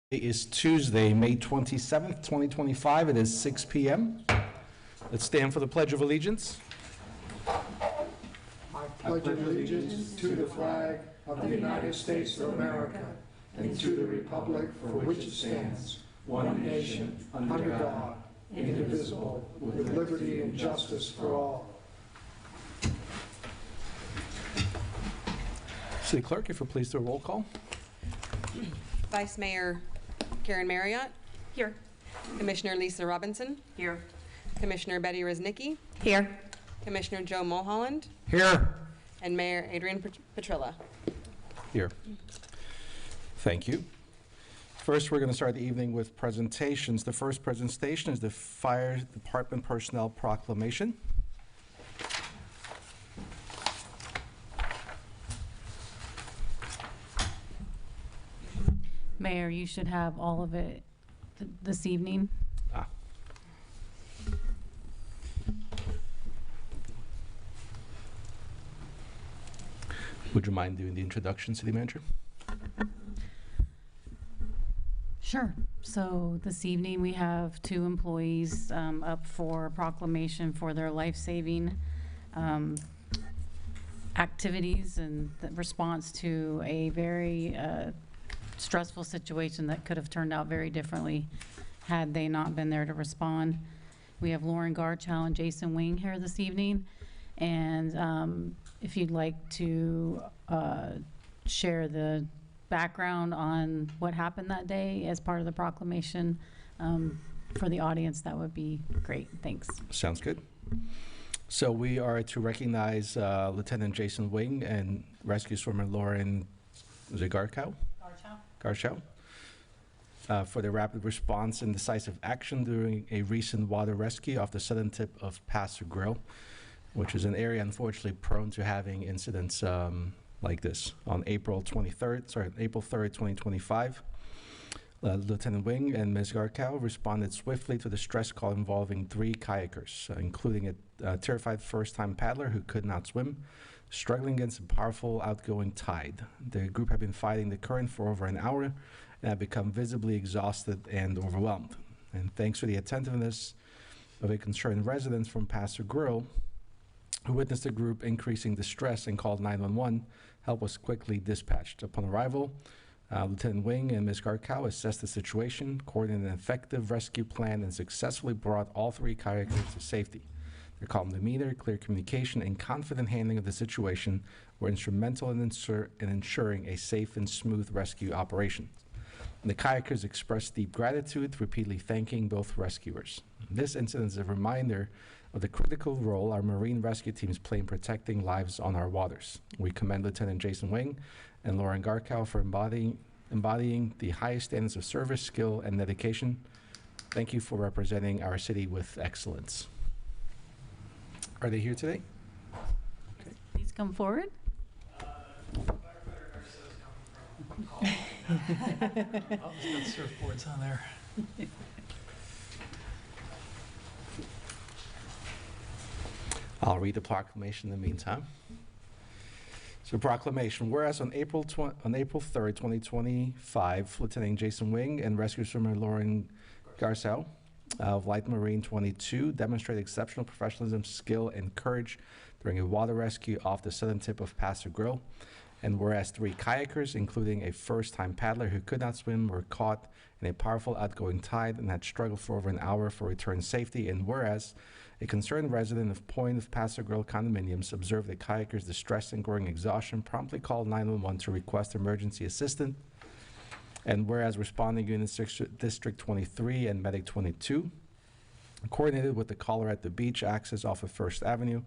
It is Tuesday, May 27th, 2025. It is 6 p.m. Let's stand for the Pledge of Allegiance. I pledge allegiance to the flag of the United States of America and to the republic for which it stands, one nation, under God, indivisible, with liberty and justice for all. City Clerk, if you'll please do a roll call. Vice Mayor Karen Marriott. Here. Commissioner Lisa Robinson. Here. Commissioner Betty Reznicki. Here. Commissioner Joe Mulholland. Here. And Mayor Adrian Petrilla. Here. Thank you. First, we're going to start the evening with presentations. The first presentation is the Fire Department Personnel Proclamation. Mayor, you should have all of it this evening. Would you mind doing the introduction, City Manager? Sure. So this evening we have two employees up for proclamation for their life-saving activities and the response to a very stressful situation that could have turned out very differently had they not been there to respond. We have Lauren Garchow and Jason Wing here this evening, and if you'd like to share the background on what happened that day as part of the proclamation for the audience, that would be great. Thanks. Sounds good. So we are to recognize Lieutenant Jason Wing and Rescue Swimmer Lauren Garchow for their rapid response and decisive action during a recent water rescue off the southern tip of Pastor Grill, which is an area unfortunately prone to having incidents like this. On April 3rd, 2025, Lieutenant Wing and Ms. Garchow responded swiftly to the stress call involving 3 kayakers, including a terrified first-time paddler who could not swim, struggling against a powerful outgoing tide. The group had been fighting the current for over an hour and had become visibly exhausted and overwhelmed. And thanks to the attentiveness of a concerned resident from Pastor Grill, who witnessed the group increasing distress and called 911, help was quickly dispatched. Upon arrival, Lieutenant Wing and Ms. Garchow assessed the situation, coordinated an effective rescue plan, and successfully brought all 3 kayakers to safety. Their calm demeanor, clear communication, and confident handling of the situation were instrumental in ensuring a safe and smooth rescue operation. The kayakers expressed deep gratitude, repeatedly thanking both rescuers. This incident is a reminder of the critical role our marine rescue teams play in protecting lives on our waters. We commend Lieutenant Jason Wing and Lauren Garchow for embodying the highest standards of service, skill, and dedication. Thank you for representing our city with excellence. Are they here today? Okay. Please come forward. Oh, there's got surfboards on there. I'll read the proclamation in the meantime. So proclamation, whereas on April 3rd, 2025, Lieutenant Jason Wing and rescue swimmer Lauren Garchow of Light Marine 22 demonstrated exceptional professionalism, skill, and courage during a water rescue off the southern tip of Pastor Grill. And whereas 3 kayakers, including a first-time paddler who could not swim, were caught in a powerful outgoing tide and had struggled for over an hour for return safety. And whereas a concerned resident of Point of Pastor Grill condominiums observed the kayakers' distress and growing exhaustion, promptly called 911 to request emergency assistance. And whereas responding units District 23 and Medic 22 coordinated with the caller at the beach access off of First Avenue,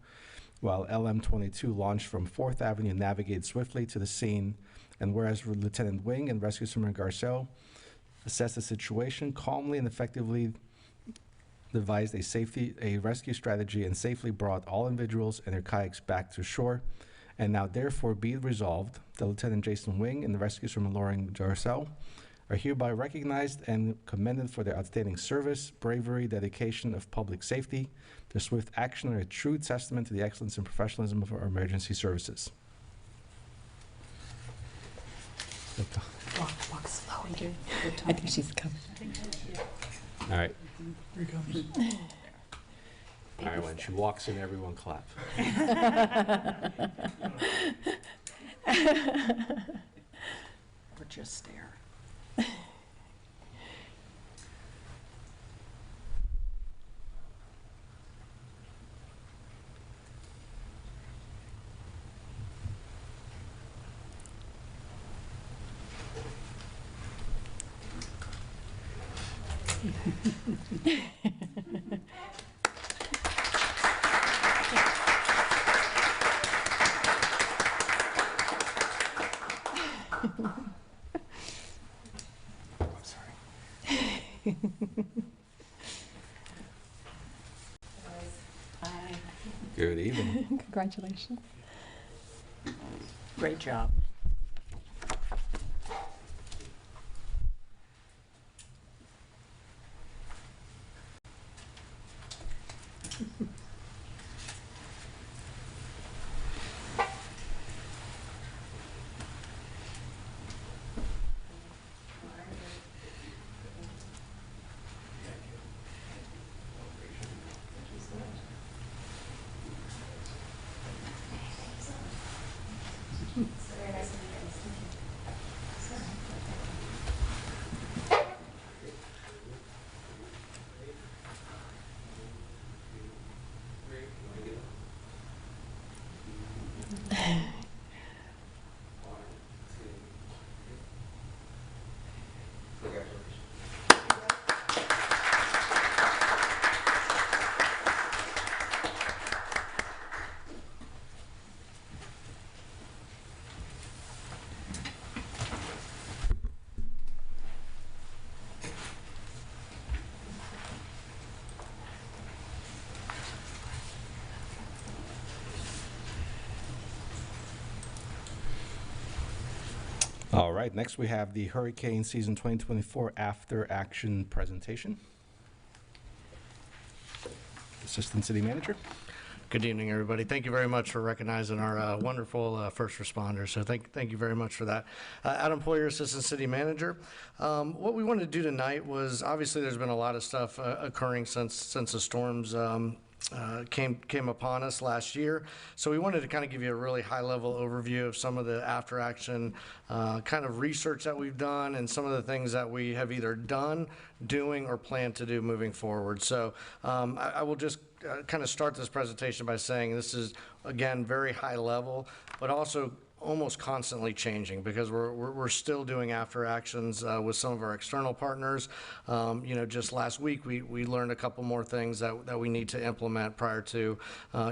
while LM22 launched from 4th Avenue and navigated swiftly to the scene. And whereas Lieutenant Wing and rescue swimmer Garchow assessed the situation, calmly and effectively devised a rescue strategy and safely brought all individuals and their kayaks back to shore. And now therefore be it resolved that Lieutenant Jason Wing and the rescue swimmer Lauren Garchow are hereby recognized and commended for their outstanding service, bravery, dedication of public safety. Their swift action are a true testament to the excellence and professionalism of our emergency services. Walk I think she's coming. All right. Here he comes. All right, when she walks in, everyone clap. Or just stare. I'm sorry. Good evening. Congratulations. Great job. All right, next we have the Hurricane Season 2024 After Action Presentation. Assistant City Manager. Good evening, everybody. Thank you very much for recognizing our wonderful first responders. So thank you very much for that. Adam Poyer, Assistant City Manager. What we wanted to do tonight was, obviously there's been a lot of stuff occurring since the storms came upon us last year. So we wanted to kind of give you a really high-level overview of some of the after-action kind of research that we've done and some of the things that we have either done, doing, or plan to do moving forward. So I will just kind of start this presentation by saying this is, again, very high level, but also almost constantly changing because we're still doing after actions with some of our external partners. You know, just last week we learned a couple more things that we need to implement prior to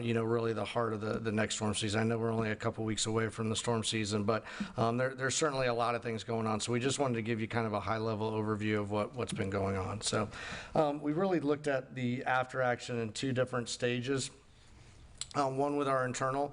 you know, really the heart of the next storm season. I know we're only a couple weeks away from the storm season, but there's certainly a lot of things going on. So we just wanted to give you kind of a high level overview of what's been going on. So we really looked at the after action in two different stages. One with our internal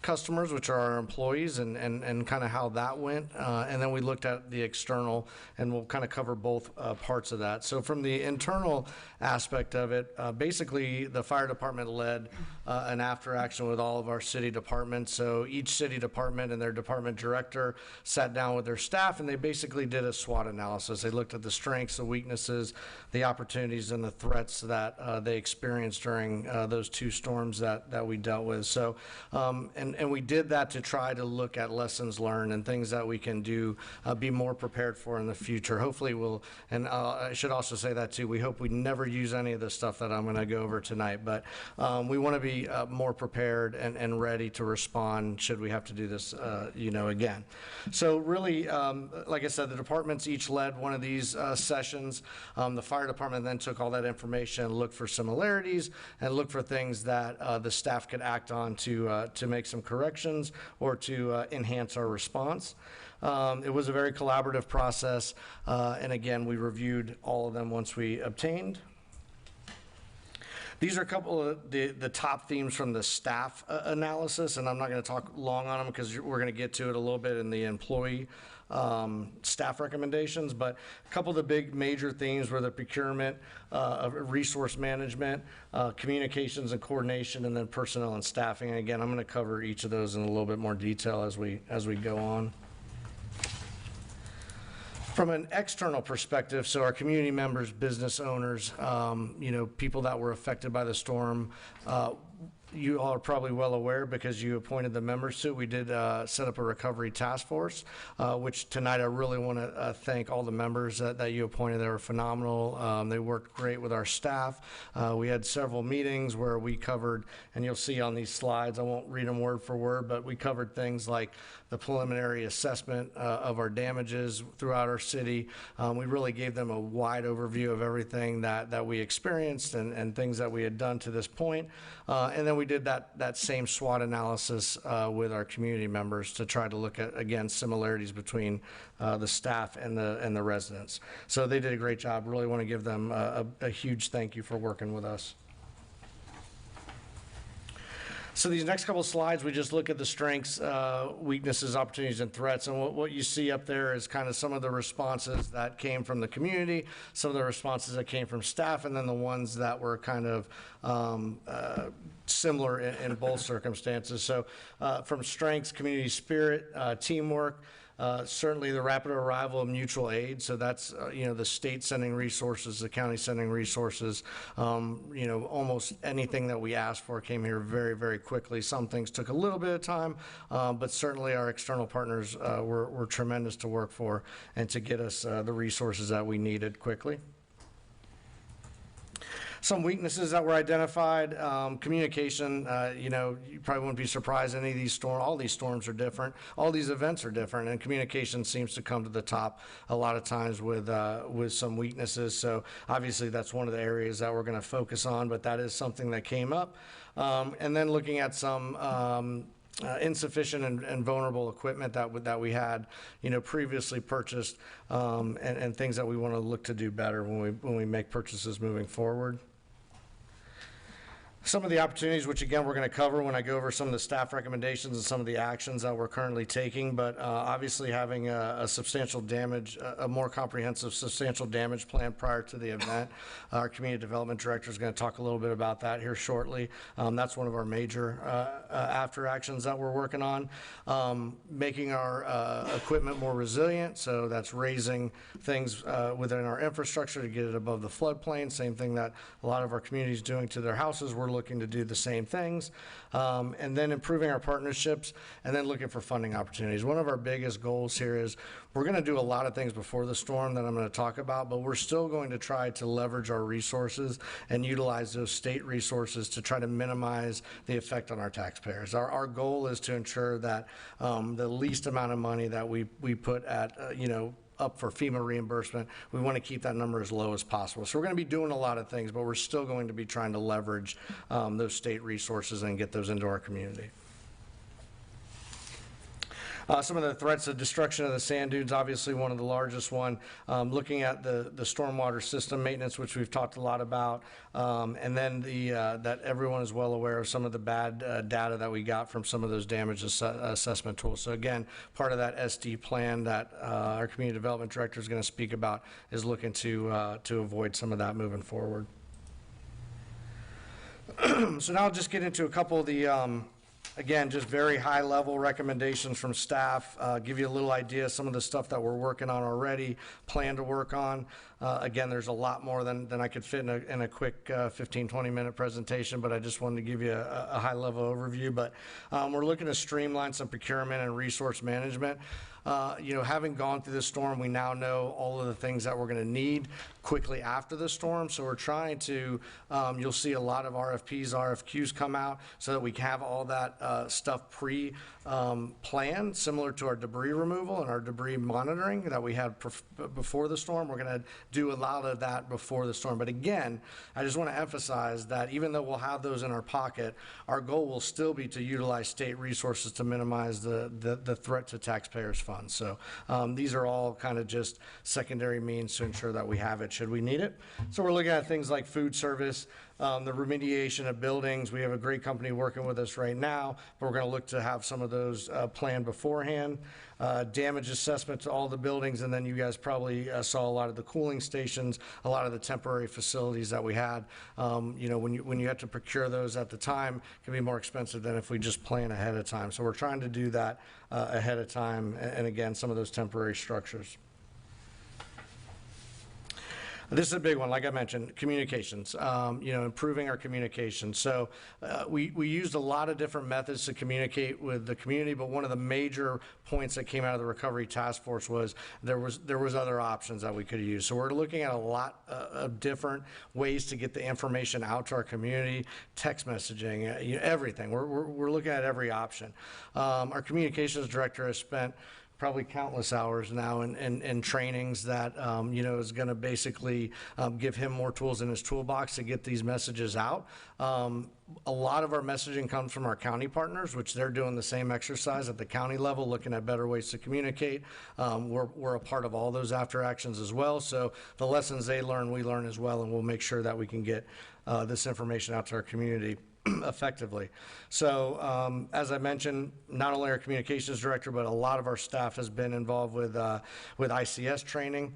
customers, which are our employees, and kind of how that went. And then we looked at the external, and we'll kind of cover both parts of that. So from the internal aspect of it, basically the fire department led an after action with all of our city departments. So each city department and their department director sat down with their staff, and they basically did a SWOT analysis. They looked at the strengths, the weaknesses, the opportunities, and the threats that they experienced during those two storms that we dealt with. So, and we did that to try to look at lessons learned and things that we can do, be more prepared for in the future. Hopefully we'll, and I should also say that too, we hope we never use any of the stuff that I'm gonna go over tonight, but we wanna be more prepared and ready to respond should we have to do this, you know, again. So really, like I said, the departments each led one of these sessions. The fire department then took all that information, looked for similarities, and looked for things that the staff could act on to make some corrections or to enhance our response. It was a very collaborative process, and again, we reviewed all of them once we obtained. These are a couple of the top themes from the staff analysis, and I'm not going to talk long on them because we're going to get to it a little bit in the employee staff recommendations, but a couple of the big major themes were the procurement, resource management, communications and coordination, and then personnel and staffing. And again, I'm going to cover each of those in a little bit more detail as we go on. From an external perspective, so our community members, business owners, people that were affected by the storm, you all are probably well aware because you appointed the members to it. We did set up a recovery task force, which tonight I really want to thank all the members that you appointed. They were phenomenal. They worked great with our staff. We had several meetings where we covered, and you'll see on these slides, I won't read them word for word, but we covered things like the preliminary assessment of our damages throughout our city. We really gave them a wide overview of everything that we experienced and things that we had done to this point. And then we did that same SWOT analysis with our community members to try to look at, again, similarities between the staff and the residents. So they did a great job. Really want to give them a huge thank you for working with us. So these next couple of slides, we just look at the strengths, weaknesses, opportunities, and threats. And what you see up there is kind of some of the responses that came from the community, some of the responses that came from staff, and then the ones that were kind of similar in both circumstances. So from strengths, community spirit, teamwork, certainly the rapid arrival of mutual aid. So that's, the state sending resources, the county sending resources. Almost anything that we asked for came here very, very quickly. Some things took a little bit of time, but certainly our external partners were tremendous to work for and to get us the resources that we needed quickly. Some weaknesses that were identified, communication, you probably wouldn't be surprised any of these storms, all these storms are different, all these events are different, and communication seems to come to the top a lot of times with some weaknesses. So obviously that's one of the areas that we're going to focus on, but that is something that came up. And then looking at some insufficient and vulnerable equipment that we had, previously purchased, and things that we want to look to do better when we make purchases moving forward. Some of the opportunities, which again we're going to cover when I go over some of the staff recommendations and some of the actions that we're currently taking, but obviously having a substantial damage, a more comprehensive substantial damage plan prior to the event. Our community development director is going to talk a little bit about that here shortly. That's one of our major after actions that we're working on. Making our equipment more resilient, so that's raising things within our infrastructure to get it above the floodplain. Same thing that a lot of our communities doing to their houses. We're looking to do the same things, and then improving our partnerships, and then looking for funding opportunities. One of our biggest goals here is we're going to do a lot of things before the storm that I'm going to talk about, but we're still going to try to leverage our resources and utilize those state resources to try to minimize the effect on our taxpayers. Our goal is to ensure that the least amount of money that we put at up for FEMA reimbursement, we want to keep that number as low as possible. So we're going to be doing a lot of things, but we're still going to be trying to leverage those state resources and get those into our community. Some of the threats, the destruction of the sand dunes, obviously one of the largest one. Looking at the stormwater system maintenance, which we've talked a lot about, and then that everyone is well aware of some of the bad data that we got from some of those damage assessment tools. So again, part of that SD plan that our community development director is going to speak about is looking to avoid some of that moving forward. So now I'll just get into a couple of the again, just very high level recommendations from staff, give you a little idea of some of the stuff that we're working on already, plan to work on. Again, there's a lot more than I could fit in a quick 15, 20-minute presentation, but I just wanted to give you a high level overview. But we're looking to streamline some procurement and resource management. Having gone through the storm, we now know all of the things that we're going to need quickly after the storm. So we're trying to, you'll see a lot of RFPs, RFQs come out so that we can have all that stuff planned, similar to our debris removal and our debris monitoring that we had before the storm. We're going to do a lot of that before the storm. But again, I just want to emphasize that even though we'll have those in our pocket, our goal will still be to utilize state resources to minimize the threat to taxpayers' funds. So these are all kind of just secondary means to ensure that we have it should we need it. So we're looking at things like food service, the remediation of buildings. We have a great company working with us right now, but we're going to look to have some of those planned beforehand. Damage assessment to all the buildings, and then you guys probably saw a lot of the cooling stations, a lot of the temporary facilities that we had. When you have to procure those at the time, it can be more expensive than if we just plan ahead of time. So we're trying to do that ahead of time, and again, some of those temporary structures. This is a big one, like I mentioned, communications, improving our communication. So we used a lot of different methods to communicate with the community, but one of the major points that came out of the Recovery Task Force was there was other options that we could use. So we're looking at a lot of different ways to get the information out to our community, text messaging, everything. We're looking at every option. Our communications director has spent probably countless hours now in trainings that, is going to basically give him more tools in his toolbox to get these messages out. A lot of our messaging comes from our county partners, which they're doing the same exercise at the county level, looking at better ways to communicate. We're a part of all those after actions as well. So the lessons they learn, we learn as well, and we'll make sure that we can get this information out to our community effectively. So as I mentioned, not only our communications director, but a lot of our staff has been involved with ICS training.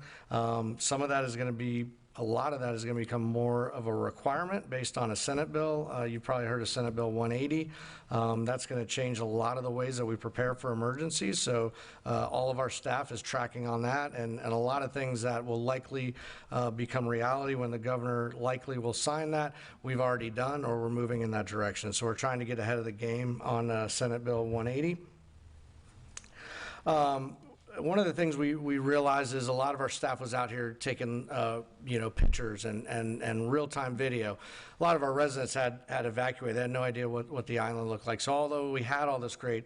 A lot of that is going to become more of a requirement based on a Senate bill. You probably heard of Senate Bill 180. That's going to change a lot of the ways that we prepare for emergencies. So all of our staff is tracking on that, and a lot of things that will likely become reality when the governor likely will sign that, we've already done, or we're moving in that direction. So we're trying to get ahead of the game on Senate Bill 180. One of the things we realized is a lot of our staff was out here taking, pictures and real-time video. A lot of our residents had evacuated. They had no idea what the island looked like. So although we had all this great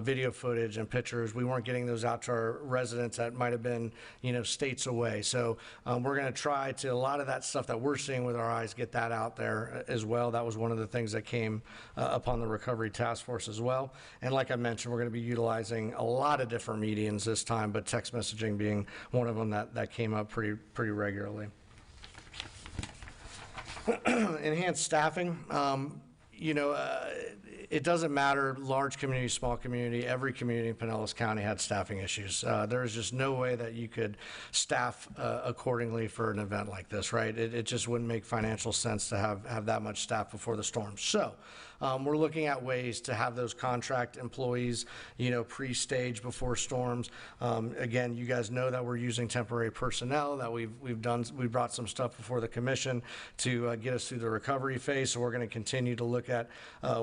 video footage and pictures, we weren't getting those out to our residents that might have been, states away. So we're going to try to, a lot of that stuff that we're seeing with our eyes, get that out there as well. That was one of the things that came upon the Recovery Task Force as well. And like I mentioned, we're going to be utilizing a lot of different mediums this time, but text messaging being one of them that came up pretty regularly. Enhanced staffing. It doesn't matter, large community, small community, every community in Pinellas County had staffing issues. There is just no way that you could staff accordingly for an event like this, right? It just wouldn't make financial sense to have that much staff before the storm. So we're looking at ways to have those contract employees, pre-stage before storms. Again, you guys know that we're using temporary personnel, that we've brought some stuff before the commission to get us through the recovery phase. So we're going to continue to look at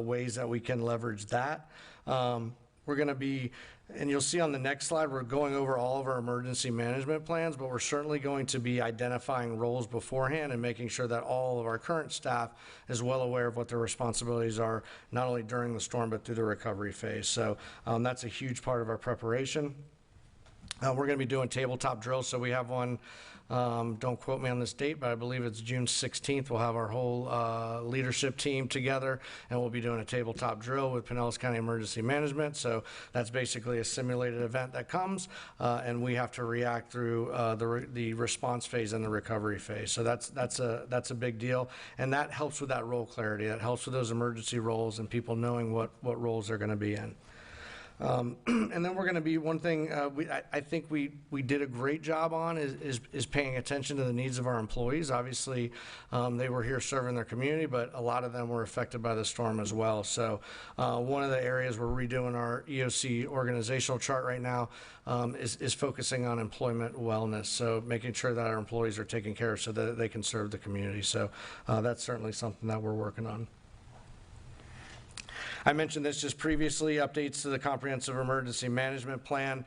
ways that we can leverage that. We're going to be, and you'll see on the next slide, we're going over all of our emergency management plans, but we're certainly going to be identifying roles beforehand and making sure that all of our current staff is well aware of what their responsibilities are, not only during the storm, but through the recovery phase. So that's a huge part of our preparation. We're going to be doing tabletop drills, so we have one. Don't quote me on this date, but I believe it's June 16th. We'll have our whole leadership team together, and we'll be doing a tabletop drill with Pinellas County Emergency Management. So that's basically a simulated event that comes, and we have to react through the response phase and the recovery phase. So that's a big deal, and that helps with that role clarity. That helps with those emergency roles and people knowing what roles they're going to be in. And then we're going to be, one thing I think we did a great job on is paying attention to the needs of our employees. Obviously, they were here serving their community, but a lot of them were affected by the storm as well. So one of the areas we're redoing our EOC organizational chart right now is focusing on employment wellness. So making sure that our employees are taken care of so that they can serve the community. So that's certainly something that we're working on. I mentioned this just previously, updates to the Comprehensive Emergency Management Plan.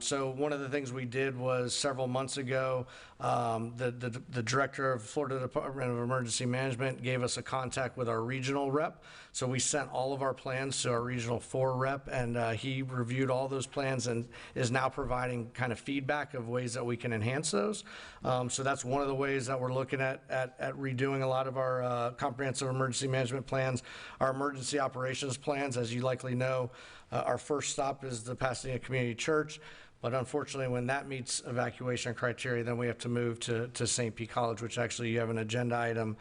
So one of the things we did was several months ago, the director of Florida Department of Emergency Management gave us a contact with our regional rep. So we sent all of our plans to our regional 4 rep, and he reviewed all those plans and is now providing kind of feedback of ways that we can enhance those. So that's one of the ways that we're looking at redoing a lot of our comprehensive emergency management plans. Our emergency operations plans, as you likely know, our first stop is the Pasadena Community Church. But unfortunately, when that meets evacuation criteria, then we have to move to St. Pete College, which actually you have an agenda item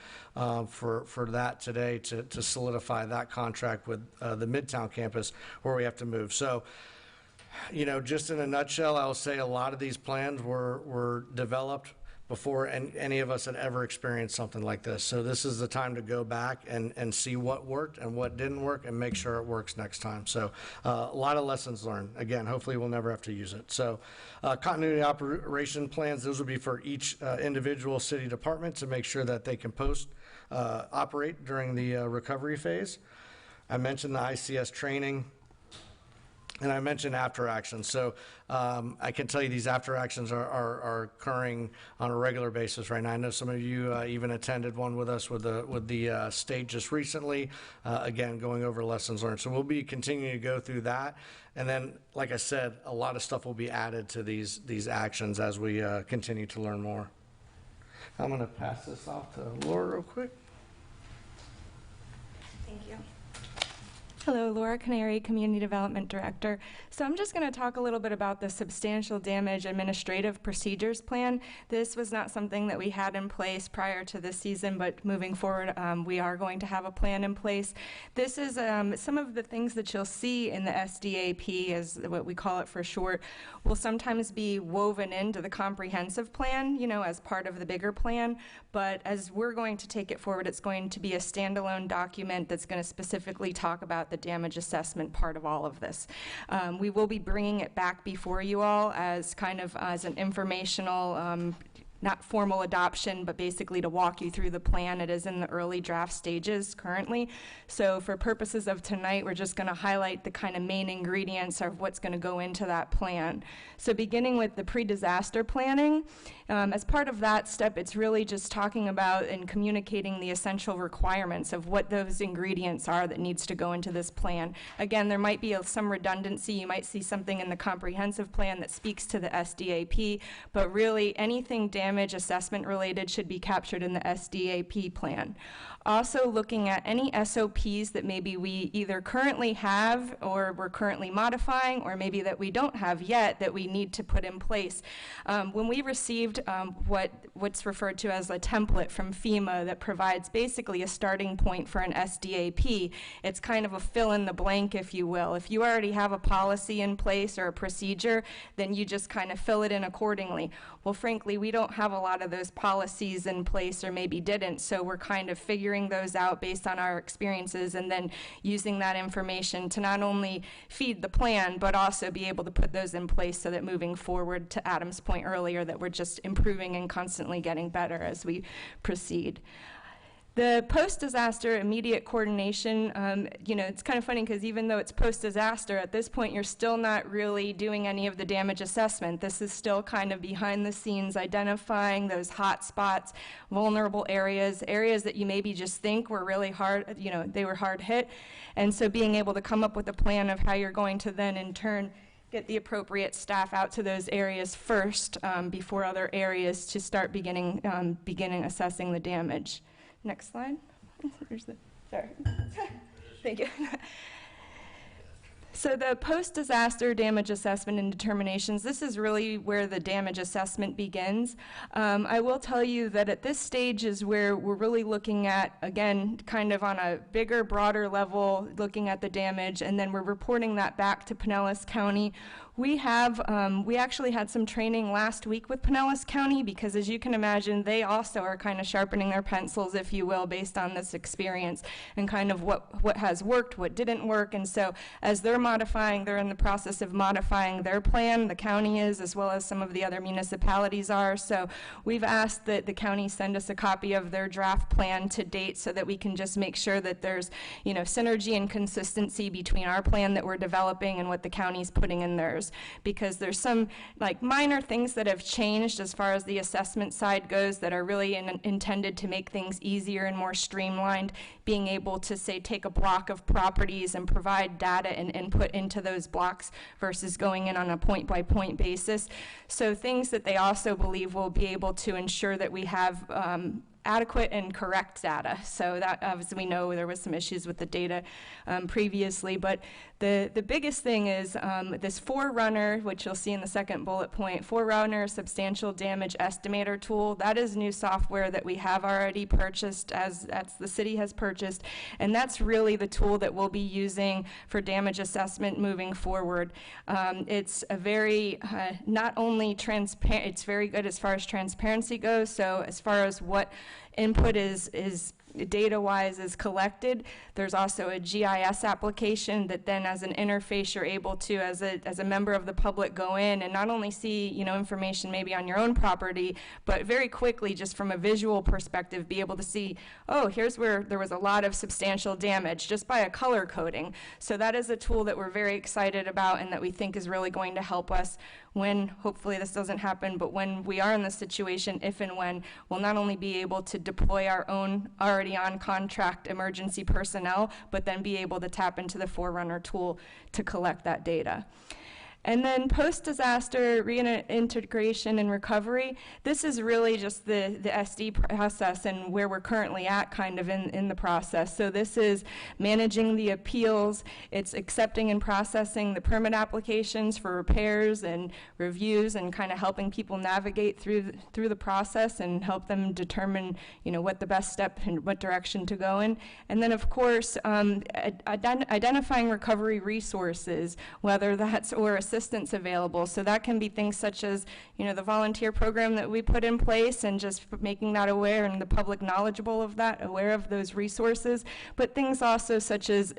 for that today to solidify that contract with the Midtown campus where we have to move. So, just in a nutshell, I'll say a lot of these plans were developed before any of us had ever experienced something like this. So this is the time to go back and see what worked and what didn't work and make sure it works next time. So a lot of lessons learned. Again, hopefully we'll never have to use it. So continuity operation plans, those will be for each individual city department to make sure that they can operate during the recovery phase. I mentioned the ICS training. And I mentioned after actions. So I can tell you these after actions are occurring on a regular basis right now. I know some of you even attended one with us with the state just recently, again, going over lessons learned. So we'll be continuing to go through that. And then, like I said, a lot of stuff will be added to these actions as we continue to learn more. I'm going to pass this off to Laura real quick. Thank you. Hello, Laura Canary, Community Development Director. So I'm just going to talk a little bit about the Substantial Damage Administrative Procedures Plan. This was not something that we had in place prior to this season, but moving forward, we are going to have a plan in place. This is some of the things that you'll see in the SDAP, as what we call it for short, will sometimes be woven into the comprehensive plan, you know, as part of the bigger plan. But as we're going to take it forward, it's going to be a standalone document that's going to specifically talk about the damage assessment part of all of this. We will be bringing it back before you all as kind of as an informational, not formal adoption, but basically to walk you through the plan. It is in the early draft stages currently. So for purposes of tonight, we're just going to highlight the kind of main ingredients of what's going to go into that plan. So beginning with the pre-disaster planning, as part of that step, it's really just talking about and communicating the essential requirements of what those ingredients are that needs to go into this plan. Again, there might be some redundancy. You might see something in the comprehensive plan that speaks to the SDAP, but really anything damage assessment related should be captured in the SDAP plan. Also looking at any SOPs that maybe we either currently have or we're currently modifying, or maybe that we don't have yet that we need to put in place. When we received what's referred to as a template from FEMA that provides basically a starting point for an SDAP, it's kind of a fill in the blank, if you will. If you already have a policy in place or a procedure, then you just kind of fill it in accordingly. Well, frankly, we don't have a lot of those policies in place, or maybe didn't, so we're kind of figuring those out based on our experiences and then using that information to not only feed the plan, but also be able to put those in place so that moving forward, to Adam's point earlier, that we're just improving and constantly getting better as we proceed. The post-disaster immediate coordination, you know, it's kind of funny because even though it's post-disaster, at this point you're still not really doing any of the damage assessment. This is still kind of behind the scenes, identifying those hot spots, vulnerable areas that you maybe just think were really hard, you know, they were hard hit. And so being able to come up with a plan of how you're going to then in turn get the appropriate staff out to those areas first before other areas to start beginning assessing the damage. Next slide. Sorry. Thank you. So the post-disaster damage assessment and determinations, this is really where the damage assessment begins. I will tell you that at this stage is where we're really looking at, again, kind of on a bigger, broader level, looking at the damage, and then we're reporting that back to Pinellas County. We actually had some training last week with Pinellas County because, as you can imagine, they also are kind of sharpening their pencils, if you will, based on this experience and kind of what has worked, what didn't work. And so as they're in the process of modifying their plan, the county is, as well as some of the other municipalities are. So we've asked that the county send us a copy of their draft plan to date so that we can just make sure that there's, you know, synergy and consistency between our plan that we're developing and what the county's putting in theirs. Because there's some like minor things that have changed as far as the assessment side goes that are really intended to make things easier and more streamlined, being able to, say, take a block of properties and provide data and input into those blocks versus going in on a point-by-point basis. So things that they also believe will be able to ensure that we have adequate and correct data. So that, obviously, we know there was some issues with the data previously, but the biggest thing is this Forerunner, which you'll see in the second bullet point, Forerunner Substantial Damage Estimator tool. That is new software that we have already purchased, as the city has purchased, and that's really the tool that we'll be using for damage assessment moving forward. It's a very, not only transparent, it's very good as far as transparency goes, so as far as what input is data-wise is collected. There's also a GIS application that then, as an interface, you're able to, as a member of the public, go in and not only see, information maybe on your own property, but very quickly, just from a visual perspective, be able to see, oh, here's where there was a lot of substantial damage just by a color coding. So that is a tool that we're very excited about and that we think is really going to help us when, hopefully this doesn't happen, but when we are in this situation, if and when, we'll not only be able to deploy our own already on contract emergency personnel, but then be able to tap into the Forerunner tool to collect that data. And then post-disaster reintegration and recovery, this is really just the SD process and where we're currently at kind of in the process. So this is managing the appeals, it's accepting and processing the permit applications for repairs and reviews, and kind of helping people navigate through the process and help them determine, what the best step and what direction to go in. And then, of course, identifying recovery resources, whether that's or assistance available. So that can be things such as, the volunteer program that we put in place, and just making that aware and the public knowledgeable of that, aware of those resources. But things also such as,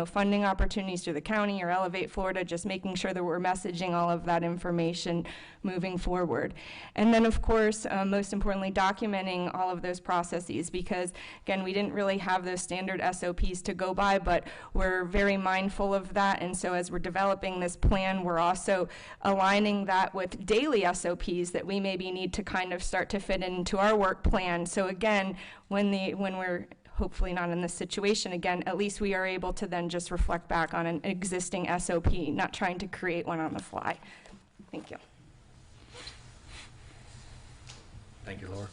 funding opportunities through the county or Elevate Florida, just making sure that we're messaging all of that information moving forward. And then, of course, most importantly, documenting all of those processes, because, again, we didn't really have those standard SOPs to go by, but we're very mindful of that. And so as we're developing this plan, we're also aligning that with daily SOPs that we maybe need to kind of start to fit into our work plan. So again, when we're hopefully not in this situation again, at least we are able to then just reflect back on an existing SOP, not trying to create one on the fly. Thank you. Thank you, Laura.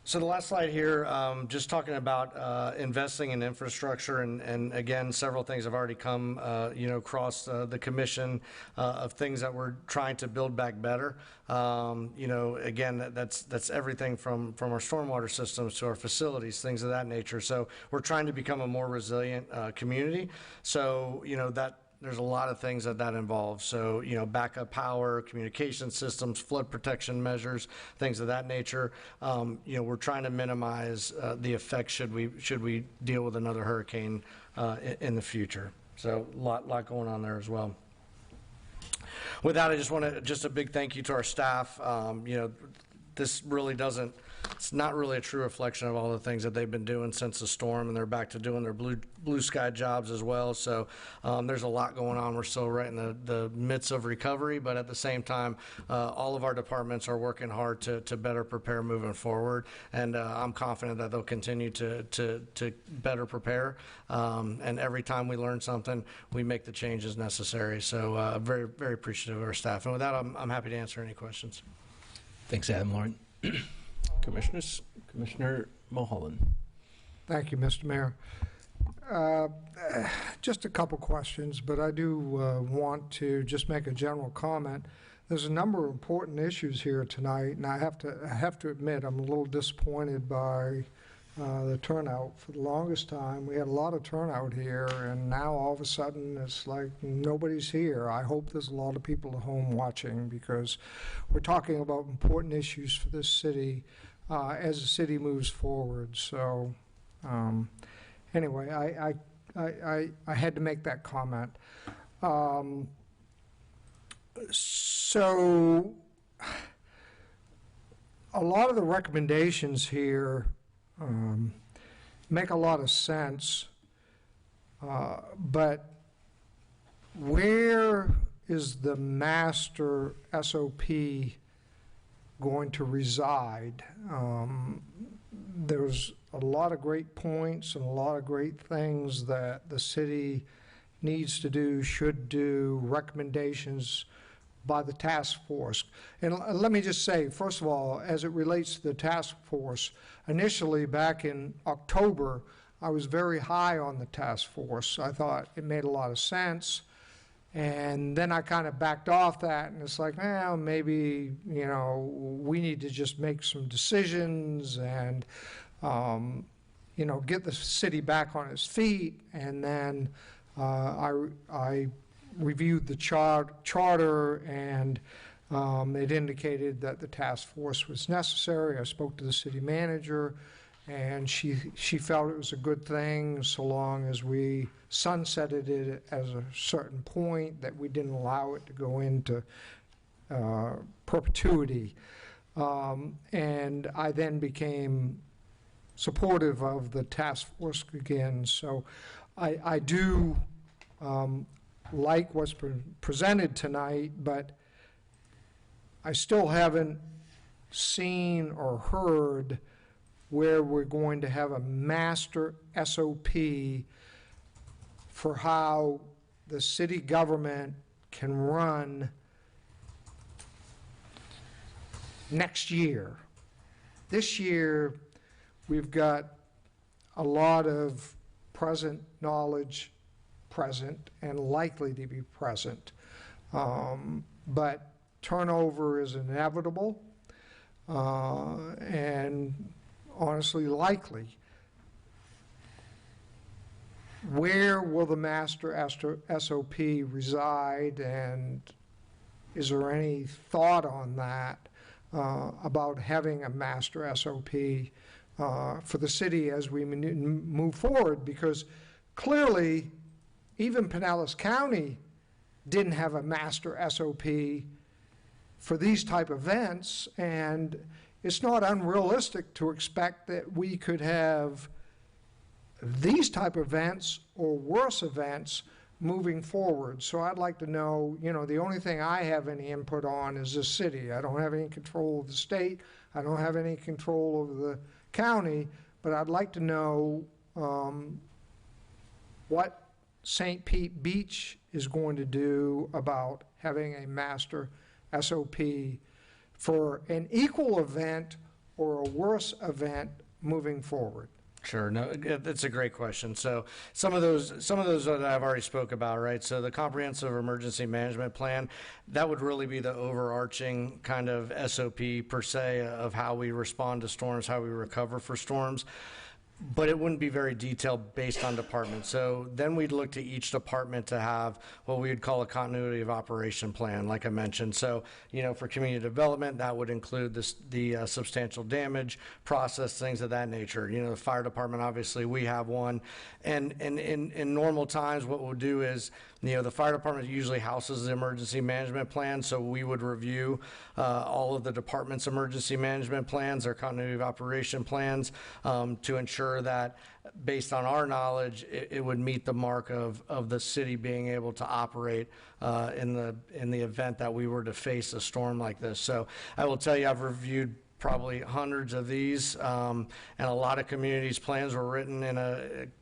So the last slide here, just talking about investing in infrastructure, and again, several things have already come, across the commission of things that we're trying to build back better. Again, that's everything from our stormwater systems to our facilities, things of that nature. So we're trying to become a more resilient community. So, that there's a lot of things that involves. So, backup power, communication systems, flood protection measures, things of that nature. We're trying to minimize the effects should we deal with another hurricane in the future. So, a lot going on there as well. With that, I just want to, just a big thank you to our staff. This really doesn't, it's not really a true reflection of all the things that they've been doing since the storm, and they're back to doing their blue sky jobs as well. So there's a lot going on. We're still right in the midst of recovery, but at the same time, all of our departments are working hard to better prepare moving forward, and I'm confident that they'll continue to better prepare, and every time we learn something, we make the changes necessary. So very, very appreciative of our staff, and with that, I'm happy to answer any questions. Thanks, Adam. Lauren. Commissioners, Commissioner Mulholland. Thank you, Mr. Mayor. Just a couple questions, but I do want to just make a general comment. There's a number of important issues here tonight, and I have to admit I'm a little disappointed by the turnout. For the longest time, we had a lot of turnout here, and now all of a sudden it's like nobody's here. I hope there's a lot of people at home watching, because we're talking about important issues for this city as the city moves forward. So anyway, I had to make that comment. So a lot of the recommendations here make a lot of sense, but where is the master SOP going to reside? There's a lot of great points and a lot of great things that the city needs to do, should do, recommendations by the task force. And let me just say, first of all, as it relates to the task force, initially back in October, I was very high on the task force. I thought it made a lot of sense. And then I kind of backed off that, and it's like, well, maybe, you know, we need to just make some decisions and, you know, get the city back on its feet. And then I reviewed the charter, and it indicated that the task force was necessary. I spoke to the city manager, and she felt it was a good thing so long as we sunsetted it at a certain point, that we didn't allow it to go into perpetuity. And I then became supportive of the task force again. So I do like what's presented tonight, but I still haven't seen or heard where we're going to have a master SOP for how the city government can run next year. This year, we've got a lot of present knowledge present and likely to be present. But turnover is inevitable and honestly likely. Where will the master SOP reside, and is there any thought on that about having a master SOP for the city as we move forward? Because clearly, even Pinellas County didn't have a master SOP for these type of events, and it's not unrealistic to expect that we could have these type of events or worse events moving forward. So I'd like to know, you know, the only thing I have any input on is the city. I don't have any control of the state. I don't have any control over the county, but I'd like to know what St. Pete Beach is going to do about having a master SOP for an equal event or a worse event moving forward. Sure. No, that's a great question. So some of those that I've already spoke about, right? So the comprehensive emergency management plan, that would really be the overarching kind of SOP per se of how we respond to storms, how we recover for storms. But it wouldn't be very detailed based on department. So then we'd look to each department to have what we would call a continuity of operation plan, like I mentioned. So, you know, for community development, that would include the substantial damage process, things of that nature. You know, the fire department, obviously, we have one. And in normal times, what we'll do is, you know, the fire department usually houses the emergency management plan, so we would review all of the department's emergency management plans, their continuity of operation plans, to ensure that based on our knowledge, it would meet the mark of the city being able to operate in the event that we were to face a storm like this. So I will tell you, I've reviewed probably hundreds of these, and a lot of communities' plans were written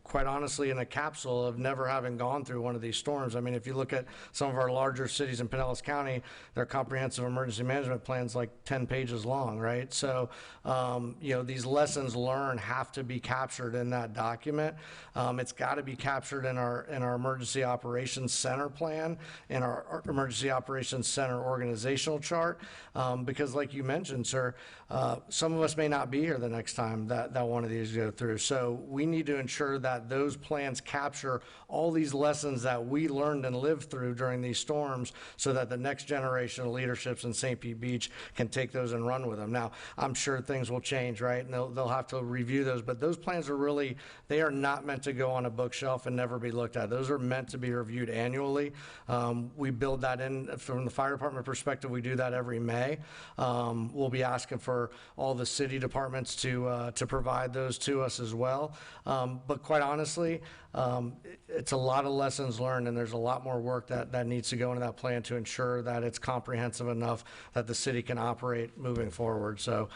quite honestly, in a capsule of never having gone through one of these storms. I mean, if you look at some of our larger cities in Pinellas County, their comprehensive emergency management plan's like 10 pages long, right? So, you know, these lessons learned have to be captured in that document. It's got to be captured in our emergency operations center plan, in our emergency operations center organizational chart, because like you mentioned, sir, some of us may not be here the next time that one of these go through. So we need to ensure that those plans capture all these lessons that we learned and lived through during these storms, so that the next generation of leaderships in St. Pete Beach can take those and run with them. Now, I'm sure things will change, right? And they'll have to review those, but those plans are really, they are not meant to go on a bookshelf and never be looked at. Those are meant to be reviewed annually. We build that in from the fire department perspective. We do that every May. We'll be asking for all the city departments to provide those to us as well. But quite honestly, it's a lot of lessons learned, and there's a lot more work that needs to go into that plan to ensure that it's comprehensive enough that the city can operate moving forward. So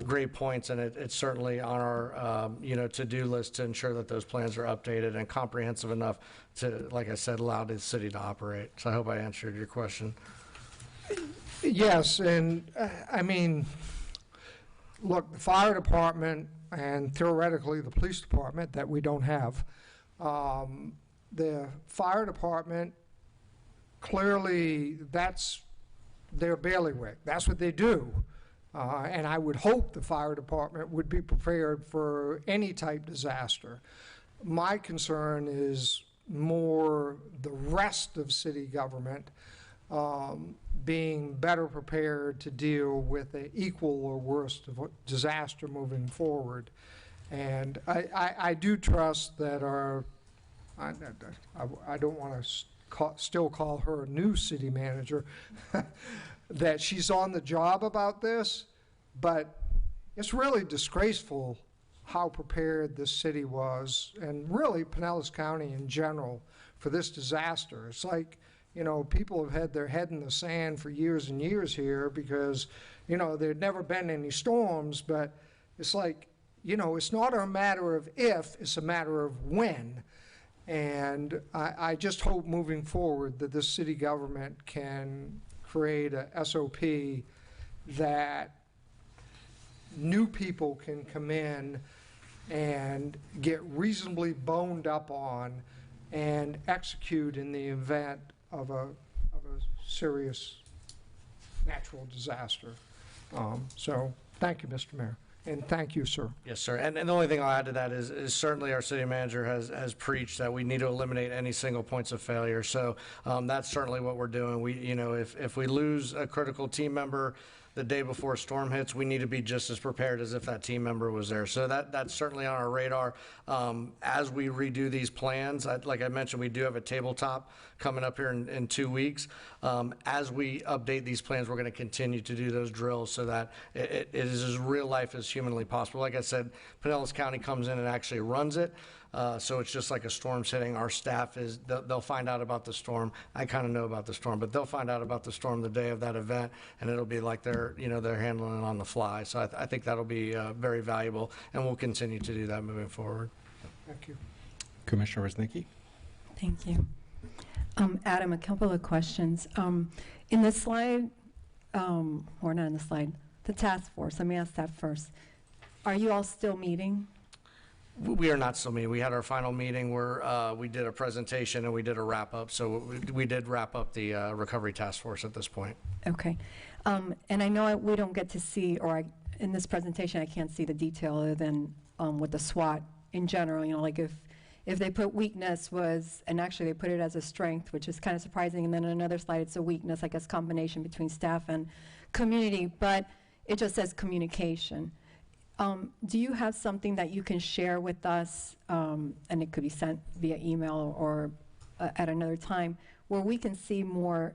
great points, and it's certainly on our to-do list to ensure that those plans are updated and comprehensive enough to, like I said, allow the city to operate. So I hope I answered your question. Yes, and I mean, look, the fire department and theoretically the police department that we don't have, the fire department, clearly that's their bailiwick. That's what they do. And I would hope the fire department would be prepared for any type disaster. My concern is more the rest of city government being better prepared to deal with an equal or worse disaster moving forward. And I do trust that I don't want to still call her a new city manager, that she's on the job about this, but it's really disgraceful how prepared this city was, and really Pinellas County in general, for this disaster. It's like, you know, people have had their head in the sand for years and years here because, you know, there'd never been any storms, but it's like, you know, it's not a matter of if, it's a matter of when. And I just hope moving forward that this city government can create a SOP that new people can come in and get reasonably boned up on and execute in the event of a serious natural disaster. So thank you, Mr. Mayor, and thank you, sir. Yes, sir. And the only thing I'll add to that is certainly our city manager has preached that we need to eliminate any single points of failure. So that's certainly what we're doing. We, you know, if we lose a critical team member the day before a storm hits, we need to be just as prepared as if that team member was there. So that's certainly on our radar. As we redo these plans, like I mentioned, we do have a tabletop coming up here in 2 weeks. As we update these plans, we're going to continue to do those drills so that it is as real life as humanly possible. Like I said, Pinellas County comes in and actually runs it. So it's just like a storm's hitting. Our staff they'll find out about the storm. I kind of know about the storm, but they'll find out about the storm the day of that event, and it'll be like they're handling it on the fly. So I think that'll be very valuable, and we'll continue to do that moving forward. Thank you. Commissioner Resnicki? Thank you. Adam, a couple of questions. In the slide, or not in the slide, the task force, let me ask that first. Are you all still meeting? We are not still meeting. We had our final meeting where we did a presentation and we did a wrap-up. So we did wrap up the recovery task force at this point. Okay. And I know we don't get to see, in this presentation, I can't see the detail other than with the SWOT in general, you know, like if they put weakness was, and actually they put it as a strength, which is kind of surprising, and then on another slide it's a weakness, I guess combination between staff and community, but it just says communication. Do you have something that you can share with us, and it could be sent via email or at another time, where we can see more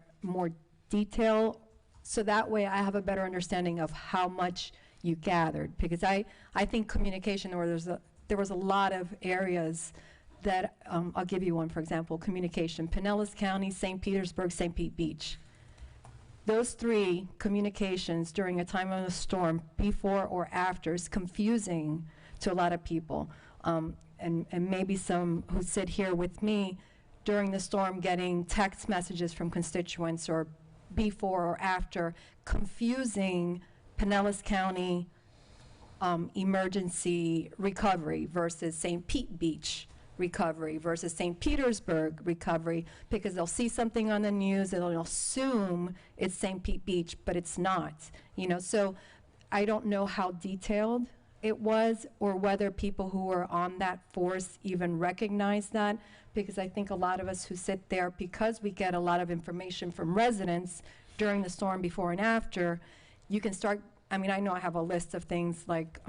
detail, so that way I have a better understanding of how much you gathered? Because I think communication, or there was a lot of areas that, I'll give you one, for example, communication, Pinellas County, St. Petersburg, St. Pete Beach. Those three communications during a time of a storm, before or after, is confusing to a lot of people. And maybe some who sit here with me during the storm getting text messages from constituents, or before or after, confusing Pinellas County emergency recovery versus St. Pete Beach recovery versus St. Petersburg recovery, because they'll see something on the news and they'll assume it's St. Pete Beach, but it's not. You know, so I don't know how detailed it was, or whether people who were on that force even recognize that, because I think a lot of us who sit there, because we get a lot of information from residents during the storm before and after, you can start, I mean, I know I have a list of things like,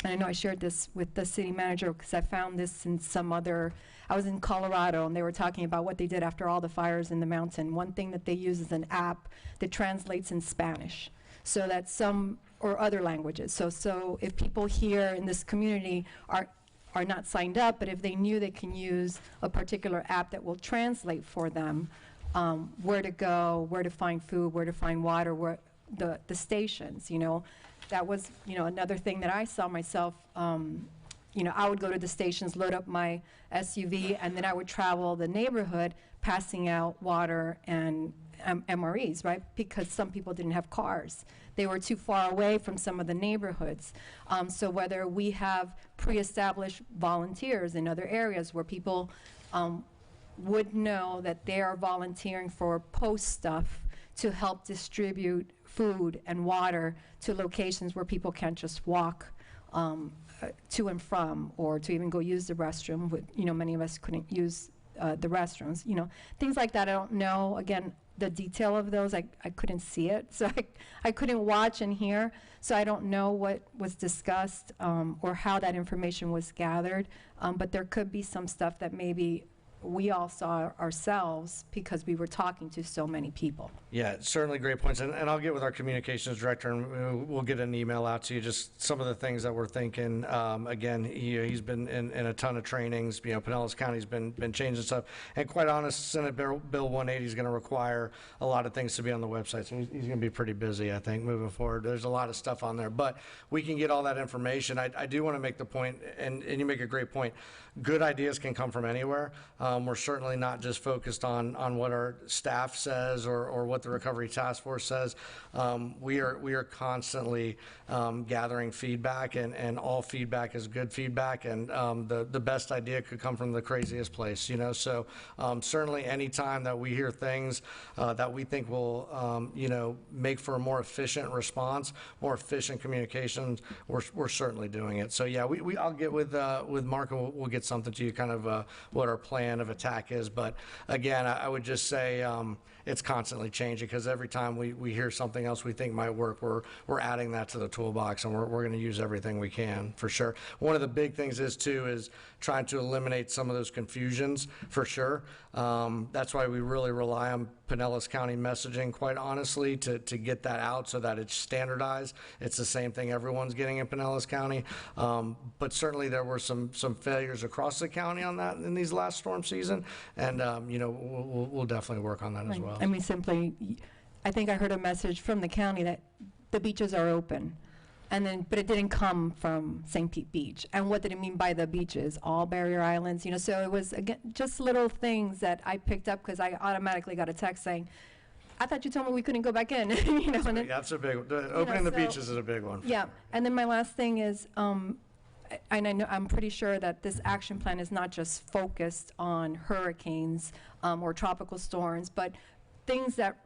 and I know I shared this with the city manager because I found this in some other, I was in Colorado and they were talking about what they did after all the fires in the mountain. One thing that they use is an app that translates in Spanish, so that or other languages. So if people here in this community are not signed up, but if they knew they can use a particular app that will translate for them, where to go, where to find food, where to find water, where the stations, you know. That was, you know, another thing that I saw myself I would go to the stations, load up my SUV, and then I would travel the neighborhood passing out water and MREs, right? Because some people didn't have cars. They were too far away from some of the neighborhoods. So whether we have pre-established volunteers in other areas where people would know that they are volunteering for post stuff to help distribute food and water to locations where people can't just walk to and from, or to even go use the restroom. Many of us couldn't use the restrooms, things like that. I don't know, again, the detail of those. I couldn't see it, so I couldn't watch and hear, so I don't know what was discussed or how that information was gathered, but there could be some stuff that maybe we all saw ourselves because we were talking to so many people. Yeah, certainly great points. And I'll get with our communications director and we'll get an email out to you, just some of the things that we're thinking. Again, he's been in a ton of trainings. Pinellas County's been changing stuff. And quite honest, Senate Bill 180 is going to require a lot of things to be on the website. So he's going to be pretty busy, I think, moving forward. There's a lot of stuff on there, but we can get all that information. I do want to make the point, and you make a great point. Good ideas can come from anywhere. We're certainly not just focused on what our staff says or what the Recovery Task Force says. We are constantly gathering feedback, and all feedback is good feedback, and the best idea could come from the craziest place, So certainly anytime that we hear things that we think will, make for a more efficient response, more efficient communications, we're certainly doing it. So yeah, I'll get with Mark and we'll get something to you, kind of what our plan of attack is. But again, I would just say it's constantly changing, because every time we hear something else we think might work, we're adding that to the toolbox, and we're going to use everything we can, for sure. One of the big things is trying to eliminate some of those confusions, for sure. That's why we really rely on Pinellas County messaging, quite honestly, to get that out so that it's standardized. It's the same thing everyone's getting in Pinellas County. But certainly there were some failures across the county on that in these last storm season, and we'll definitely work on that as well. I mean, I think I heard a message from the county that the beaches are open, but it didn't come from St. Pete Beach. And what did it mean by the beaches? All barrier islands, so it was, again, just little things that I picked up, because I automatically got a text saying, I thought you told me we couldn't go back in. That's a big one. Opening the beaches is a big one. Yeah, and then my last thing is, and I'm pretty sure that this action plan is not just focused on hurricanes or tropical storms, but things that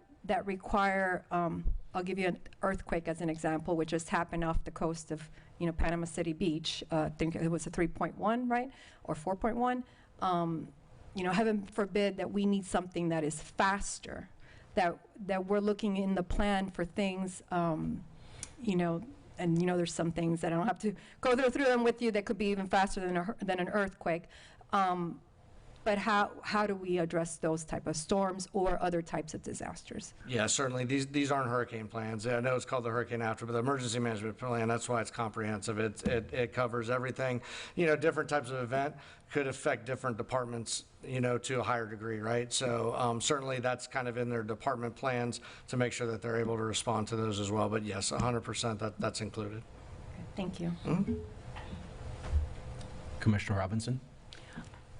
require, I'll give you an earthquake as an example, which just happened off the coast of, Panama City Beach. I think it was a 3.1, right, or 4.1. Heaven forbid that we need something that is faster, that we're looking in the plan for things, and there's some things that I don't have to go through them with you that could be even faster than an earthquake. But how do we address those type of storms or other types of disasters? Yeah, certainly. These aren't hurricane plans. I know it's called the Hurricane After, but the Emergency Management Plan, that's why it's comprehensive. It covers everything. Different types of event could affect different departments, to a higher degree, right? So certainly that's kind of in their department plans to make sure that they're able to respond to those as well. But yes, 100% that's included. Thank you. Mm-hmm. Commissioner Robinson?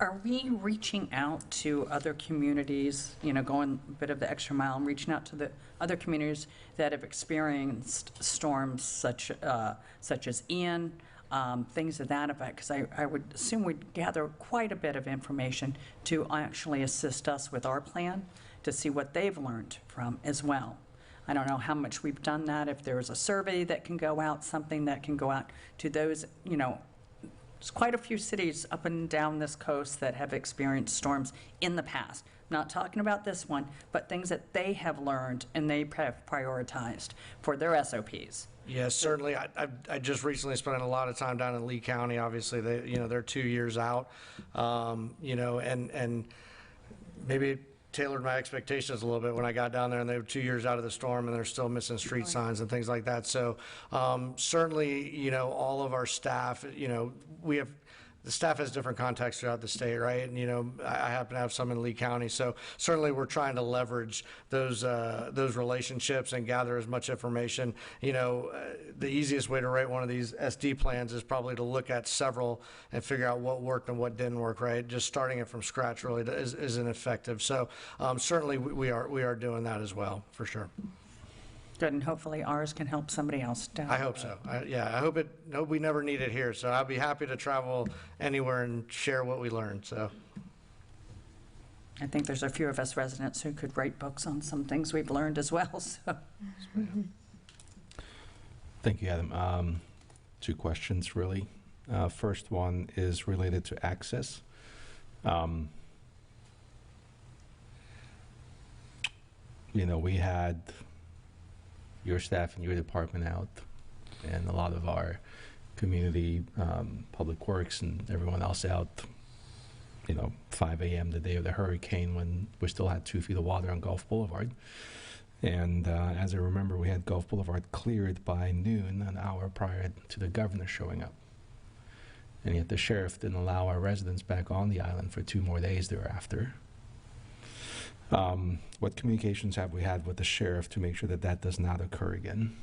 Are we reaching out to other communities, going a bit of the extra mile and reaching out to the other communities that have experienced storms such as Ian, things of that effect? Because I would assume we'd gather quite a bit of information to actually assist us with our plan, to see what they've learned from as well. I don't know how much we've done that, if there's a survey that can go out, something that can go out to those, there's quite a few cities up and down this coast that have experienced storms in the past. I'm not talking about this one, but things that they have learned and they have prioritized for their SOPs. Yes, certainly. I just recently spent a lot of time down in Lee County. Obviously, they're 2 years out, and maybe tailored my expectations a little bit when I got down there, and they were 2 years out of the storm and they're still missing street signs and things like that. So certainly, all of our staff, we have the staff has different contacts throughout the state, right? And, I happen to have some in Lee County, so certainly we're trying to leverage those relationships and gather as much information. The easiest way to write one of these SD plans is probably to look at several and figure out what worked and what didn't work, right? Just starting it from scratch really isn't effective. So certainly we are doing that as well, for sure. Good, and hopefully ours can help somebody else down. I hope so. I hope we never need it here. So I'll be happy to travel anywhere and share what we learned. So I think there's a few of us residents who could write books on some things we've learned as well, so. Thank you, Adam. 2 questions, really. First one is related to access. We had your staff and your department out, and a lot of our community, public works and everyone else out, 5 a.m. the day of the hurricane when we still had 2 feet of water on Gulf Boulevard. And as I remember, we had Gulf Boulevard cleared by noon, an hour prior to the governor showing up. And yet the sheriff didn't allow our residents back on the island for 2 more days thereafter. What communications have we had with the sheriff to make sure that that does not occur again?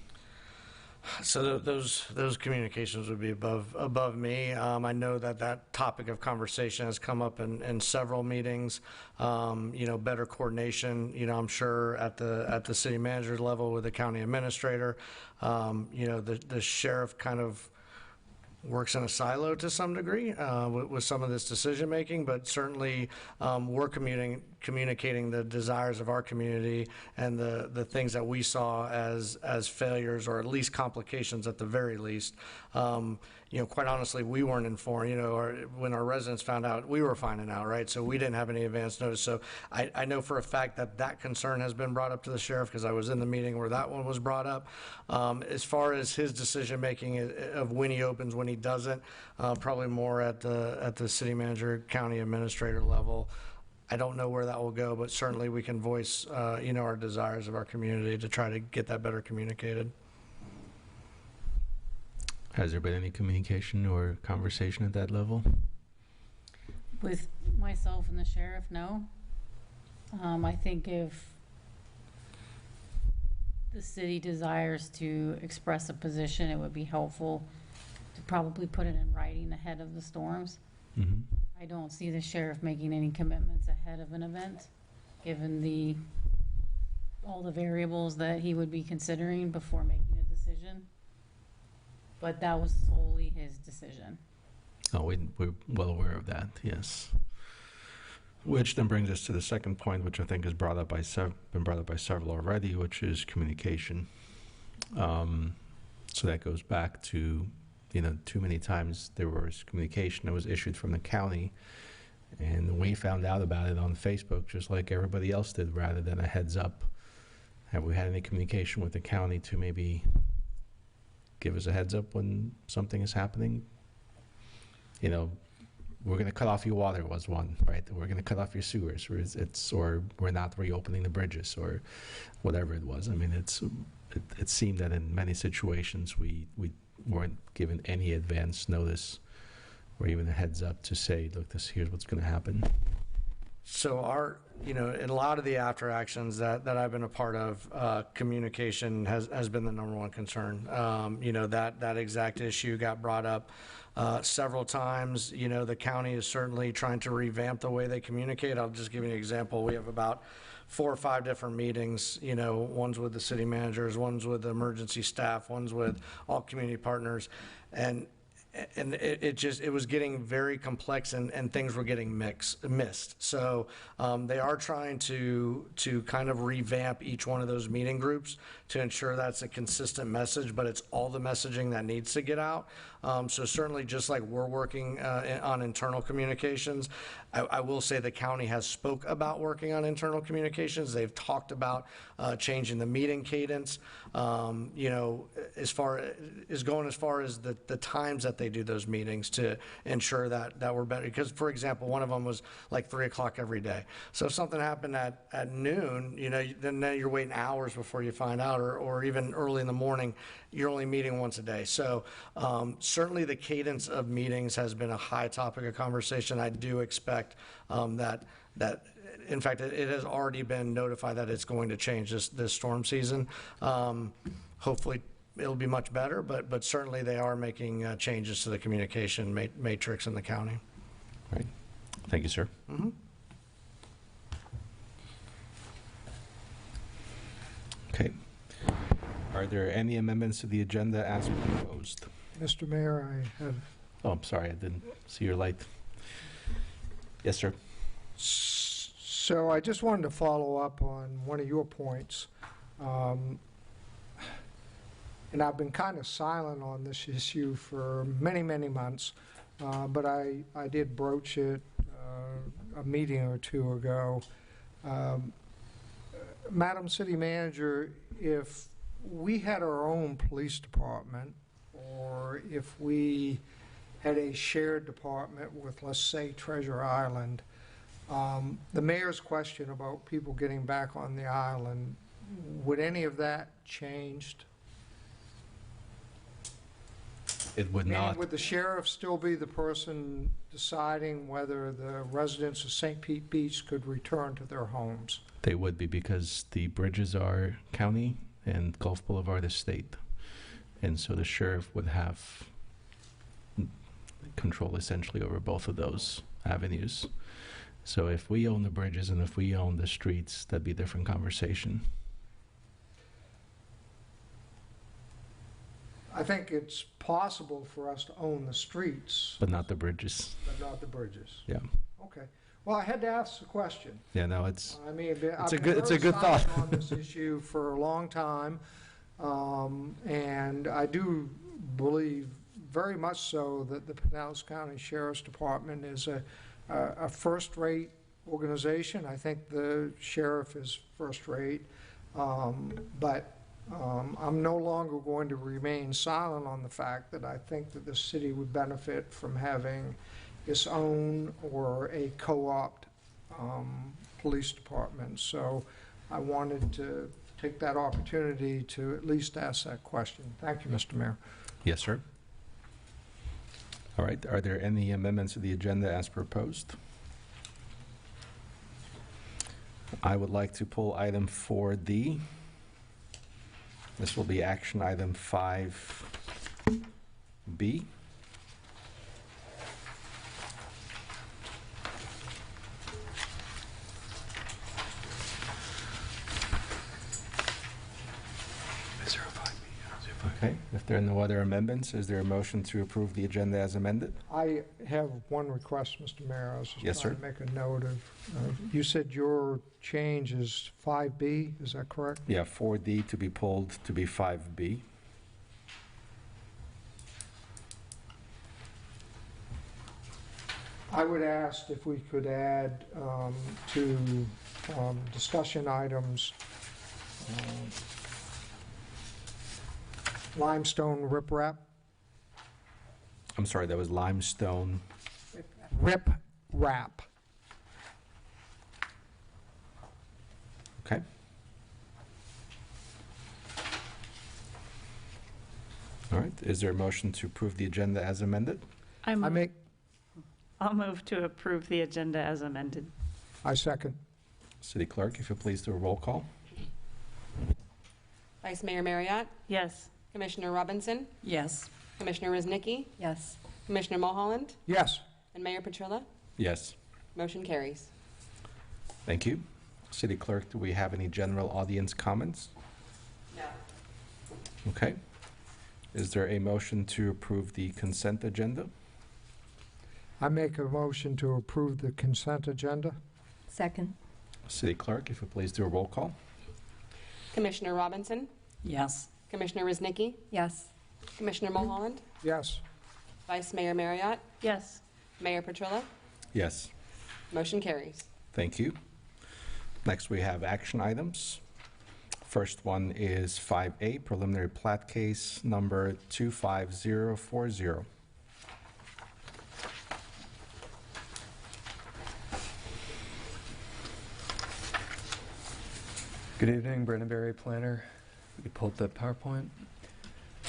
So those communications would be above me. I know that topic of conversation has come up in several meetings. Better coordination. I'm sure at the city manager's level with the county administrator. The sheriff kind of works in a silo to some degree with some of this decision making, but certainly we're communicating the desires of our community and the things that we saw as failures or at least complications at the very least. Quite honestly, we weren't informed. When our residents found out, we were finding out, right? So we didn't have any advance notice. So I know for a fact that concern has been brought up to the sheriff because I was in the meeting where that one was brought up. As far as his decision making of when he opens, when he doesn't, probably more at the city manager, county administrator level. I don't know where that will go, but certainly we can voice, our desires of our community to try to get that better communicated. Has there been any communication or conversation at that level? With myself and the sheriff, no. I think if the city desires to express a position, it would be helpful to probably put it in writing ahead of the storms. Mm-hmm. I don't see the sheriff making any commitments ahead of an event, given all the variables that he would be considering before making a decision. But that was solely his decision. Oh, we're well aware of that, yes. Which then brings us to the second point, which I think is been brought up by several already, which is communication. So that goes back to, too many times there was communication that was issued from the county, and we found out about it on Facebook just like everybody else did, rather than a heads up. Have we had any communication with the county to maybe give us a heads up when something is happening? We're going to cut off your water was one, right? We're going to cut off your sewers, or we're not reopening the bridges, or whatever it was. I mean, it seemed that in many situations we weren't given any advance notice or even a heads up to say, look, here's what's going to happen. So in a lot of the after actions that I've been a part of, communication has been the number one concern. That exact issue got brought up several times. The county is certainly trying to revamp the way they communicate. I'll just give you an example. We have about 4 or 5 different meetings, one's with the city managers, one's with the emergency staff, one's with all community partners. And it was getting very complex and things were getting missed. So they are trying to kind of revamp each one of those meeting groups to ensure that's a consistent message, but it's all the messaging that needs to get out. So certainly just like we're working on internal communications, I will say the county has spoke about working on internal communications. They've talked about changing the meeting cadence, as far as the times that they do those meetings to ensure that we're better. Because, for example, one of them was like 3 o'clock every day. So if something happened at noon, then you're waiting hours before you find out, or even early in the morning, you're only meeting once a day. So certainly the cadence of meetings has been a high topic of conversation. I do expect that in fact, it has already been notified that it's going to change this storm season. Hopefully, it'll be much better, but certainly they are making changes to the communication matrix in the county. Right. Thank you, sir. Okay. Are there any amendments to the agenda as proposed? Mr. Mayor, I have, Oh, I'm sorry, I didn't see your light. Yes, sir. so I just wanted to follow up on one of your points. And I've been kind of silent on this issue for many, many months, but I did broach it a meeting or two ago. Madam City Manager, if we had our own police department, or if we had a shared department with, let's say, Treasure Island, the mayor's question about people getting back on the island, would any of that changed? It would Meaning, not. would the sheriff still be the person deciding whether the residents of St. Pete Beach could return to their homes? They would be, because the bridges are county and Gulf Boulevard is state. And so the sheriff would have control essentially over both of those avenues. So if we own the bridges and if we own the streets, that'd be a different conversation. I think it's possible for us to own the streets, But not the bridges. but not the bridges. Yeah. Okay. Well, I had to ask the question. Yeah, no, it's, I mean, I've It's a been good- it's a very good silent thought. on this issue for a long time, and I do believe very much so that the Pinellas County Sheriff's Department is a first-rate organization. I think the sheriff is first-rate, but I'm no longer going to remain silent on the fact that I think that the city would benefit from having its own or a co-opt police department. So I wanted to take that opportunity to at least ask that question. Thank you, Mr. Mayor. yes, sir. All right, are there any amendments to the agenda as proposed? I would like to pull item 4D. This will be action item 5B. Is there a 5B? Okay, if there are no other amendments, is there a motion to approve the agenda as amended? I have one request, Mr. Mayor. I was Yes, just trying to make a note of, you said your change is 5B, is that correct? Yeah, 4D to be pulled to be 5B. I would ask if we could add to discussion items limestone riprap. I'm sorry, that was limestone. Riprap. Okay. All right, is there a motion to approve the agenda as amended? I make, I'll move to approve the agenda as amended. I second. City Clerk, if you please do a roll call. Vice Mayor Marriott, Yes. Commissioner Robinson, Yes. Commissioner Ruznicki, Yes. Commissioner Mulholland, Yes. and Mayor Petrilla. Yes, Motion carries. thank you. City Clerk, do we have any general audience comments? No. Okay. Is there a motion to approve the consent agenda? I make a motion to approve the consent agenda. Second. City Clerk, if you please do a roll call. Commissioner Robinson, Yes. Commissioner Ruznicki, Yes. Commissioner Mulholland, Yes. Vice Mayor Marriott, Yes. Mayor Petrilla. Yes, Motion carries. thank you. Next, we have action items. First one is 5A, preliminary plat case number 25040. Good evening, Brendan Berry, planner. We could pull up the PowerPoint.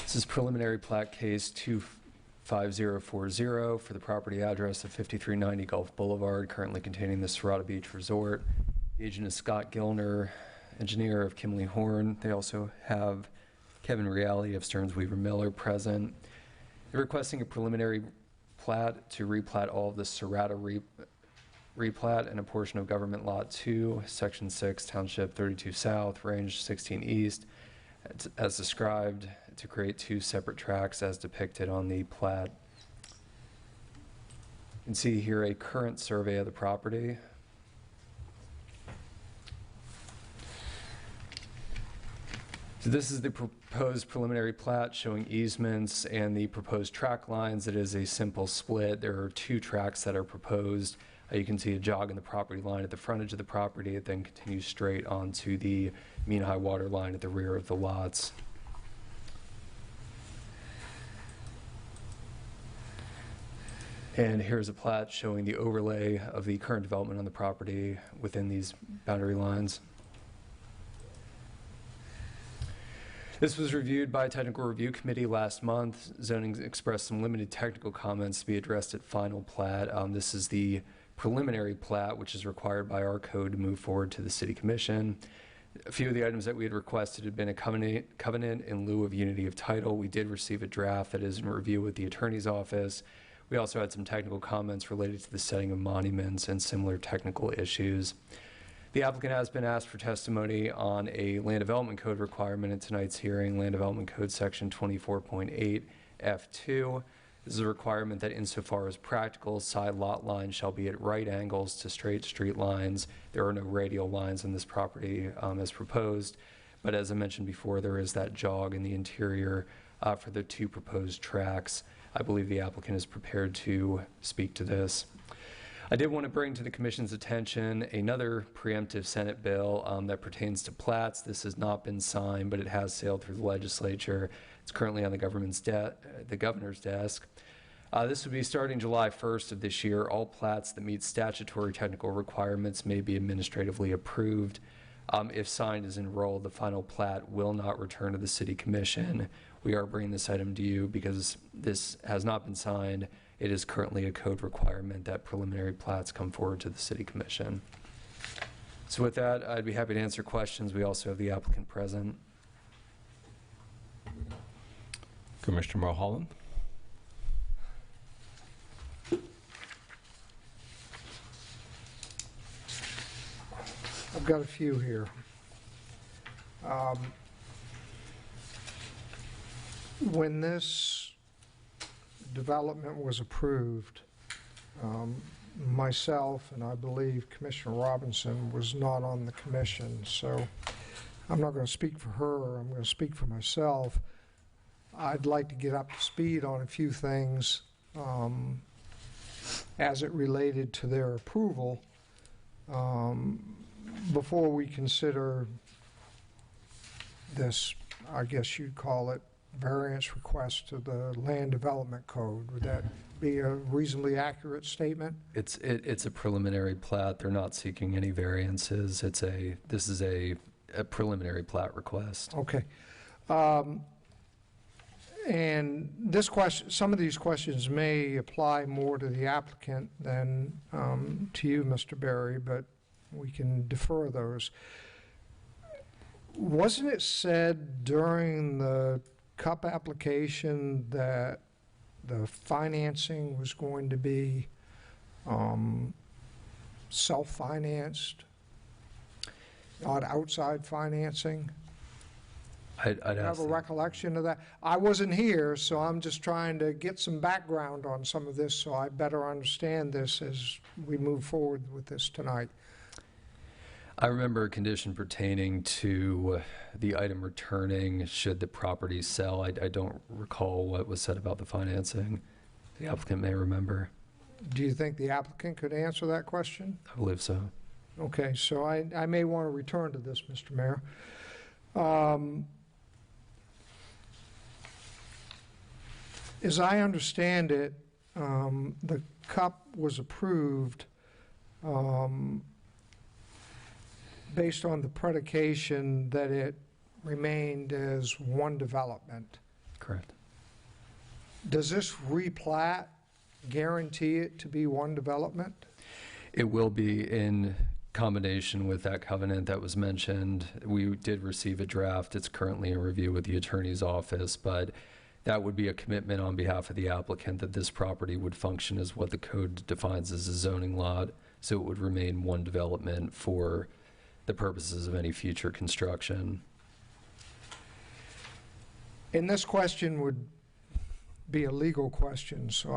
This is preliminary plat case 25040 for the property address of 5390 Gulf Boulevard, currently containing the Serrata Beach Resort. The agent is Scott Gilner, engineer of Kimley Horn. They also have Kevin Reale of Stearns Weaver Miller present. They're requesting a preliminary plat to replat all of the Serrata replat and a portion of Government Lot 2, Section 6, Township 32 South, Range 16 East, as described, to create 2 separate tracts as depicted on the plat. You can see here a current survey of the property. So this is the proposed preliminary plat showing easements and the proposed track lines. It is a simple split. There are 2 tracks that are proposed. You can see a jog in the property line at the frontage of the property. It then continues straight onto the mean high water line at the rear of the lots. And here's a plat showing the overlay of the current development on the property within these boundary lines. This was reviewed by a technical review committee last month. Zoning expressed some limited technical comments to be addressed at final plat. This is the preliminary plat, which is required by our code to move forward to the City Commission. A few of the items that we had requested had been a covenant in lieu of unity of title. We did receive a draft that is in review with the attorney's office. We also had some technical comments related to the setting of monuments and similar technical issues. The applicant has been asked for testimony on a land development code requirement in tonight's hearing, Land Development Code Section 24.8 F2. This is a requirement that insofar as practical, side lot lines shall be at right angles to straight street lines. There are no radial lines in this property as proposed, but as I mentioned before, there is that jog in the interior for the 2 proposed tracks. I believe the applicant is prepared to speak to this. I did want to bring to the Commission's attention another preemptive Senate bill that pertains to plats. This has not been signed, but it has sailed through the legislature. It's currently on the governor's desk. This would be starting July 1st of this year. All plats that meet statutory technical requirements may be administratively approved. If signed as enrolled, the final plat will not return to the City Commission. We are bringing this item to you because this has not been signed. It is currently a code requirement that preliminary plats come forward to the City Commission. So with that, I'd be happy to answer questions. We also have the applicant present. Commissioner Mulholland. I've got a few here. When this development was approved, myself and I believe Commissioner Robinson was not on the commission, so I'm not going to speak for her. I'm going to speak for myself. I'd like to get up to speed on a few things as it related to their approval before we consider this, I guess you'd call it, variance request to the Land Development Code. Would that be a reasonably accurate statement? It's a preliminary plat. They're not seeking any variances. This is a preliminary plat request. Okay. And this question, some of these questions may apply more to the applicant than to you, Mr. Berry, but we can defer those. Wasn't it said during the CUP application that the financing was going to be self-financed, not outside financing? I'd I have ask a that. recollection of that. I wasn't here, so I'm just trying to get some background on some of this so I better understand this as we move forward with this tonight. I remember a condition pertaining to the item returning should the property sell. I don't recall what was said about the financing. The applicant may remember. Do you think the applicant could answer that question? I believe so. Okay, so I may want to return to this, Mr. Mayor. As I understand it, the CUP was approved based on the predication that it remained as one development. Correct. Does this replat guarantee it to be one development? It will be in combination with that covenant that was mentioned. We did receive a draft. It's currently in review with the attorney's office, but that would be a commitment on behalf of the applicant that this property would function as what the code defines as a zoning lot, so it would remain one development for the purposes of any future construction. And this question would be a legal question, so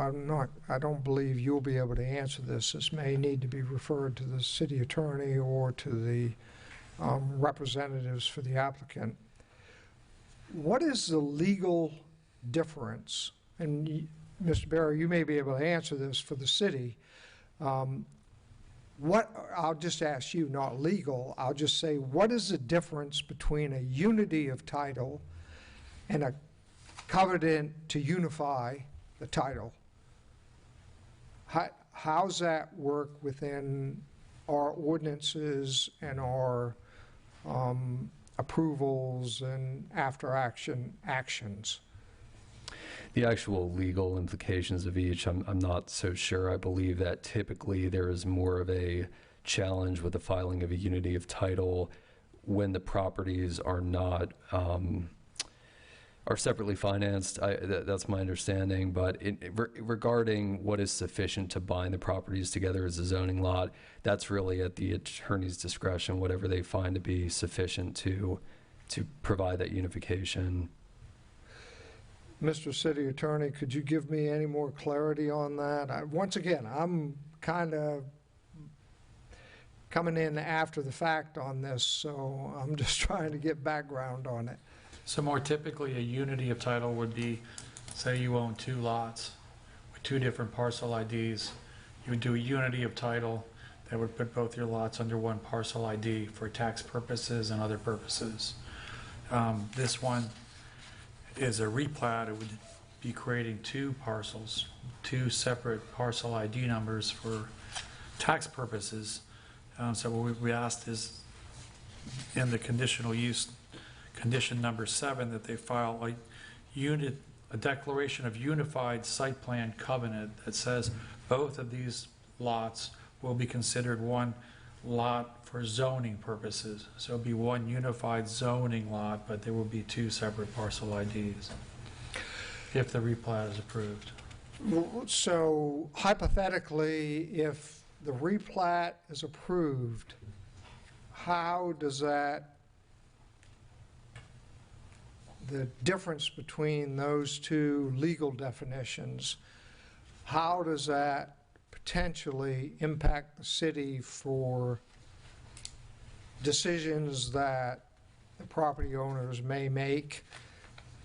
I don't believe you'll be able to answer this. This may need to be referred to the city attorney or to the representatives for the applicant. What is the legal difference? And Mr. Barry, you may be able to answer this for the city. I'll just ask you, not legal, I'll just say, what is the difference between a unity of title and a covenant to unify the title? How's that work within our ordinances and our approvals and after-action actions? The actual legal implications of each, I'm not so sure. I believe that typically there is more of a challenge with the filing of a unity of title when the properties are not are separately financed. That's my understanding. But regarding what is sufficient to bind the properties together as a zoning lot, that's really at the attorney's discretion, whatever they find to be sufficient to provide that unification. Mr. City Attorney, could you give me any more clarity on that? Once again, I'm kind of coming in after the fact on this, so I'm just trying to get background on it. So more typically, a unity of title would be, say you own 2 lots with 2 different parcel IDs. You would do a unity of title that would put both your lots under one parcel ID for tax purposes and other purposes. This one is a replat. It would be creating 2 parcels, 2 separate parcel ID numbers for tax purposes. So what we asked is in the conditional use, condition number 7, that they file a declaration of unified site plan covenant that says both of these lots will be considered one lot for zoning purposes. So it'll be one unified zoning lot, but there will be 2 separate parcel IDs if the replat is approved. So hypothetically, if the replat is approved, how does that, the difference between those 2 legal definitions, how does that potentially impact the city for decisions that the property owners may make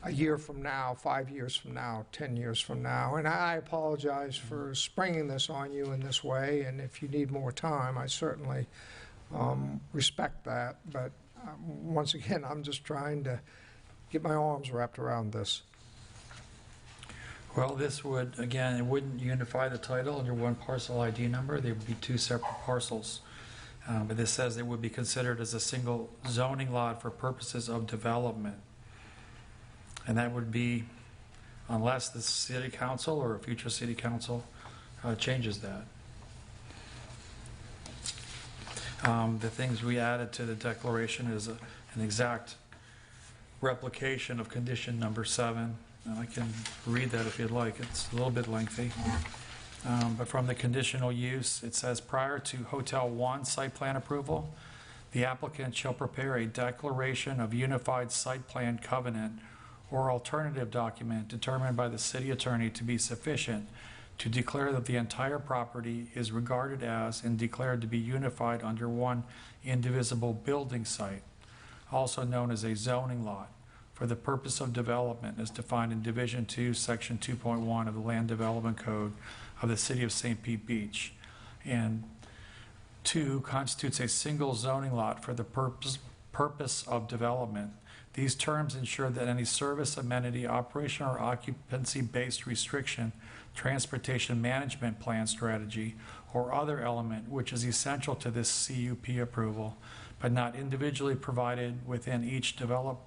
a year from now, 5 years from now, 10 years from now? And I apologize for springing this on you in this way, and if you need more time, I certainly respect that. But once again, I'm just trying to get my arms wrapped around this. Well, this would, again, it wouldn't unify the title under one parcel ID number. They would be 2 separate parcels. But this says they would be considered as a single zoning lot for purposes of development. And that would be unless the city council or a future city council changes that. The things we added to the declaration is an exact replication of condition number 7. And I can read that if you'd like. It's a little bit lengthy. But from the conditional use, it says, prior to Hotel 1 site plan approval, the applicant shall prepare a declaration of unified site plan covenant or alternative document determined by the city attorney to be sufficient to declare that the entire property is regarded as and declared to be unified under one indivisible building site, also known as a zoning lot, for the purpose of development as defined in Division 2, Section 2.1 of the Land Development Code of the City of St. Pete Beach. And 2, constitutes a single zoning lot for the purpose of development. These terms ensure that any service, amenity, operation, or occupancy-based restriction, transportation management plan strategy, or other element which is essential to this CUP approval but not individually provided within each developed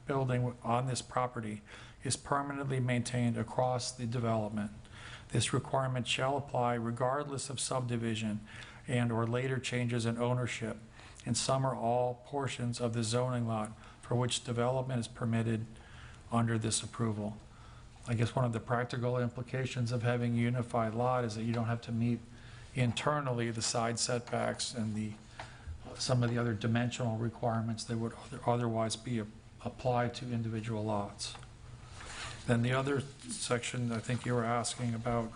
building on this property, is permanently maintained across the development. This requirement shall apply regardless of subdivision and/or later changes in ownership in some or all portions of the zoning lot for which development is permitted under this approval. I guess one of the practical implications of having a unified lot is that you don't have to meet internally the side setbacks and some of the other dimensional requirements that would otherwise be applied to individual lots. Then the other section I think you were asking about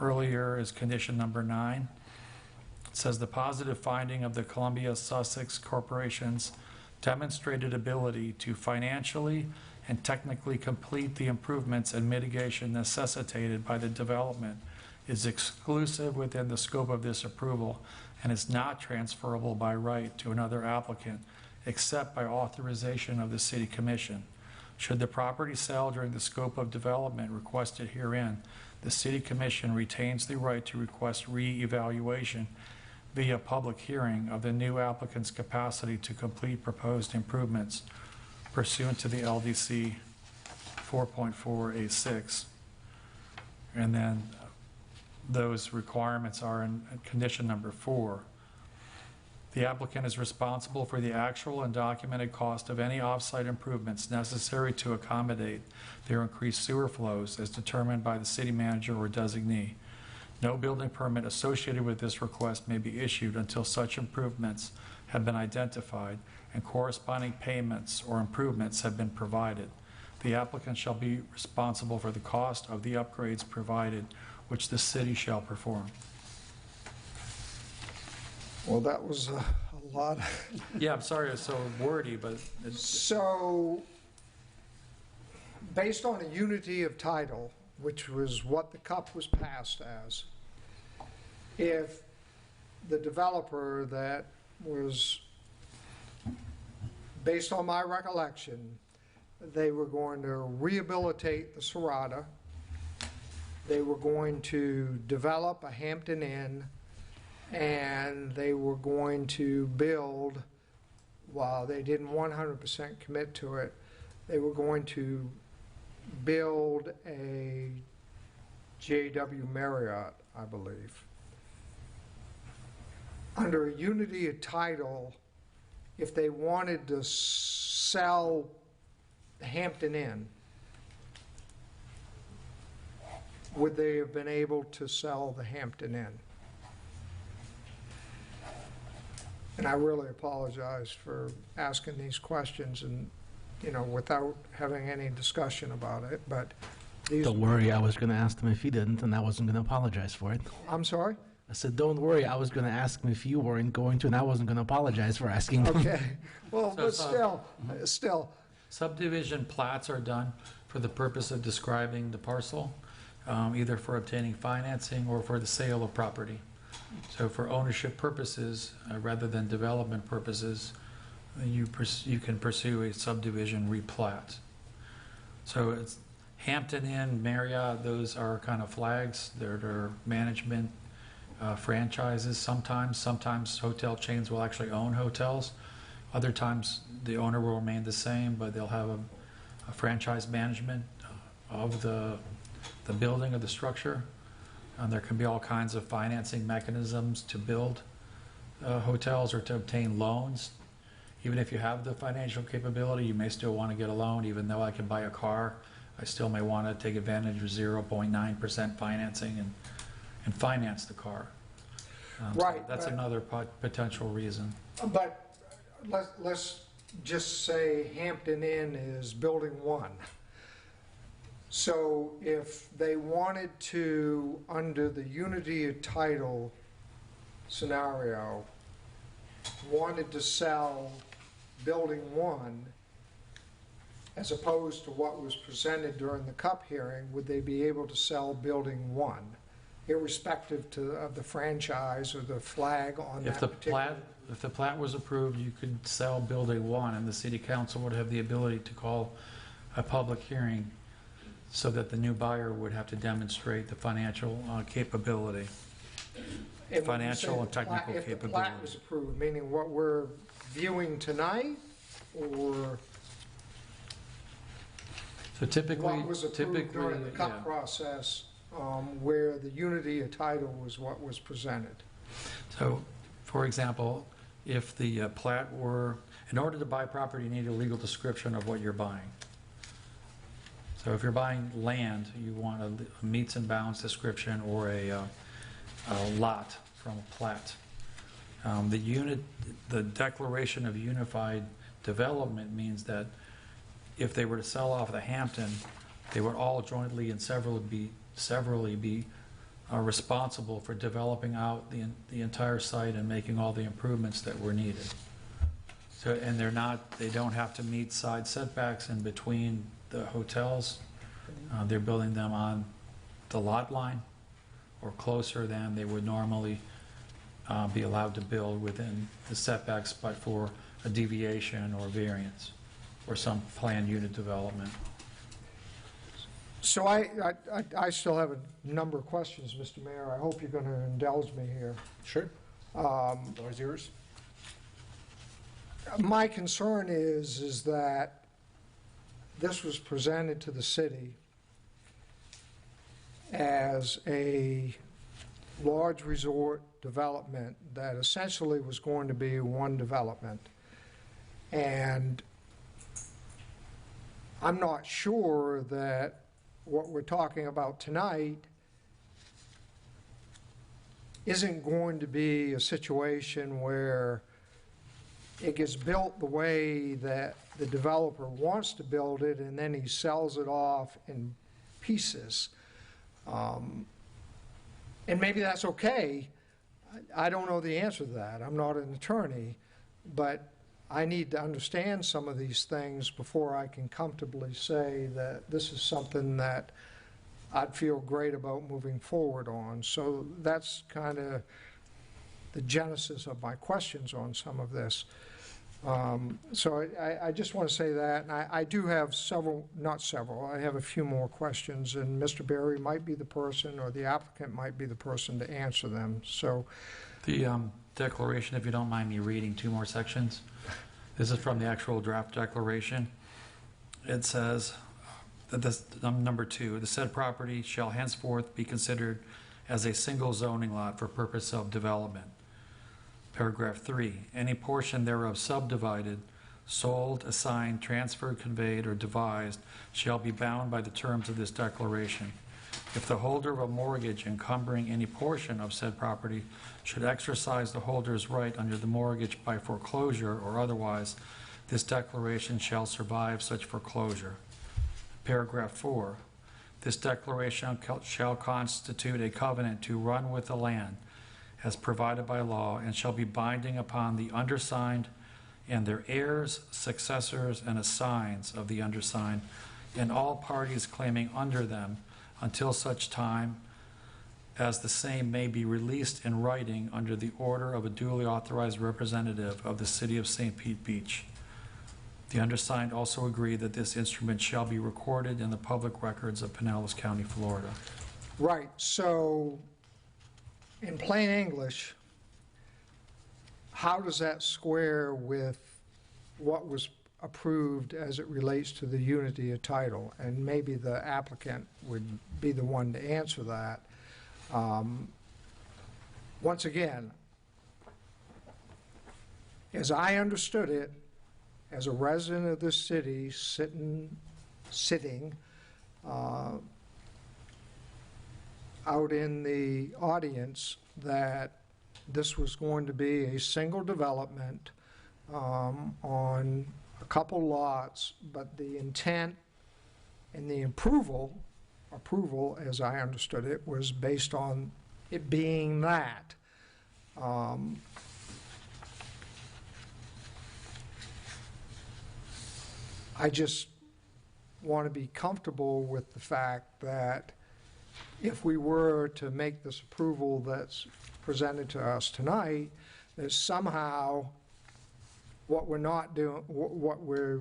earlier is condition number 9. It says the positive finding of the Columbia Sussex Corporation's demonstrated ability to financially and technically complete the improvements and mitigation necessitated by the development is exclusive within the scope of this approval and is not transferable by right to another applicant except by authorization of the City Commission. Should the property sell during the scope of development requested herein, the City Commission retains the right to request re-evaluation via public hearing of the new applicant's capacity to complete proposed improvements pursuant to the LDC 4.4A6. And then those requirements are in condition number 4. The applicant is responsible for the actual and documented cost of any off-site improvements necessary to accommodate their increased sewer flows as determined by the city manager or designee. No building permit associated with this request may be issued until such improvements have been identified and corresponding payments or improvements have been provided. The applicant shall be responsible for the cost of the upgrades provided, which the city shall perform. Well, that was a lot. Yeah, I'm sorry it's so wordy, but So, based on a unity of title, which was what the CUP was passed as, if the developer that was, based on my recollection, they were going to rehabilitate the Serrata, they were going to develop a Hampton Inn, and they were going to build, while they didn't 100% commit to it, they were going to build a JW Marriott, I believe. Under a unity of title, if they wanted to sell Hampton Inn, would they have been able to sell the Hampton Inn? And I really apologize for asking these questions and, you know, without having any discussion about it, but these... Don't worry, I was going to ask him if he didn't, and I wasn't going to apologize for it. I'm sorry? I said, don't worry, I was going to ask him if you weren't going to, and I wasn't going to apologize for asking him. Okay. Well, So, but still, subdivision plats are done for the purpose of describing the parcel, either for obtaining financing or for the sale of property. So for ownership purposes, rather than development purposes, you can pursue a subdivision replat. So it's Hampton Inn, Marriott, those are kind of flags. They're management franchises sometimes. Sometimes hotel chains will actually own hotels. Other times the owner will remain the same, but they'll have a franchise management of the building of the structure. And there can be all kinds of financing mechanisms to build hotels or to obtain loans. Even if you have the financial capability, you may still want to get a loan. Even though I can buy a car, I still may want to take advantage of 0.9% financing and finance the car. Right, So that's but- another potential reason. but let's just say Hampton Inn is building 1. So if they wanted to, under the unity of title scenario, wanted to sell building 1 as opposed to what was presented during the CUP hearing, would they be able to sell building 1, irrespective of the franchise or the flag on that particular? If the plat was approved, you could sell building 1, and the city council would have the ability to call a public hearing so that the new buyer would have to demonstrate the financial capability. And when you Financial say and technical If the capability. plat was approved, meaning what we're viewing tonight, or So typically, what was approved during the yeah. cut process, where the unity of title was what was presented? So, for example, if the plat were, in order to buy property, you need a legal description of what you're buying. So if you're buying land, you want a meets and bounds description or a lot from a plat. The declaration of unified development means that if they were to sell off the Hampton, they would all jointly and severally be responsible for developing out the entire site and making all the improvements that were needed. So, and they don't have to meet side setbacks in between the hotels. They're building them on the lot line or closer than they would normally be allowed to build within the setbacks, but for a deviation or variance or some planned unit development. So I still have a number of questions, Mr. Mayor. I hope you're going to indulge me here. Sure. Floor is yours. My concern is that this was presented to the city as a large resort development that essentially was going to be one development. And I'm not sure that what we're talking about tonight isn't going to be a situation where it gets built the way that the developer wants to build it, and then he sells it off in pieces. And maybe that's okay. I don't know the answer to that. I'm not an attorney, but I need to understand some of these things before I can comfortably say that this is something that I'd feel great about moving forward on. So that's kind of the genesis of my questions on some of this. So I just want to say that, and I do have I have a few more questions, and Mr. Berry might be the person, or the applicant might be the person to answer them. So The declaration, if you don't mind me reading two more sections. This is from the actual draft declaration. It says, that this, number 2, the said property shall henceforth be considered as a single zoning lot for purpose of development. Paragraph 3, any portion thereof subdivided, sold, assigned, transferred, conveyed, or devised shall be bound by the terms of this declaration. If the holder of a mortgage encumbering any portion of said property should exercise the holder's right under the mortgage by foreclosure or otherwise, this declaration shall survive such foreclosure. Paragraph 4, this declaration shall constitute a covenant to run with the land as provided by law and shall be binding upon the undersigned and their heirs, successors, and assigns of the undersigned and all parties claiming under them until such time as the same may be released in writing under the order of a duly authorized representative of the City of St. Pete Beach. The undersigned also agree that this instrument shall be recorded in the public records of Pinellas County, Florida. right, so in plain English, how does that square with what was approved as it relates to the unity of title? And maybe the applicant would be the one to answer that. Once again, as I understood it, as a resident of this city sitting out in the audience, that this was going to be a single development on a couple lots, but the intent and the approval, as I understood it, was based on it being that. I just want to be comfortable with the fact that if we were to make this approval that's presented to us tonight, that somehow what we're not doing, what we're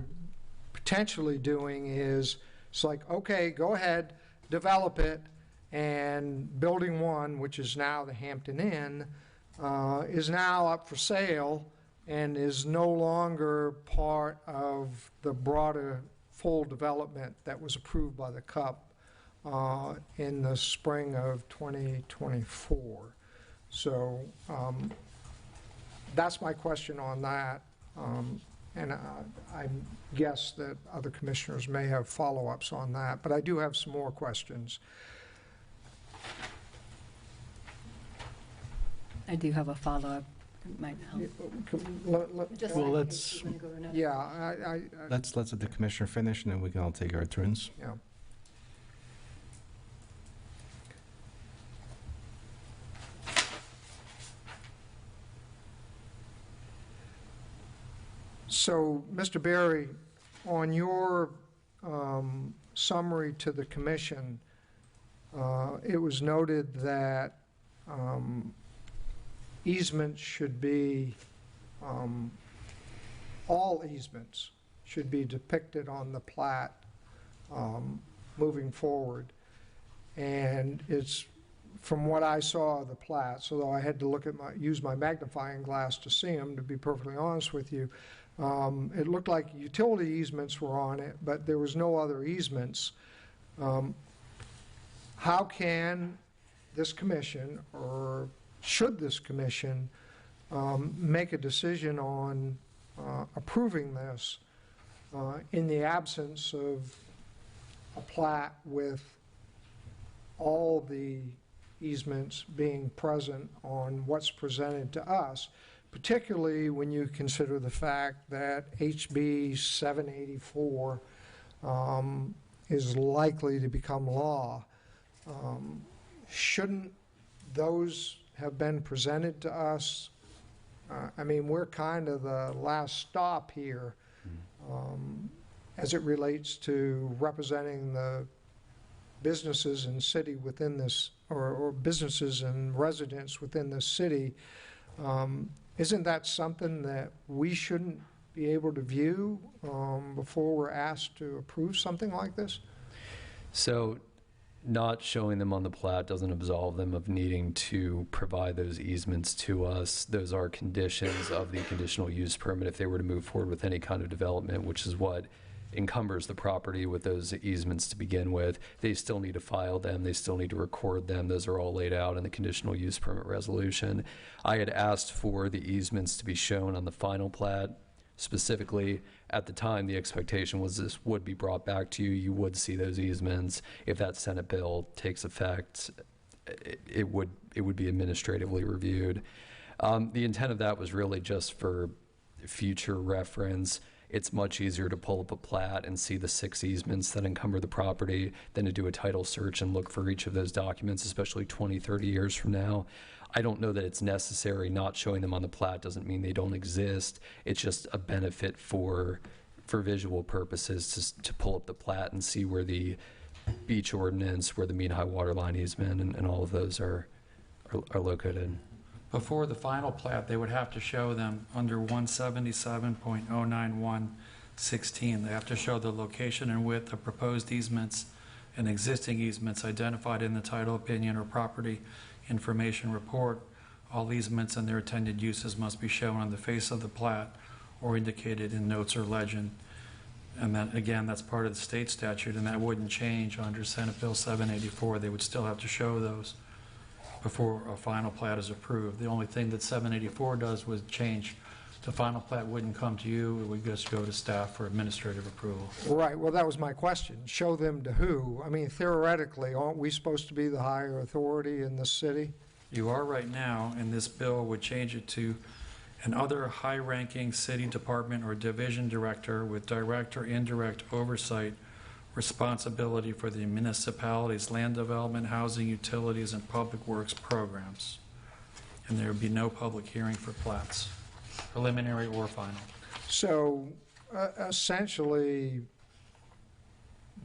potentially doing is, it's like, okay, go ahead, develop it, and Building 1, which is now the Hampton Inn, is now up for sale, and is no longer part of the broader full development that was approved by the CUP in the spring of 2024. So that's my question on that. And I guess that other commissioners may have follow-ups on that, but I do have some more questions. I do have a follow-up. It might help. Just Well, in let's- case you wanna go to another. Yeah, Let's let the commissioner finish, and then we can all take our turns. yeah. So, Mr. Berry, on your summary to the commission, it was noted that easements should be, all easements should be depicted on the plat moving forward. And it's, from what I saw of the plats, although I had to use my magnifying glass to see them, to be perfectly honest with you, it looked like utility easements were on it, but there was no other easements. How can this commission, or should this commission, make a decision on approving this in the absence of a plat with all the easements being present on what's presented to us, particularly when you consider the fact that HB 784 is likely to become law? Shouldn't those have been presented to us? I mean, we're kind of the last stop here as it relates to representing the businesses and city within this, or businesses and residents within the city. Isn't that something that we shouldn't be able to view before we're asked to approve something like this? So not showing them on the plat doesn't absolve them of needing to provide those easements to us. Those are conditions of the conditional use permit if they were to move forward with any kind of development, which is what encumbers the property with those easements to begin with. They still need to file them. They still need to record them. Those are all laid out in the conditional use permit resolution. I had asked for the easements to be shown on the final plat. Specifically, at the time, the expectation was this would be brought back to you. You would see those easements. If that Senate bill takes effect, it would be administratively reviewed. The intent of that was really just for future reference. It's much easier to pull up a plat and see the 6 easements that encumber the property than to do a title search and look for each of those documents, especially 20, 30 years from now. I don't know that it's necessary. Not showing them on the plat doesn't mean they don't exist. It's just a benefit for visual purposes to pull up the plat and see where the beach ordinance, where the mean high water line easement, and all of those are located. Before the final plat, they would have to show them under 177.091-16. They have to show the location and width of proposed easements and existing easements identified in the title opinion or property information report. All easements and their intended uses must be shown on the face of the plat or indicated in notes or legend. And that, again, that's part of the state statute, and that wouldn't change under Senate Bill 784. They would still have to show those before a final plat is approved. The only thing that 784 does was change. The final plat wouldn't come to you, it would just go to staff for administrative approval. Right, well, that was my question. Show them to who? I mean, theoretically, aren't we supposed to be the higher authority in the city? You are right now, and this bill would change it to an other high-ranking city department or division director with direct or indirect oversight responsibility for the municipality's land development, housing, utilities, and public works programs. And there would be no public hearing for plats, preliminary or final. So essentially,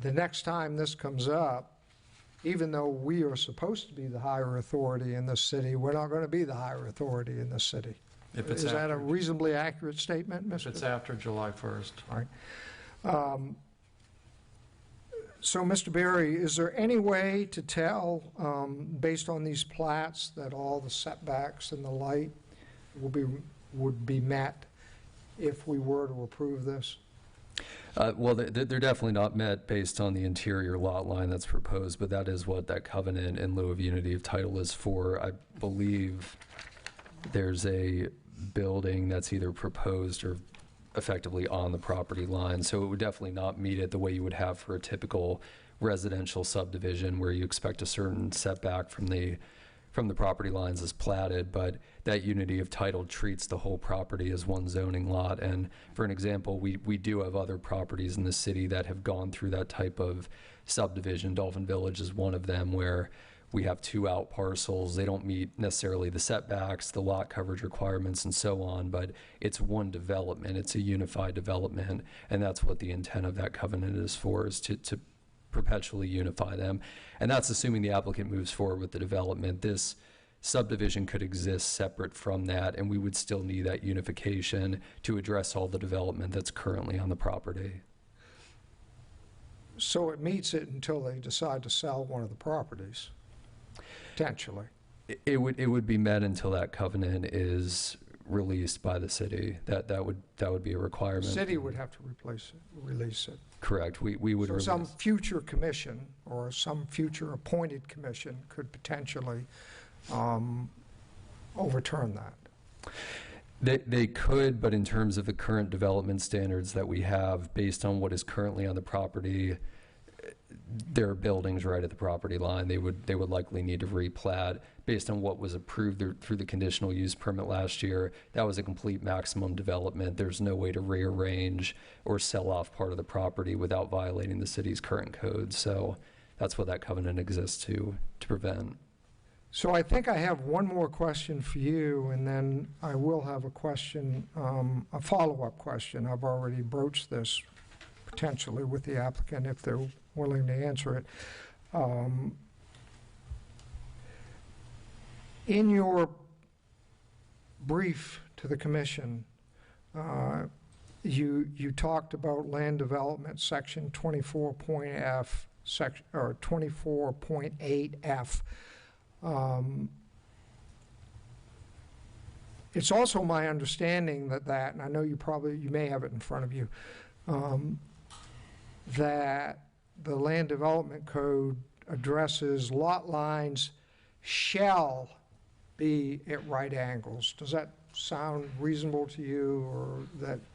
the next time this comes up, even though we are supposed to be the higher authority in this city, we're not going to be the higher authority in this city. If it's Is that a after, reasonably accurate statement, if Mr.? it's after July 1st. All right. So, Mr. Berry, is there any way to tell, based on these plats, that all the setbacks and the light will be would be met if we were to approve this? Well, they're definitely not met based on the interior lot line that's proposed, but that is what that covenant in lieu of unity of title is for. I believe there's a building that's either proposed or effectively on the property line, so it would definitely not meet it the way you would have for a typical residential subdivision where you expect a certain setback from the property lines as platted, but that unity of title treats the whole property as one zoning lot. And for an example, we do have other properties in the city that have gone through that type of subdivision. Dolphin Village is one of them, where we have 2 out parcels. They don't meet necessarily the setbacks, the lot coverage requirements, and so on, but it's one development. It's a unified development, and that's what the intent of that covenant is for, is to perpetually unify them. And that's assuming the applicant moves forward with the development. This subdivision could exist separate from that, and we would still need that unification to address all the development that's currently on the property. So it meets it until they decide to sell one of the properties, potentially. It would be met until that covenant is released by the city. That would be a requirement. The city would have to release it. Correct. We would So release. some future commission or some future appointed commission could potentially overturn that. They could, but in terms of the current development standards that we have, based on what is currently on the property, there are buildings right at the property line. They would likely need to replat based on what was approved through the conditional use permit last year. That was a complete maximum development. There's no way to rearrange or sell off part of the property without violating the city's current code. So that's what that covenant exists to prevent. So I think I have one more question for you, and then I will have a question, a follow-up question. I've already broached this potentially with the applicant if they're willing to answer it. In your brief to the commission, you talked about land development section 24.F, or 24.8F. It's also my understanding that, and I know you may have it in front of you, that the land development code addresses lot lines shall be at right angles. Does that sound reasonable to you, or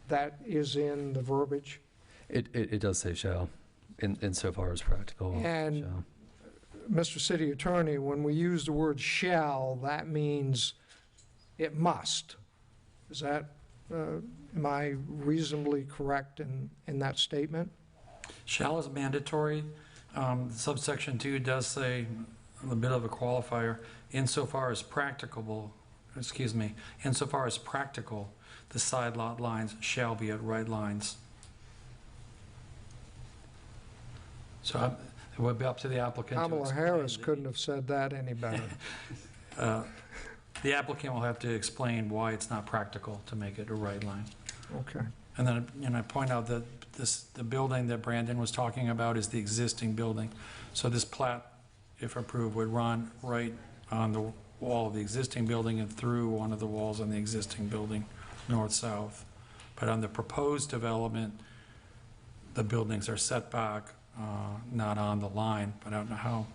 that is in the verbiage? It does say shall, insofar as practical. And shall. Mr. City Attorney, when we use the word shall, that means it must. Is that, am I reasonably correct in that statement? Shall is mandatory. Subsection 2 does say a bit of a qualifier, insofar as practicable, insofar as practical, the side lot lines shall be at right lines. So it would be up to the applicant to Kamala explain. Harris couldn't have said that any better. The applicant will have to explain why it's not practical to make it a right line. Okay. And then, I point out that the building that Brandon was talking about is the existing building. So this plat, if approved, would run right on the wall of the existing building and through one of the walls on the existing building, north-south. But on the proposed development, the buildings are set back, not on the line, but I don't know how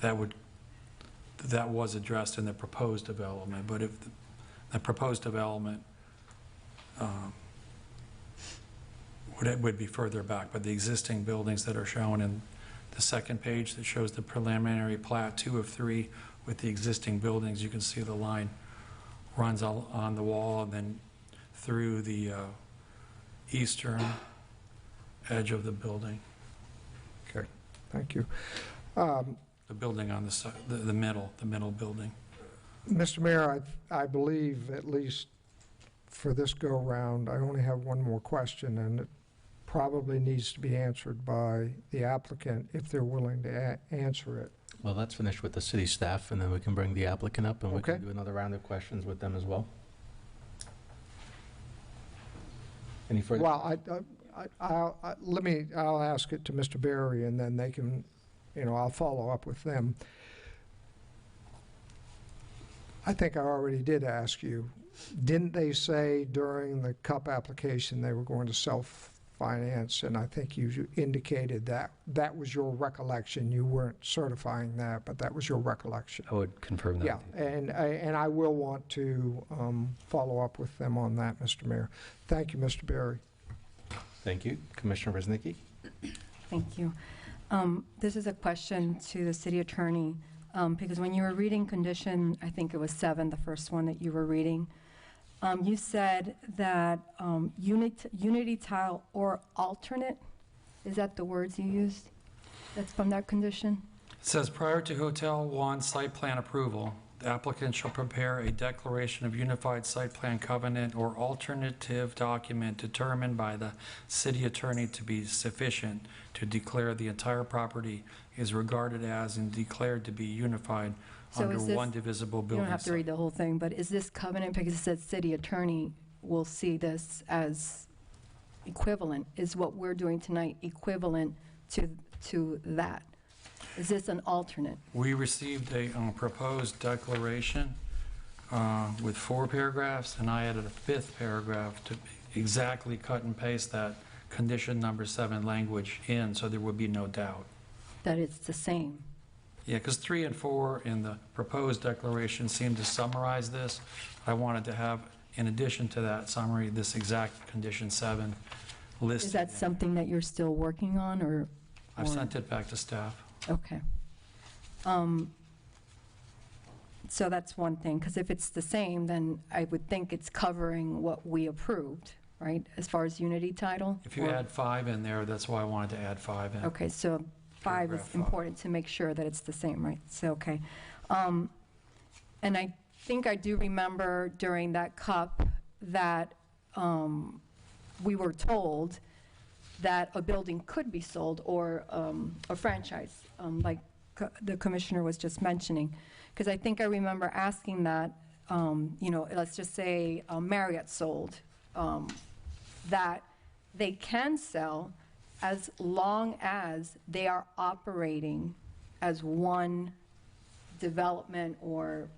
that was addressed in the proposed development. But if the proposed development would be further back, but the existing buildings that are shown in the second page that shows the preliminary plat 2 of 3 with the existing buildings, you can see the line runs on the wall and then through the eastern edge of the building. Okay, thank you. The building on the side, the middle building. Mr. Mayor, I believe, at least for this go-round, I only have one more question, and it probably needs to be answered by the applicant if they're willing to answer it. Well, let's finish with the city staff, and then we can bring the applicant up, and we Okay. can do another round of questions with them as well. Any further? Well, I'll ask it to Mr. Berry, and then they can, I'll follow up with them. I think I already did ask you Didn't they say during the CUP application they were going to self-finance? And I think you indicated that that was your recollection. You weren't certifying that, but that was your recollection. I would confirm that. Yeah, with you. and I will want to follow up with them on that, Mr. Mayor. Thank you, Mr. Berry. Thank you. Commissioner Woznicki? Thank you. This is a question to the city attorney, because when you were reading condition, I think it was 7, the first one that you were reading, you said that unity tile or alternate, is that the words you used? That's from that condition? It says, prior to Hotel 1 site plan approval, the applicant shall prepare a declaration of unified site plan covenant or alternative document determined by the city attorney to be sufficient to declare the entire property is regarded as and declared to be unified So under is this- one divisible You building don't have to site. read the whole thing, but is this covenant, because it says city attorney will see this as equivalent? Is what we're doing tonight equivalent to that? Is this an alternate? We received a proposed declaration with 4 paragraphs, and I added a 5th paragraph to exactly cut and paste that condition number 7 language in, so there would be no doubt. That it's the same? Yeah, because 3 and 4 in the proposed declaration seem to summarize this. I wanted to have, in addition to that summary, this exact condition 7 listed. Is that something that you're still working on, or? I've or- sent it back to staff. Okay. So that's one thing, because if it's the same, then I would think it's covering what we approved, right, as far as unity title? If you Or- add 5 in there, that's why I wanted to add 5 in. Okay, so 5 is Paragraph 5. important to make sure that it's the same, right? So, okay. And I think I do remember during that CUP that we were told that a building could be sold or a franchise, like the commissioner was just mentioning. Because I think I remember asking that, let's just say Marriott sold, that they can sell as long as they are operating as one development or,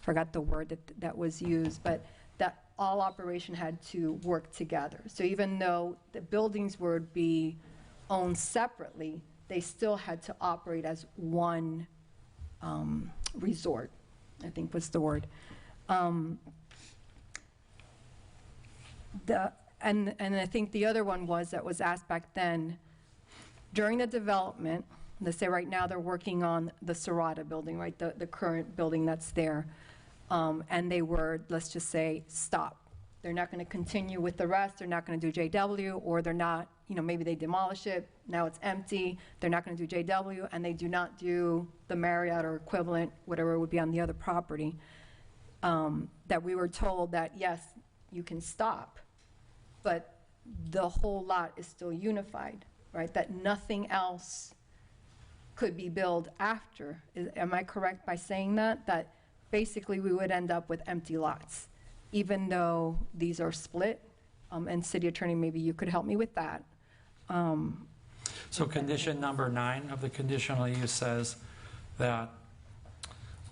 forgot the word that was used, but that all operation had to work together. So even though the buildings would be owned separately, they still had to operate as one resort, I think was the word. And I think the other one that was asked back then, during the development, let's say right now they're working on the Serrata building, right, the current building that's there, and they were, let's just say, stop. They're not going to continue with the rest, they're not going to do JW, or they're not, maybe they demolish it, now it's empty, they're not going to do JW, and they do not do the Marriott or equivalent, whatever would be on the other property, that we were told that, yes, you can stop, but the whole lot is still unified, right? That nothing else could be built after. Am I correct by saying that? That basically we would end up with empty lots, even though these are split? And City Attorney, maybe you could help me with that. So condition number 9 of the conditional use says that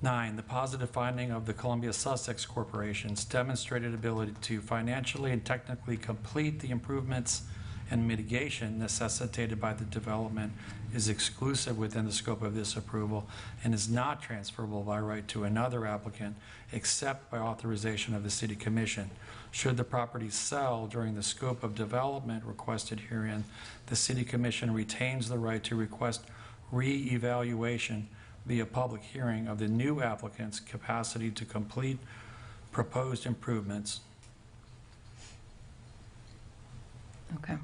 9, the positive finding of the Columbia Sussex Corporation's demonstrated ability to financially and technically complete the improvements and mitigation necessitated by the development is exclusive within the scope of this approval and is not transferable by right to another applicant except by authorization of the City Commission. Should the property sell during the scope of development requested herein, the City Commission retains the right to request re-evaluation via public hearing of the new applicant's capacity to complete proposed improvements. Okay.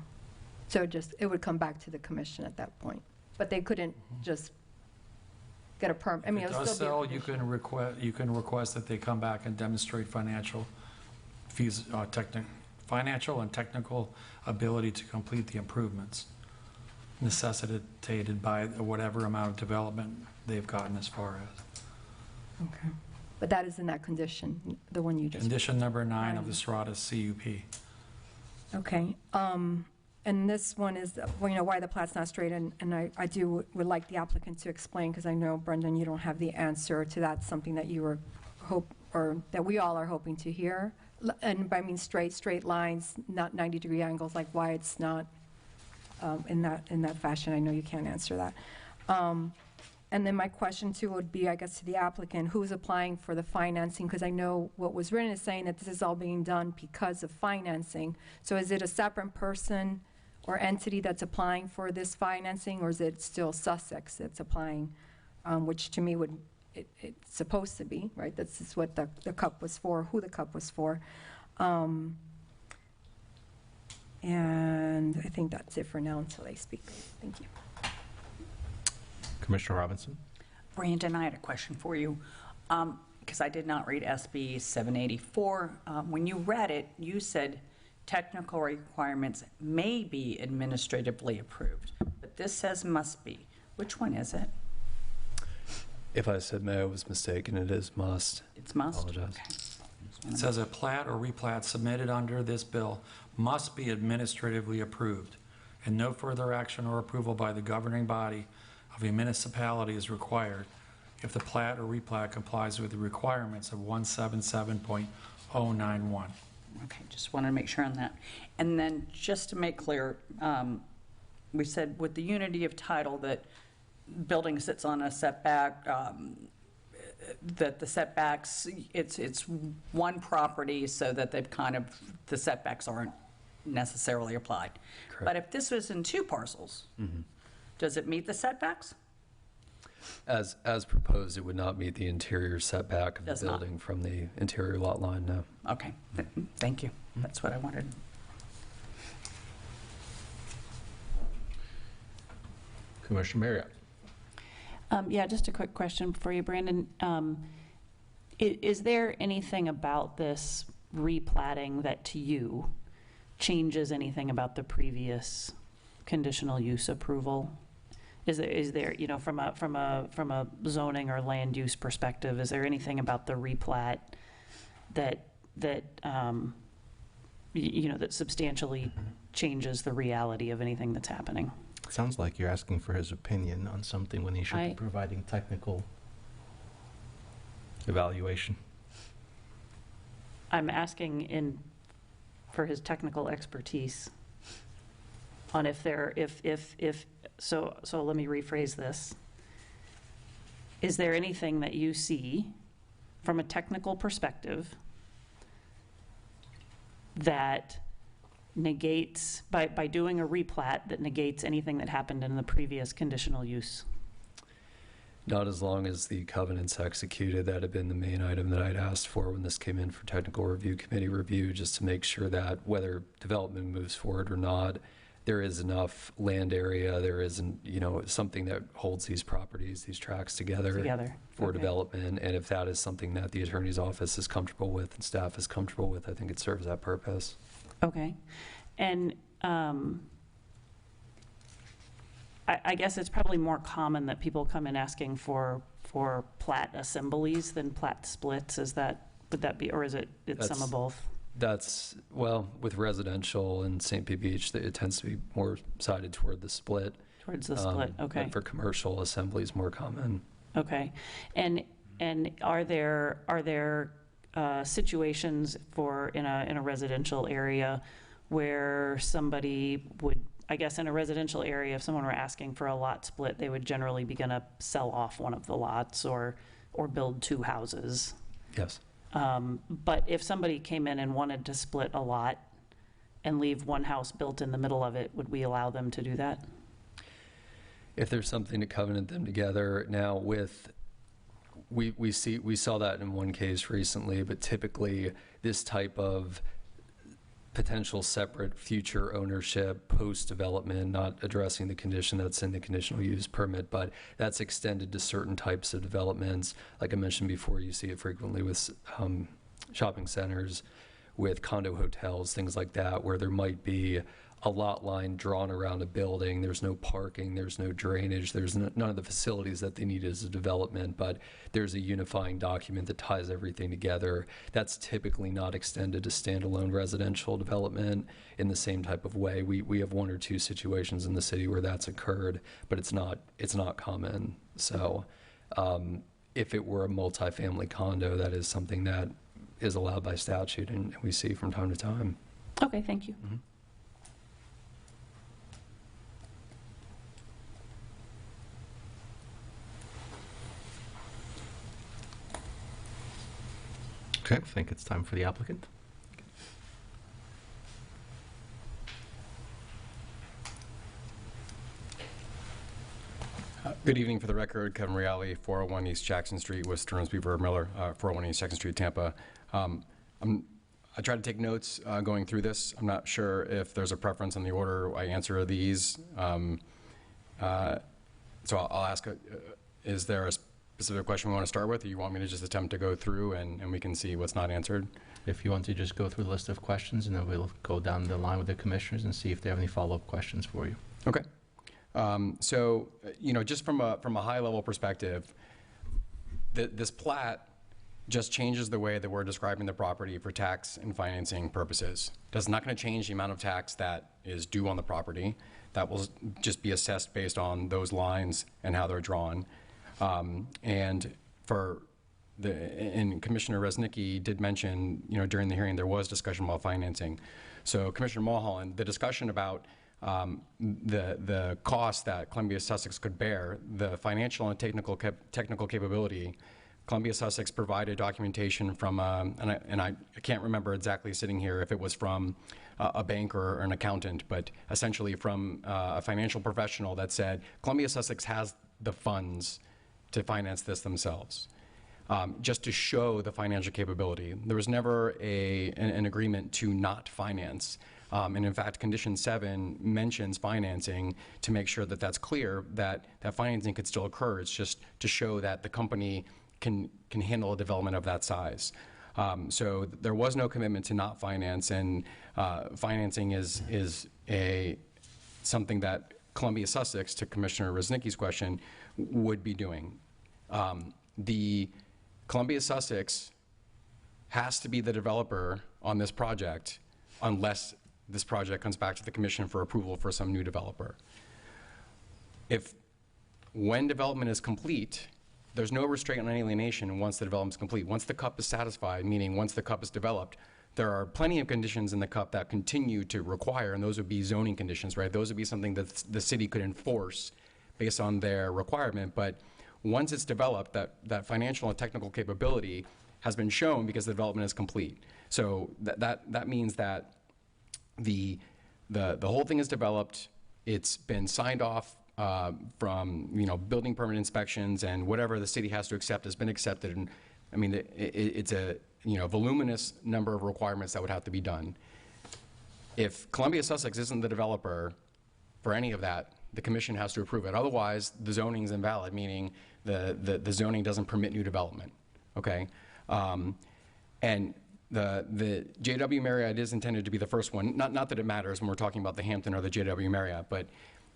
So it would come back to the commission at that point, but they couldn't just get a permit. I mean, If it it'll does still sell, be a you condition. can request that they come back and demonstrate financial and technical ability to complete the improvements necessitated by whatever amount of development they've gotten as far as. Okay. But that is in that condition, the one you just. Condition number 9 of the Serrata CUP. Okay. And this one is, why the plat's not straight, and I would like the applicant to explain, because I know, Brendan, you don't have the answer to that, something that you were hope, or that we all are hoping to hear. And I mean straight lines, not 90-degree angles, like why it's not in that fashion. I know you can't answer that. And then my question too would be, I guess, to the applicant, who's applying for the financing? Because I know what was written is saying that this is all being done because of financing. So is it a separate person or entity that's applying for this financing, or is it still Sussex that's applying? Which to me it's supposed to be, right? This is what the cup was for, who the cup was for. And I think that's it for now until they speak. Thank you. Commissioner Robinson? Brandon, I had a question for you, because I did not read SB 784. When you read it, you said technical requirements may be administratively approved, but this says must be. Which one is it? If I said may, I was mistaken. It is must. It's must? Apologize. Okay. It says a plat or replat submitted under this bill must be administratively approved, and no further action or approval by the governing body of a municipality is required if the plat or replat complies with the requirements of 177.091. Okay, just wanted to make sure on that. And then just to make clear, we said with the unity of title that building sits on a setback, that the setbacks, it's one property, so that they've kind of, the setbacks aren't necessarily applied. Correct. But if this was in two parcels, does it meet the setbacks? As proposed, it would not meet the interior setback of the Does not. building from the interior lot line, no. Okay, thank you. That's what I wanted. Commissioner Marriott? Yeah, just a quick question for you, Brandon. Is there anything about this replatting that to you changes anything about the previous conditional use approval? Is there, you know, from a zoning or land use perspective, is there anything about the replat that you know, that substantially changes the reality of anything that's happening? Sounds like you're asking for his opinion on something when he should be providing technical evaluation. I'm asking for his technical expertise on if so let me rephrase this. Is there anything that you see from a technical perspective that negates, by doing a replat, that negates anything that happened in the previous conditional use? Not as long as the covenant's executed. That had been the main item that I'd asked for when this came in for technical review committee review, just to make sure that whether development moves forward or not, there is enough land area, there isn't, you know, something that holds these properties, these tracts together for Okay. development. And if that is something that the attorney's office is comfortable with and staff is comfortable with, I think it serves that purpose. Okay. And I guess it's probably more common that people come in asking for plat assemblies than plat splits. Would that be, or is it's some of both? That's, well, with residential in St. Pete Beach, it tends to be more sided toward the split. Towards the split, okay. But for commercial, assembly is more common. Okay. And are there situations in a residential area where somebody would, I guess in a residential area, if someone were asking for a lot split, they would generally be going to sell off one of the lots or build two houses? Yes. But if somebody came in and wanted to split a lot and leave one house built in the middle of it, would we allow them to do that? If there's something to covenant them together. Now we saw that in one case recently, but typically this type of potential separate future ownership post-development, not addressing the condition that's in the conditional use permit, but that's extended to certain types of developments. Like I mentioned before, you see it frequently with shopping centers, with condo hotels, things like that, where there might be a lot line drawn around a building. There's no parking, there's no drainage, there's none of the facilities that they need as a development, but there's a unifying document that ties everything together. That's typically not extended to standalone residential development in the same type of way. We have one or two situations in the city where that's occurred, but it's not common. So if it were a multifamily condo, that is something that is allowed by statute, and we see from time to time. Okay, thank you. Okay, I think it's time for the applicant. Good evening. For the record, Kevin Reale, 401 East Jackson Street, West Stearns Beaver Miller, 401 East Jackson Street, Tampa. I tried to take notes going through this. I'm not sure if there's a preference on the order I answer these. So I'll ask, is there a specific question we want to start with, or you want me to just attempt to go through and we can see what's not answered? If you want to just go through the list of questions, and then we'll go down the line with the commissioners and see if they have any follow-up questions for you. Okay. So, just from a high-level perspective, this plat just changes the way that we're describing the property for tax and financing purposes. That's not going to change the amount of tax that is due on the property. That will just be assessed based on those lines and how they're drawn. And Commissioner Resnicki did mention, during the hearing there was discussion about financing. So Commissioner Mulholland, the discussion about the cost that Columbia Sussex could bear, the financial and technical capability, Columbia Sussex provided documentation from, and I can't remember exactly sitting here if it was from a bank or an accountant, but essentially from a financial professional that said Columbia Sussex has the funds to finance this themselves, just to show the financial capability. There was never an agreement to not finance. And in fact, Condition 7 mentions financing to make sure that that's clear, that financing could still occur. It's just to show that the company can handle a development of that size. So there was no commitment to not finance, and financing is something that Columbia Sussex, to Commissioner Resnicki's question, would be doing. The Columbia Sussex has to be the developer on this project unless this project comes back to the commission for approval for some new developer. When development is complete, there's no restraint on alienation once the development is complete. Once the CUP is satisfied, meaning once the CUP is developed, there are plenty of conditions in the CUP that continue to require, and those would be zoning conditions, right? Those would be something that the city could enforce based on their requirement. But once it's developed, that financial and technical capability has been shown because the development is complete. So that means that the whole thing is developed. It's been signed off from building permit inspections, and whatever the city has to accept has been accepted. And I mean, it's a voluminous number of requirements that would have to be done. If Columbia Sussex isn't the developer for any of that, the commission has to approve it. Otherwise, the zoning is invalid, meaning the zoning doesn't permit new development. Okay, and the JW Marriott is intended to be the first one. Not that it matters when we're talking about the Hampton or the JW Marriott, but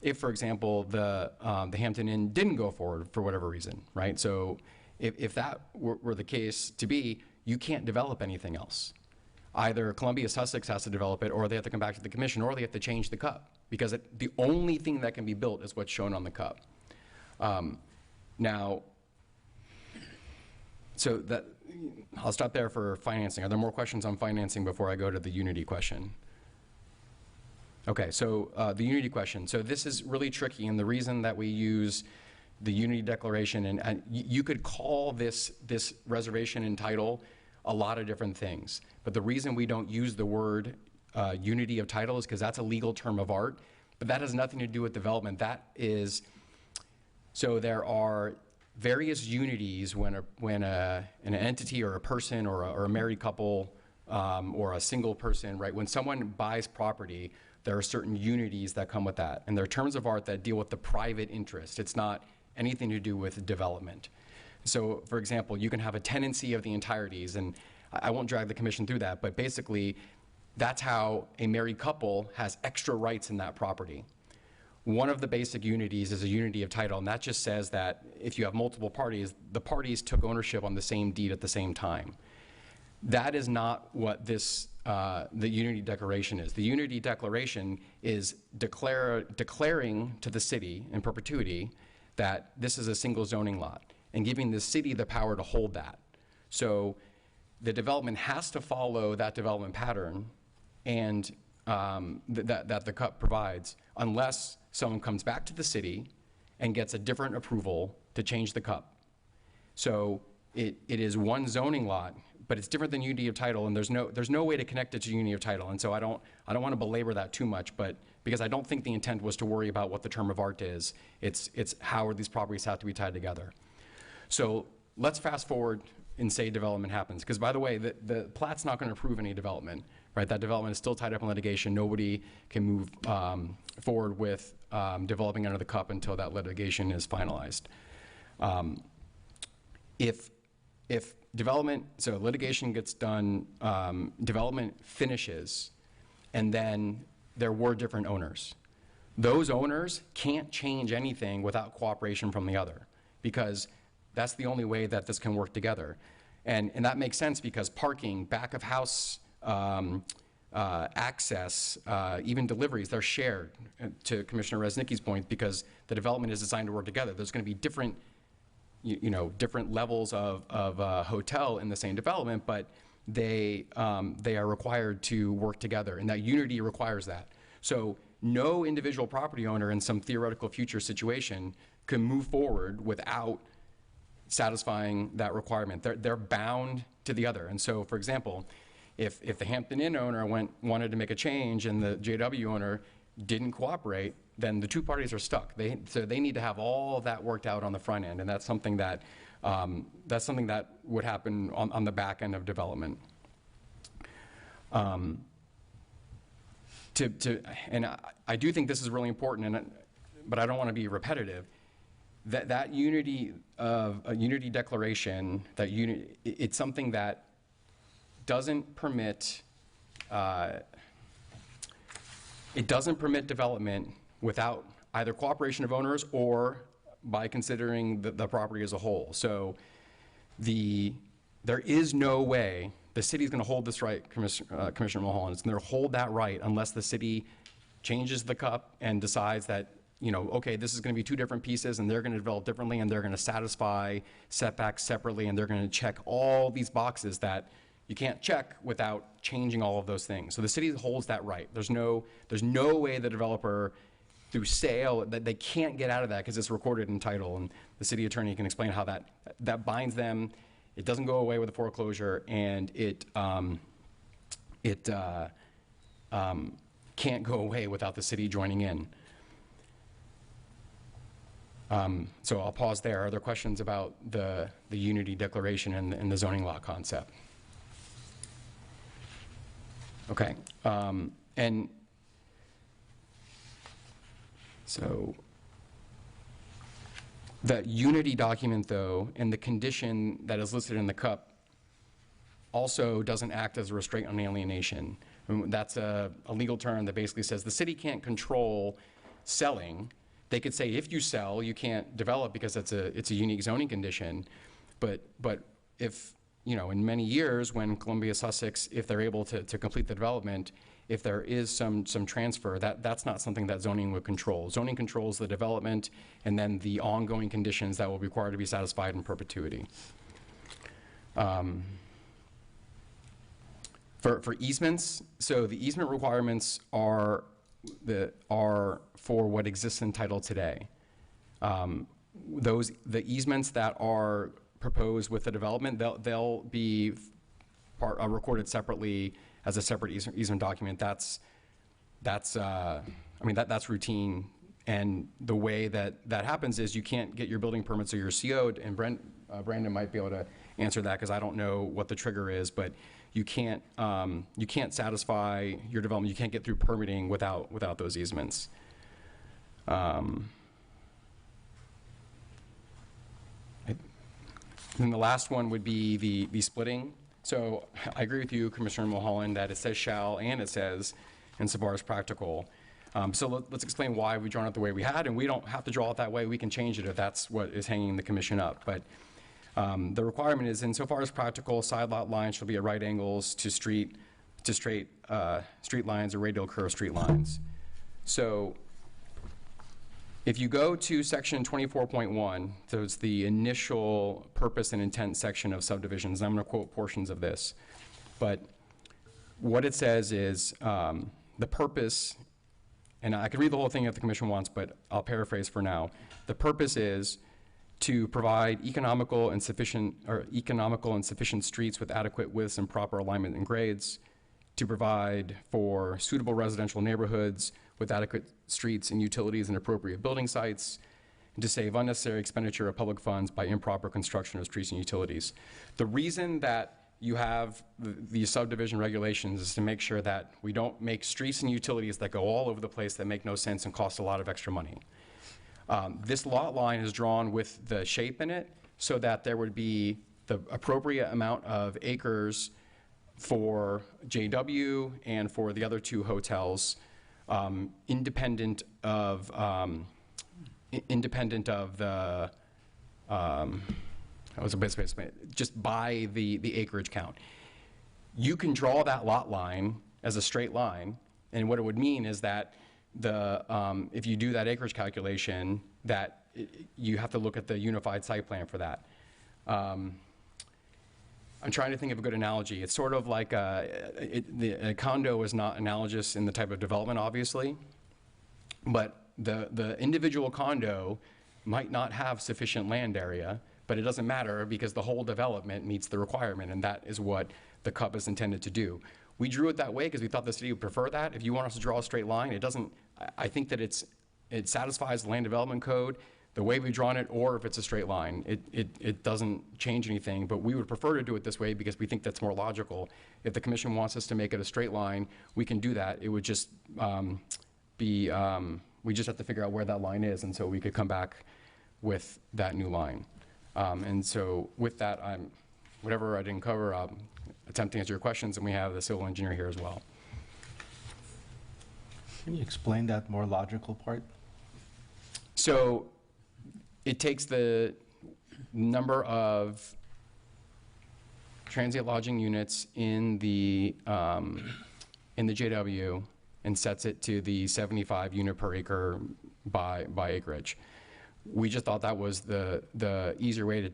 if, for example, the Hampton Inn didn't go forward for whatever reason, right? So if that were the case to be, you can't develop anything else. Either Columbia Sussex has to develop it, or they have to come back to the commission, or they have to change the CUP, because the only thing that can be built is what's shown on the CUP. Now, so that I'll stop there for financing. Are there more questions on financing before I go to the unity question? Okay, so the unity question. So this is really tricky, and the reason that we use the unity declaration, and you could call this reservation and title a lot of different things, but the reason we don't use the word unity of title is because that's a legal term of art, but that has nothing to do with development. That is, so there are various unities when an entity or a person or a married couple or a single person, right? When someone buys property, there are certain unities that come with that, and there are terms of art that deal with the private interest. It's not anything to do with development. So, for example, you can have a tenancy of the entireties, and I won't drag the commission through that, but basically, that's how a married couple has extra rights in that property. One of the basic unities is a unity of title, and that just says that if you have multiple parties, the parties took ownership on the same deed at the same time. That is not what this the unity declaration is. The unity declaration is declaring to the city in perpetuity that this is a single zoning lot. and giving the city the power to hold that. So the development has to follow that development pattern and that the CUP provides, unless someone comes back to the city and gets a different approval to change the CUP. So it is one zoning lot, but it's different than unity of title, and there's no way to connect it to unity of title. And so I don't want to belabor that too much, but because I don't think the intent was to worry about what the term of art is. It's how these properties have to be tied together. So let's fast forward and say development happens. Because by the way, the plat's not going to approve any development, right? That development is still tied up in litigation. Nobody can move forward with developing under the CUP until that litigation is finalized. If development, so litigation gets done, development finishes, and then there were different owners. Those owners can't change anything without cooperation from the other, because that's the only way that this can work together. And that makes sense because parking, back of house access, even deliveries, they're shared, to Commissioner Reznicki's point, because the development is designed to work together. There's going to be different, different levels of hotel in the same development, but they are required to work together, and that unity requires that. So no individual property owner in some theoretical future situation can move forward without satisfying that requirement. They're bound to the other. And so, for example, if the Hampton Inn owner wanted to make a change and the JW owner didn't cooperate, then the two parties are stuck. So they need to have all of that worked out on the front end, and that's something that would happen on the back end of development. And I do think this is really important, but I don't want to be repetitive. That unity of a unity declaration, it's something that doesn't permit development without either cooperation of owners or by considering the property as a whole. So there is no way the city's going to hold this right, Commissioner Mulholland. It's going to hold that right unless the city changes the CUP and decides that, okay, this is going to be two different pieces and they're going to develop differently and they're going to satisfy setbacks separately and they're going to check all these boxes that you can't check without changing all of those things. So the city holds that right. There's no way the developer through sale, that they can't get out of that because it's recorded in title, and the city attorney can explain how that binds them. It doesn't go away with a foreclosure, and it can't go away without the city joining in. So I'll pause there. Are there questions about the unity declaration and the zoning law concept? Okay, and so the unity document, though, and the condition that is listed in the CUP also doesn't act as a restraint on alienation. That's a legal term that basically says the city can't control selling. They could say if you sell, you can't develop because it's a unique zoning condition. But if, in many years when Columbia Sussex, if they're able to complete the development, if there is some transfer, that's not something that zoning would control. Zoning controls the development and then the ongoing conditions that will be required to be satisfied in perpetuity. For easements, so the easement requirements are for what exists in title today. The easements that are proposed with the development, they'll be recorded separately as a separate easement document. That's routine. And the way that happens is you can't get your building permits or your CO'd, and Brandon might be able to answer that because I don't know what the trigger is, but you can't satisfy your development. You can't get through permitting without those easements. And the last one would be the splitting. So I agree with you, Commissioner Mulholland, that it says shall and it says insofar as practical. So let's explain why we've drawn it the way we had, and we don't have to draw it that way. We can change it if that's what is hanging the commission up. But the requirement is insofar as practical, side lot lines shall be at right angles to straight street lines or radial curve street lines. So If you go to section 24.1, so it's the initial purpose and intent section of subdivisions, I'm going to quote portions of this, but what it says is the purpose, and I could read the whole thing if the commission wants, but I'll paraphrase for now. The purpose is to provide economical and sufficient streets with adequate widths and proper alignment and grades, to provide for suitable residential neighborhoods with adequate streets and utilities and appropriate building sites, and to save unnecessary expenditure of public funds by improper construction of streets and utilities. The reason that you have these subdivision regulations is to make sure that we don't make streets and utilities that go all over the place that make no sense and cost a lot of extra money. This lot line is drawn with the shape in it so that there would be the appropriate amount of acres for JW and for the other two hotels, independent of the, just by the acreage count. You can draw that lot line as a straight line, and what it would mean is that if you do that acreage calculation, that you have to look at the unified site plan for that. I'm trying to think of a good analogy. It's sort of like a condo is not analogous in the type of development, obviously, but the individual condo might not have sufficient land area, but it doesn't matter because the whole development meets the requirement, and that is what the CUP is intended to do. We drew it that way because we thought the city would prefer that. If you want us to draw a straight line, it doesn't, I think that it satisfies the land development code the way we've drawn it, or if it's a straight line. It doesn't change anything, but we would prefer to do it this way because we think that's more logical. If the commission wants us to make it a straight line, we can do that. It would just we just have to figure out where that line is, and so we could come back with that new line. And so with that, whatever I didn't cover, I'm attempting to answer your questions, and we have the civil engineer here as well. Can you explain that more logical part? So it takes the number of transient lodging units in the JW and sets it to the 75 unit per acre by acreage. We just thought that was the easier way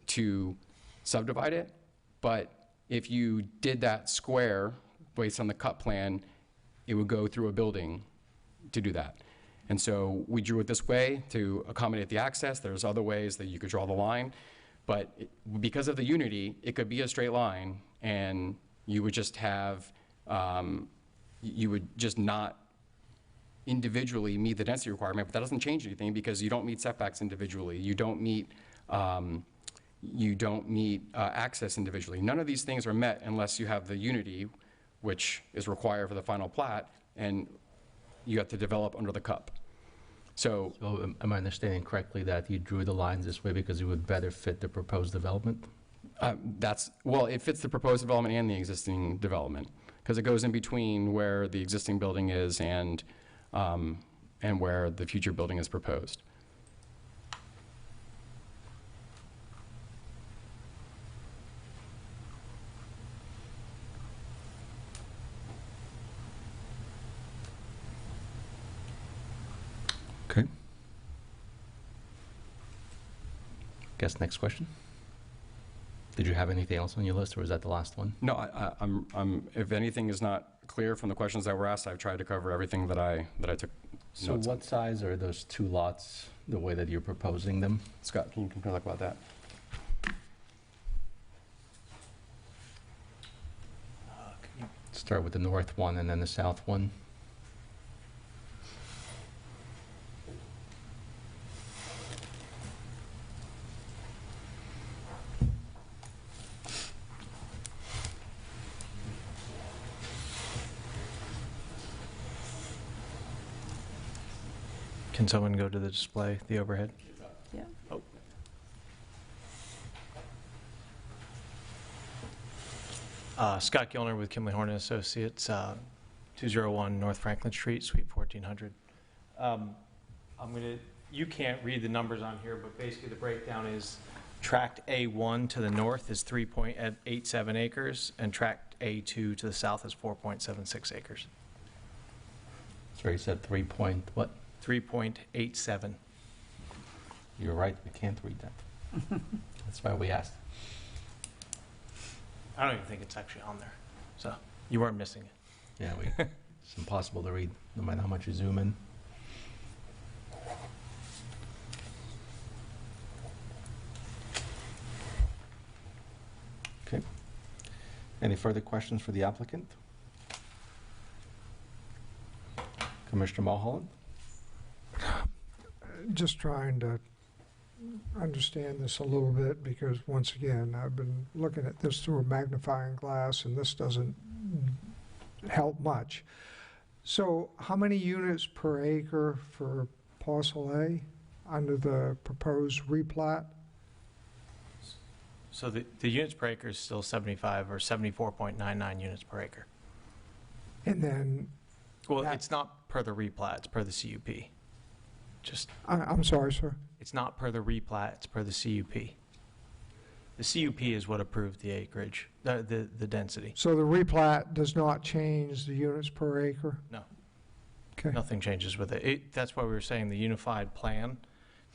to subdivide it, but if you did that square based on the cut plan, it would go through a building to do that. And so we drew it this way to accommodate the access. There's other ways that you could draw the line, but because of the unity, it could be a straight line, and you would just have, you would just not individually meet the density requirement, but that doesn't change anything because you don't meet setbacks individually. You don't meet access individually. None of these things are met unless you have the unity, which is required for the final plat, and you have to develop under the CUP. So am I understanding correctly that you drew the lines this way because it would better fit the proposed development? Well, it fits the proposed development and the existing development because it goes in between where the existing building is and where the future building is proposed. Okay. Guess next question. Did you have anything else on your list, or was that the last one? No, I'm. If anything is not clear from the questions that were asked, I've tried to cover everything that I took. So notes what size are those two lots, the way that you're proposing them? Scott, can you talk about that? Start with the north one and then the south one. Can someone go to the display, the overhead? Yeah. Oh. Scott Gilner with Kimley Horn & Associates, 201 North Franklin Street, Suite 1400. You can't read the numbers on here, but basically the breakdown is tract A1 to the north is 3.87 acres, and tract A2 to the south is 4.76 acres. Sorry, you said 3 point what? 3.87. You're right, we can't read that. That's why we asked. I don't even think it's actually on there, so you weren't missing it. Yeah, it's impossible to read, no matter how much you zoom in. Okay. Any further questions for the applicant? Commissioner Mulholland? Just trying to understand this a little bit, because once again, I've been looking at this through a magnifying glass, and this doesn't help much. So how many units per acre for parcel A under the proposed replat? So the units per acre is still 75 or 74.99 units per acre. And then, Well, it's not per the replat, it's per the CUP. Just, I'm sorry, sir. it's not per the replat, it's per the CUP. The CUP is what approved the acreage, the density. So the replat does not change the units per acre? No. Okay. Nothing changes with it. That's why we were saying the unified plan,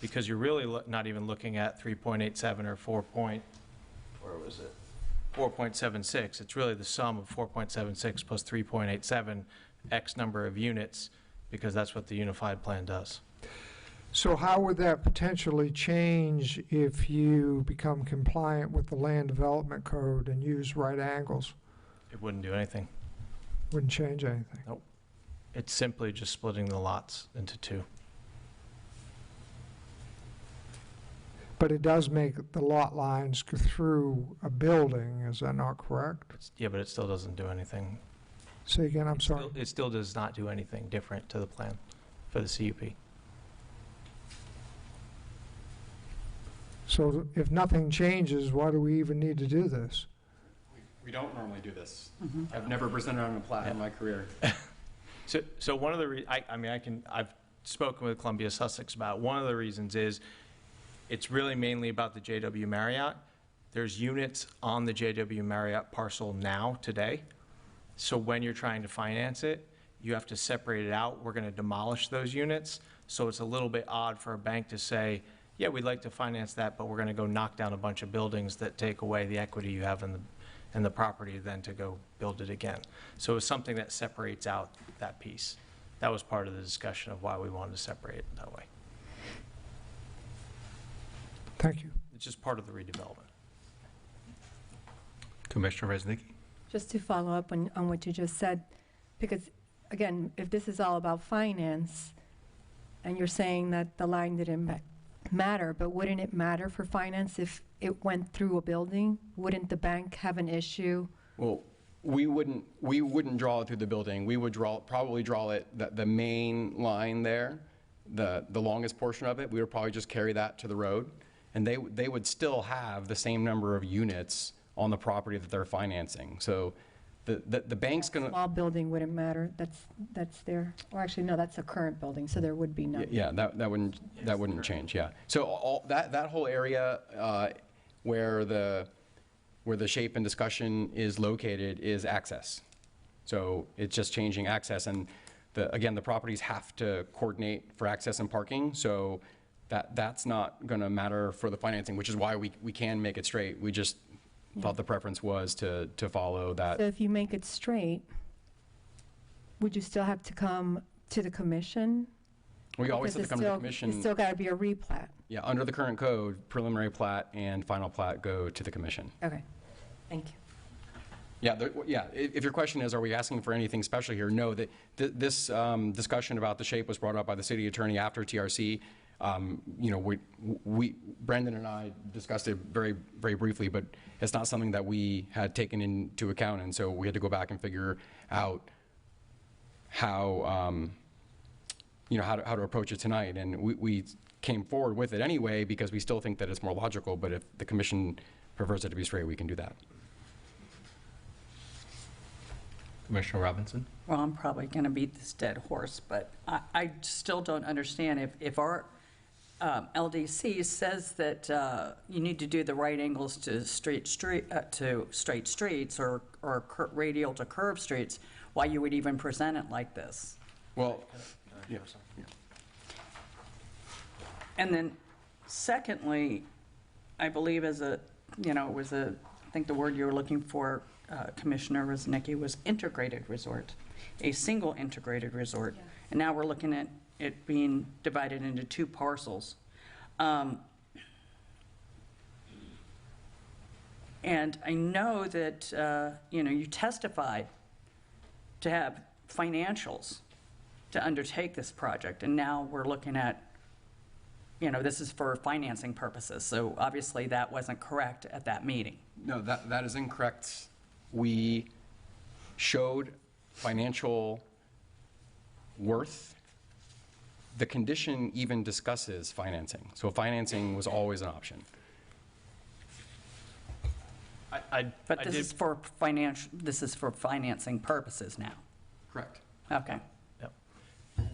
because you're really not even looking at 3.87 or 4.76. It's really the sum of 4.76 plus 3.87, X number of units, because that's what the unified plan does. So how would that potentially change if you become compliant with the land development code and use right angles? It wouldn't do anything. Wouldn't change anything? Nope. It's simply just splitting the lots into two. But it does make the lot lines go through a building, is that not correct? Yeah, but it still doesn't do anything. Say again, I'm sorry. It still does not do anything different to the plan for the CUP. So if nothing changes, why do we even need to do this? We don't normally do this. I've never presented on a plat in my career. So one of the, I've spoken with Columbia Sussex about it. One of the reasons is it's really mainly about the JW Marriott. There's units on the JW Marriott parcel now, today. So when you're trying to finance it, you have to separate it out. We're going to demolish those units. So it's a little bit odd for a bank to say, yeah, we'd like to finance that, but we're going to go knock down a bunch of buildings that take away the equity you have in the property then to go build it again. So it's something that separates out that piece. That was part of the discussion of why we wanted to separate it that way. Thank you. It's just part of the redevelopment. Commissioner Reznicki? Just to follow up on what you just said, because, again, if this is all about finance, and you're saying that the line didn't matter, but wouldn't it matter for finance if it went through a building? Wouldn't the bank have an issue? Well, we wouldn't draw it through the building. We would probably draw it, the main line there, the longest portion of it, we would probably just carry that to the road. And they would still have the same number of units on the property that they're financing. So the bank's going to... Small building wouldn't matter, that's there. Or actually, no, that's a current building, so there would be none. Yeah, that wouldn't change, yeah. So that whole area where the shape and discussion is located is access. So it's just changing access, and again, the properties have to coordinate for access and parking, so that's not going to matter for the financing, which is why we can make it straight. We just thought the preference was to follow that. So if you make it straight, would you still have to come to the commission? We always have to Because come to the commission. It's still got to be a replat. Yeah, under the current code, preliminary plat and final plat go to the commission. Okay, thank you. Yeah, if your question is, are we asking for anything special here? No, this discussion about the shape was brought up by the city attorney after TRC. Brendan and I discussed it very, very briefly, but it's not something that we had taken into account, and so we had to go back and figure out how, how to approach it tonight. And we came forward with it anyway because we still think that it's more logical, but if the commission prefers it to be straight, we can do that. Commissioner Robinson? Well, I'm probably going to beat this dead horse, but I still don't understand if our LDC says that you need to do the right angles to straight streets or radial to curved streets, why you would even present it like this. Well, yeah. And then secondly, I believe as a, it was I think the word you were looking for, Commissioner Rosnicki, was integrated resort, a single integrated resort. And now we're looking at it being divided into 2 parcels. And I know that, you testified to have financials to undertake this project, and now we're looking at, this is for financing purposes, so obviously that wasn't correct at that meeting. No, that is incorrect. We showed financial worth. The condition even discusses financing, so financing was always an option. But this is for financing purposes now. Correct. Okay. Yep.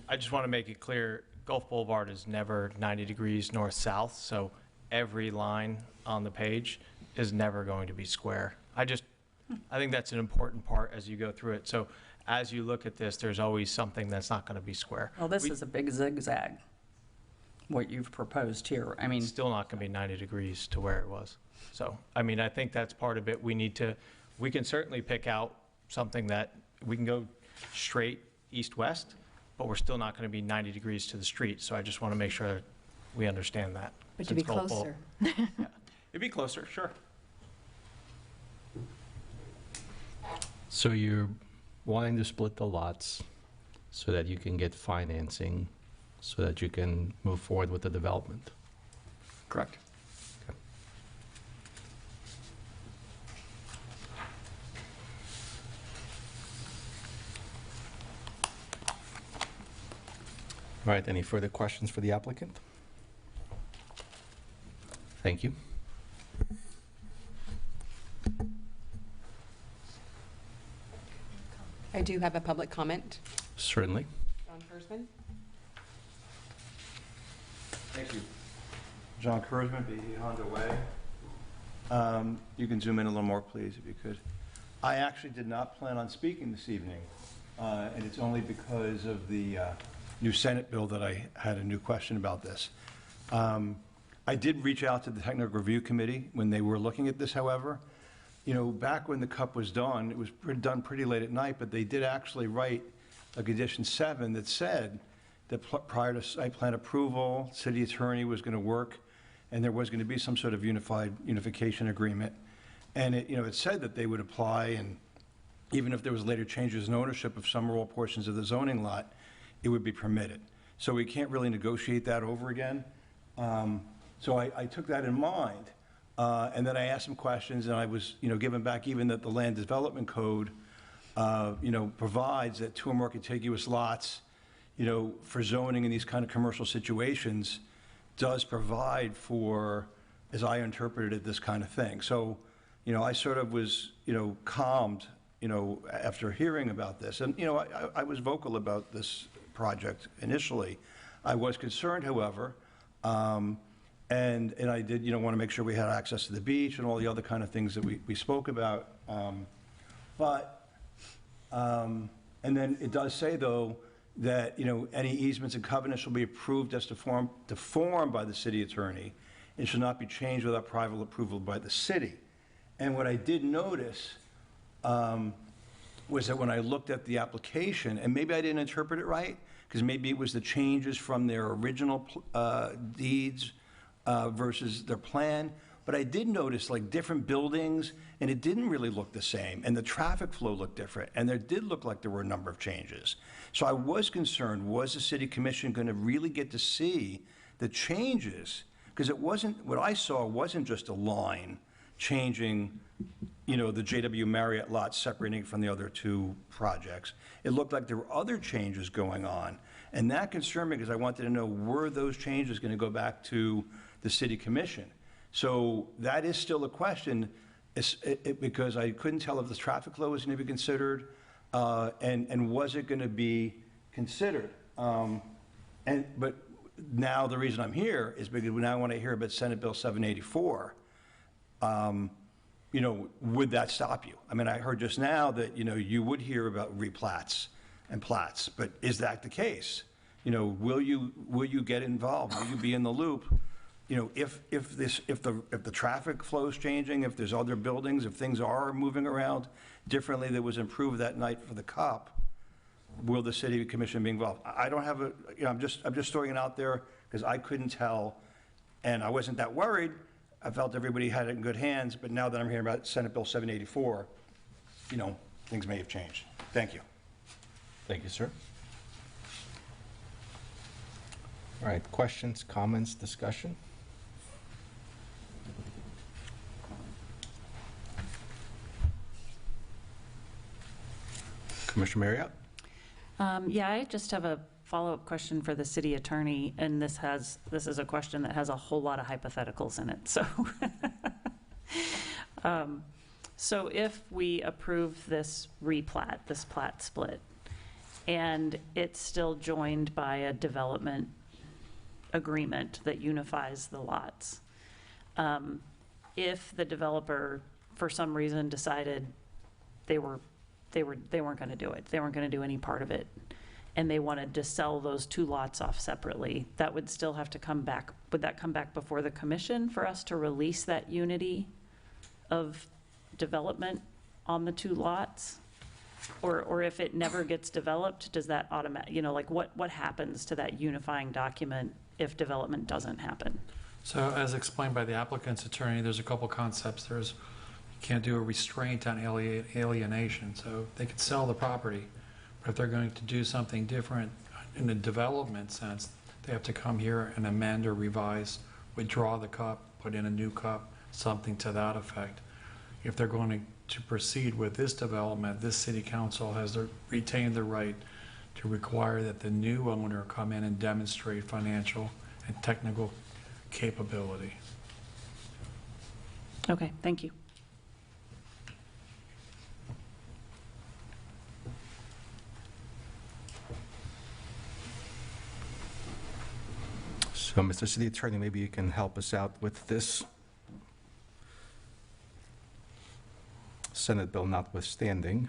I just want to make it clear, Gulf Boulevard is never 90 degrees north-south, so every line on the page is never going to be square. I think that's an important part as you go through it. So as you look at this, there's always something that's not going to be square. Well, this is a big zigzag, what you've proposed here. I mean, It's still not going to be 90 degrees to where it was. So, I mean, I think that's part of it. We can certainly pick out something that we can go straight east-west, but we're still not going to be 90 degrees to the street. So I just want to make sure we understand that. But you'd be since Gulf Bowl- closer. Yeah. It'd be closer, sure. So you're wanting to split the lots so that you can get financing, so that you can move forward with the development? Correct. All right, any further questions for the applicant? Thank you. I do have a public comment. Certainly. John Kurzman. Thank you. John Kurzman, BE Honda Way. You can zoom in a little more, please, if you could. I actually did not plan on speaking this evening, and it's only because of the new Senate bill that I had a new question about this. I did reach out to the Technical Review Committee when they were looking at this, however. Back when the CUP was done, it was done pretty late at night, but they did actually write a condition 7 that said that prior to site plan approval, city attorney was going to work, and there was going to be some sort of unification agreement. And it said that they would apply, and even if there was later changes in ownership of some or all portions of the zoning lot, it would be permitted. So we can't really negotiate that over again. So I took that in mind. And then I asked some questions, and I was, given back even that the Land Development Code, provides that 2 or more contiguous lots, for zoning in these kind of commercial situations, does provide for, as I interpreted it, this kind of thing. So, I sort of was, calmed, after hearing about this. And, I was vocal about this project initially. I was concerned, however, and I did, want to make sure we had access to the beach and all the other kind of things that we spoke about. And then it does say, though, that, any easements and covenants shall be approved as deformed by the city attorney and should not be changed without private approval by the city. And what I did notice was that when I looked at the application, and maybe I didn't interpret it right, because maybe it was the changes from their original deeds versus their plan, but I did notice like different buildings, and it didn't really look the same, and the traffic flow looked different, and there did look like there were a number of changes. So I was concerned, was the city commission going to really get to see the changes? Because it wasn't, what I saw wasn't just a line changing, the JW Marriott lot separating from the other 2 projects. It looked like there were other changes going on, and that concerned me because I wanted to know, were those changes going to go back to the city commission? So that is still a question, because I couldn't tell if the traffic flow was going to be considered, and was it going to be considered? But now the reason I'm here is because now I want to hear about Senate Bill 784. Would that stop you? I mean, I heard just now that, you would hear about replats and plats, but is that the case? You know, will you get involved? Will you be in the loop? You know, if the traffic flow's changing, if there's other buildings, if things are moving around differently that was improved that night for the COP, will the city commission be involved? I don't have you know, I'm just throwing it out there because I couldn't tell, and I wasn't that worried. I felt everybody had it in good hands, but now that I'm hearing about Senate Bill 784, you know, things may have changed. Thank you. Thank you, sir. All right, questions, comments, discussion? Commissioner Marriott? Yeah, I just have a follow-up question for the city attorney, and this is a question that has a whole lot of hypotheticals in it, so. So if we approve this replat, this plat split, and it's still joined by a development agreement that unifies the lots, if the developer, for some reason, decided they weren't going to do it, they weren't going to do any part of it, and they wanted to sell those two lots off separately, that would still have to come back. Would that come back before the commission for us to release that unity of development on the two lots? Or if it never gets developed, does that you know, like what happens to that unifying document if development doesn't happen? So as explained by the applicant's attorney, there's a couple concepts. You can't do a restraint on alienation, so they could sell the property, but if they're going to do something different in the development sense, they have to come here and amend or revise, withdraw the CUP, put in a new CUP, something to that effect. If they're going to proceed with this development, this city council has retained the right to require that the new owner come in and demonstrate financial and technical capability. Okay, thank you. So, Mr. City Attorney, maybe you can help us out with this. Senate bill notwithstanding,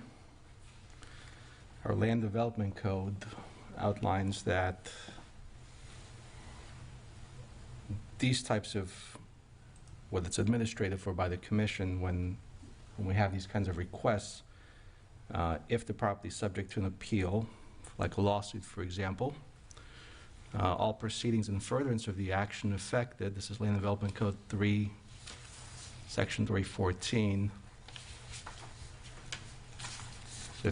our land development code outlines that these types of, whether it's administrative or by the commission, when we have these kinds of requests, if the property is subject to an appeal, like a lawsuit, for example, all proceedings in furtherance of the action affected, this is Land Development Code 3, Section 314. So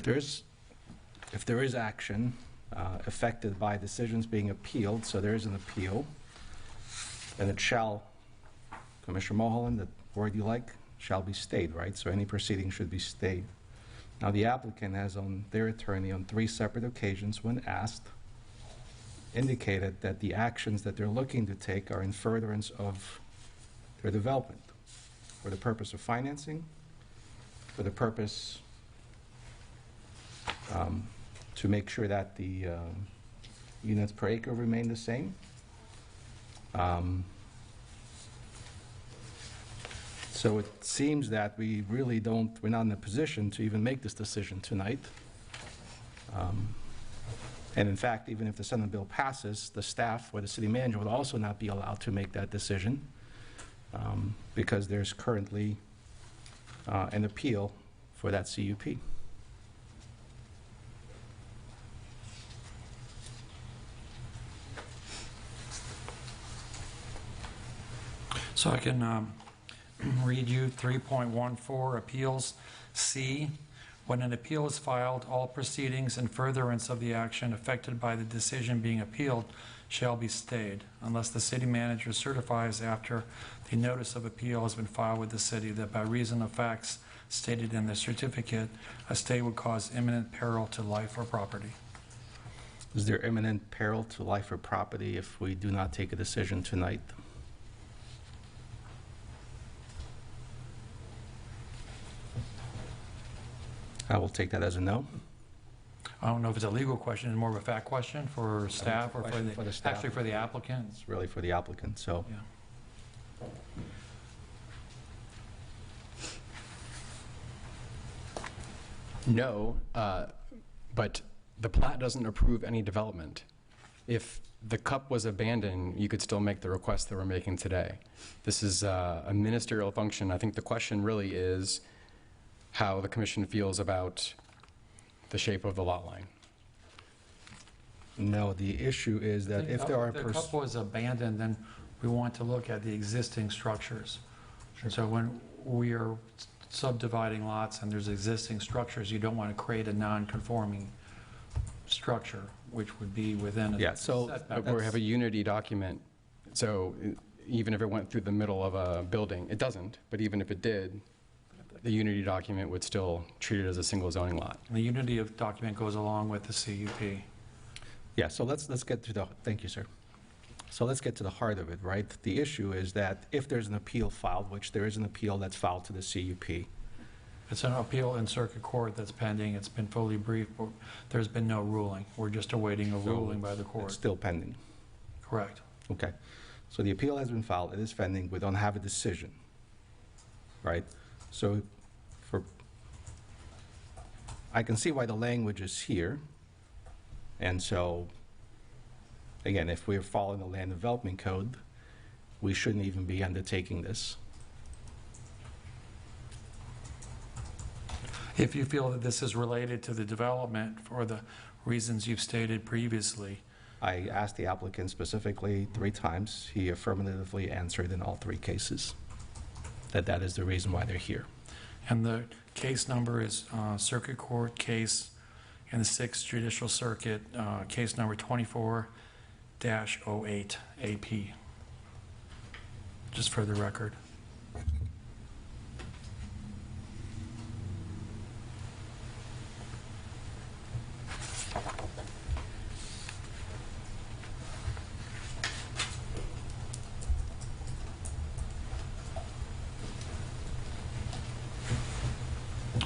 if there is action affected by decisions being appealed, so there is an appeal, and it shall, Commissioner Mulholland, the word you like, shall be stayed, right? So any proceeding should be stayed. Now the applicant has on their attorney on 3 separate occasions when asked, indicated that the actions that they're looking to take are in furtherance of their development, for the purpose of financing, for the purpose to make sure that the units per acre remain the same. So it seems that we're not in a position to even make this decision tonight. And in fact, even if the Senate bill passes, the staff or the city manager would also not be allowed to make that decision because there's currently an appeal for that CUP. So I can read you 3.14 Appeals C. When an appeal is filed, all proceedings in furtherance of the action affected by the decision being appealed shall be stayed, unless the city manager certifies after the notice of appeal has been filed with the city that by reason of facts stated in the certificate, a stay would cause imminent peril to life or property. Is there imminent peril to life or property if we do not take a decision tonight? I will take that as a no. I don't know if it's a legal question, it's more of a fact question for staff or for the staff. actually for the applicant. It's really for the applicant, so. Yeah. No, but the plat doesn't approve any development. if the cup was abandoned, you could still make the request that we're making today. This is a ministerial function. I think the question really is how the commission feels about the shape of the lot line. No, the issue is that if there are... The cup was abandoned, then we want to look at the existing structures. And so when we are subdividing lots and there's existing structures, you don't want to create a non-conforming structure, which would be within a Yeah, so setback. We have a unity document, so even if it went through the middle of a building, it doesn't, but even if it did, the unity document would still treat it as a single zoning lot. The unity of document goes along with the CUP. Yeah, so let's get to the, thank you, sir. So let's get to the heart of it, right? The issue is that if there's an appeal filed, which there is an appeal that's filed to the CUP. It's an appeal in circuit court that's pending. It's been fully briefed, but there's been no ruling. We're just awaiting a ruling by the It's court. still pending. Correct. Okay. So the appeal has been filed, it is pending, we don't have a decision, right? So I can see why the language is here. And so, again, if we're following the land development code, we shouldn't even be undertaking this. If you feel that this is related to the development for the reasons you've stated previously, I asked the applicant specifically 3 times. He affirmatively answered in all 3 cases that that is the reason why they're here. and the case number is Circuit Court case in the 6th Judicial Circuit, case number 24-08 AP, just for the record.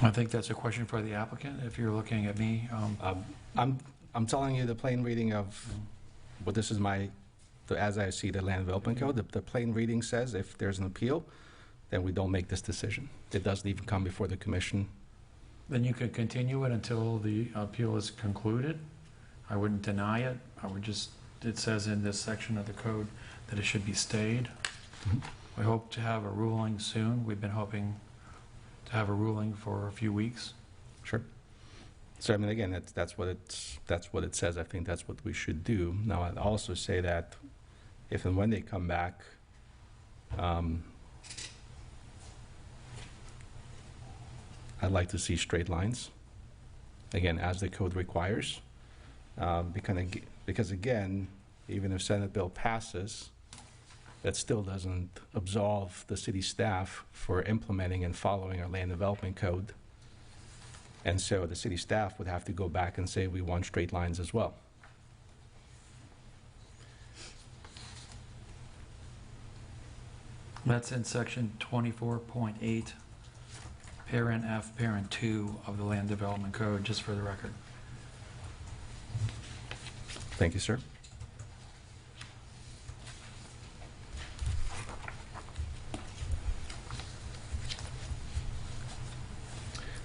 I think that's a question for the applicant, if you're looking at me. I'm telling you the plain reading of, well, this is as I see the land development code, the plain reading says if there's an appeal, then we don't make this decision. It doesn't even come before the commission. Then you could continue it until the appeal is concluded. I wouldn't deny it. I would just, it says in this section of the code that it should be stayed. We hope to have a ruling soon. We've been hoping to have a ruling for a few weeks. Sure. So I mean, again, that's what it says. I think that's what we should do. Now, I'd also say that if and when they come back, I'd like to see straight lines, again, as the code requires. Because again, even if Senate bill passes, that still doesn't absolve the city staff for implementing and following our land development code. And so the city staff would have to go back and say, we want straight lines as well. That's in section 24.8, parent F, parent 2 of the Land Development Code, just for the record. Thank you, sir.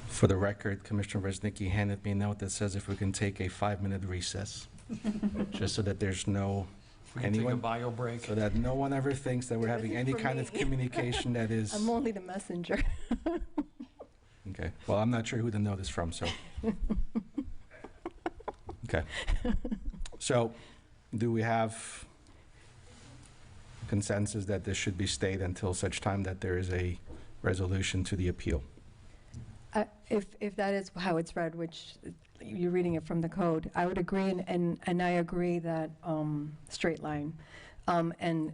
For the record, Commissioner Resnicki handed me a note that says if we can take a 5-minute recess, just so that there's no, We can take a anyone, bio break. so that no one ever thinks that we're having any for kind me. of communication that is, I'm only the messenger. okay. Well, I'm not sure who the note is from, so. Okay. So, do we have consensus that this should be stayed until such time that there is a resolution to the appeal? If that is how it's read, which you're reading it from the code, I would agree, and I agree that straight line. And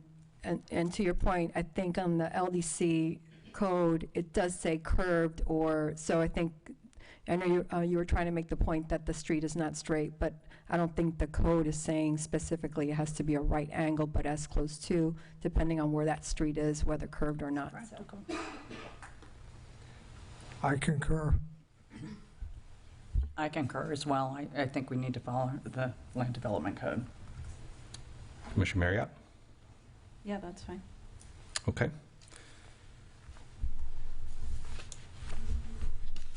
to your point, I think on the LDC code, it does say curved, or, so I think, I know you were trying to make the point that the street is not straight, but I don't think the code is saying specifically it has to be a right angle, but as close to, depending on where that street is, whether curved or not. So. I concur. I concur as well. I think we need to follow the Land Development Code. Commissioner Marriott? Yeah, that's fine. Okay.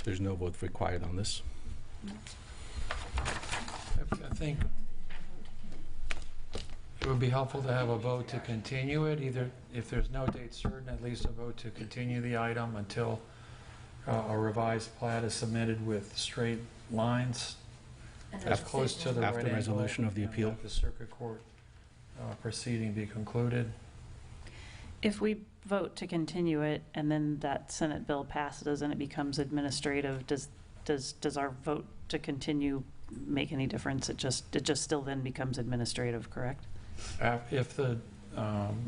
There's no vote required on this. I think It would be helpful to have a vote to continue it, either, if there's no date certain, at least a vote to continue the item until a revised plat is submitted with straight lines as close to the right After angle, resolution of the and appeal. let the circuit court proceeding be concluded. If we vote to continue it and then that Senate bill passes and it becomes administrative, does our vote to continue make any difference? It just still then becomes administrative, correct? If the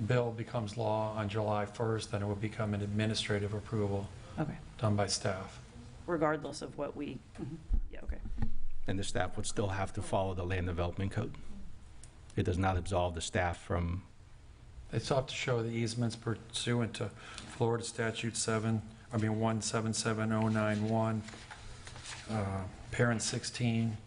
bill becomes law on July 1st, then it will become an administrative approval Okay. done by staff. Regardless of what we, yeah, okay. And the staff would still have to follow the land development code. It does not absolve the staff from, They still have to show the easements pursuant to Florida Statute 177091, parent 16.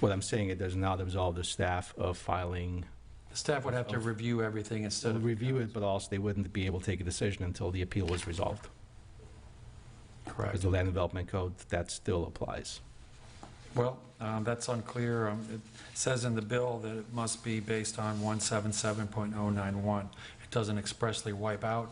what I'm saying, it does not absolve the staff of filing, The staff would have to review everything instead of... review it, but also they wouldn't be able to take a decision until the appeal was resolved. Because Correct. the land development code, that still applies. Well, that's unclear. It says in the bill that it must be based on 177.091. It doesn't expressly wipe out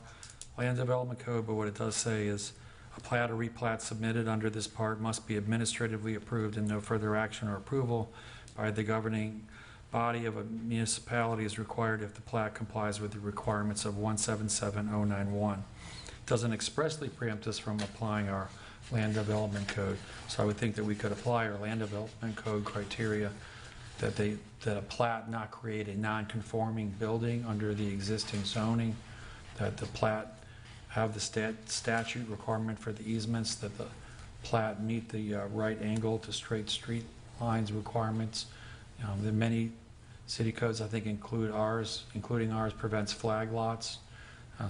land development code, but what it does say is a plat or replat submitted under this part must be administratively approved and no further action or approval by the governing body of a municipality is required if the plat complies with the requirements of 177.091. It doesn't expressly preempt us from applying our land development code. So I would think that we could apply our land development code criteria that a plat not create a non-conforming building under the existing zoning, that the plat have the statute requirement for the easements, that the plat meet the right angle to straight street lines requirements. The many city codes, I think, including ours, prevents flag lots.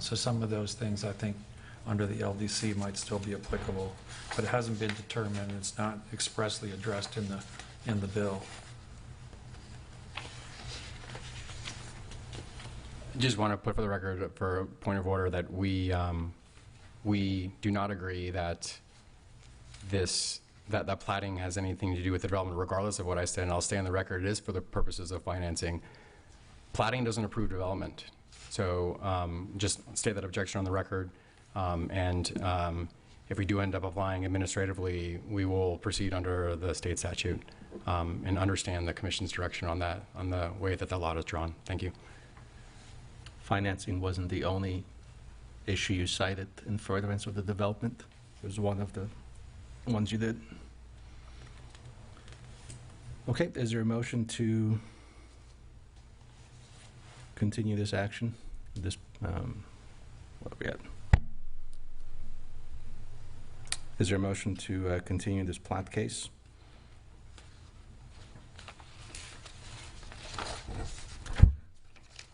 So some of those things, I think, under the LDC might still be applicable, but it hasn't been determined. It's not expressly addressed in the bill. Just want to put for the record, for a point of order, that we do not agree that that platting has anything to do with the development, regardless of what I said, and I'll stay on the record. It is for the purposes of financing. Platting doesn't approve development. So just state that objection on the record. If we do end up applying administratively, we will proceed under the state statute and understand the commission's direction on that, on the way that the lot is drawn. Thank you. Financing wasn't the only issue you cited in furtherance of the development. It was one of the ones you did. Okay, is there a motion to continue this action? This, what are we at? Is there a motion to continue this plat case?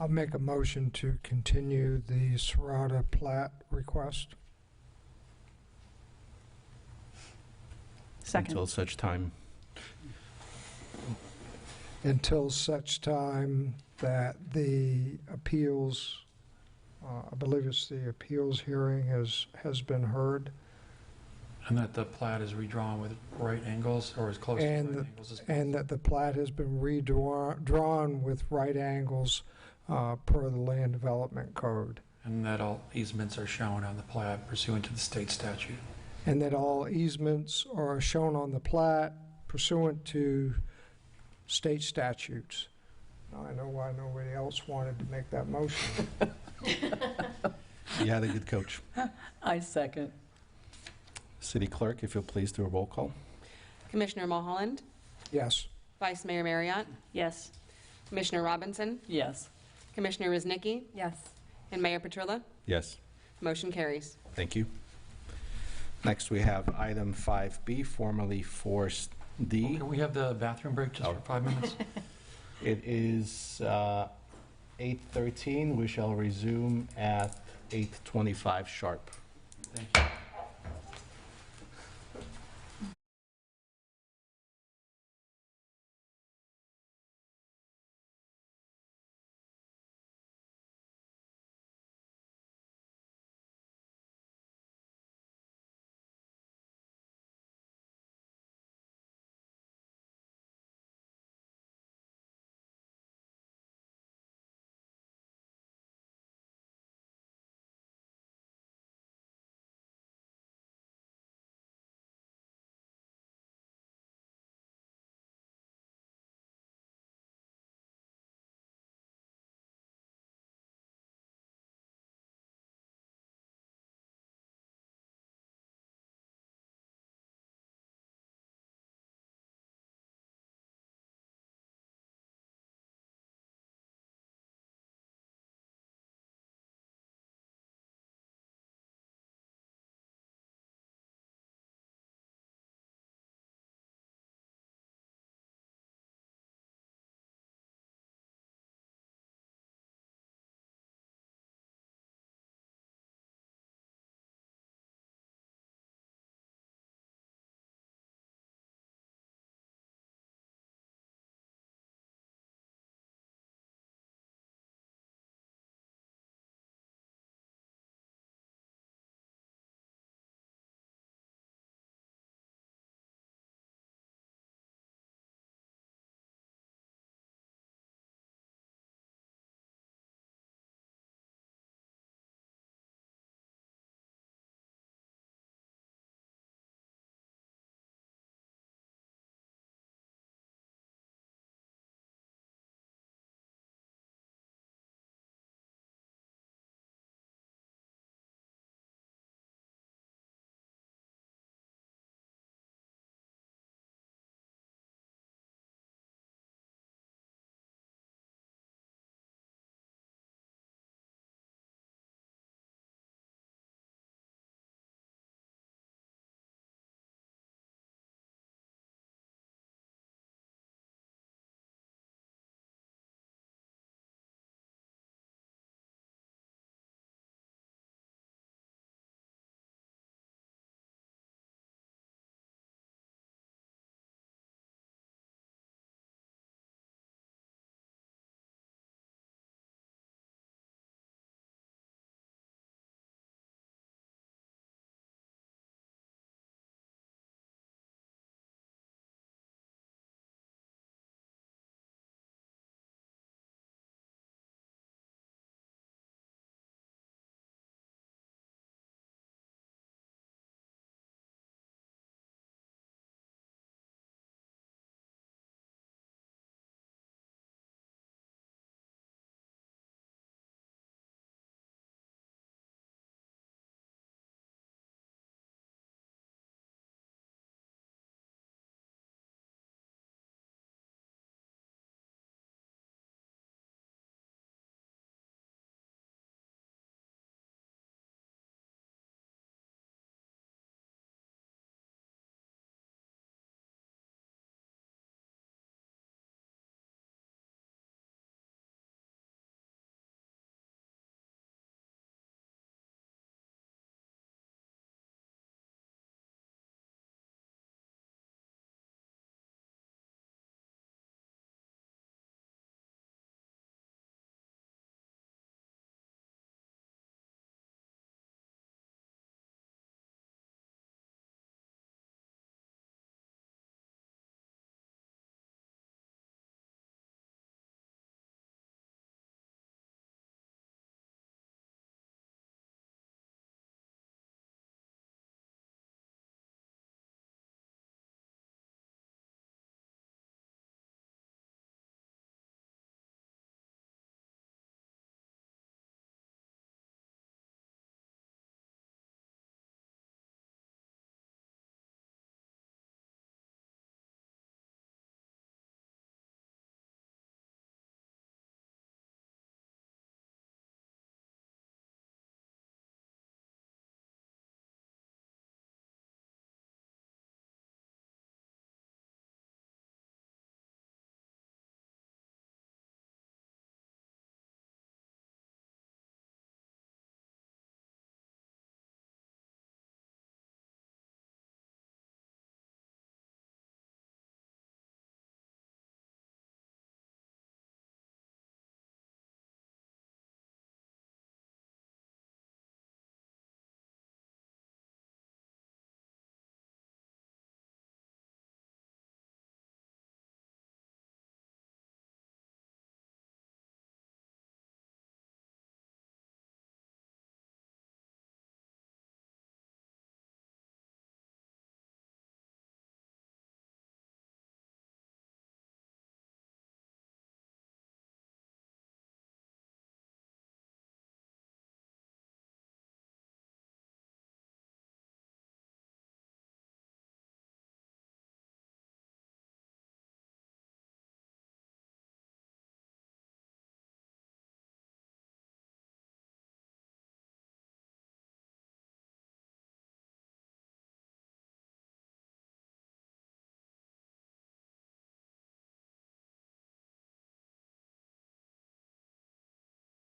I'll make a motion to continue the Serrata plat request. Second. Until such time. Until such time that the appeals, I believe it's the appeals hearing has been heard. And that the plat is redrawn with right angles, or as close to right angles as possible. And that the plat has been redrawn with right angles per the land development code. And that all easements are shown on the plat pursuant to the state statute. And that all easements are shown on the plat pursuant to state statutes. Now, I know why nobody else wanted to make that motion. You had a good coach. I second. City Clerk, if you'll please do a roll call. Commissioner Mulholland, Yes. Vice Mayor Marriott, Yes. Commissioner Robinson, Yes. Commissioner Ruznicki, Yes. and Mayor Petrilla. Yes. Motion carries. Thank you. Next, we have item 5B, formerly 4D. Can we have the bathroom break just for 5 minutes? It is 8:13. We shall resume at 8:25 sharp. Thank you.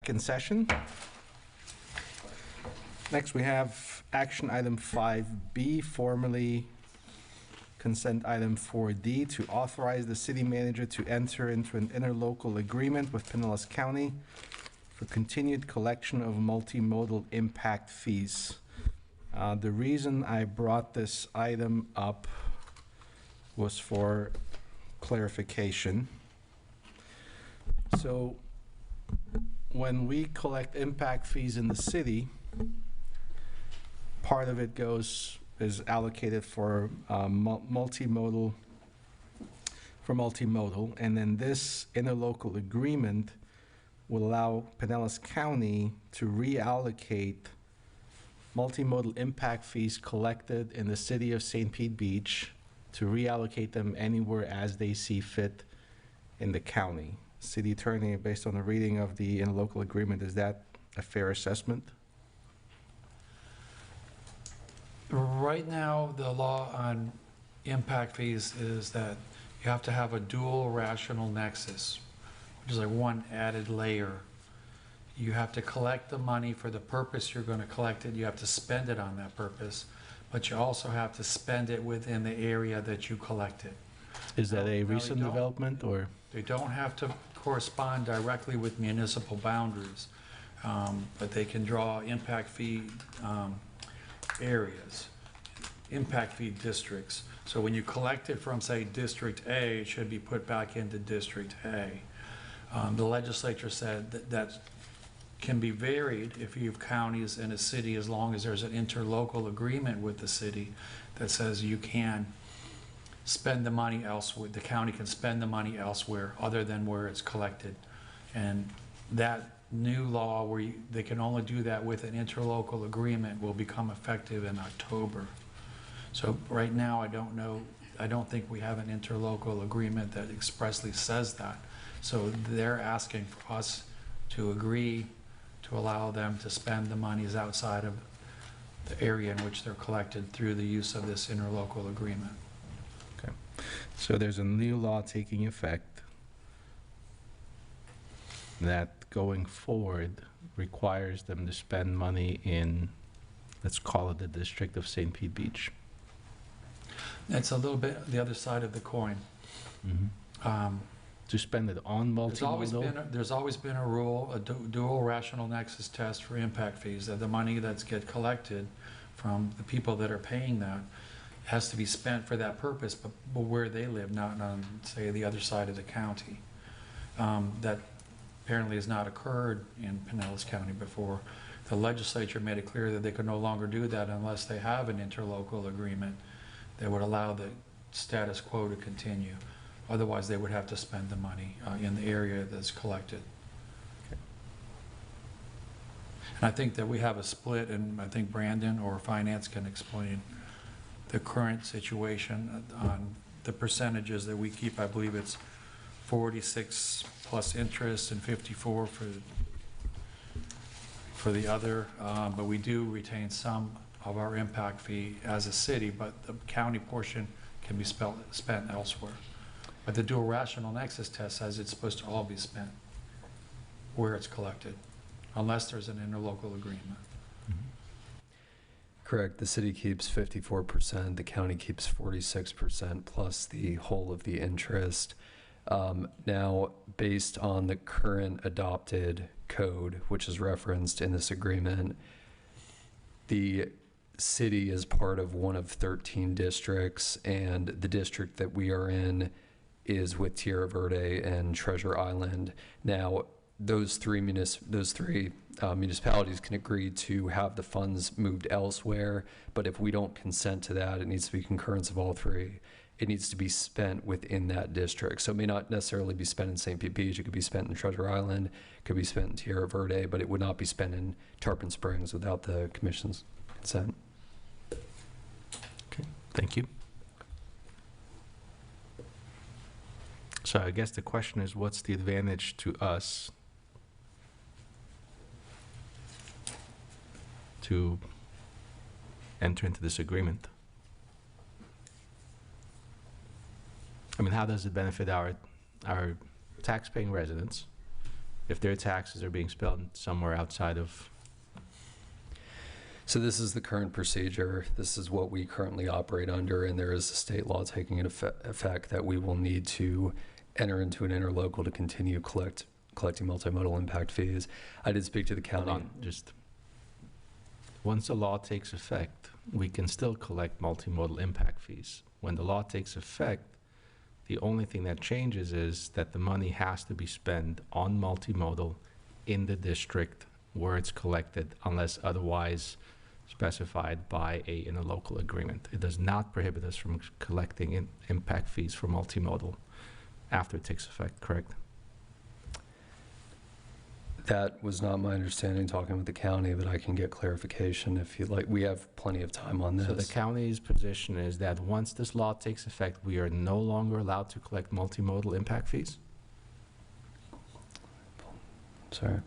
in session. Next, we have action item 5B, formerly consent item 4D, to authorize the city manager to enter into an interlocal agreement with Pinellas County for continued collection of multimodal impact fees. The reason I brought this item up was for clarification. So when we collect impact fees in the city, part of it is allocated for multimodal, and then this interlocal agreement will allow Pinellas County to reallocate multimodal impact fees collected in the city of St. Pete Beach, to reallocate them anywhere as they see fit in the county. City Attorney, based on the reading of the interlocal agreement, is that a fair assessment? Right now, the law on impact fees is that you have to have a dual rational nexus, which is like one added layer. You have to collect the money for the purpose you're going to collect it. You have to spend it on that purpose, but you also have to spend it within the area that you collect it. Is that a Now, recent development, or? They don't have to correspond directly with municipal boundaries, but they can draw impact fee areas, impact fee districts. So when you collect it from, say, District A, it should be put back into District A. The legislature said that can be varied if you have counties in a city, as long as there's an interlocal agreement with the city that says you can spend the money elsewhere, the county can spend the money elsewhere other than where it's collected. And that new law where they can only do that with an interlocal agreement will become effective in October. So right now, I don't think we have an interlocal agreement that expressly says that. So they're asking for us to agree to allow them to spend the monies outside of the area in which they're collected through the use of this interlocal agreement. Okay. So there's a new law taking effect that going forward requires them to spend money in, let's call it the District of St. Pete Beach. It's a little bit the other side of the coin. To spend it on multimodal? There's always been a rule, a dual rational nexus test for impact fees, that the money that's get collected from the people that are paying that has to be spent for that purpose, but where they live, not on, say, the other side of the county. That apparently has not occurred in Pinellas County before. The legislature made it clear that they could no longer do that unless they have an interlocal agreement that would allow the status quo to continue. Otherwise, they would have to spend the money in the area that's collected. Okay. And I think that we have a split, and I think Brandon or Finance can explain the current situation on the percentages that we keep. I believe it's 46 plus interest and 54 for the other, but we do retain some of our impact fee as a city, but the county portion can be spent elsewhere. But the dual rational nexus test says it's supposed to all be spent where it's collected, unless there's an interlocal agreement. Correct. The city keeps 54%, the county keeps 46%, plus the whole of the interest. Now, based on the current adopted code, which is referenced in this agreement, the city is part of one of 13 districts, and the district that we are in is with Tierra Verde and Treasure Island. Now, those three municipalities can agree to have the funds moved elsewhere, but if we don't consent to that, it needs to be concurrence of all three. It needs to be spent within that district. So it may not necessarily be spent in St. Pete Beach. It could be spent in Treasure Island, it could be spent in Tierra Verde, but it would not be spent in Tarpon Springs without the commission's consent. Okay, thank you. So I guess the question is, what's the advantage to us to enter into this agreement? I mean, how does it benefit our tax-paying residents? if their taxes are being spent somewhere outside of, So this is the current procedure. This is what we currently operate under, and there is a state law taking into effect that we will need to enter into an interlocal to continue collecting multimodal impact fees. I did speak to the hold county. on, just, once the law takes effect, we can still collect multimodal impact fees. When the law takes effect, the only thing that changes is that the money has to be spent on multimodal in the district where it's collected, unless otherwise specified by a interlocal agreement. It does not prohibit us from collecting impact fees for multimodal after it takes effect, correct? That was not my understanding, talking with the county, but I can get clarification if you'd like. We have plenty of time on this. So the county's position is that once this law takes effect, we are no longer allowed to collect multimodal impact fees? Sorry.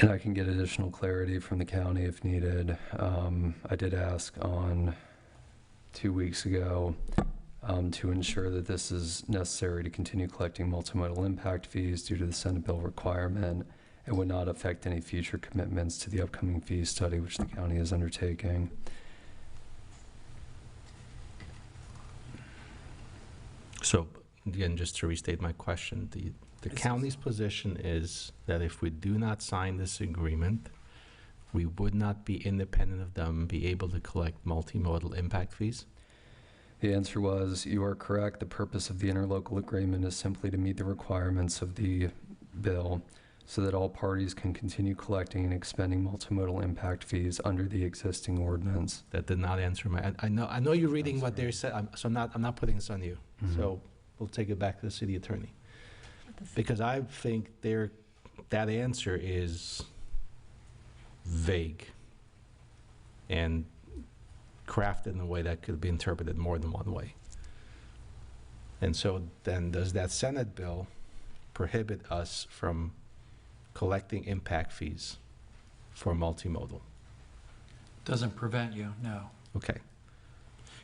And I can get additional clarity from the county if needed. I did ask on 2 weeks ago to ensure that this is necessary to continue collecting multimodal impact fees due to the Senate bill requirement. It would not affect any future commitments to the upcoming fee study which the county is undertaking. So, again, just to restate my question, the county's position is that if we do not sign this agreement, we would not be independent of them, be able to collect multimodal impact fees? The answer was, you are correct. The purpose of the interlocal agreement is simply to meet the requirements of the bill so that all parties can continue collecting and expending multimodal impact fees under the existing ordinance. That did not answer my, I know you're reading what they said, so I'm not putting this on you. Mhm. So we'll take it back to the city attorney. Because I think that answer is vague and crafted in a way that could be interpreted more than one way. And so then does that Senate bill prohibit us from collecting impact fees for multimodal? Doesn't prevent you, no. Okay.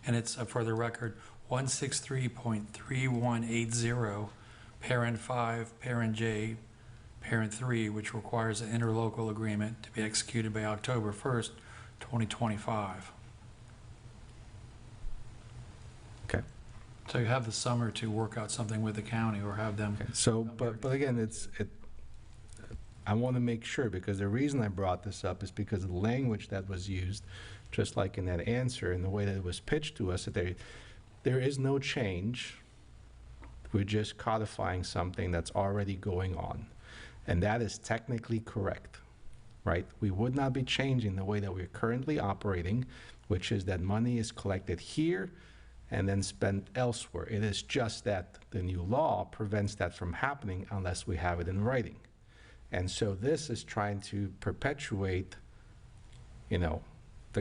And it's, for the record, 163.3180, parent 5, parent J, parent 3, which requires an interlocal agreement to be executed by October 1st, 2025. Okay. So you have the summer to work out something with the county or have them. Okay. So, but again, I want to make sure, because the reason I brought this up is because of the language that was used, just like in that answer, and the way that it was pitched to us, that there is no change. We're just codifying something that's already going on. And that is technically correct, right? We would not be changing the way that we're currently operating, which is that money is collected here and then spent elsewhere. It is just that the new law prevents that from happening unless we have it in writing. And so this is trying to perpetuate, the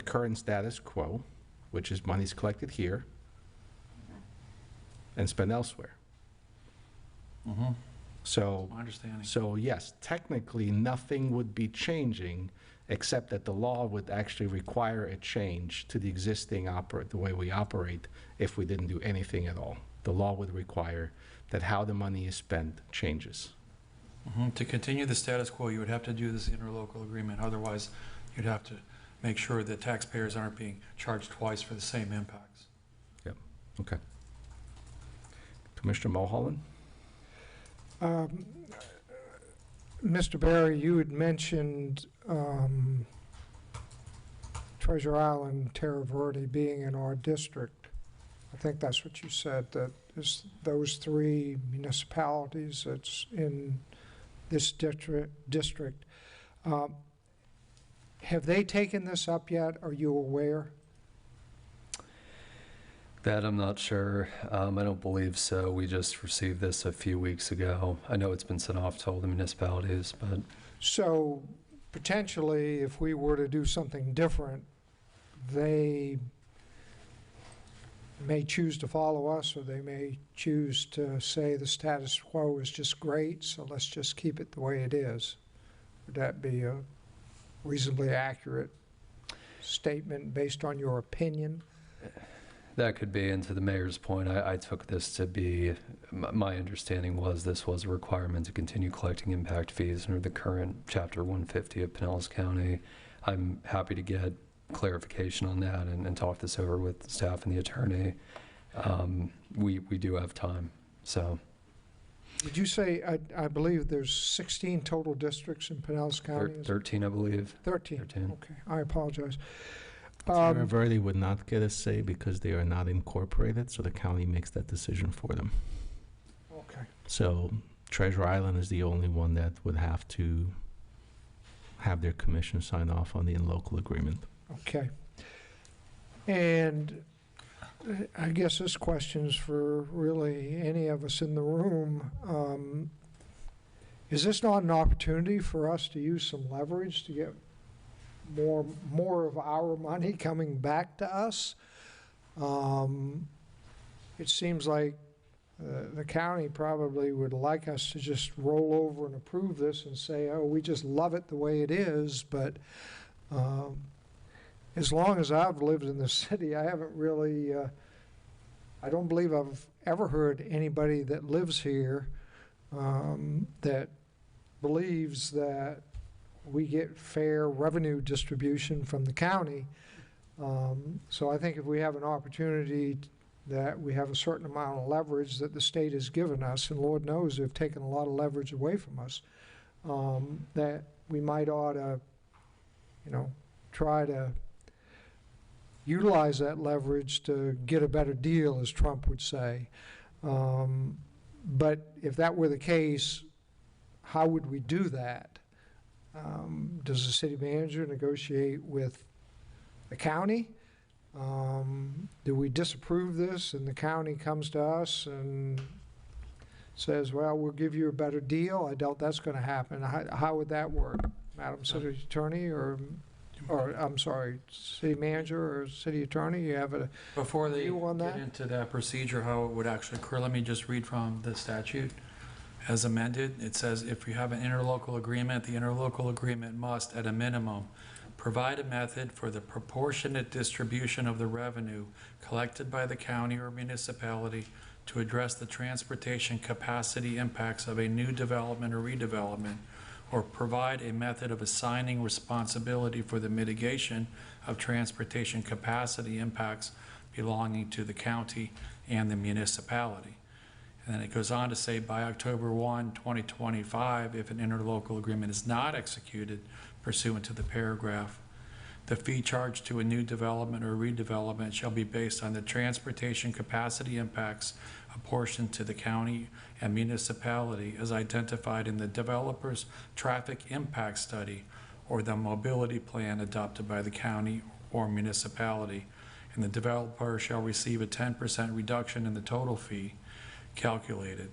current status quo, which is money's collected here and spent elsewhere. Mm-hmm. So, My understanding. so yes, technically, nothing would be changing, except that the law would actually require a change to the existing the way we operate if we didn't do anything at all. The law would require that how the money is spent changes. Mhm. To continue the status quo, you would have to do this interlocal agreement. Otherwise, you'd have to make sure that taxpayers aren't being charged twice for the same impacts. Yep, okay. Commissioner Mulholland? Mr. Barry, you had mentioned Treasure Island, Terra Verde being in our district. I think that's what you said, that is those three municipalities that's in this district. Have they taken this up yet? Are you aware? That I'm not sure. I don't believe so. We just received this a few weeks ago. I know it's been sent off to all the municipalities, but So potentially, if we were to do something different, they may choose to follow us, or they may choose to say the status quo is just great, so let's just keep it the way it is. Would that be a reasonably accurate statement based on your opinion? that could be, and to the mayor's point, I took this to be, my understanding was this was a requirement to continue collecting impact fees under the current Chapter 150 of Pinellas County. I'm happy to get clarification on that and talk this over with the staff and the attorney. We do have time, so. Did you say, I believe there's 16 total districts in Pinellas County? 13, I believe. 13, okay, I apologize. Tierra Verde would not get a say because they are not incorporated, so the county makes that decision for them. Okay. So Treasure Island is the only one that would have to have their commission sign off on the in-local agreement. Okay. And I guess this question's for really any of us in the room. Is this not an opportunity for us to use some leverage to get more of our money coming back to us? It seems like the county probably would like us to just roll over and approve this and say, oh, we just love it the way it is, but as long as I've lived in the city, I haven't really, I don't believe I've ever heard anybody that lives here that believes that we get fair revenue distribution from the county. So I think if we have an opportunity that we have a certain amount of leverage that the state has given us, and Lord knows they've taken a lot of leverage away from us, that we might ought to, try to utilize that leverage to get a better deal, as Trump would say. But if that were the case, how would we do that? Does the city manager negotiate with the county? Do we disapprove this and the county comes to us and says, well, we'll give you a better deal? I doubt that's going to happen. How would that work, Madam City Attorney, or I'm sorry, City Manager or City Attorney? You have a Before they view on get that? into that procedure, how it would actually occur, let me just read from the statute. As amended, it says, if you have an interlocal agreement, the interlocal agreement must, at a minimum, provide a method for the proportionate distribution of the revenue collected by the county or municipality to address the transportation capacity impacts of a new development or redevelopment, or provide a method of assigning responsibility for the mitigation of transportation capacity impacts belonging to the county and the municipality. And then it goes on to say, by October 1, 2025, if an interlocal agreement is not executed pursuant to the paragraph, the fee charged to a new development or redevelopment shall be based on the transportation capacity impacts apportioned to the county and municipality as identified in the developer's traffic impact study or the mobility plan adopted by the county or municipality. And the developer shall receive a 10% reduction in the total fee calculated.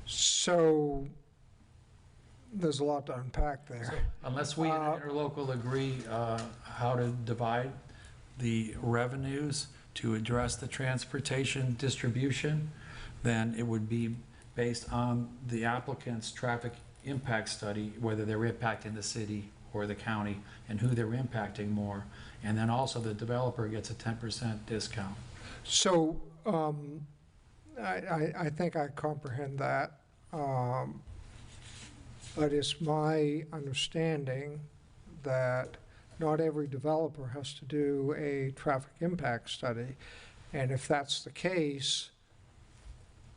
So there's a lot to unpack there. Unless we in an interlocal agree how to divide the revenues to address the transportation distribution, then it would be based on the applicant's traffic impact study, whether they're impacting the city or the county and who they're impacting more. And then also the developer gets a 10% discount. So I think I comprehend that. But it's my understanding that not every developer has to do a traffic impact study. And if that's the case,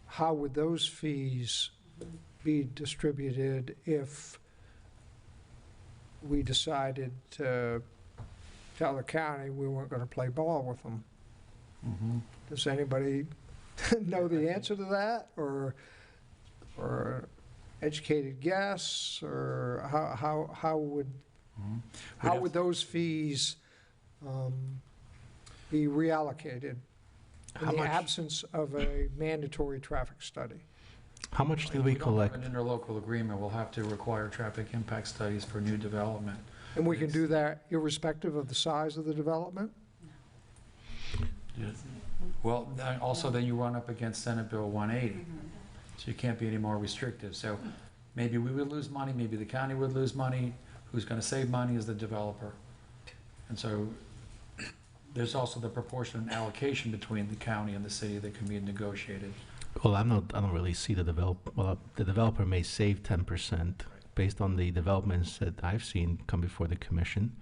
how would those fees be distributed if we decided to tell the county we weren't going to play ball with them? Mm-hmm. Does anybody know the answer to that, or educated guess, or how would those fees be reallocated in How the much- absence of a mandatory traffic study. How much did we If don't collect? have an interlocal agreement, we'll have to require traffic impact studies for new development. And we can do that irrespective of the size of the development? Well, also then you run up against Senate Bill 180, so you can't be any more restrictive. So maybe we would lose money, maybe the county would lose money. Who's going to save money is the developer. And so there's also the proportionate allocation between the county and the city that can be negotiated. Well, I don't really see the the developer may save 10% based on the developments that I've seen come before the commission.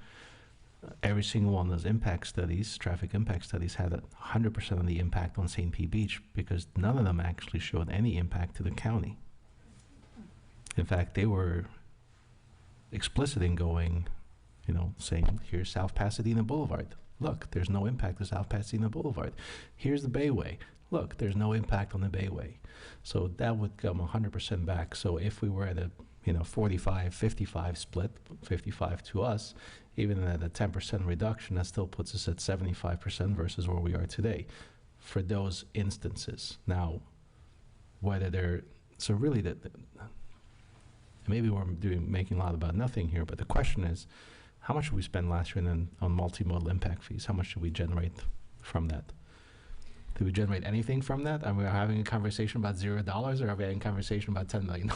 Every single one of those impact studies, traffic impact studies, had 100% of the impact on St. Pete Beach because none of them actually showed any impact to the county. In fact, they were explicit in going, saying, here's South Pasadena Boulevard. Look, there's no impact to South Pasadena Boulevard. Here's the Bayway. Look, there's no impact on the Bayway. So that would come 100% back. So if we were at a 45-55 split, 55 to us, even at a 10% reduction, that still puts us at 75% versus where we are today for those instances. Now, whether they're, so really maybe we're making a lot about nothing here, but the question is, how much did we spend last year on multimodal impact fees? How much did we generate from that? Did we generate anything from that? Are we having a conversation about $0, or are we having a conversation about $10 million?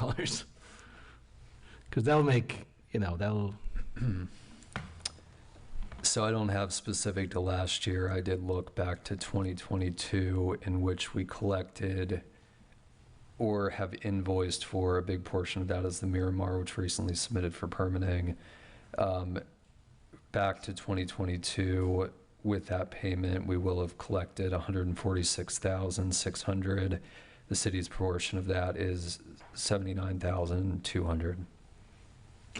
Because that'll make, that'll... So I don't have specific to last year. I did look back to 2022, in which we collected or have invoiced for a big portion of that as the Miramar, which recently submitted for permitting. Back to 2022, with that payment, we will have collected $146,600. The city's portion of that is $79,200.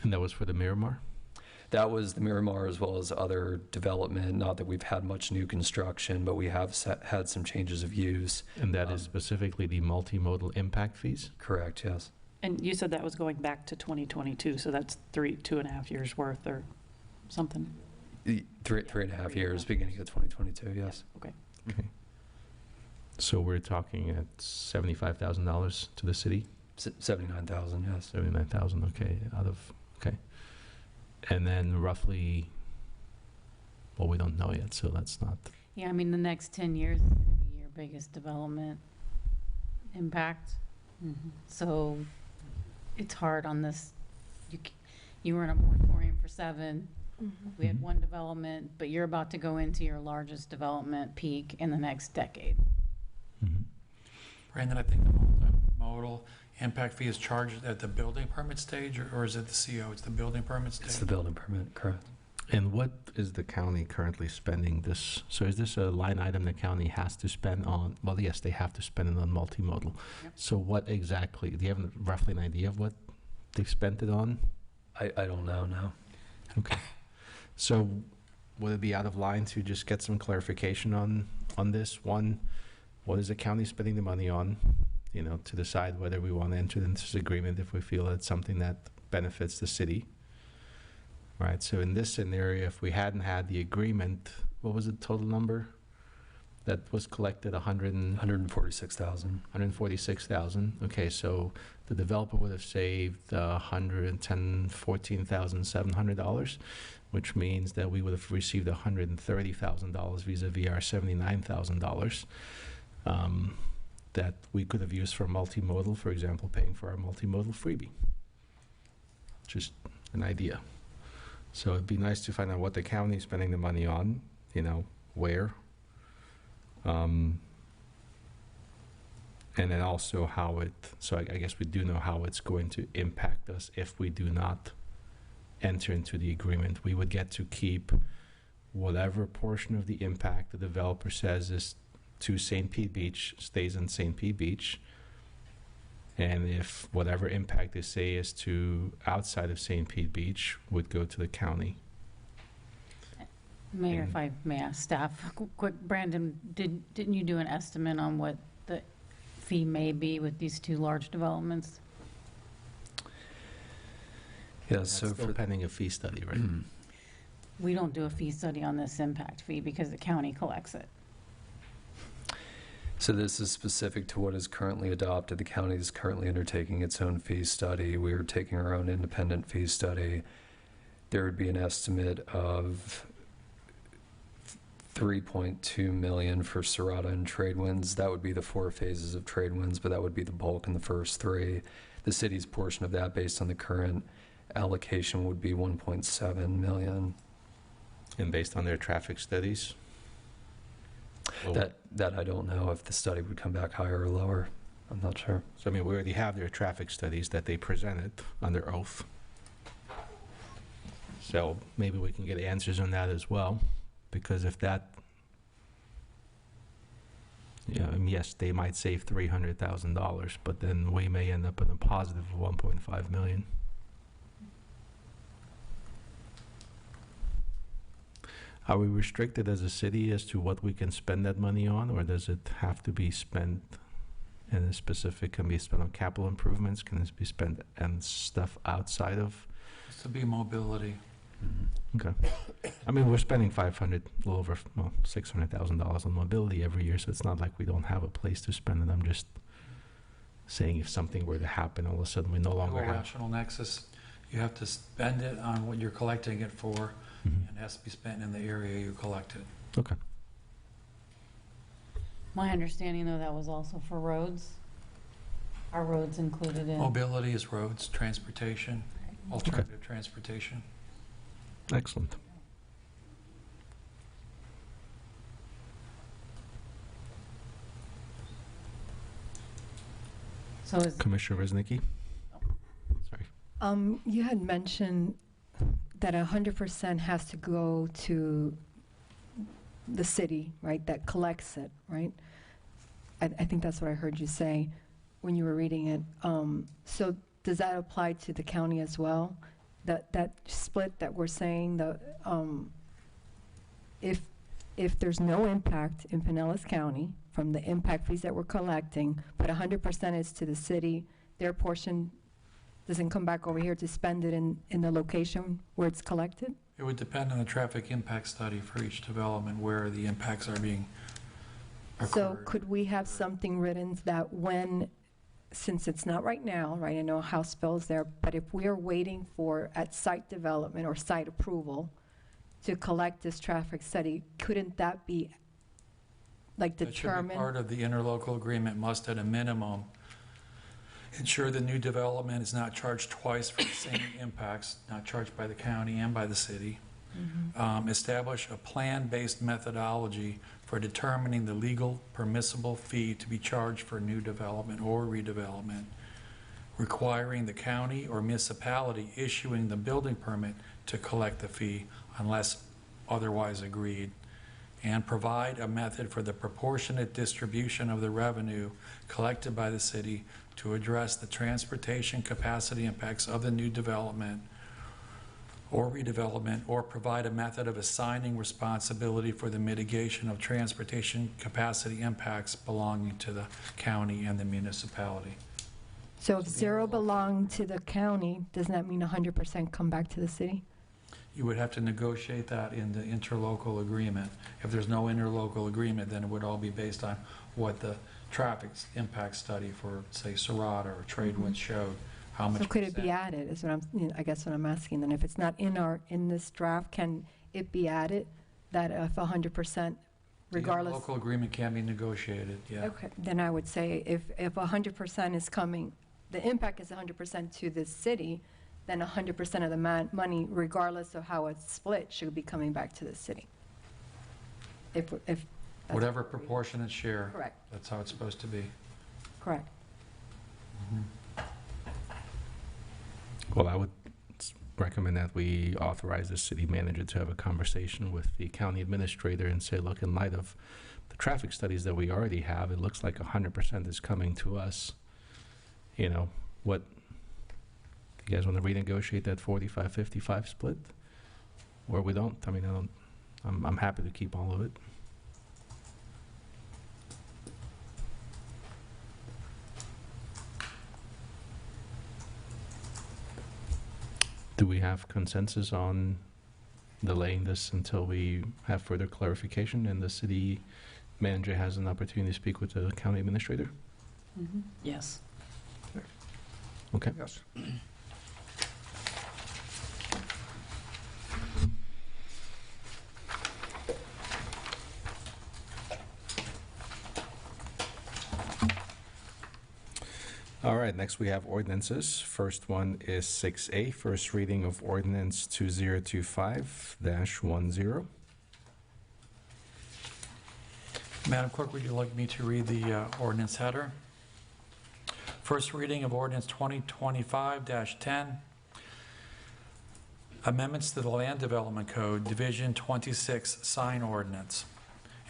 And that was for the Miramar? That was the Miramar as well as other development. Not that we've had much new construction, but we have had some changes of use. And that is specifically the multimodal impact fees? Correct, yes. And you said that was going back to 2022, so that's 2.5 years worth or something? Three and a half years, beginning of 2022, yes. Okay. Okay. So we're talking at $75,000 to the city? 79,000, yes. 79,000, okay, okay. And then roughly, well, we don't know yet, so that's not... Yeah, I mean, the next 10 years is going to be your biggest development impact. So it's hard on this. You were in a moratorium for 7. We had one development, but you're about to go into your largest development peak in the next decade. Brandon, I think the multimodal impact fee is charged at the building permit stage, or is it the CO? It's the building permit stage? It's the building permit, correct. And what is the county currently spending this? So is this a line item the county has to spend on? Well, yes, they have to spend it on multimodal. Yep. So what exactly, do you have roughly an idea of what they've spent it on? I don't know now. Okay. So would it be out of line to just get some clarification on this? One, what is the county spending the money on? To decide whether we want to enter into this agreement if we feel it's something that benefits the city. Right, so in this scenario, if we hadn't had the agreement, what was the total number that was collected? 146,000. 146,000. Okay, so the developer would have saved $14,700, which means that we would have received $130,000 vis-a-vis our $79,000 that we could have used for multimodal, for example, paying for our multimodal freebie. Just an idea. So it'd be nice to find out what the county is spending the money on, where. And then also how so I guess we do know how it's going to impact us if we do not enter into the agreement. We would get to keep whatever portion of the impact the developer says is to St. Pete Beach stays in St. Pete Beach. And if whatever impact they say is to outside of St. Pete Beach would go to the county. Mayor, if I may ask staff, quick, Brandon, didn't you do an estimate on what the fee may be with these 2 large developments? Yeah, That's so still for pending a fee study, right? we don't do a fee study on this impact fee because the county collects it. So this is specific to what is currently adopted. The county is currently undertaking its own fee study. We are taking our own independent fee study. There would be an estimate of 3.2 million for Serrata and Tradewinds. That would be the 4 phases of Tradewinds, but that would be the bulk in the first 3. The city's portion of that, based on the current allocation, would be 1.7 million. And based on their traffic studies? That I don't know if the study would come back higher or lower. I'm not sure. So, I mean, we already have their traffic studies that they presented under oath. So maybe we can get answers on that as well, because if that, yeah, I mean, yes, they might save $300,000, but then we may end up in a positive of 1.5 million. Are we restricted as a city as to what we can spend that money on, or does it have to be spent in a specific, can be spent on capital improvements? Can this be spent on stuff outside of? It's to be mobility. Okay. I mean, we're spending a little over, well, $600,000 on mobility every year, so it's not like we don't have a place to spend it. I'm just saying if something were to happen, all of a sudden we no longer have. Rational nexus, you have to spend it on what you're collecting it for, and it has to be spent in the area you collect it. Okay. My understanding, though, that was also for roads. Are roads included in? Mobility is roads, transportation, alternative transportation. Excellent. So is Commissioner Reznicki? Sorry. You had mentioned that 100% has to go to the city, right, that collects it, right? I think that's what I heard you say when you were reading it. So does that apply to the county as well? That split that we're saying, if there's no impact in Pinellas County from the impact fees that we're collecting, but 100% is to the city, their portion doesn't come back over here to spend it in the location where it's collected? It would depend on the traffic impact study for each development, where the impacts are being occurred. So could we have something written that when, since it's not right now, right, I know House bill's there, but if we are waiting for at site development or site approval to collect this traffic study, couldn't that be like That should be determined? part of the interlocal agreement, must at a minimum ensure the new development is not charged twice for the same impacts, not charged by the county and by the city. Establish a plan-based methodology for determining the legal permissible fee to be charged for new development or redevelopment, requiring the county or municipality issuing the building permit to collect the fee unless otherwise agreed, and provide a method for the proportionate distribution of the revenue collected by the city to address the transportation capacity impacts of the new development or redevelopment, or provide a method of assigning responsibility for the mitigation of transportation capacity impacts belonging to the county and the municipality. So if zero belong to the county, doesn't that mean 100% come back to the city? You would have to negotiate that in the interlocal agreement. If there's no interlocal agreement, then it would all be based on what the traffic impact study for, say, Serrata or Tradewinds showed, how much. So could it be percent. added, is what I guess what I'm asking, then if it's not in this draft, can it be added, that if 100%, regardless? The interlocal agreement can be negotiated, yeah. Okay, then I would say if 100% is coming, the impact is 100% to the city, then 100% of the money, regardless of how it's split, should be coming back to the city. If that's Whatever proportionate share. Correct. That's how it's supposed to be. correct. Well, I would recommend that we authorize the city manager to have a conversation with the county administrator and say, look, in light of the traffic studies that we already have, it looks like 100% is coming to us. You know, what, you guys want to renegotiate that 45-55 split? Or we don't? I mean, I'm happy to keep all of it. Do we have consensus on delaying this until we have further clarification and the city manager has an opportunity to speak with the county administrator? Yes. Okay. Yes. All right, next we have ordinances. First one is 6A, first reading of ordinance 2025-10. Madam Clerk, would you like me to read the ordinance header? First reading of ordinance 2025-10. Amendments to the Land Development Code, Division 26, sign ordinance.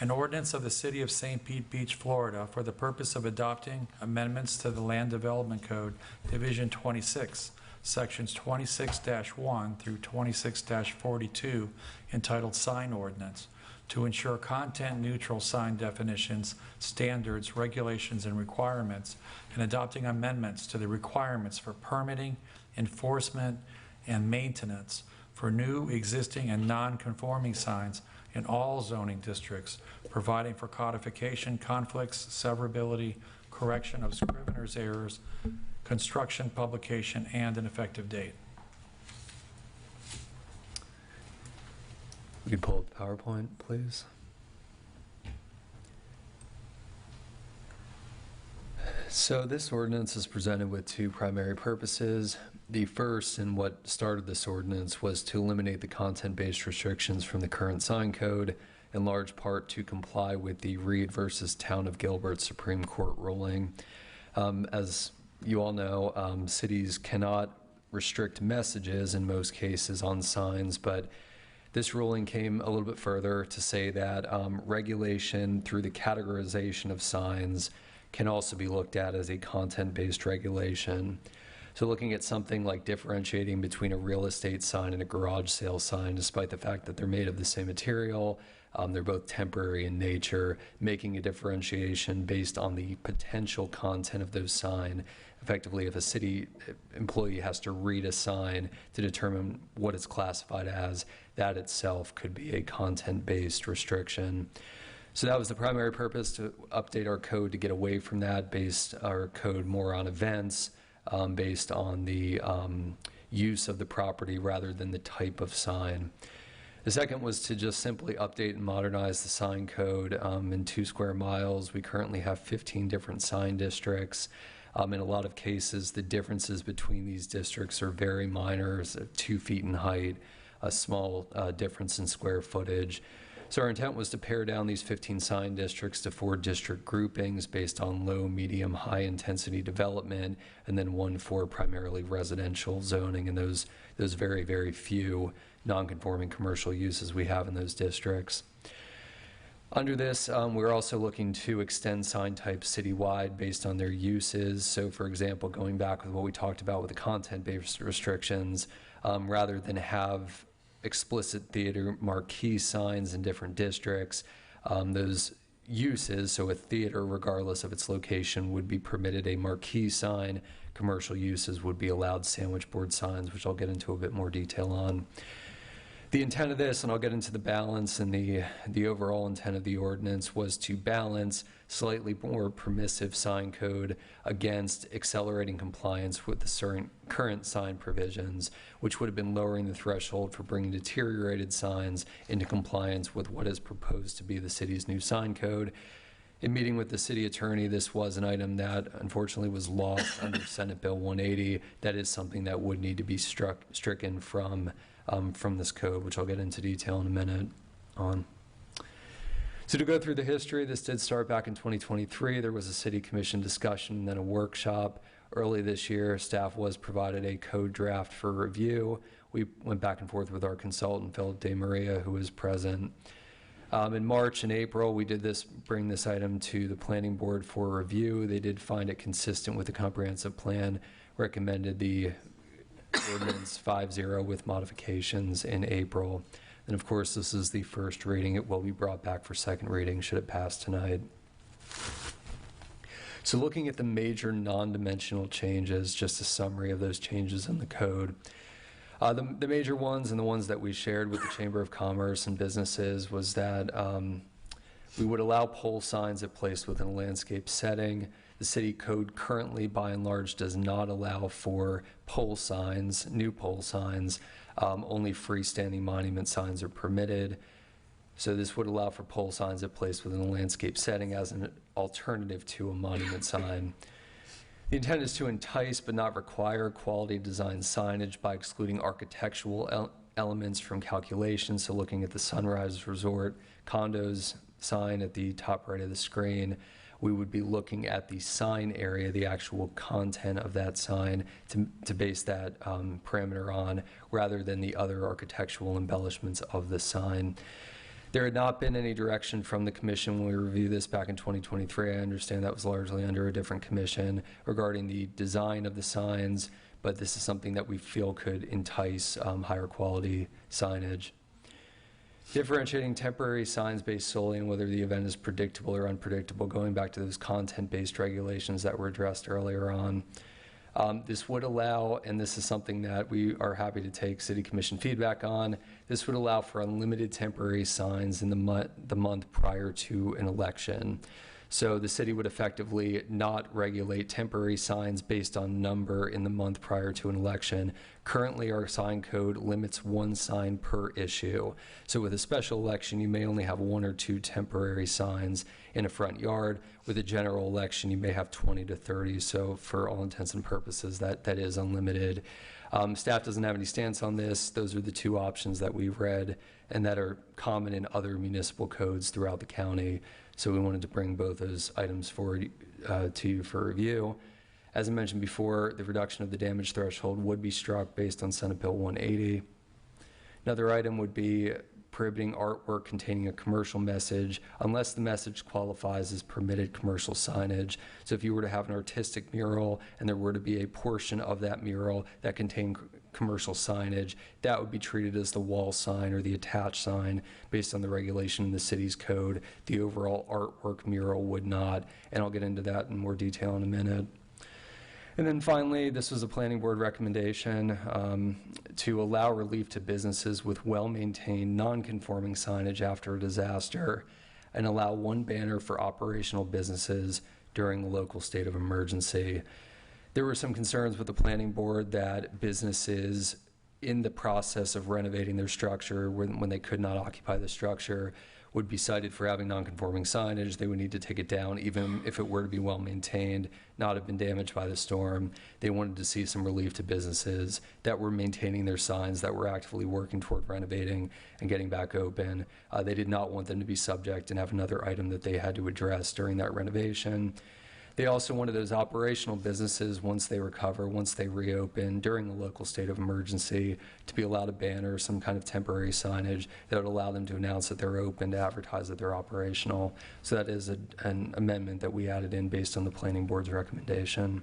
An ordinance of the City of St. Pete Beach, Florida, for the purpose of adopting amendments to the Land Development Code, Division 26, Sections 26-1 through 26-42, entitled Sign Ordinance, to ensure content-neutral sign definitions, standards, regulations, and requirements, and adopting amendments to the requirements for permitting, enforcement, and maintenance for new, existing, and non-conforming signs in all zoning districts, providing for codification, conflicts, severability, correction of scrivener's errors, construction, publication, and an effective date. We could pull up the PowerPoint, please. So this ordinance is presented with two primary purposes. The first, and what started this ordinance, was to eliminate the content-based restrictions from the current sign code, in large part to comply with the Reed versus Town of Gilbert Supreme Court ruling. As you all know, cities cannot restrict messages in most cases on signs, but this ruling came a little bit further to say that regulation through the categorization of signs can also be looked at as a content-based regulation. So looking at something like differentiating between a real estate sign and a garage sale sign, despite the fact that they're made of the same material, they're both temporary in nature, making a differentiation based on the potential content of those signs. Effectively, if a city employee has to read a sign to determine what it's classified as, that itself could be a content-based restriction. So that was the primary purpose, to update our code to get away from that, based our code more on events, based on the use of the property rather than the type of sign. The second was to just simply update and modernize the sign code. In 2 square miles, we currently have 15 different sign districts. In a lot of cases, the differences between these districts are very minor, 2 feet in height, a small difference in square footage. So our intent was to pare down these 15 sign districts to 4 district groupings based on low, medium, high intensity development, and then 1 for primarily residential zoning, and those very, very few non-conforming commercial uses we have in those districts. Under this, we're also looking to extend sign types citywide based on their uses. So for example, going back with what we talked about with the content-based restrictions, rather than have explicit theater marquee signs in different districts, those uses, so a theater, regardless of its location, would be permitted a marquee sign. Commercial uses would be allowed sandwich board signs, which I'll get into a bit more detail on. The intent of this, and I'll get into the balance, and the overall intent of the ordinance was to balance slightly more permissive sign code against accelerating compliance with the current sign provisions, which would have been lowering the threshold for bringing deteriorated signs into compliance with what is proposed to be the city's new sign code. In meeting with the city attorney, this was an item that unfortunately was lost under Senate Bill 180. That is something that would need to be stricken from this code, which I'll get into detail in a minute on. So to go through the history, this did start back in 2023. There was a city commission discussion and then a workshop. Early this year, staff was provided a code draft for review. We went back and forth with our consultant, Philip De Maria, who was present. In March and April, we did bring this item to the planning board for review. They did find it consistent with the comprehensive plan, recommended the ordinance 5-0 with modifications in April. And of course, this is the first reading. It will be brought back for second reading should it pass tonight. So looking at the major non-dimensional changes, just a summary of those changes in the code. The major ones and the ones that we shared with the Chamber of Commerce and businesses was that we would allow pole signs that placed within a landscape setting. The city code currently, by and large, does not allow for pole signs, new pole signs. Only freestanding monument signs are permitted. So this would allow for pole signs that placed within a landscape setting as an alternative to a monument sign. The intent is to entice but not require quality design signage by excluding architectural elements from calculations. So looking at the Sunrise Resort condos sign at the top right of the screen, we would be looking at the sign area, the actual content of that sign, to base that parameter on, rather than the other architectural embellishments of the sign. There had not been any direction from the commission when we reviewed this back in 2023. I understand that was largely under a different commission regarding the design of the signs, but this is something that we feel could entice higher quality signage. Differentiating temporary signs based solely on whether the event is predictable or unpredictable, going back to those content-based regulations that were addressed earlier on. This would allow, and this is something that we are happy to take City Commission feedback on, this would allow for unlimited temporary signs in the month prior to an election. So the city would effectively not regulate temporary signs based on number in the month prior to an election. Currently, our sign code limits 1 sign per issue. So with a special election, you may only have 1 or 2 temporary signs in a front yard. With a general election, you may have 20 to 30. So for all intents and purposes, that is unlimited. Staff doesn't have any stance on this. Those are the 2 options that we've read and that are common in other municipal codes throughout the county. So we wanted to bring both those items forward to you for review. As I mentioned before, the reduction of the damage threshold would be struck based on Senate Bill 180. Another item would be prohibiting artwork containing a commercial message unless the message qualifies as permitted commercial signage. So if you were to have an artistic mural and there were to be a portion of that mural that contained commercial signage, that would be treated as the wall sign or the attached sign based on the regulation in the city's code. The overall artwork mural would not, and I'll get into that in more detail in a minute. And then finally, this was a planning board recommendation to allow relief to businesses with well-maintained, non-conforming signage after a disaster and allow 1 banner for operational businesses during the local state of emergency. There were some concerns with the planning board that businesses in the process of renovating their structure, when they could not occupy the structure, would be cited for having non-conforming signage. They would need to take it down, even if it were to be well-maintained, not have been damaged by the storm. They wanted to see some relief to businesses that were maintaining their signs, that were actively working toward renovating and getting back open. They did not want them to be subject and have another item that they had to address during that renovation. They also wanted those operational businesses, once they recover, once they reopen during the local state of emergency, to be allowed a banner, some kind of temporary signage that would allow them to announce that they're open, to advertise that they're operational. So that is an amendment that we added in based on the planning board's recommendation.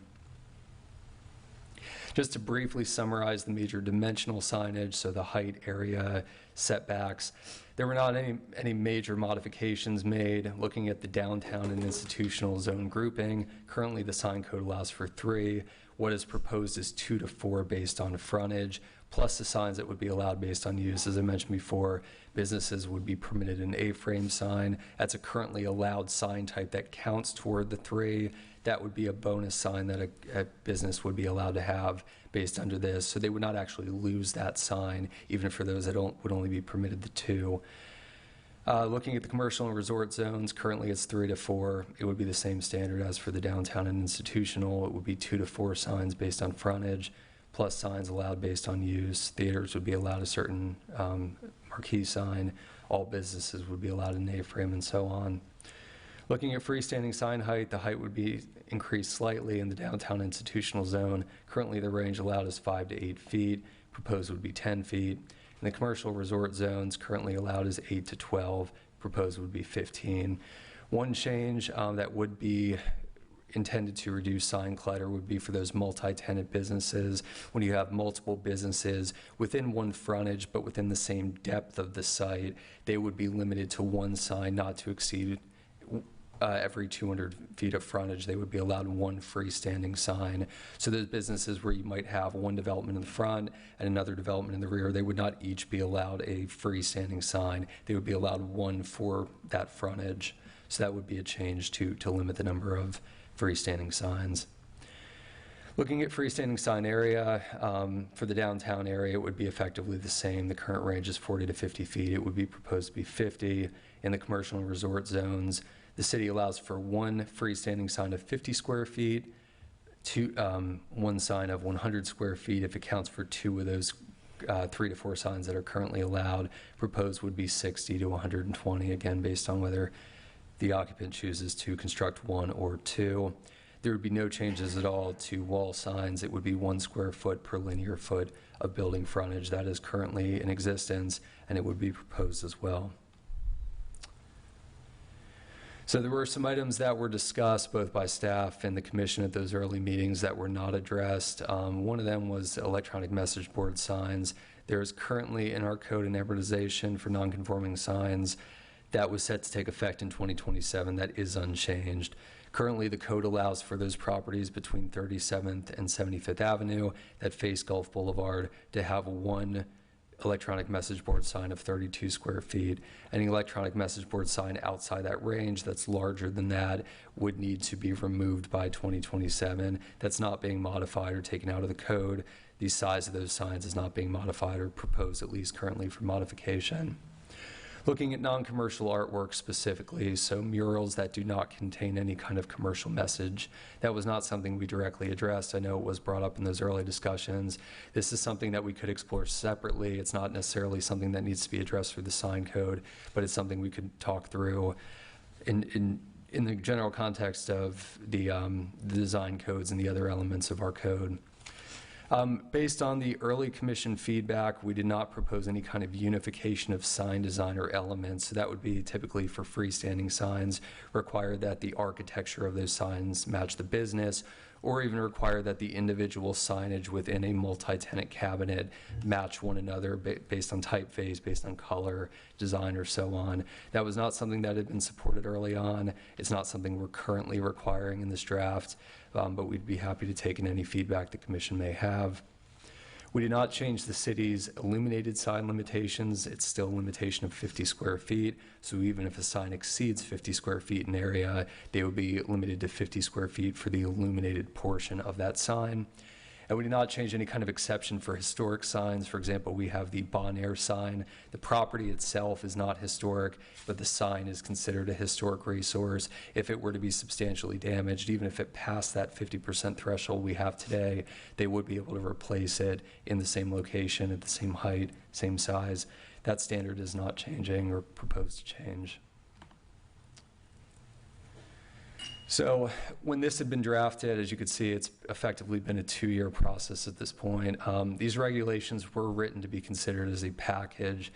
Just to briefly summarize the major dimensional signage, so the height, area, setbacks, there were not any major modifications made. Looking at the downtown and institutional zone grouping, currently the sign code allows for 3. What is proposed is 2 to 4 based on frontage, plus the signs that would be allowed based on use. As I mentioned before, businesses would be permitted an A-frame sign. That's a currently allowed sign type that counts toward the 3. That would be a bonus sign that a business would be allowed to have based under this. So they would not actually lose that sign, even for those that would only be permitted the 2. Looking at the commercial and resort zones, currently it's 3 to 4. It would be the same standard as for the downtown and institutional. It would be 2 to 4 signs based on frontage, plus signs allowed based on use. Theaters would be allowed a certain marquee sign. All businesses would be allowed an A-frame and so on. Looking at freestanding sign height, the height would be increased slightly in the downtown institutional zone. Currently, the range allowed is 5 to 8 feet. Proposed would be 10 feet. In the commercial resort zones, currently allowed is 8 to 12. Proposed would be 15. One change that would be intended to reduce sign clutter would be for those multi-tenant businesses. When you have multiple businesses within one frontage but within the same depth of the site, they would be limited to 1 sign, not to exceed every 200 feet of frontage, they would be allowed one freestanding sign. So those businesses where you might have one development in the front and another development in the rear, they would not each be allowed a freestanding sign. They would be allowed one for that frontage. So that would be a change to limit the number of freestanding signs. Looking at freestanding sign area, for the downtown area, it would be effectively the same. The current range is 40 to 50 feet. It would be proposed to be 50. In the commercial and resort zones, the city allows for one freestanding sign of 50 square feet, one sign of 100 square feet. If it counts for two of those 3 to 4 signs that are currently allowed, proposed would be 60 to 120, again, based on whether the occupant chooses to construct one or two. There would be no changes at all to wall signs. It would be 1 square foot per linear foot of building frontage. That is currently in existence, and it would be proposed as well. So there were some items that were discussed both by staff and the commission at those early meetings that were not addressed. One of them was electronic message board signs. There is currently in our code an amortization for nonconforming signs that was set to take effect in 2027. That is unchanged. Currently, the code allows for those properties between 37th and 75th Avenue that face Gulf Boulevard to have one electronic message board sign of 32 square feet. Any electronic message board sign outside that range that's larger than that would need to be removed by 2027. That's not being modified or taken out of the code. The size of those signs is not being modified or proposed, at least currently, for modification. Looking at non-commercial artwork specifically, so murals that do not contain any kind of commercial message, that was not something we directly addressed. I know it was brought up in those early discussions. This is something that we could explore separately. It's not necessarily something that needs to be addressed through the sign code, but it's something we could talk through in the general context of the design codes and the other elements of our code. Based on the early commission feedback, we did not propose any kind of unification of sign design or elements. So that would be typically for freestanding signs, require that the architecture of those signs match the business, or even require that the individual signage within a multi-tenant cabinet match one another based on typeface, based on color, design, or so on. That was not something that had been supported early on. It's not something we're currently requiring in this draft, but we'd be happy to take in any feedback the commission may have. We did not change the city's illuminated sign limitations. It's still a limitation of 50 square feet. So even if a sign exceeds 50 square feet in area, they would be limited to 50 square feet for the illuminated portion of that sign. And we did not change any kind of exception for historic signs. For example, we have the Bon Air sign. The property itself is not historic, but the sign is considered a historic resource. If it were to be substantially damaged, even if it passed that 50% threshold we have today, they would be able to replace it in the same location, at the same height, same size. That standard is not changing or proposed to change. So when this had been drafted, as you could see, it's effectively been a 2-year process at this point. These regulations were written to be considered as a package.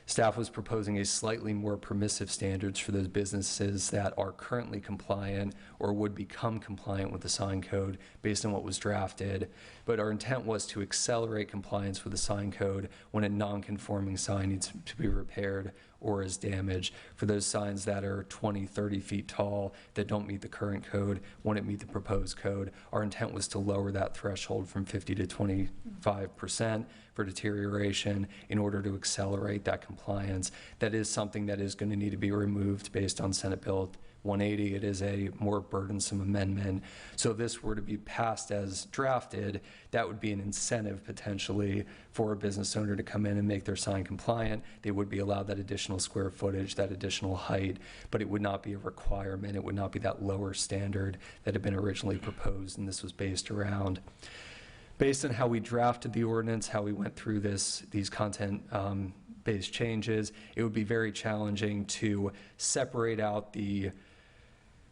Staff was proposing a slightly more permissive standards for those businesses that are currently compliant or would become compliant with the sign code based on what was drafted. But our intent was to accelerate compliance with the sign code when a non-conforming sign needs to be repaired or is damaged. For those signs that are 20, 30 feet tall that don't meet the current code, wouldn't meet the proposed code, our intent was to lower that threshold from 50 to 25% for deterioration in order to accelerate that compliance. That is something that is going to need to be removed based on Senate Bill 180. It is a more burdensome amendment. So if this were to be passed as drafted, that would be an incentive potentially for a business owner to come in and make their sign compliant. They would be allowed that additional square footage, that additional height, but it would not be a requirement. It would not be that lower standard that had been originally proposed, and this was based around. Based on how we drafted the ordinance, how we went through these content-based changes, it would be very challenging to separate out the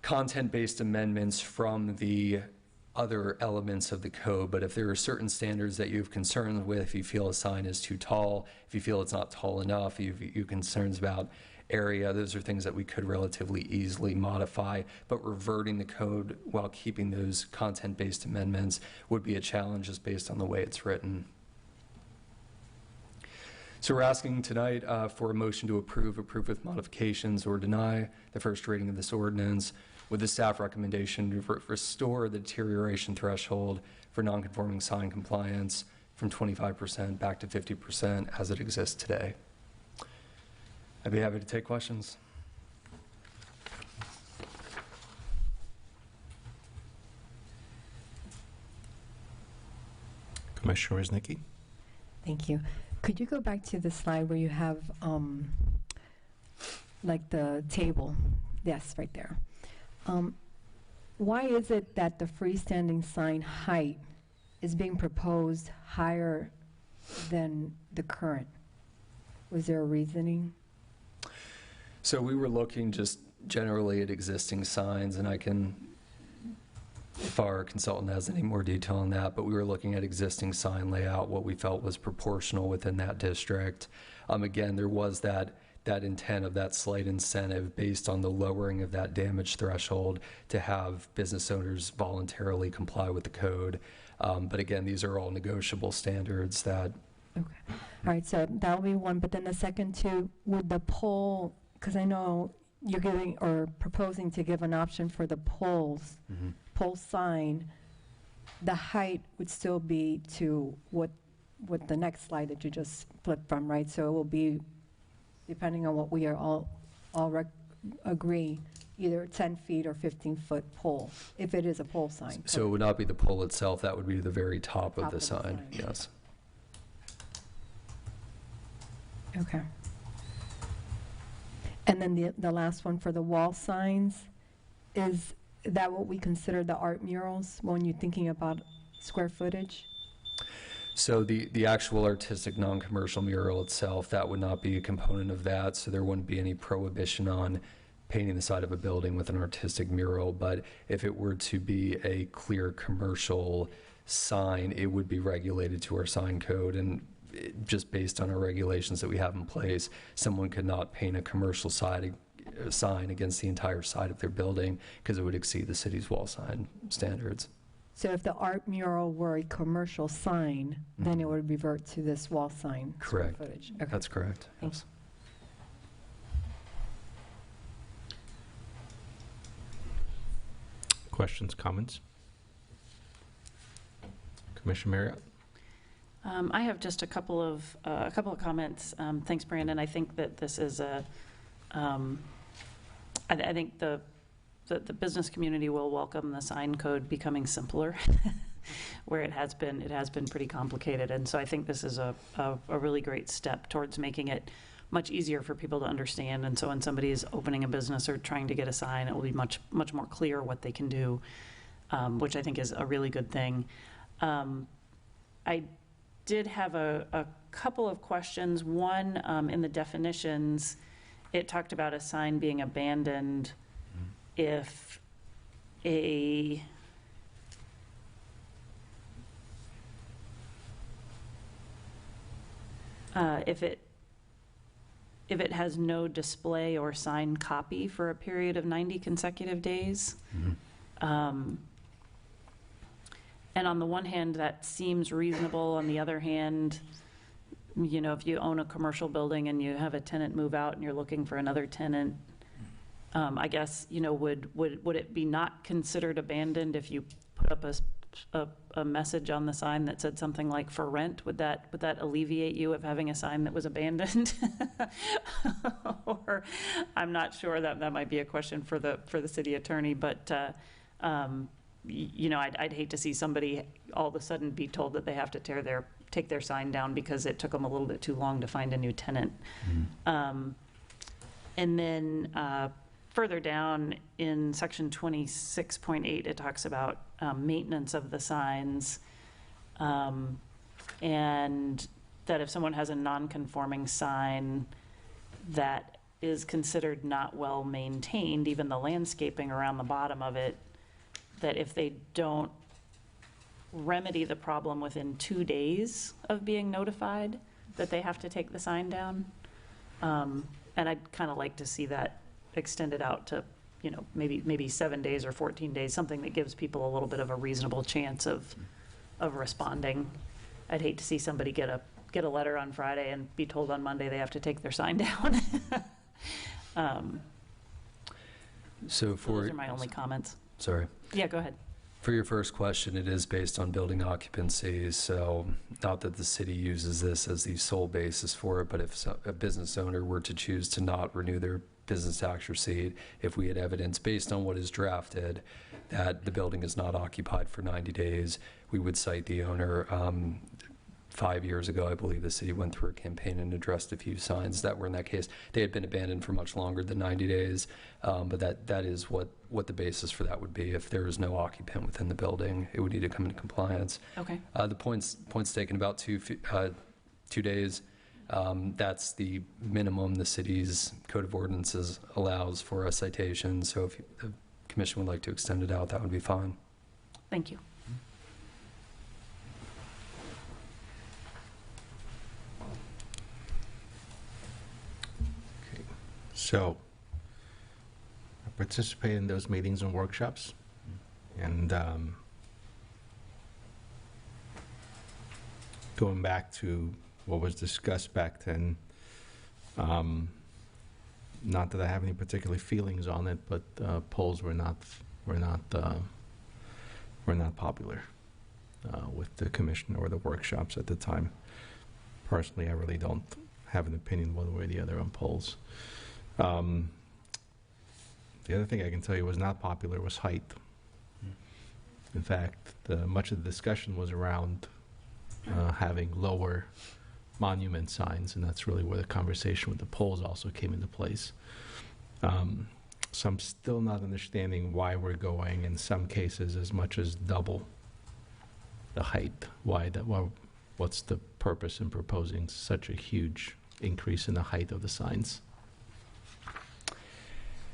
content-based amendments from the other elements of the code. But if there are certain standards that you have concerns with, if you feel a sign is too tall, if you feel it's not tall enough, you have concerns about area, those are things that we could relatively easily modify. But reverting the code while keeping those content-based amendments would be a challenge just based on the way it's written. So we're asking tonight for a motion to approve with modifications, or deny the first reading of this ordinance with the staff recommendation to restore the deterioration threshold for nonconforming sign compliance from 25% back to 50% as it exists today. I'd be happy to take questions. Commissioner Woznicki? Thank you. Could you go back to the slide where you have, like the table? Yes, right there. Why is it that the freestanding sign height is being proposed higher than the current? Was there a reasoning? So we were looking just generally at existing signs, and I can, if our consultant has any more detail on that, but we were looking at existing sign layout, what we felt was proportional within that district. Again, there was that intent of that slight incentive based on the lowering of that damage threshold to have business owners voluntarily comply with the code. But again, these are all negotiable standards that. Okay. All right, so that'll be one, but then the second two, would the pole, because I know you're giving or proposing to give an option for the poles, pole sign, the height would still be to what the next slide that you just flipped from, right? So it will be, depending on what we are all agree, either 10 feet or 15-foot pole, if it is a pole sign. So it would not be the pole itself, that would be the very top of the sign, sign. yes. Okay. And then the last one for the wall signs, is that what we consider the art murals when you're thinking about square footage? So the actual artistic non-commercial mural itself, that would not be a component of that, so there wouldn't be any prohibition on painting the side of a building with an artistic mural. But if it were to be a clear commercial sign, it would be regulated to our sign code, and just based on our regulations that we have in place, someone could not paint a commercial sign against the entire side of their building because it would exceed the city's wall sign standards. So if the art mural were a commercial sign, then it would revert to this wall sign square Correct. footage? Okay. That's correct. Thank Yes. Questions, comments? Commissioner Marriott? I have just a couple of comments. Thanks, Brandon. I think that this is I think the business community will welcome the sign code becoming simpler, where it has been pretty complicated. And so I think this is a really great step towards making it much easier for people to understand. And so when somebody is opening a business or trying to get a sign, it will be much more clear what they can do, which I think is a really good thing. I did have a couple of questions. One, in the definitions, it talked about a sign being abandoned if if it has no display or sign copy for a period of 90 consecutive days. And on the one hand, that seems reasonable. On the other hand, you know, if you own a commercial building and you have a tenant move out and you're looking for another tenant, I guess, you know, would it be not considered abandoned if you put up a message on the sign that said something like "for rent"? Would that alleviate you of having a sign that was abandoned? Or I'm not sure. That might be a question for the city attorney, but you know, I'd hate to see somebody all of a sudden be told that they have to take their sign down because it took them a little bit too long to find a new tenant. And then further down in section 26.8, it talks about maintenance of the signs, and that if someone has a non-conforming sign that is considered not well maintained, even the landscaping around the bottom of it, that if they don't remedy the problem within 2 days of being notified, that they have to take the sign down. And I'd kind of like to see that extended out to, you know, maybe 7 days or 14 days, something that gives people a little bit of a reasonable chance of responding. I'd hate to see somebody get a get a letter on Friday and be told on Monday they have to take their sign down. So for. Those are my only comments. Sorry. Yeah, go ahead. For your first question, it is based on building occupancy, so not that the city uses this as the sole basis for it, but if a business owner were to choose to not renew their business tax receipt, if we had evidence based on what is drafted that the building is not occupied for 90 days, we would cite the owner. 5 years ago, I believe the city went through a campaign and addressed a few signs that were in that case. They had been abandoned for much longer than 90 days, but that is what the basis for that would be. If there is no occupant within the building, it would need to come into compliance. Okay. The points taken about 2 days. That's the minimum the city's code of ordinances allows for a citation. So if the commission would like to extend it out, that would be fine. Thank you. So, I participate in those meetings and workshops, and going back to what was discussed back then, not that I have any particular feelings on it, but polls were not popular with the commission or the workshops at the time. Personally, I really don't have an opinion one way or the other on polls. The other thing I can tell you was not popular was height. In fact, much of the discussion was around having lower monument signs, and that's really where the conversation with the poles also came into place. So I'm still not understanding why we're going, in some cases, as much as double the height. What's the purpose in proposing such a huge increase in the height of the signs?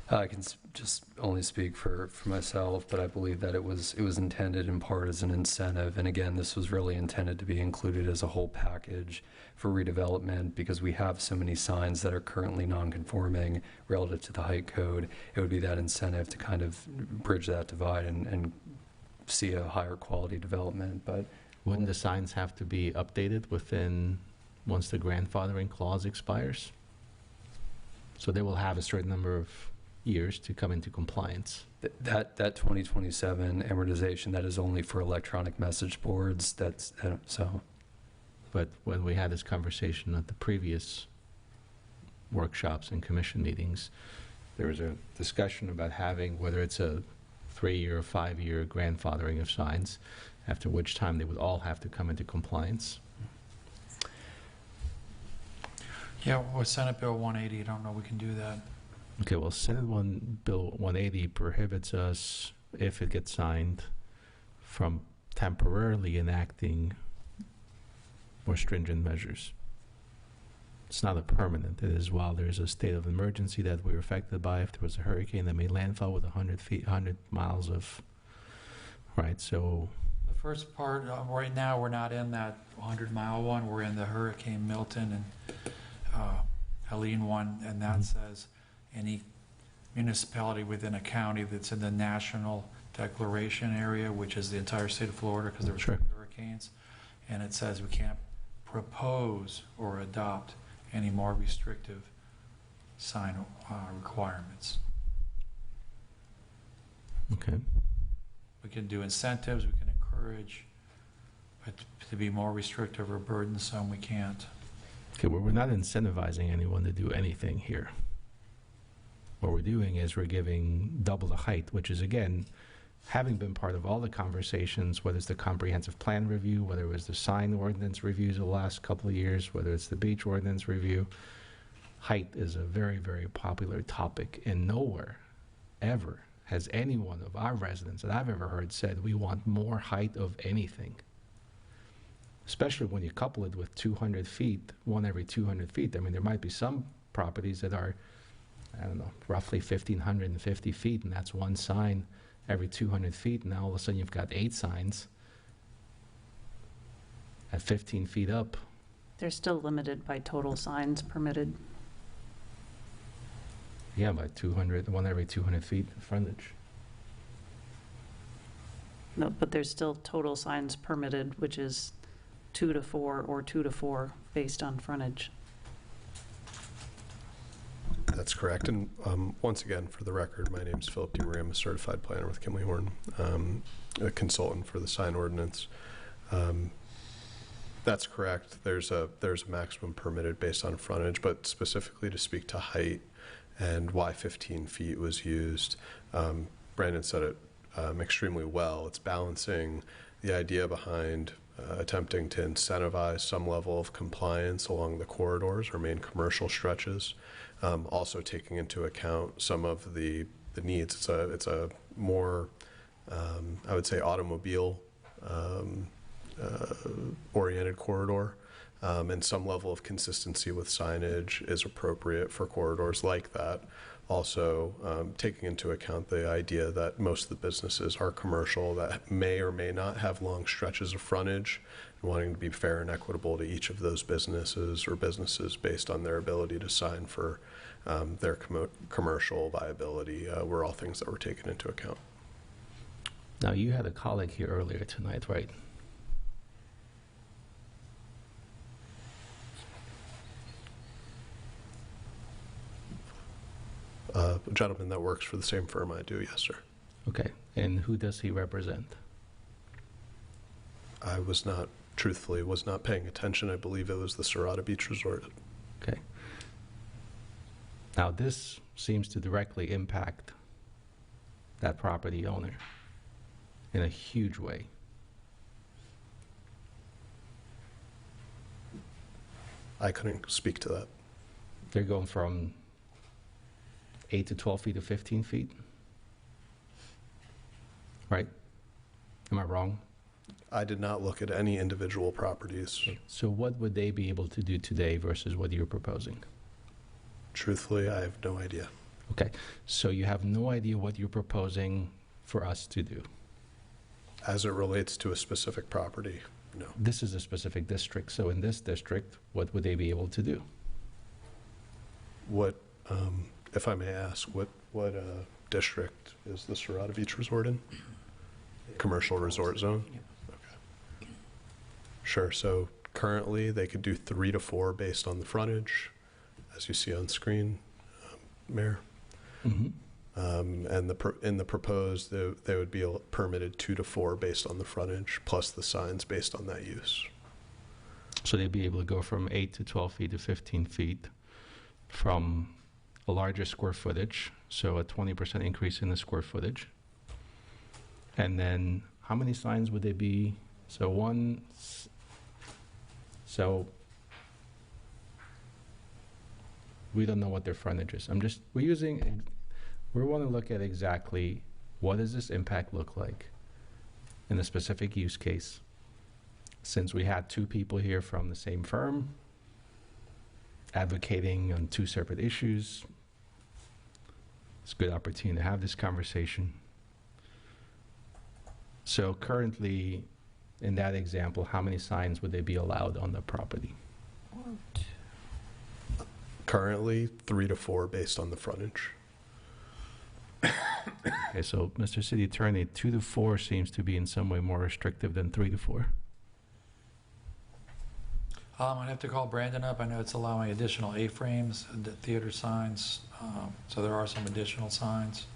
I can just only speak for myself, but I believe that it was intended in part as an incentive. And again, this was really intended to be included as a whole package for redevelopment, because we have so many signs that are currently non-conforming relative to the height code. It would be that incentive to kind of bridge that divide and see a higher quality development. But wouldn't the signs have to be updated once the grandfathering clause expires? So they will have a certain number of years to come into compliance. That 2027 amortization, that is only for electronic message boards. So. But when we had this conversation at the previous workshops and commission meetings, there was a discussion about having, whether it's a 3-year or 5-year grandfathering of signs, after which time they would all have to come into compliance. Yeah, with Senate Bill 180, I don't know we can do that. Okay, well, Bill 180 prohibits us, if it gets signed, from temporarily enacting more stringent measures. It's not a permanent. It is while there's a state of emergency that we're affected by, if there was a hurricane that made landfall with 100 miles of, right, so. The first part, right now, we're not in that 100-mile one. We're in the Hurricane Milton and Helene one, and that says any municipality within a county that's in the national declaration area, which is the entire state of Florida, because there were Sure. hurricanes, and it says we can't propose or adopt any more restrictive sign requirements. Okay. We can do incentives, we can encourage, but to be more restrictive or burdensome, we can't. Okay, well, we're not incentivizing anyone to do anything here. What we're doing is we're giving double the height, which is, again, having been part of all the conversations, whether it's the comprehensive plan review, whether it was the sign ordinance reviews the last couple of years, whether it's the beach ordinance review, height is a very, very popular topic, and nowhere ever has any one of our residents that I've ever heard said we want more height of anything. Especially when you couple it with 200 feet, one every 200 feet. I mean, there might be some properties that are, I don't know, roughly 1,550 feet, and that's one sign every 200 feet, and now all of a sudden you've got 8 signs at 15 feet up. They're still limited by total signs permitted. Yeah, by 200, one every 200 feet frontage. No, but there's still total signs permitted, which is 2 to 4 or 2 to 4 based on frontage. That's correct. And once again, for the record, my name is Philip DeMaria. I'm a certified planner with Kimley Horn, a consultant for the sign ordinance. That's correct. There's a maximum permitted based on frontage, but specifically to speak to height and why 15 feet was used, Brandon said it extremely well. It's balancing the idea behind attempting to incentivize some level of compliance along the corridors or main commercial stretches, also taking into account some of the needs. It's a more, I would say, automobile oriented corridor, and some level of consistency with signage is appropriate for corridors like that. Also, taking into account the idea that most of the businesses are commercial that may or may not have long stretches of frontage, and wanting to be fair and equitable to each of those businesses or businesses based on their ability to sign for their commercial viability were all things that were taken into account. Now, you had a colleague here earlier tonight, right? A gentleman that works for the same firm I do, yes, sir. Okay. And who does he represent? I truthfully was not paying attention. I believe it was the Serrata Beach Resort. Okay. Now, this seems to directly impact that property owner in a huge way. I couldn't speak to that. They're going from 8 to 12 feet to 15 feet, right? Am I wrong? I did not look at any individual properties. So what would they be able to do today versus what you're proposing? Truthfully, I have no idea. Okay, so you have no idea what you're proposing for us to do? As it relates to a specific property, no. This is a specific district, so in this district, what would they be able to do? What, if I may ask, what district is the Serrata Beach Resort in? Commercial resort zone? Okay. Sure, so currently they could do 3 to 4 based on the frontage, as you see on screen, Mayor. Mm-hmm. And in the proposed, they would be permitted 2 to 4 based on the frontage, plus the signs based on that use. So they'd be able to go from 8 to 12 feet to 15 feet from a larger square footage, so a 20% increase in the square footage. And then how many signs would they be? So we don't know what their frontage is. We want to look at exactly what does this impact look like in a specific use case. Since we had 2 people here from the same firm advocating on 2 separate issues, it's a good opportunity to have this conversation. So currently, in that example, how many signs would they be allowed on the property? Currently, 3 to 4 based on the frontage. Okay, so Mr. City Attorney, 2 to 4 seems to be in some way more restrictive than 3 to 4. I'd have to call Brandon up. I know it's allowing additional A-frames, the theater signs, so there are some additional signs.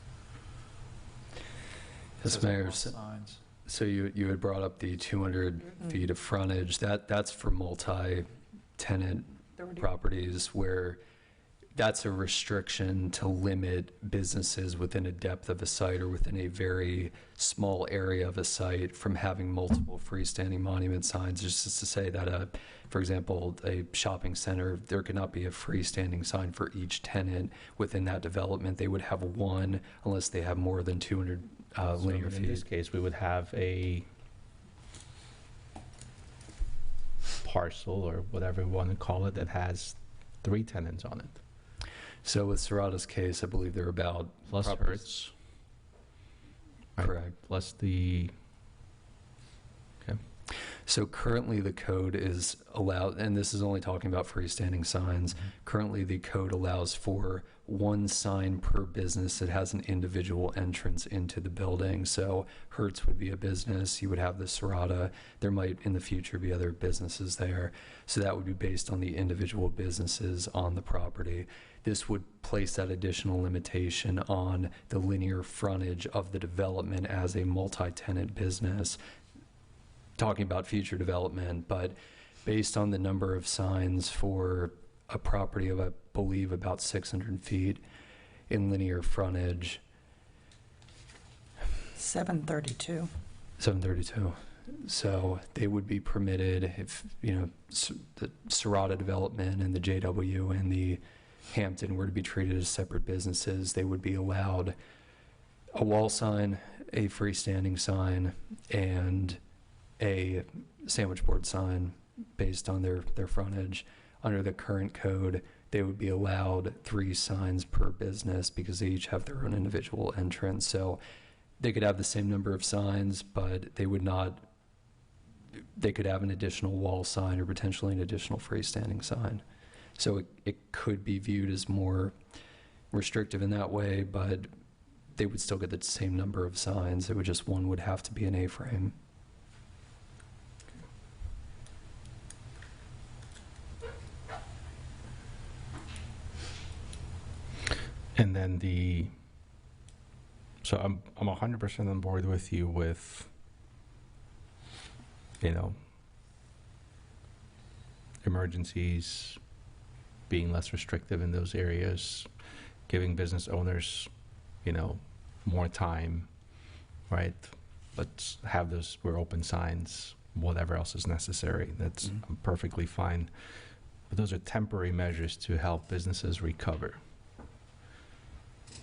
Yes, Mayor. Signs. So you had brought up the 200 feet of frontage. That's for multi-tenant properties where that's a restriction to limit businesses within a depth of a site or within a very small area of a site from having multiple freestanding monument signs. Just to say that, for example, a shopping center, there could not be a freestanding sign for each tenant within that development. They would have one unless they have more than 200 linear feet. In this case, we would have a parcel or whatever we want to call it that has 3 tenants on it. So with Serrata's case, I believe they're about Plus Hertz. Correct. Plus the, okay. So currently, the code is allowed, and this is only talking about freestanding signs. Currently, the code allows for one sign per business that has an individual entrance into the building. So Hertz would be a business, you would have the Serrata, there might in the future be other businesses there. So that would be based on the individual businesses on the property. This would place that additional limitation on the linear frontage of the development as a multi-tenant business. Talking about future development, but based on the number of signs for a property of, I believe, about 600 feet in linear frontage. 732. 732. So they would be permitted if, the Serrata development and the JW and the Hampton were to be treated as separate businesses, they would be allowed a wall sign, a freestanding sign, and a sandwich board sign based on their frontage. Under the current code, they would be allowed 3 signs per business because they each have their own individual entrance. So they could have the same number of signs, but they would not, they could have an additional wall sign or potentially an additional freestanding sign. So it could be viewed as more restrictive in that way, but they would still get the same number of signs. It would just, one would have to be an A-frame. And then so I'm 100% on board with you with, emergencies, being less restrictive in those areas, giving business owners, more time, right? Let's have those, we're open signs, whatever else is necessary. That's perfectly fine. But those are temporary measures to help businesses recover.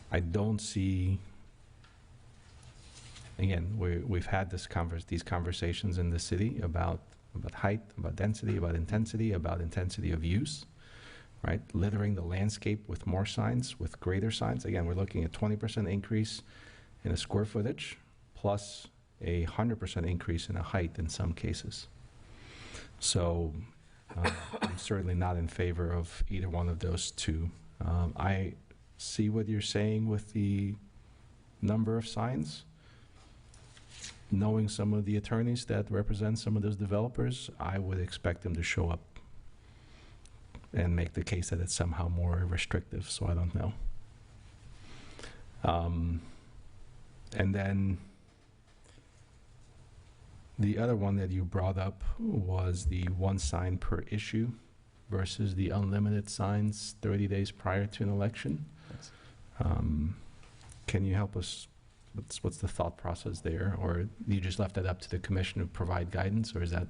I don't see, again, we've had these conversations in the city about height, about density, about intensity of use, right? Littering the landscape with more signs, with greater signs. Again, we're looking at 20% increase in a square footage, plus a 100% increase in a height in some cases. So I'm certainly not in favor of either one of those two. I see what you're saying with the number of signs. Knowing some of the attorneys that represent some of those developers, I would expect them to show up and make the case that it's somehow more restrictive, so I don't know. And then the other one that you brought up was the 1 sign per issue versus the unlimited signs 30 days prior to an election. Can you help us? What's the thought process there? Or you just left that up to the commission to provide guidance, or is that?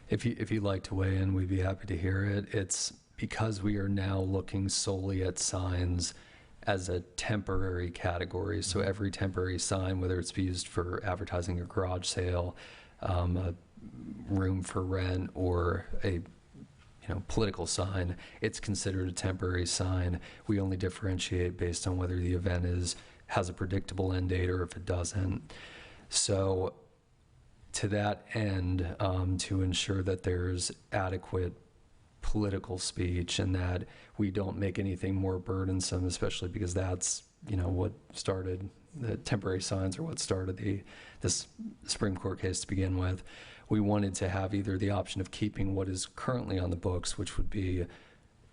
If you'd like to weigh in, we'd be happy to hear it. It's because we are now looking solely at signs as a temporary category. So every temporary sign, whether it's used for advertising a garage sale, a room for rent, or a political sign, it's considered a temporary sign. We only differentiate based on whether the event has a predictable end date or if it doesn't. So to that end, to ensure that there's adequate political speech and that we don't make anything more burdensome, especially because that's, what started the temporary signs, or what started this Supreme Court case to begin with. We wanted to have either the option of keeping what is currently on the books, which would be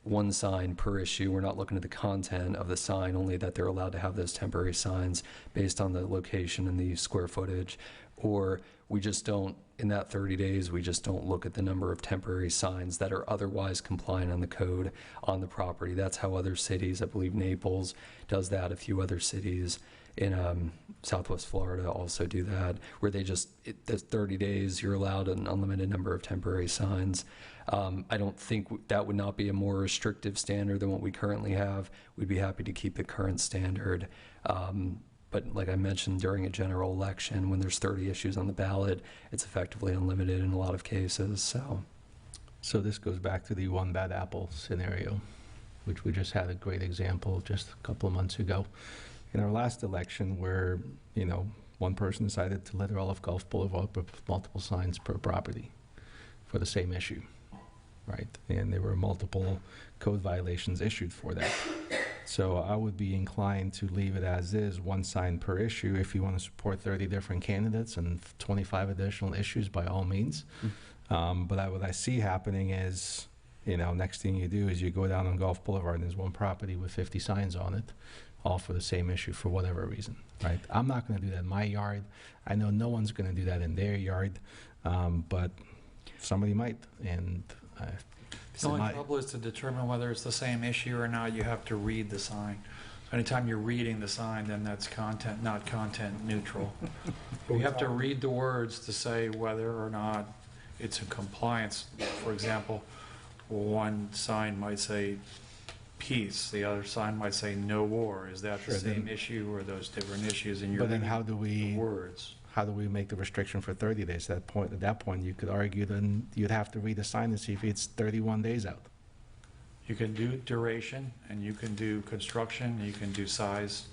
1 sign per issue. We're not looking at the content of the sign, only that they're allowed to have those temporary signs based on the location and the square footage. Or we just don't, in that 30 days, we just don't look at the number of temporary signs that are otherwise compliant on the code on the property. That's how other cities, I believe Naples does that, a few other cities in Southwest Florida also do that, where they just, the 30 days, you're allowed an unlimited number of temporary signs. I don't think that would not be a more restrictive standard than what we currently have. We'd be happy to keep the current standard. But like I mentioned, during a general election, when there's 30 issues on the ballot, it's effectively unlimited in a lot of cases. So this goes back to the 1 bad apple scenario, which we just had a great example just a couple of months ago. In our last election, where, one person decided to litter all of Gulf Boulevard with multiple signs per property. for the same issue, right? And there were multiple code violations issued for that. So I would be inclined to leave it as is, one sign per issue. If you want to support 30 different candidates and 25 additional issues, by all means. But what I see happening is, next thing you do is you go down on Gulf Boulevard and there's one property with 50 signs on it, all for the same issue for whatever reason, right? I'm not going to do that in my yard. I know no one's going to do that in their yard, but somebody might. And The only trouble is to determine whether it's the same issue or not, you have to read the sign. So anytime you're reading the sign, then that's content, not content neutral. You have to read the words to say whether or not it's in compliance. For example, one sign might say peace, the other sign might say no war. Is that the same issue or those different issues in your But then how do we words? How do we make the restriction for 30 days? At that point, you could argue then you'd have to read the sign and see if it's 31 days out. You can do duration, and you can do construction, and you can do size.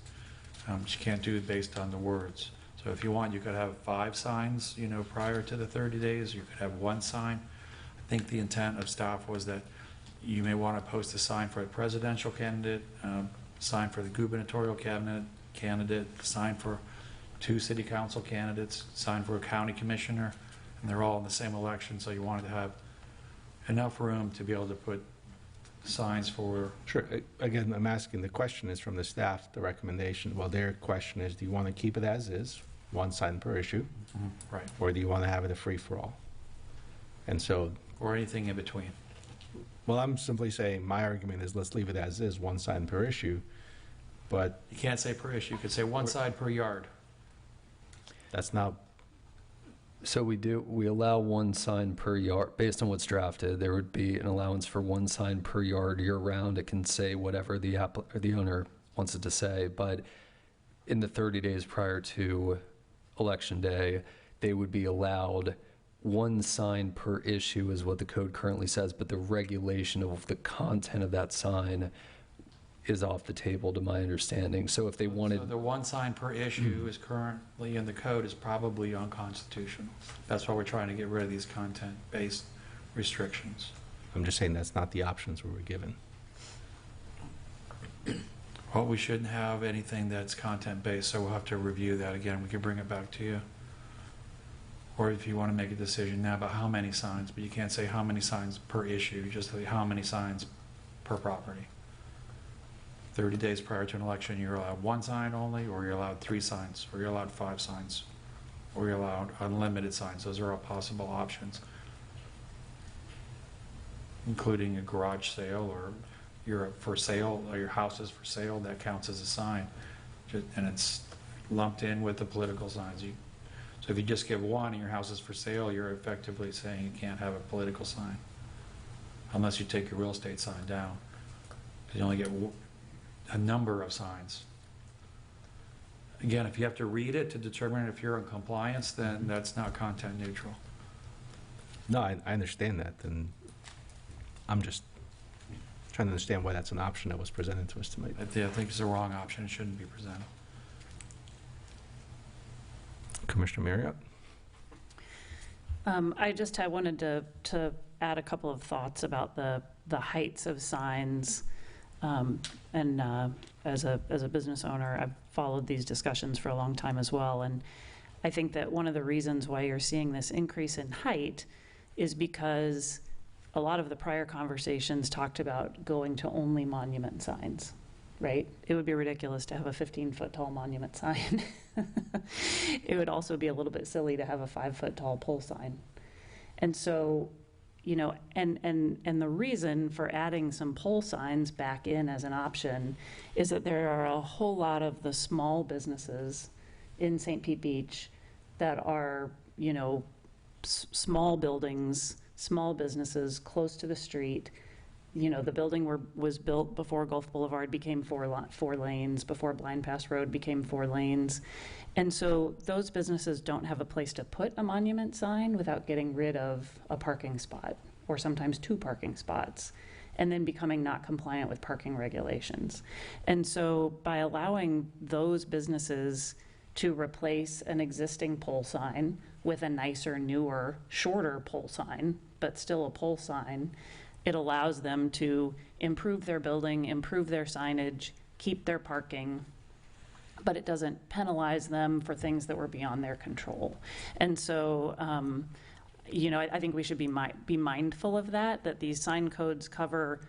But you can't do it based on the words. So if you want, you could have 5 signs, prior to the 30 days. You could have 1 sign. I think the intent of staff was that you may want to post a sign for a presidential candidate, sign for the gubernatorial candidate, sign for 2 city council candidates, sign for a county commissioner, and they're all in the same election, so you wanted to have enough room to be able to put signs for... Sure. Again, I'm asking, the question is from the staff, the recommendation. Well, their question is, do you want to keep it as is, 1 sign per issue? Right. Or do you want to have it a free-for-all? And so... Or anything in between. Well, I'm simply saying, my argument is let's leave it as is, 1 sign per issue, but... You can't say per issue. You could say 1 sign per yard. That's not... So we allow 1 sign per yard. Based on what's drafted, there would be an allowance for 1 sign per yard year-round. It can say whatever the owner wants it to say, but in the 30 days prior to Election Day, they would be allowed 1 sign per issue is what the code currently says, but the regulation of the content of that sign is off the table, to my understanding. So if they wanted... So the 1 sign per issue is currently in the code is probably unconstitutional. That's why we're trying to get rid of these content-based restrictions. I'm just saying that's not the options we were given. Well, we shouldn't have anything that's content-based, so we'll have to review that again. We can bring it back to you. Or if you want to make a decision now about how many signs, but you can't say how many signs per issue, just say how many signs per property. 30 days prior to an election, you're allowed 1 sign only, or you're allowed 3 signs, or you're allowed 5 signs, or you're allowed unlimited signs. Those are all possible options, including a garage sale, or you're for sale, or your house is for sale. That counts as a sign, and it's lumped in with the political signs. So if you just give 1 and your house is for sale, you're effectively saying you can't have a political sign unless you take your real estate sign down, because you only get a number of signs. Again, if you have to read it to determine if you're in compliance, then that's not content neutral. No, I understand that, and I'm just trying to understand why that's an option that was presented to us tonight. I think it's the wrong option. It shouldn't be presented. Commissioner Marriott? I wanted to add a couple of thoughts about the heights of signs. As a business owner, I've followed these discussions for a long time as well. And I think that one of the reasons why you're seeing this increase in height is because a lot of the prior conversations talked about going to only monument signs, right? It would be ridiculous to have a 15-foot tall monument sign. It would also be a little bit silly to have a 5-foot tall pole sign. And so, and the reason for adding some pole signs back in as an option is that there are a whole lot of the small businesses in St. Pete Beach that are, small buildings, small businesses close to the street. The building was built before Gulf Boulevard became 4 lanes, before Blind Pass Road became 4 lanes. And so those businesses don't have a place to put a monument sign without getting rid of a parking spot, or sometimes 2 parking spots, and then becoming not compliant with parking regulations. And so by allowing those businesses to replace an existing pole sign with a nicer, newer, shorter pole sign, but still a pole sign, it allows them to improve their building, improve their signage, keep their parking, but it doesn't penalize them for things that were beyond their control. And so, I think we should be mindful of that these sign codes cover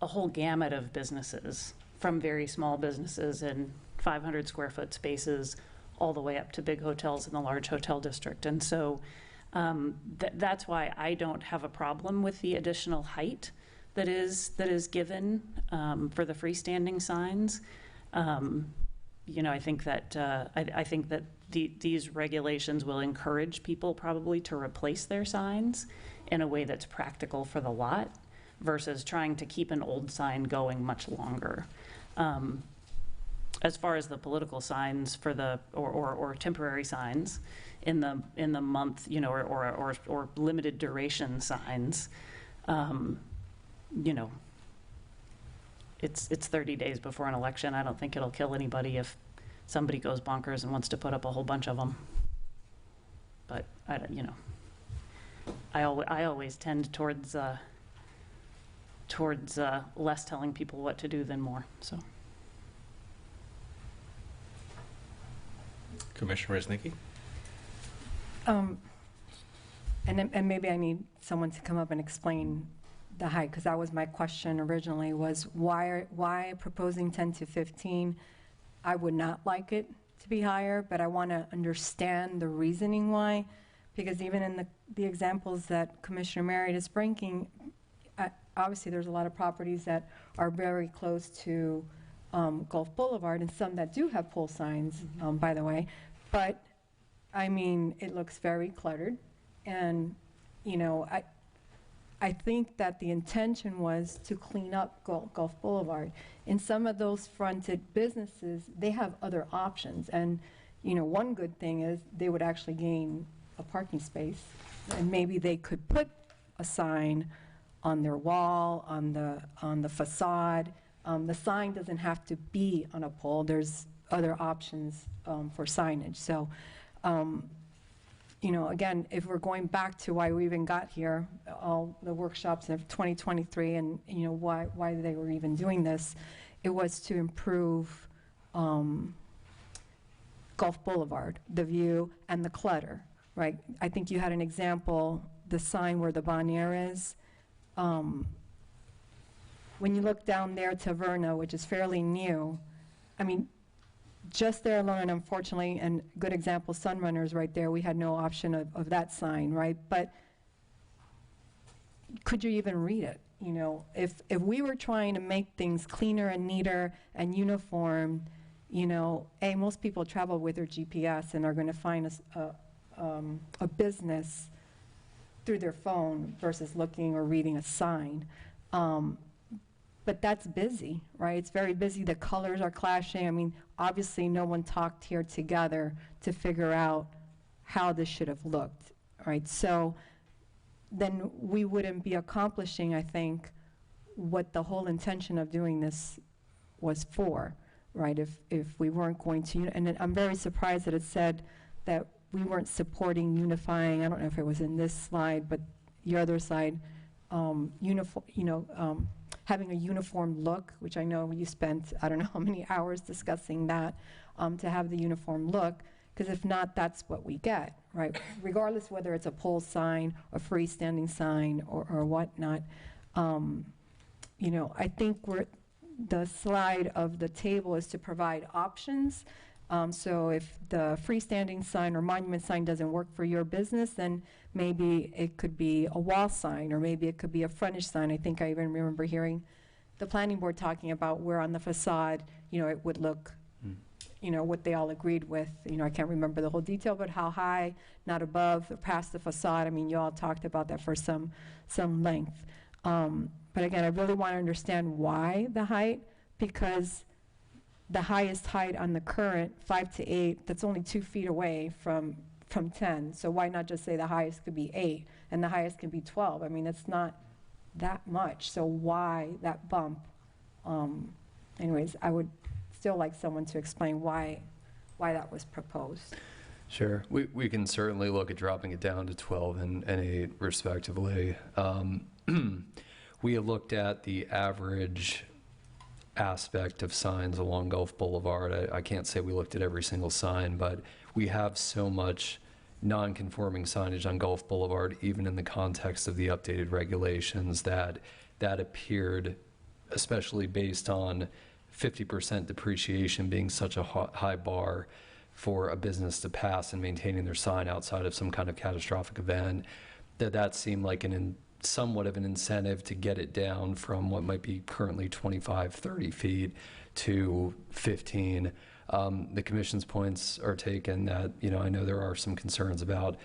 a whole gamut of businesses, from very small businesses in 500 square foot spaces all the way up to big hotels in the large hotel district. And so that's why I don't have a problem with the additional height that is given for the freestanding signs. I think that these regulations will encourage people probably to replace their signs in a way that's practical for the lot versus trying to keep an old sign going much longer. As far as the political signs for or temporary signs in the month, or limited duration signs, it's 30 days before an election. I don't think it'll kill anybody if somebody goes bonkers and wants to put up a whole bunch of them. But I always tend towards less telling people what to do than more. So. Commissioner Resnicki? And maybe I need someone to come up and explain the height, because that was my question originally, was why proposing 10 to 15? I would not like it to be higher, but I want to understand the reasoning why, because even in the examples that Commissioner Merritt is bringing, obviously there's a lot of properties that are very close to Gulf Boulevard, and some that do have pole signs, by the way. But, I mean, it looks very cluttered. And, I think that the intention was to clean up Gulf Boulevard. In some of those fronted businesses, they have other options. And, one good thing is they would actually gain a parking space. And maybe they could put a sign on their wall, on the facade. The sign doesn't have to be on a pole. There's other options for signage. So, again, if we're going back to why we even got here, all the workshops of 2023 and, why they were even doing this, it was to improve Gulf Boulevard, the view and the clutter, right? I think you had an example, the sign where the Bonnier is. When you look down there to Verna, which is fairly new, I mean, just there alone, and unfortunately, and good example, Sunrunners right there, we had no option of that sign, right? But could you even read it? If we were trying to make things cleaner and neater and uniform, most people travel with their GPS and are going to find a business through their phone versus looking or reading a sign. But that's busy, right? It's very busy. The colors are clashing. I mean, obviously, no one talked here together to figure out how this should have looked, right? So then we wouldn't be accomplishing, I think, what the whole intention of doing this was for, right? If we weren't going to, and I'm very surprised that it said that we weren't supporting unifying. I don't know if it was in this slide, but your other slide, having a uniform look, which I know you spent, I don't know how many hours discussing that, to have the uniform look, because if not, that's what we get, right? Regardless whether it's a pole sign, a freestanding sign, or whatnot. I think the slide of the table is to provide options. So if the freestanding sign or monument sign doesn't work for your business, then maybe it could be a wall sign, or maybe it could be a frontage sign. I think I even remember hearing the planning board talking about where on the facade, it would look, what they all agreed with. I can't remember the whole detail, but how high, not above or past the facade. I mean, you all talked about that for some length. But again, I really want to understand why the height, because the highest height on the current 5 to 8, that's only 2 feet away from 10. So why not just say the highest could be 8 and the highest can be 12? I mean, that's not that much. So why that bump? Anyways, I would still like someone to explain why that was proposed. Sure. We can certainly look at dropping it down to 12 and 8 respectively. We have looked at the average aspect of signs along Gulf Boulevard. I can't say we looked at every single sign, but we have so much non-conforming signage on Gulf Boulevard, even in the context of the updated regulations, that appeared, especially based on 50% depreciation being such a high bar for a business to pass and maintaining their sign outside of some kind of catastrophic event, that seemed like somewhat of an incentive to get it down from what might be currently 25, 30 feet to 15. The commission's points are taken that, I know there are some concerns about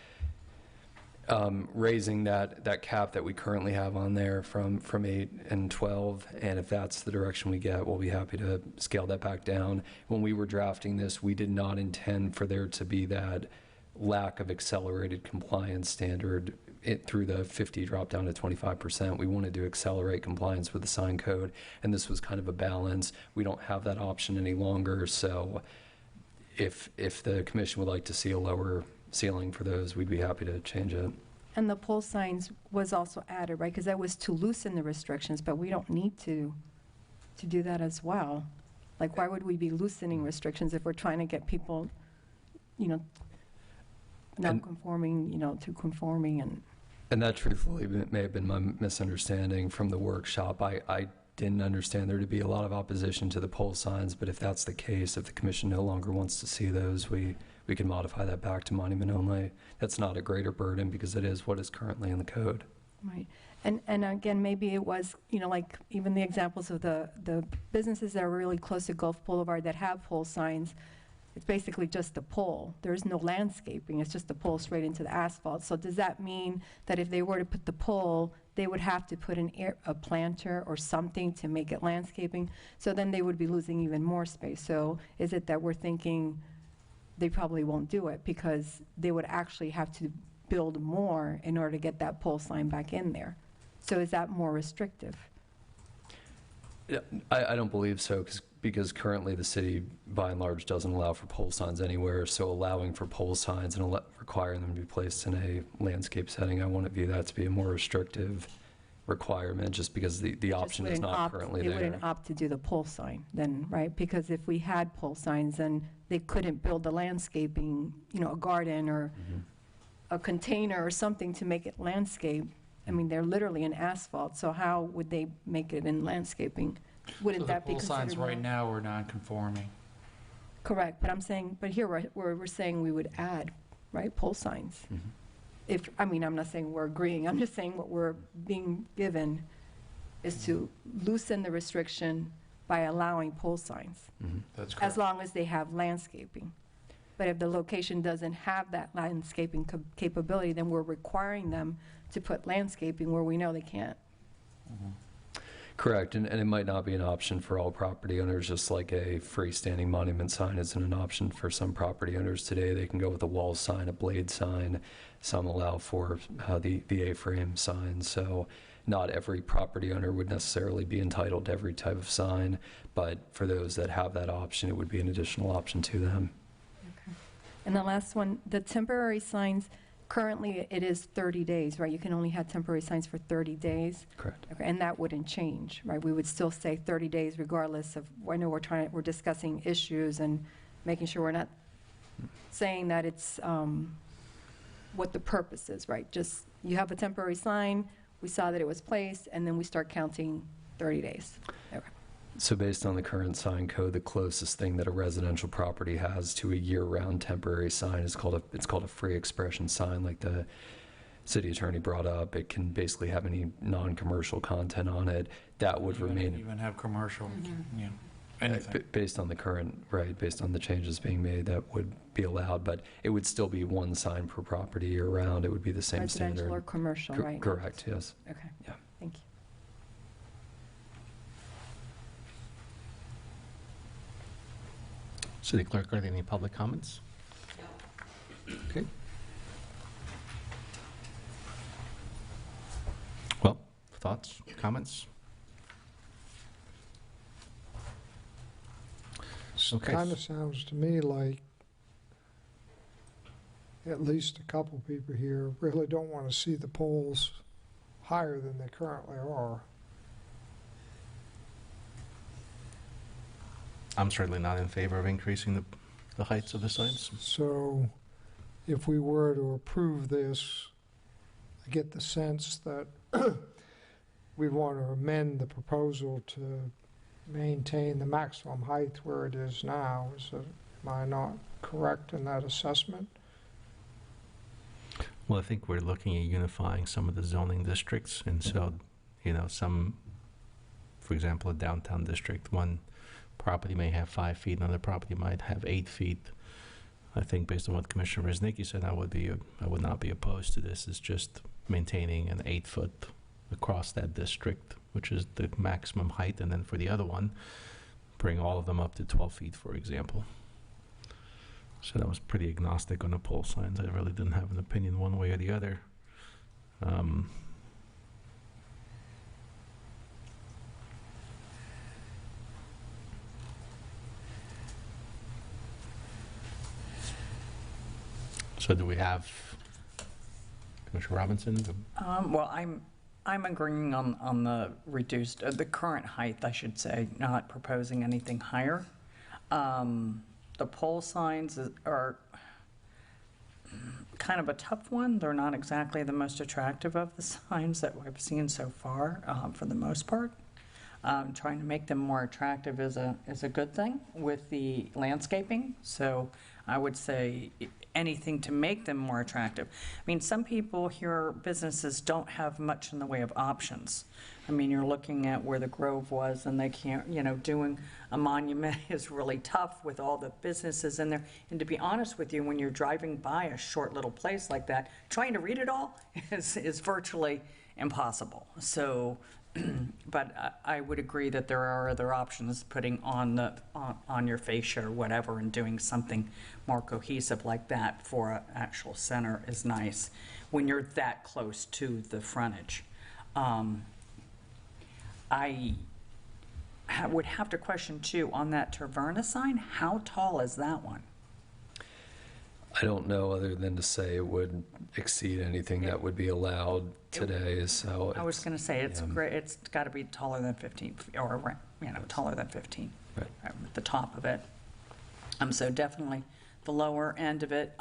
raising that cap that we currently have on there from 8 and 12, and if that's the direction we get, we'll be happy to scale that back down. When we were drafting this, we did not intend for there to be that lack of accelerated compliance standard through the 50 drop down to 25%. We wanted to accelerate compliance with the sign code, and this was kind of a balance. We don't have that option any longer, so if the commission would like to see a lower ceiling for those, we'd be happy to change it. And the pole signs was also added, right? Because that was to loosen the restrictions, but we don't need to do that as well. Like, why would we be loosening restrictions if we're trying to get people, not conforming, to conforming? And that truthfully may have been my misunderstanding from the workshop. I didn't understand there to be a lot of opposition to the pole signs, but if that's the case, if the commission no longer wants to see those, we can modify that back to monument only. That's not a greater burden because it is what is currently in the code. Right. And again, maybe it was, like even the examples of the businesses that are really close to Gulf Boulevard that have pole signs, it's basically just a pole. There's no landscaping. It's just a pole straight into the asphalt. So does that mean that if they were to put the pole, they would have to put a planter or something to make it landscaping? So then they would be losing even more space. So is it that we're thinking they probably won't do it because they would actually have to build more in order to get that pole sign back in there? So is that more restrictive? Yeah, I don't believe so, because currently the city, by and large, doesn't allow for pole signs anywhere. So allowing for pole signs and requiring them to be placed in a landscape setting, I wouldn't view that to be a more restrictive requirement, just because the option is not currently there. They wouldn't opt to do the pole sign then, right? Because if we had pole signs, then they couldn't build the landscaping, a garden or a container or something to make it landscape. I mean, they're literally in asphalt, so how would they make it in landscaping? Wouldn't that be So the pole signs considered right now are non-conforming. Correct, but I'm saying, but here we're saying we would add, right, pole signs. I'm not saying we're agreeing, I'm just saying what we're being given is to loosen the restriction by allowing pole signs, That's as correct. long as they have landscaping. But if the location doesn't have that landscaping capability, then we're requiring them to put landscaping where we know they can't. Correct, and it might not be an option for all property owners, just like a freestanding monument sign isn't an option for some property owners today. They can go with a wall sign, a blade sign. Some allow for the A-frame sign. So not every property owner would necessarily be entitled to every type of sign, but for those that have that option, it would be an additional option to them. Okay. And the last one, the temporary signs, currently it is 30 days, right? You can only have temporary signs for 30 days. Correct. Okay, and that wouldn't change, right? We would still say 30 days regardless of, I know we're discussing issues and making sure we're not saying that it's what the purpose is, right? Just, you have a temporary sign, we saw that it was placed, and then we start counting 30 days. Okay. So based on the current sign code, the closest thing that a residential property has to a year-round temporary sign is it's called a free expression sign, like the city attorney brought up. It can basically have any non-commercial content on it. That would remain. Even have commercial, anything. Based on the current, right, based on the changes being made, that would be allowed, but it would still be one sign per property year-round. It would be the same standard. Residential or commercial, right? Correct, yes. Okay. Yeah. Thank you. City Clerk, are there any public comments? Okay. Well, thoughts, comments? Okay. Kind of sounds to me like at least a couple people here really don't want to see the poles higher than they currently are. I'm certainly not in favor of increasing the heights of the signs. So if we were to approve this, I get the sense that we want to amend the proposal to maintain the maximum height where it is now. Am I not correct in that assessment? Well, I think we're looking at unifying some of the zoning districts, and so, some, for example, a downtown district, one property may have 5 feet, another property might have 8 feet. I think based on what Commissioner Reznicki said, I would not be opposed to this. It's just maintaining an 8-foot across that district, which is the maximum height, and then for the other one, bring all of them up to 12 feet, for example. So that was pretty agnostic on the pole signs. I really didn't have an opinion one way or the other. So do we have Commissioner Robinson? Well, I'm agreeing on the reduced, the current height, I should say, not proposing anything higher. The pole signs are kind of a tough one. They're not exactly the most attractive of the signs that we've seen so far, for the most part. Trying to make them more attractive is a good thing with the landscaping. So I would say anything to make them more attractive. I mean, some people here, businesses don't have much in the way of options. I mean, you're looking at where the Grove was, and they can't, doing a monument is really tough with all the businesses in there. And to be honest with you, when you're driving by a short little place like that, trying to read it all is virtually impossible. So, but I would agree that there are other options, putting on your fascia or whatever, and doing something more cohesive like that for an actual center is nice when you're that close to the frontage. I would have to question too, on that Taverna sign, how tall is that one? I don't know, other than to say it would exceed anything that would be allowed today, so. I was going to say, it's great, it's got to be taller than 15, or, taller than 15. Right. At the top of it. So definitely the lower end of it.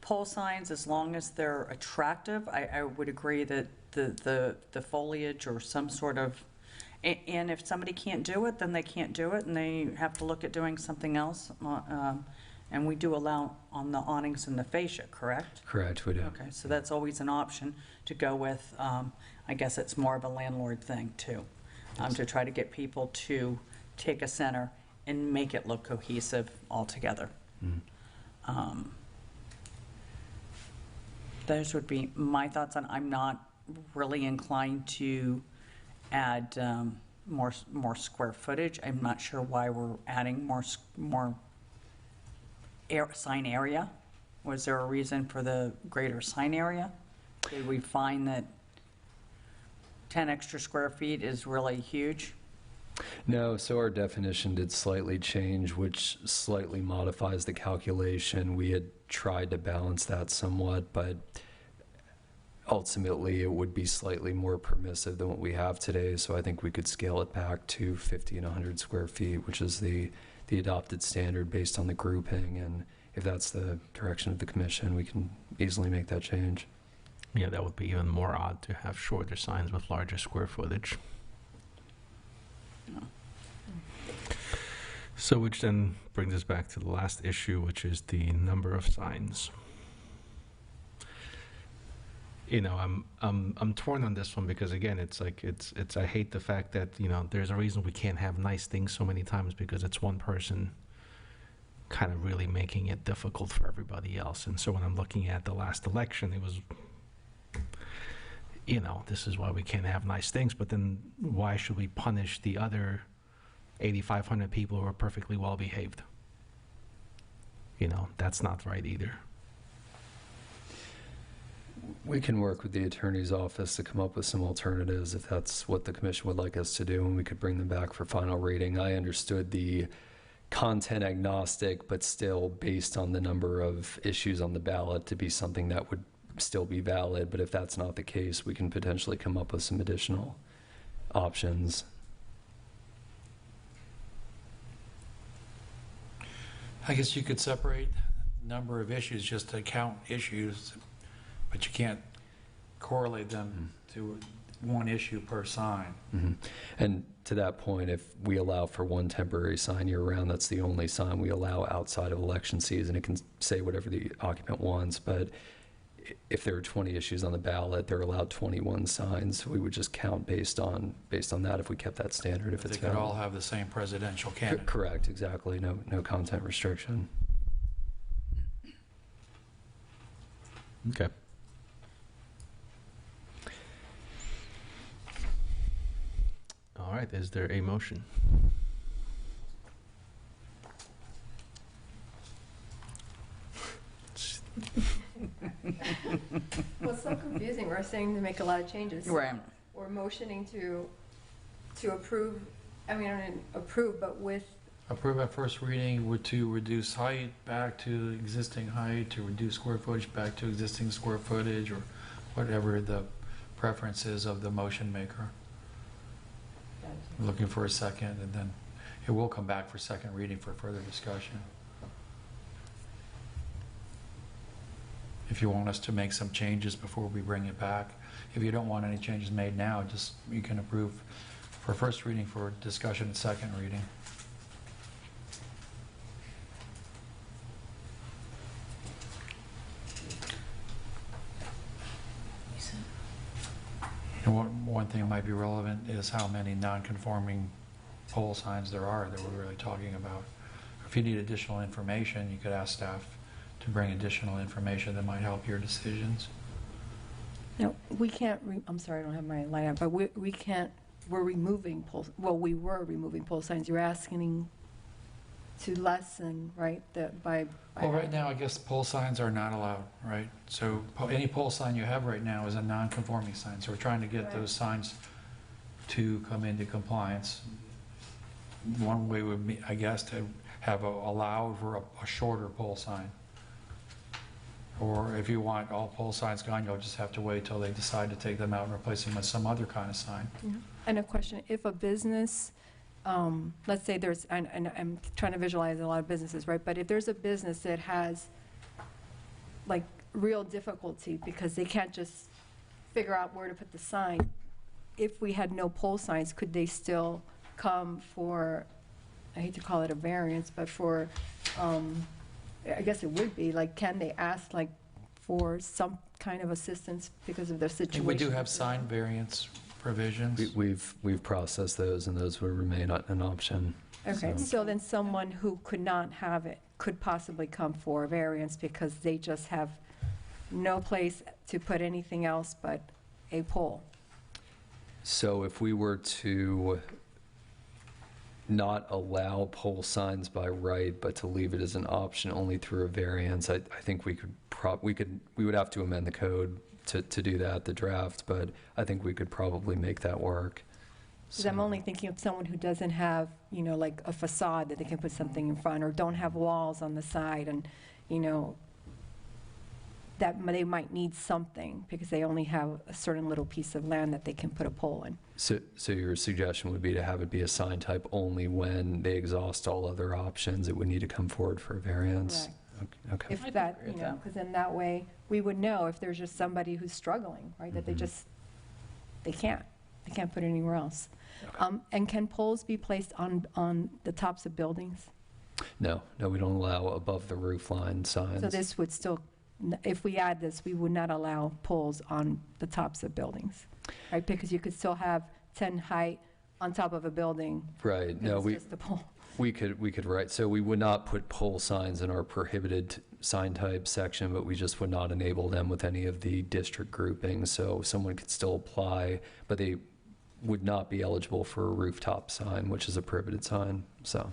Pole signs, as long as they're attractive, I would agree that the foliage or some sort of, and if somebody can't do it, then they can't do it, and they have to look at doing something else. And we do allow on the awnings and the fascia, correct? Correct, we do. Okay, so that's always an option to go with. I guess it's more of a landlord thing too, to try to get people to take a center and make it look cohesive altogether. Those would be my thoughts on. I'm not really inclined to add more square footage. I'm not sure why we're adding more sign area. Was there a reason for the greater sign area? Did we find that 10 extra square feet is really huge? No, so our definition did slightly change, which slightly modifies the calculation. We had tried to balance that somewhat, but ultimately it would be slightly more permissive than what we have today. So I think we could scale it back to 50 and 100 square feet, which is the adopted standard based on the grouping. And if that's the direction of the commission, we can easily make that change. Yeah, that would be even more odd to have shorter signs with larger square footage. So which then brings us back to the last issue, which is the number of signs. I'm torn on this one because, again, it's I hate the fact that, there's a reason we can't have nice things so many times, because it's one person kind of really making it difficult for everybody else. And so when I'm looking at the last election, it was, this is why we can't have nice things, but then why should we punish the other 8,500 people who are perfectly well behaved? That's not right either. We can work with the attorney's office to come up with some alternatives if that's what the commission would like us to do, and we could bring them back for final reading. I understood the content agnostic, but still based on the number of issues on the ballot to be something that would still be valid. But if that's not the case, we can potentially come up with some additional options. I guess you could separate number of issues just to count issues, but you can't correlate them to one issue per sign. Mhm. And to that point, if we allow for one temporary sign year-round, that's the only sign we allow outside of election season. It can say whatever the occupant wants, but if there are 20 issues on the ballot, they're allowed 21 signs. We would just count based on that if we kept that standard. If They it's could all have the same presidential candidate. Correct, exactly. No content restriction. Okay. All right, is there a motion? Well, it's so confusing. We're saying to make a lot of changes. Right. We're motioning to approve, I mean, I don't approve, but with, Approve at first reading would to reduce height back to existing height, to reduce square footage back to existing square footage, or whatever the preference is of the motion maker. Looking for a second, and then it will come back for second reading for further discussion. If you want us to make some changes before we bring it back. If you don't want any changes made now, just, you can approve for first reading for discussion and second reading. And one thing that might be relevant is how many non-conforming pole signs there are that we're really talking about. If you need additional information, you could ask staff to bring additional information that might help your decisions. no, we can't, I'm sorry, I don't have my line up, but we can't, we're removing pole, well, we were removing pole signs. You're asking to lessen, right, that by. Well, right now, I guess pole signs are not allowed, right? So any pole sign you have right now is a non-conforming sign. So we're trying to get those signs to come into compliance. One way would be, I guess, to have allow for a shorter pole sign. Or if you want all pole signs gone, you'll just have to wait till they decide to take them out and replace them with some other kind of sign. And a question, if a business, let's say there's, and I'm trying to visualize a lot of businesses, right? But if there's a business that has like real difficulty because they can't just figure out where to put the sign, if we had no pole signs, could they still come for, I hate to call it a variance, but for, I guess it would be, like, can they ask like for some kind of assistance because of their situation? We do have sign variance provisions. We've processed those, and those would remain an option. Okay, so then someone who could not have it could possibly come for a variance because they just have no place to put anything else but a pole. So if we were to not allow pole signs by right, but to leave it as an option only through a variance, I think we would have to amend the code to do that, the draft, but I think we could probably make that work. Because I'm only thinking of someone who doesn't have, you know, like a facade that they can put something in front, or don't have walls on the side, and, you know, that they might need something because they only have a certain little piece of land that they can put a pole in. So your suggestion would be to have it be a sign type only when they exhaust all other options, it would need to come forward for a variance? Okay. If that, you know, because then that way, we would know if there's just somebody who's struggling, right, that they just, they can't put it anywhere else. And can poles be placed on the tops of buildings? No, we don't allow above the roof line signs. So this would still, if we add this, we would not allow poles on the tops of buildings, right? Because you could still have 10 height on top of a building. Right, no, It's just a pole. we could write, so we would not put pole signs in our prohibited sign type section, but we just would not enable them with any of the district groupings. So someone could still apply, but they would not be eligible for a rooftop sign, which is a prohibited sign, so.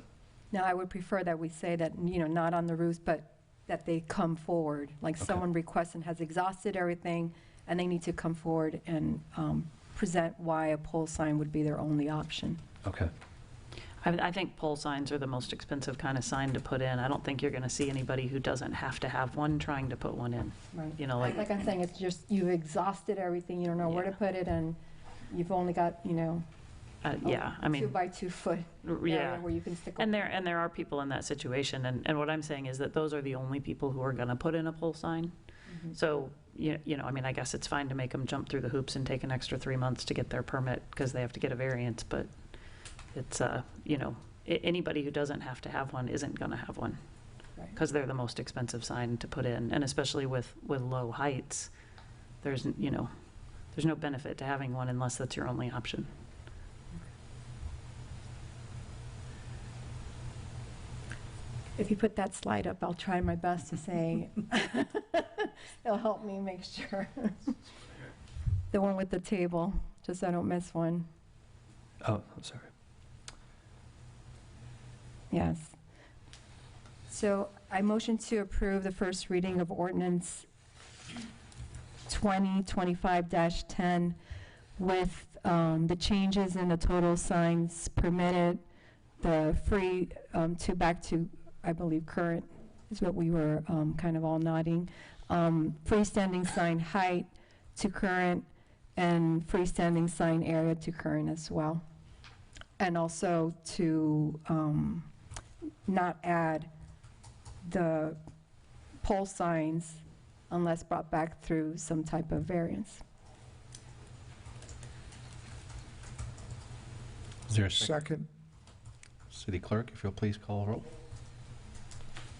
Now, I would prefer that we say that, you know, not on the roofs, but that they come forward. Like someone requests and has exhausted everything, and they need to come forward and present why a pole sign would be their only option. Okay. I think pole signs are the most expensive kind of sign to put in. I don't think you're going to see anybody who doesn't have to have one trying to put one in. Right. You know, Like I'm saying, it's just, you've exhausted everything, you don't know where to put it, and you've only got, yeah, I mean. 2x2 foot Yeah. area where you can stick. And there are people in that situation, and what I'm saying is that those are the only people who are going to put in a pole sign. Mhm. So, I mean, I guess it's fine to make them jump through the hoops and take an extra 3 months to get their permit because they have to get a variance, but it's, anybody who doesn't have to have one isn't going to have one Right. because they're the most expensive sign to put in, and especially with low heights, there's no benefit to having one unless that's your only option. If you put that slide up, I'll try my best to say, it'll help me make sure. The one with the table, just so I don't miss one. Oh, I'm sorry. Yes. So I motion to approve the first reading of ordinance 2025-10 with the changes in the total signs permitted, the free back to, I believe, current is what we were kind of all nodding. Freestanding sign height to current and freestanding sign area to current as well. And also to not add the pole signs unless brought back through some type of variance. Is there a second? Second. City Clerk, if you'll please call roll.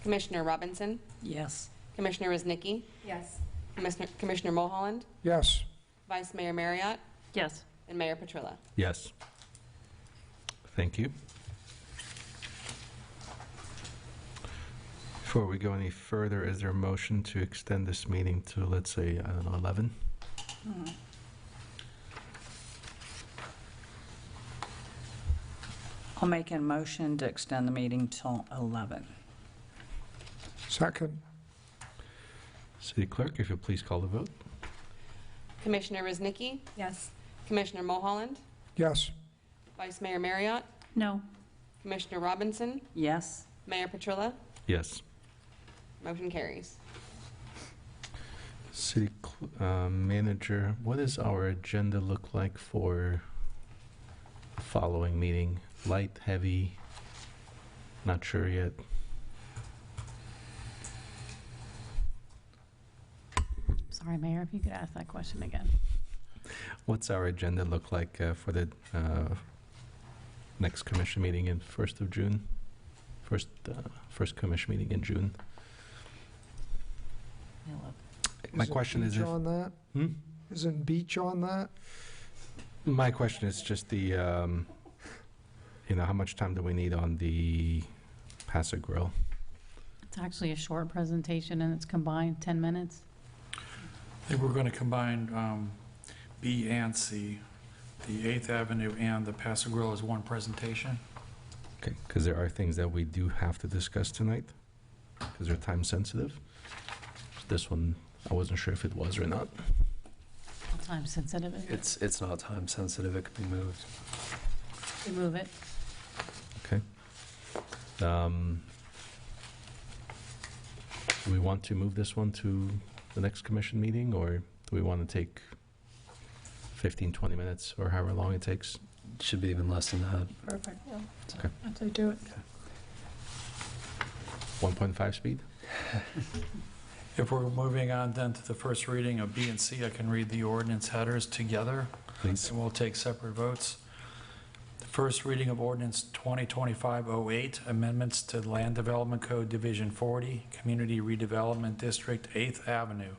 Commissioner Robinson? Yes. Commissioner Rosnicki? Yes. Commissioner Mulholland? Yes. Vice Mayor Marriott? Yes. And Mayor Petrilla? Yes. Thank you. Before we go any further, is there a motion to extend this meeting to, let's say, 11? I'll make a motion to extend the meeting till 11. Second. City Clerk, if you'll please call the vote. Commissioner Rosnicki? Yes. Commissioner Mulholland? Yes. Vice Mayor Marriott? No. Commissioner Robinson? Yes. Mayor Petrilla? Yes. Motion carries. City Manager, what does our agenda look like for the following meeting? Light, heavy? Not sure yet. Sorry, Mayor, if you could ask that question again. What's our agenda look like for the next commission meeting in 1st of June? First commission meeting in June. My question is Beach if... on that? Isn't Beach on that? My question is just the, how much time do we need on the Paso Grill? It's actually a short presentation, and it's combined 10 minutes. I think we're going to combine B and C, the 8th Avenue and the Paso Grill as one presentation. Okay, because there are things that we do have to discuss tonight, because they're time sensitive. This one, I wasn't sure if it was or not. What time sensitive is it? It's not time sensitive, it can be moved. Remove it. Okay. Do we want to move this one to the next commission meeting, or do we want to take 15, 20 minutes, or however long it takes? It should be even less than that. Perfect. Yeah. Okay. I'd say do it. 1.5 speed? If we're moving on then to the first reading of B and C, I can read the ordinance headers together. Please. And we'll take separate votes. The first reading of ordinance 2025-08, amendments to the Land Development Code Division 40, Community Redevelopment District, 8th Avenue.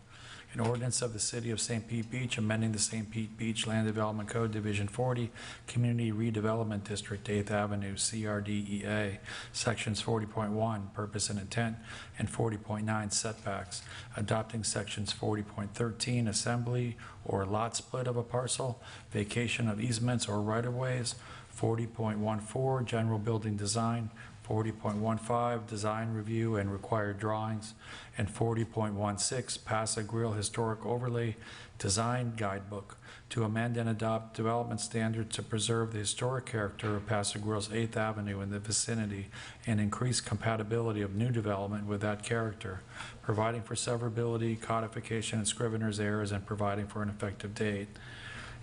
An ordinance of the City of St. Pete Beach amending the St. Pete Beach Land Development Code Division 40, Community Redevelopment District, 8th Avenue, CRDEA, Sections 40.1, Purpose and Intent, and 40.9, Setbacks, adopting Sections 40.13, Assembly or Lot Split of a Parcel, Vacation of Easements or Right-of-Ways, 40.14, General Building Design, 40.15, design review and required drawings, and 40.16, Paso Grill Historic Overlay Design Guidebook, to amend and adopt development standards to preserve the historic character of Paso Grill's 8th Avenue in the vicinity and increase compatibility of new development with that character, providing for severability, codification, and scrivener's errors, and providing for an effective date.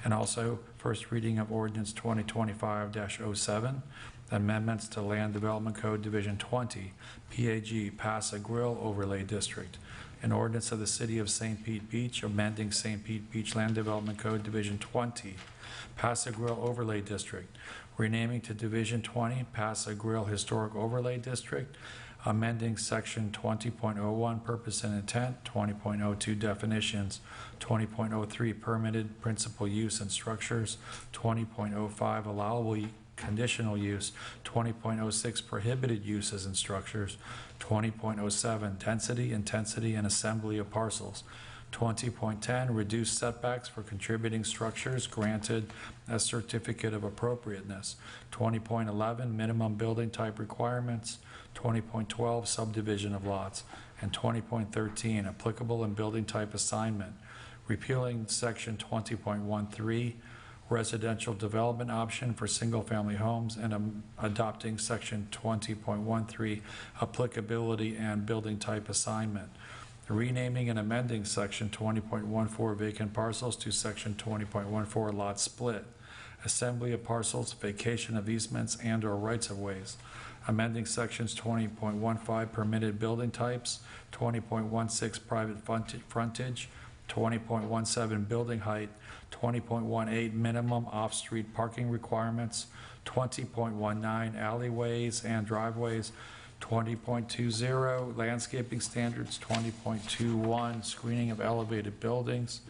And also, first reading of ordinance 2025-07, amendments to Land Development Code Division 20, PAG, Paso Grill Overlay District. An ordinance of the City of St. Pete Beach amending St. Pete Beach Land Development Code Division 20, Paso Grill Overlay District, renaming to Division 20, Paso Grill Historic Overlay District, amending Section 20.01 Purpose and Intent, 20.02 Definitions, 20.03 Permitted Principal Use and Structures, 20.05 Allowable Conditional Use, 20.06 Prohibited Uses and Structures, 20.07 Density, Intensity, and Assembly of Parcels, 20.10 Reduced Setbacks for Contributing Structures granted as Certificate of Appropriateness, 20.11 Minimum Building Type Requirements, 20.12 Subdivision of Lots, and 20.13 Applicable and Building Type Assignment, repealing Section 20.13 Residential Development Option for Single-Family Homes, and adopting Section 20.13 Applicability and Building Type Assignment, renaming and amending Section 20.14 Vacant Parcels to Section 20.14 Lot Split, Assembly of Parcels, Vacation of Easements and/or Rights-of-Ways, amending Sections 20.15 Permitted Building Types, 20.16 Private Frontage, 20.17 Building Height, 20.18 Minimum Off-Street Parking Requirements, 20.19 Alleyways and Driveways, 20.20 Landscaping Standards, 20.21 Screening of Elevated Buildings,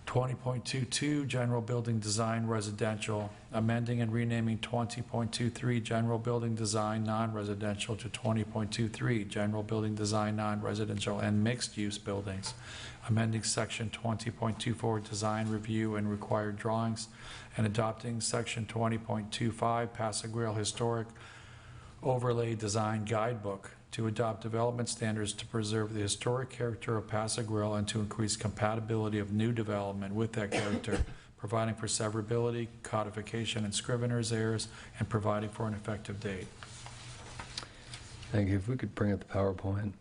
20.22 General Building Design Residential, amending and renaming 20.23 General Building Design Non-Residential to 20.23 General Building Design Non-Residential and Mixed-Use Buildings, amending Section 20.24 Design Review and Required Drawings, and adopting Section 20.25 Paso Grill Historic Overlay Design Guidebook to adopt development standards to preserve the historic character of Paso Grill and to increase compatibility of new development with that character, providing for severability, codification, and scrivener's errors, and providing for an effective date. Thank you. If we could bring up the PowerPoint.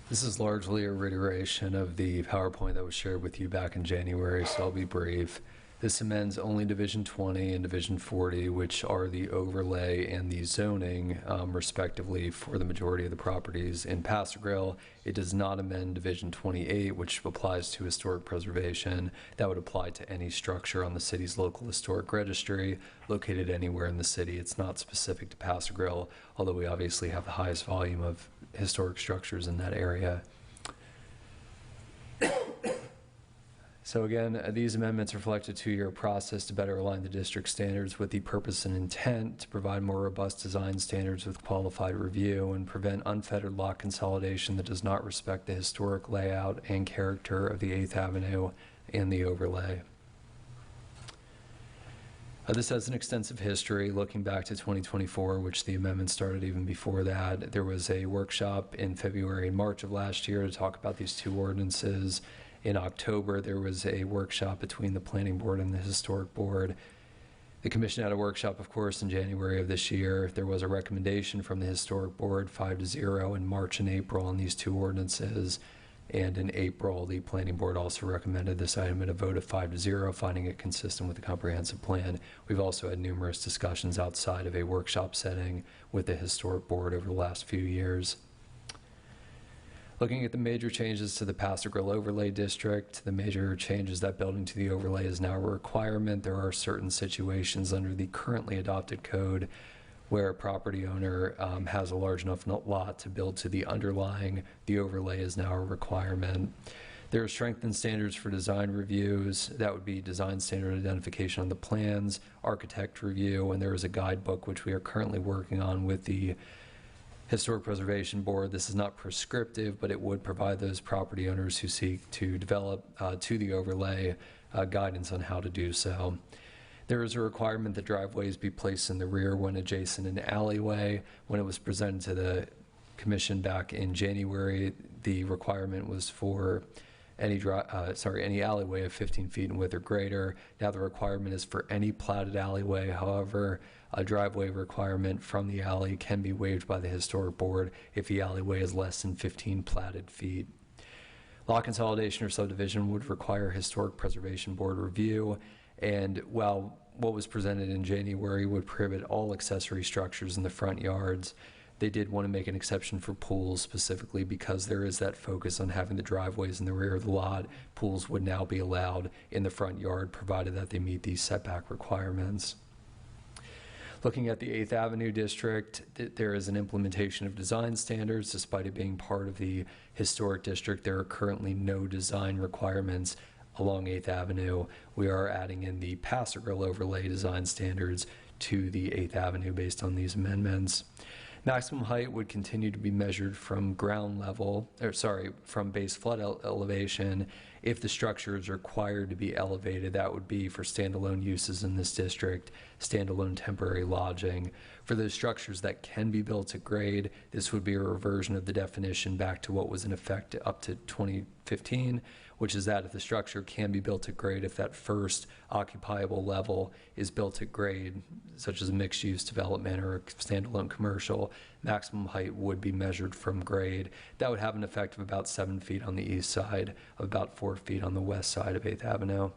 This is largely a reiteration of the PowerPoint that was shared with you back in January, so I'll be brief. This amends only Division 20 and Division 40, which are the overlay and the zoning, respectively, for the majority of the properties in Paso Grill. It does not amend Division 28, which applies to historic preservation. That would apply to any structure on the city's local historic registry located anywhere in the city. It's not specific to Paso Grill, although we obviously have the highest volume of historic structures in that area. So again, these amendments reflect a two-year process to better align the district standards with the purpose and intent to provide more robust design standards with qualified review and prevent unfettered lot consolidation that does not respect the historic layout and character of the 8th Avenue and the overlay. This has an extensive history looking back to 2024, which the amendment started even before that. There was a workshop in February and March of last year to talk about these two ordinances. In October, there was a workshop between the Planning Board and the Historic Board. The Commission had a workshop, of course, in January of this year. There was a recommendation from the Historic Board, 5-0, in March and April on these two ordinances. And in April, the Planning Board also recommended this item in a vote of 5-0, finding it consistent with the comprehensive plan. We've also had numerous discussions outside of a workshop setting with the Historic Board over the last few years. Looking at the major changes to the Paso Grill Overlay District, the major changes that building to the overlay is now a requirement. There are certain situations under the currently adopted code where a property owner has a large enough lot to build to the underlying. The overlay is now a requirement. There are strengthened standards for design reviews. That would be design standard identification on the plans, architect review, and there is a guidebook which we are currently working on with the Historic Preservation Board. This is not prescriptive, but it would provide those property owners who seek to develop to the overlay guidance on how to do so. There is a requirement that driveways be placed in the rear when adjacent an alleyway. When it was presented to the commission back in January, the requirement was for any alleyway of 15 feet in width or greater. Now the requirement is for any platted alleyway. However, a driveway requirement from the alley can be waived by the historic board if the alleyway is less than 15 platted feet. Lot consolidation or subdivision would require historic preservation board review. And while what was presented in January would prohibit all accessory structures in the front yards, they did want to make an exception for pools specifically because there is that focus on having the driveways in the rear of the lot. Pools would now be allowed in the front yard provided that they meet these setback requirements. Looking at the 8th Avenue district, there is an implementation of design standards. Despite it being part of the historic district, there are currently no design requirements along 8th Avenue. We are adding in the Passer Grill overlay design standards to the 8th Avenue based on these amendments. Maximum height would continue to be measured from from base flood elevation. If the structure is required to be elevated, that would be for standalone uses in this district, standalone temporary lodging. For those structures that can be built at grade, this would be a reversion of the definition back to what was in effect up to 2015, which is that if the structure can be built at grade, if that first occupiable level is built at grade, such as a mixed-use development or a standalone commercial, maximum height would be measured from grade. That would have an effect of about 7 feet on the east side, of about 4 feet on the west side of 8th Avenue.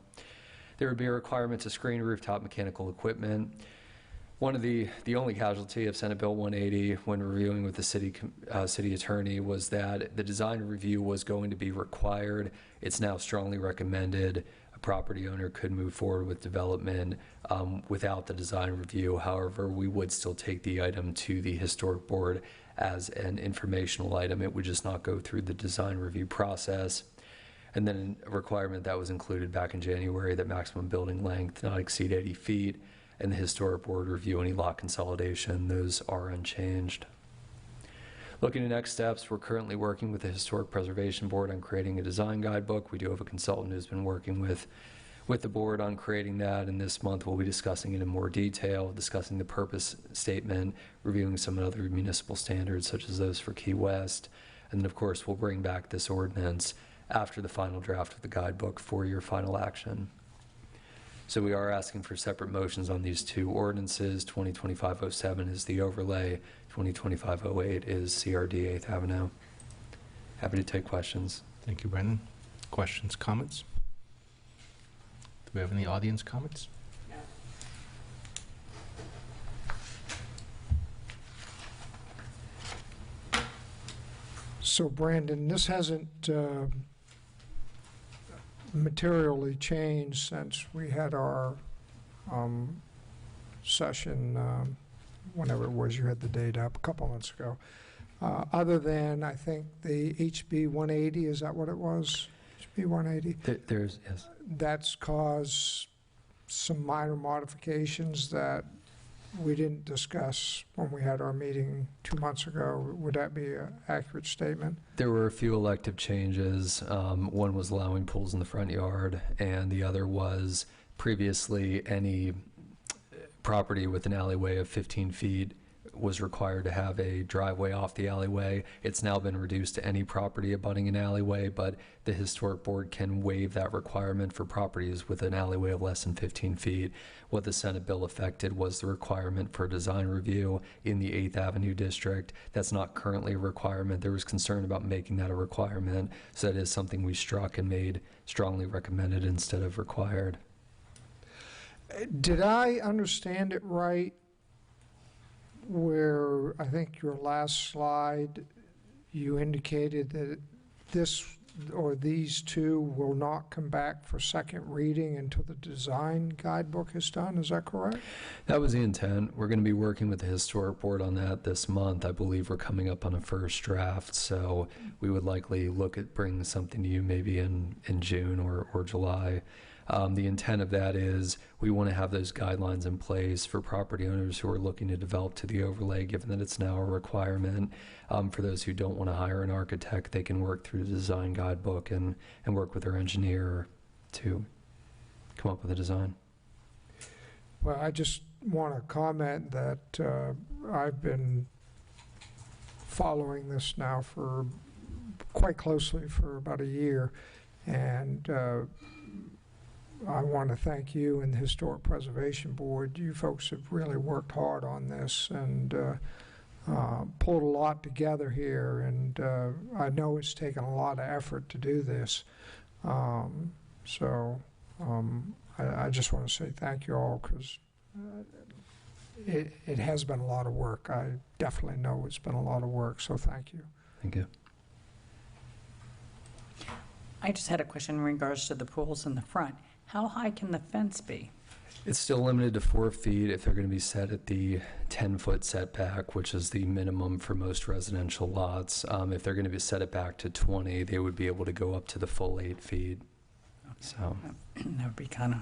There would be a requirement to screen rooftop mechanical equipment. One of the only casualty of Senate Bill 180 when reviewing with the city attorney was that the design review was going to be required. It's now strongly recommended. A property owner could move forward with development without the design review. However, we would still take the item to the historic board as an informational item. It would just not go through the design review process. And then a requirement that was included back in January that maximum building length not exceed 80 feet. And the historic board review any lot consolidation. Those are unchanged. Looking at next steps, we're currently working with the Historic Preservation Board on creating a design guidebook. We do have a consultant who's been working with the board on creating that, and this month we'll be discussing it in more detail, discussing the purpose statement, reviewing some other municipal standards such as those for Key West, and then of course we'll bring back this ordinance after the final draft of the guidebook for your final action. So we are asking for separate motions on these two ordinances. 2025-07 is the overlay. 2025-08 is CRD 8th Avenue. Happy to take questions. Thank you, Brendan. Questions, comments? Do we have any audience comments? So Brandon, this hasn't materially changed since we had our session, whenever it was, you had the date up, a couple months ago. Other than, I think, the HB 180, is that what it was? HB 180? There's, yes. That's caused some minor modifications that we didn't discuss when we had our meeting 2 months ago. Would that be an accurate statement? There were a few elective changes. One was allowing pools in the front yard, and the other was previously any property with an alleyway of 15 feet was required to have a driveway off the alleyway. It's now been reduced to any property abutting an alleyway, but the historic board can waive that requirement for properties with an alleyway of less than 15 feet. What the Senate bill affected was the requirement for design review in the 8th Avenue district. That's not currently a requirement. There was concern about making that a requirement, so that is something we struck and made strongly recommended instead of required. Did I understand it right where I think your last slide, you indicated that this or these two will not come back for second reading until the design guidebook is done? Is that correct? That was the intent. We're going to be working with the historic board on that this month. I believe we're coming up on a first draft, so we would likely look at bringing something to you maybe in June or July. The intent of that is we want to have those guidelines in place for property owners who are looking to develop to the overlay, given that it's now a requirement. For those who don't want to hire an architect, they can work through the design guidebook and work with their engineer to come up with a design. Well, I just want to comment that I've been following this now for quite closely for about a year, and I want to thank you and the Historic Preservation Board. You folks have really worked hard on this and pulled a lot together here, and I know it's taken a lot of effort to do this. I just want to say thank you all, because it has been a lot of work. I definitely know it's been a lot of work, so thank you. Thank you. I just had a question in regards to the pools in the front. How high can the fence be? It's still limited to 4 feet if they're going to be set at the 10-foot setback, which is the minimum for most residential lots. If they're going to be set it back to 20, they would be able to go up to the full 8 feet. So That would be kind of,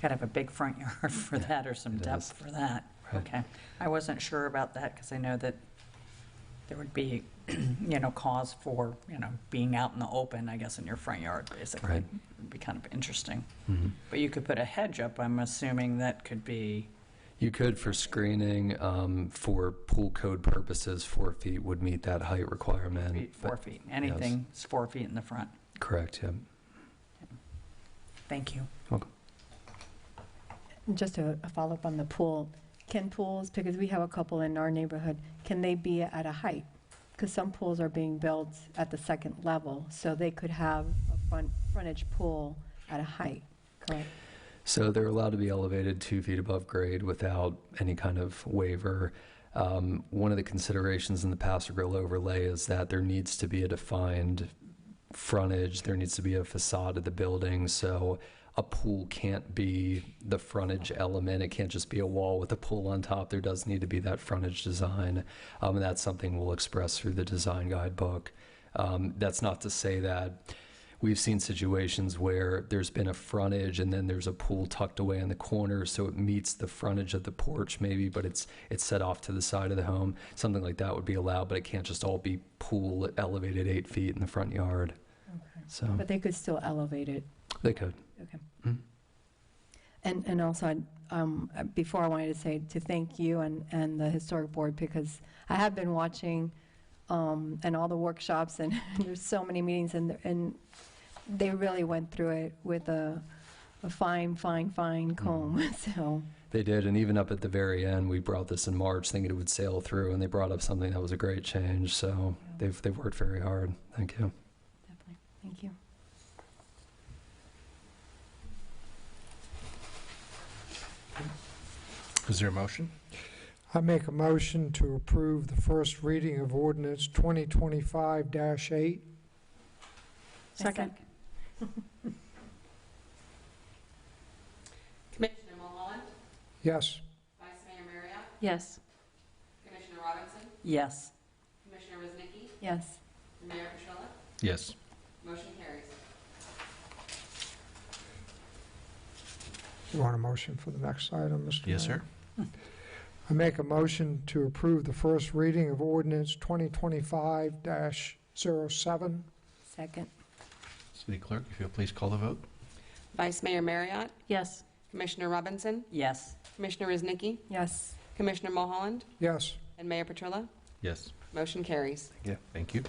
got to have a big front yard for that, or some depth for that. Right. Okay. I wasn't sure about that, because I know that there would be, cause for, being out in the open, I guess, in your front yard, basically. Right. It'd be kind of interesting. Mhm. But you could put a hedge up, I'm assuming that could be, You could for screening, for pool code purposes, 4 feet would meet that height requirement. 4 but- feet. Anything is 4 feet in the front. Correct, yeah. Thank you. Welcome. Just a follow-up on the pool. Can pools, because we have a couple in our neighborhood, can they be at a height? Because some pools are being built at the second level, so they could have a frontage pool at a height, correct? So they're allowed to be elevated 2 feet above grade without any kind of waiver. One of the considerations in the Paso Grill overlay is that there needs to be a defined frontage, there needs to be a facade of the building, so a pool can't be the frontage element. It can't just be a wall with a pool on top. There does need to be that frontage design, and that's something we'll express through the design guidebook. That's not to say that we've seen situations where there's been a frontage and then there's a pool tucked away in the corner, so it meets the frontage of the porch maybe, but it's set off to the side of the home. Something like that would be allowed, but it can't just all be pool elevated 8 feet in the front yard. Okay. So But they could still elevate it. they could. Okay. Mhm. And also, before I wanted to say to thank you and the Historic Board, because I have been watching and all the workshops, and there's so many meetings, and they really went through it with a fine comb, so. They did, and even up at the very end, we brought this in March thinking it would sail through, and they brought up something that was a great change, so they've worked very hard. Thank you. Definitely, thank you. Is there a motion? I make a motion to approve the first reading of ordinance 2025-8. Second. Commissioner Mulholland, Yes. Vice Mayor Marriott, Yes. Commissioner Robinson, Yes. Commissioner Woznicki, Yes. Mayor Petrella. Yes. Motion carries. You want a motion for the next item, Mr. Yes, Mayor? sir. I make a motion to approve the first reading of ordinance 2025-07. Second. City Clerk, if you'll please call the vote. Vice Mayor Marriott, Yes. Commissioner Robinson, Yes. Commissioner Woznicki, Yes. Commissioner Mulholland, Yes. and Mayor Petrella. Yes. Motion carries. Yeah. Thank you.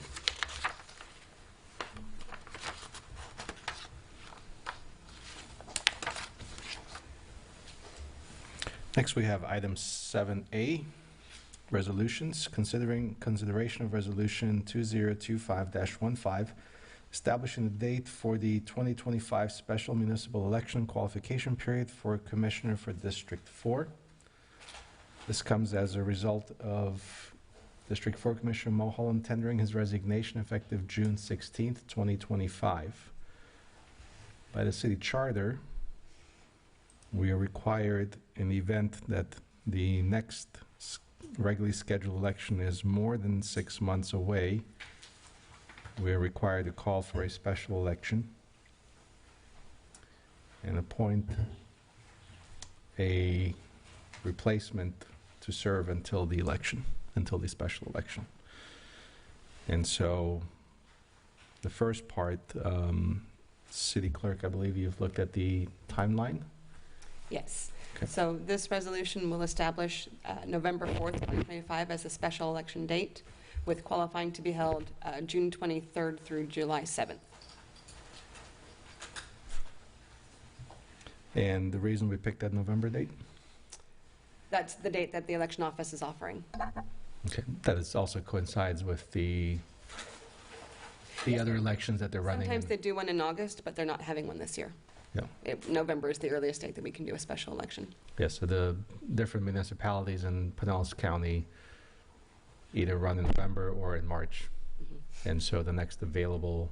Next, we have item 7A, resolutions. Consideration of resolution 2025-15, establishing the date for the 2025 special municipal election qualification period for Commissioner for District 4. This comes as a result of District 4 Commissioner Mulholland tendering his resignation effective June 16th, 2025. By the city charter, we are required, in the event that the next regularly scheduled election is more than 6 months away, we are required to call for a special election and appoint a replacement to serve until the election, until the special election. And so the first part, City Clerk, I believe you've looked at the timeline. Yes. Okay. So this resolution will establish November 4th, 2025 as a special election date, with qualifying to be held June 23rd through July 7th. And the reason we picked that November date? That's the date that the election office is offering. Okay, that is also coincides with the other elections that they're running. Sometimes they do one in August, but they're not having one this year. Yeah. November is the earliest date that we can do a special election. Yes, so the different municipalities in Pinellas County either run in November or in March. And so the next available,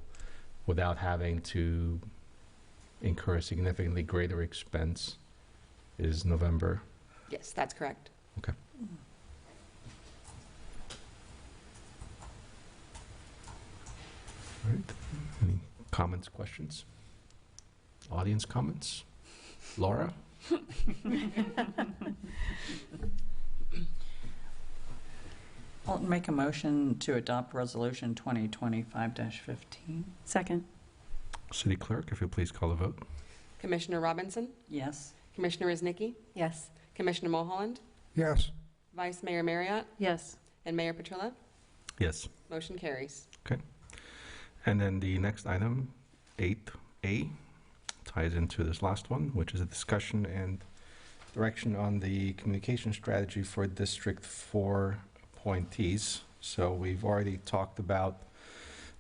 without having to incur a significantly greater expense, is November. Yes, that's correct. Okay. All right. Any comments, questions? Audience comments? Laura? I'll make a motion to adopt Resolution 2025-15. Second. City Clerk, if you'll please call the vote. Commissioner Robinson? Yes. Commissioner Isnicki? Yes. Commissioner Mulholland? Yes. Vice Mayor Marriott? Yes. And Mayor Petrilla? Yes. Motion carries. Okay. And then the next item, 8A, ties into this last one, which is a discussion and direction on the communication strategy for District 4 appointees. So we've already talked about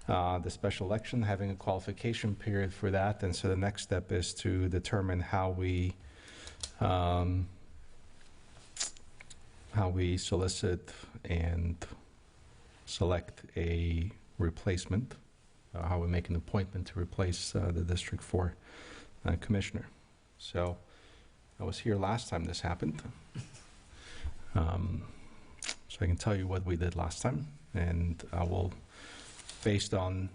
the special election, having a qualification period for that. And so the next step is to determine how we solicit and select a replacement, how we make an appointment to replace the District 4 commissioner. So I was here last time this happened. So I can tell you what we did last time, and I will, based on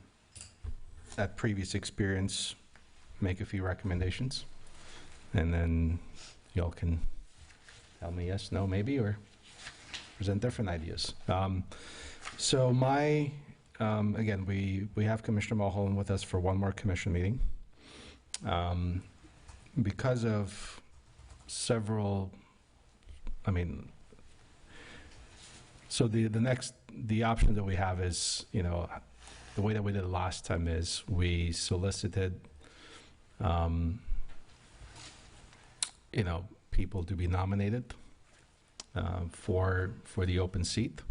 that previous experience, make a few recommendations, and then y'all can tell me yes, no, maybe, or present different ideas. So my, again, we have Commissioner Mulholland with us for one more commission meeting. Because of several, so the option that we have is, the way that we did it last time is we solicited, people to be nominated for the open seat.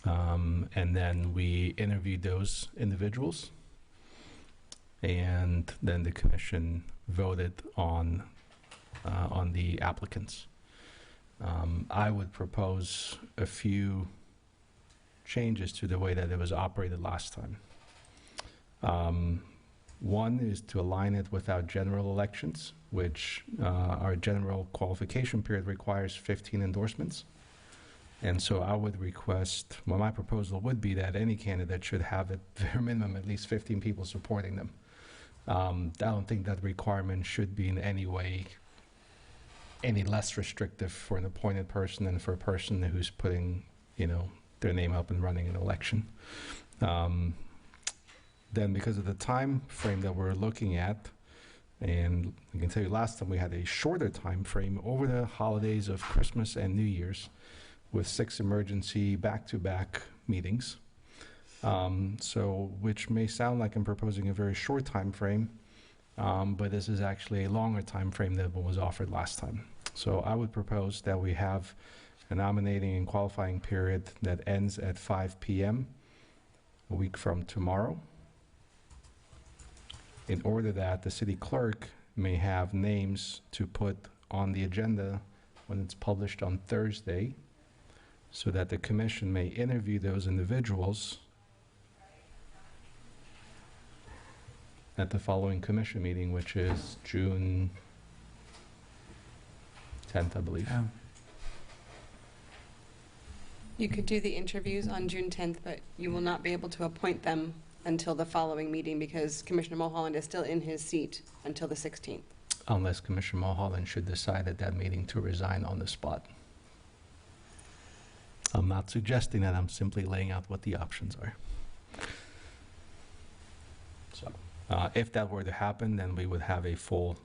And then we interviewed those individuals. And then the commission voted on the applicants. I would propose a few changes to the way that it was operated last time. One is to align it with our general elections, which our general qualification period requires 15 endorsements. And so I would request, well, my proposal would be that any candidate should have at bare minimum at least 15 people supporting them. I don't think that requirement should be in any way any less restrictive for an appointed person than for a person who's putting, their name up and running an election. Then because of the time frame that we're looking at, and I can tell you last time we had a shorter time frame over the holidays of Christmas and New Year's with 6 emergency back-to-back meetings. So, which may sound like I'm proposing a very short time frame, but this is actually a longer time frame than what was offered last time. So I would propose that we have a nominating and qualifying period that ends at 5 p.m. a week from tomorrow, in order that the city clerk may have names to put on the agenda when it's published on Thursday, so that the commission may interview those individuals at the following commission meeting, which is June 10th, I believe. Yeah. You could do the interviews on June 10th, but you will not be able to appoint them until the following meeting because Commissioner Mulholland is still in his seat until the 16th. Unless Commissioner Mulholland should decide at that meeting to resign on the spot. I'm not suggesting that, I'm simply laying out what the options are. So, if that were to happen, then we would have a full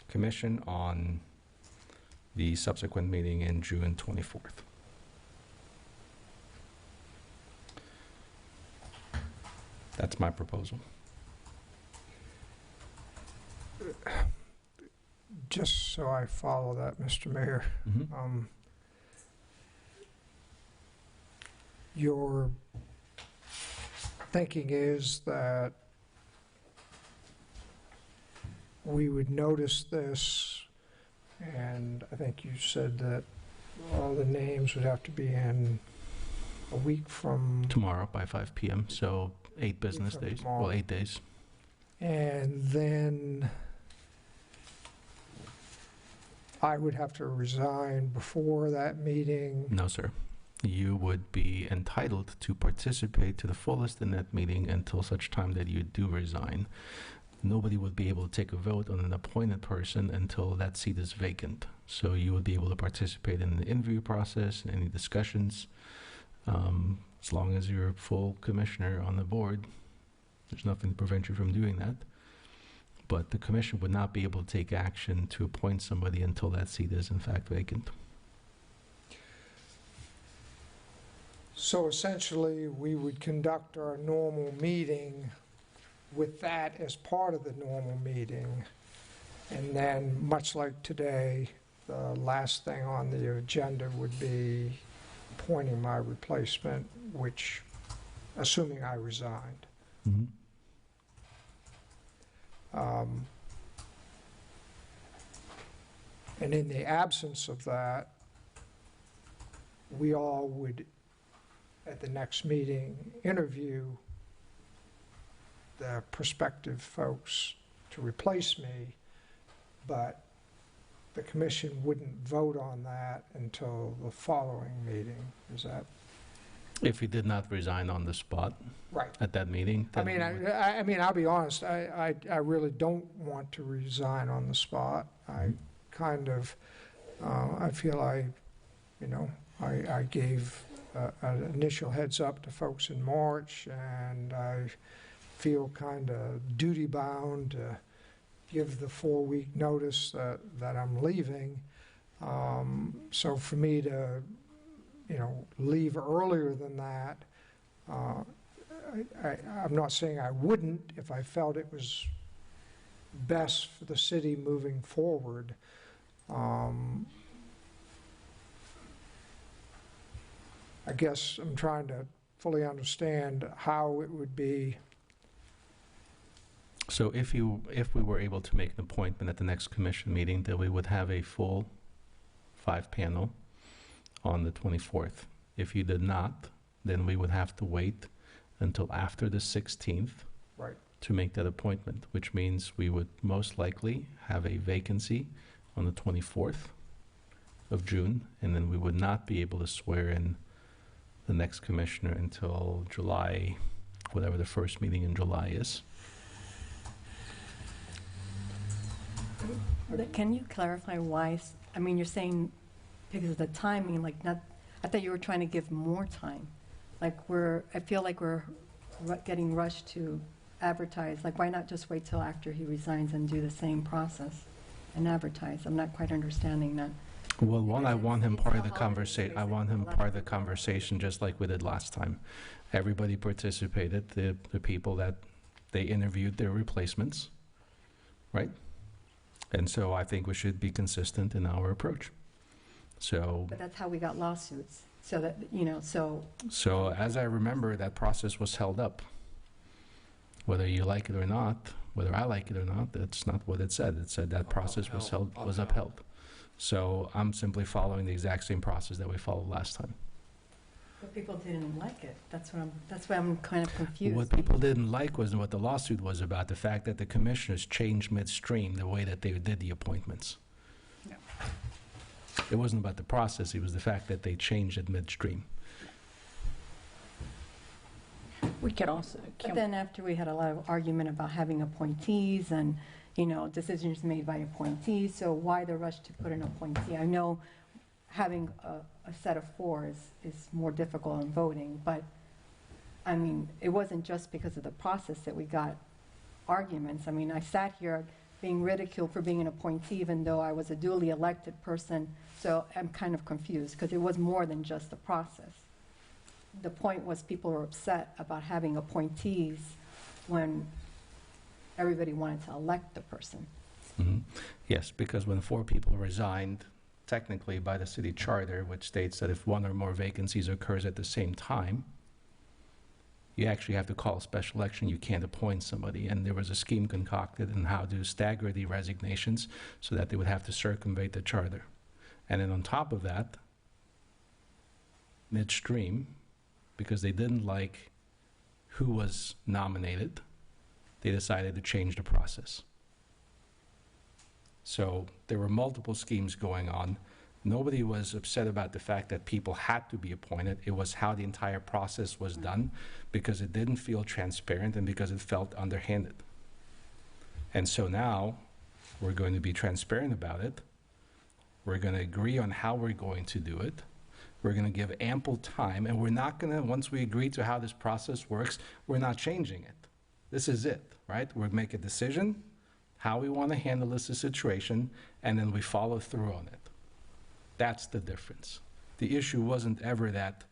commission on the subsequent meeting in June 24th. That's my proposal. Just so I follow that, Mr. Mayor, your thinking is that we would notice this, and I think you said that all the names would have to be in a week from... Tomorrow by 5 p.m., so 8 business days, tomorrow. well, 8 days. And then I would have to resign before that meeting. No, sir. You would be entitled to participate to the fullest in that meeting until such time that you do resign. Nobody would be able to take a vote on an appointed person until that seat is vacant. So you would be able to participate in the interview process, any discussions, as long as you're a full commissioner on the board. There's nothing to prevent you from doing that. But the commission would not be able to take action to appoint somebody until that seat is in fact vacant. So essentially, we would conduct our normal meeting with that as part of the normal meeting. And then, much like today, the last thing on the agenda would be appointing my replacement, which, assuming I resigned. Mm-hmm. And in the absence of that, we all would, at the next meeting, interview the prospective folks to replace me, but the commission wouldn't vote on that until the following meeting. Is that? If you did not resign on the spot right at that meeting. I mean, I mean, I'll be honest, I really don't want to resign on the spot. I kind of, I feel I gave an initial heads up to folks in March, and I feel kind of duty bound to give the 4-week notice that I'm leaving. So for me to, leave earlier than that, I'm not saying I wouldn't if I felt it was best for the city moving forward. I guess I'm trying to fully understand how it would be. So if we were able to make an appointment at the next commission meeting, then we would have a full 5-panel on the 24th. If you did not, then we would have to wait until after the 16th right to make that appointment, which means we would most likely have a vacancy on the 24th of June, and then we would not be able to swear in the next commissioner until July, whatever the first meeting in July is. Can you clarify why, I mean, you're saying because of the timing, like not, I thought you were trying to give more time. Like I feel like we're getting rushed to advertise. Like why not just wait till after he resigns and do the same process and advertise? I'm not quite understanding that. Well, one, I want him part of the conversation. I want him part of the conversation, just like we did last time. Everybody participated. The people that they interviewed their replacements, right? And so I think we should be consistent in our approach. So. But that's how we got lawsuits. So that so. So as I remember, that process was held up. Whether you like it or not, whether I like it or not, that's not what it said. It said that process was upheld. So I'm simply following the exact same process that we followed last time. But people didn't like it. That's why I'm kind of confused. What people didn't like was what the lawsuit was about, the fact that the commissioners changed midstream the way that they did the appointments. Yeah. It wasn't about the process, it was the fact that they changed it midstream. We could also. But then after we had a lot of argument about having appointees and, decisions made by appointees, so why the rush to put an appointee? I know having a set of 4 is more difficult in voting, but, I mean, it wasn't just because of the process that we got arguments. I mean, I sat here being ridiculed for being an appointee, even though I was a duly elected person. So I'm kind of confused, because it was more than just the process. The point was people were upset about having appointees when everybody wanted to elect the person. Mhm. Yes, because when 4 people resigned, technically by the city charter, which states that if 1 or more vacancies occurs at the same time, you actually have to call a special election. You can't appoint somebody. And there was a scheme concocted on how to stagger the resignations so that they would have to circumvent the charter. And then on top of that, midstream, because they didn't like who was nominated, they decided to change the process. So there were multiple schemes going on. Nobody was upset about the fact that people had to be appointed. It was how the entire process was done, because it didn't feel transparent and because it felt underhanded. And so now we're going to be transparent about it. We're going to agree on how we're going to do it. We're going to give ample time, and we're not going to, once we agree to how this process works, we're not changing it. This is it, right? We'll make a decision, how we want to handle this situation, and then we follow through on it. That's the difference. The issue wasn't ever that,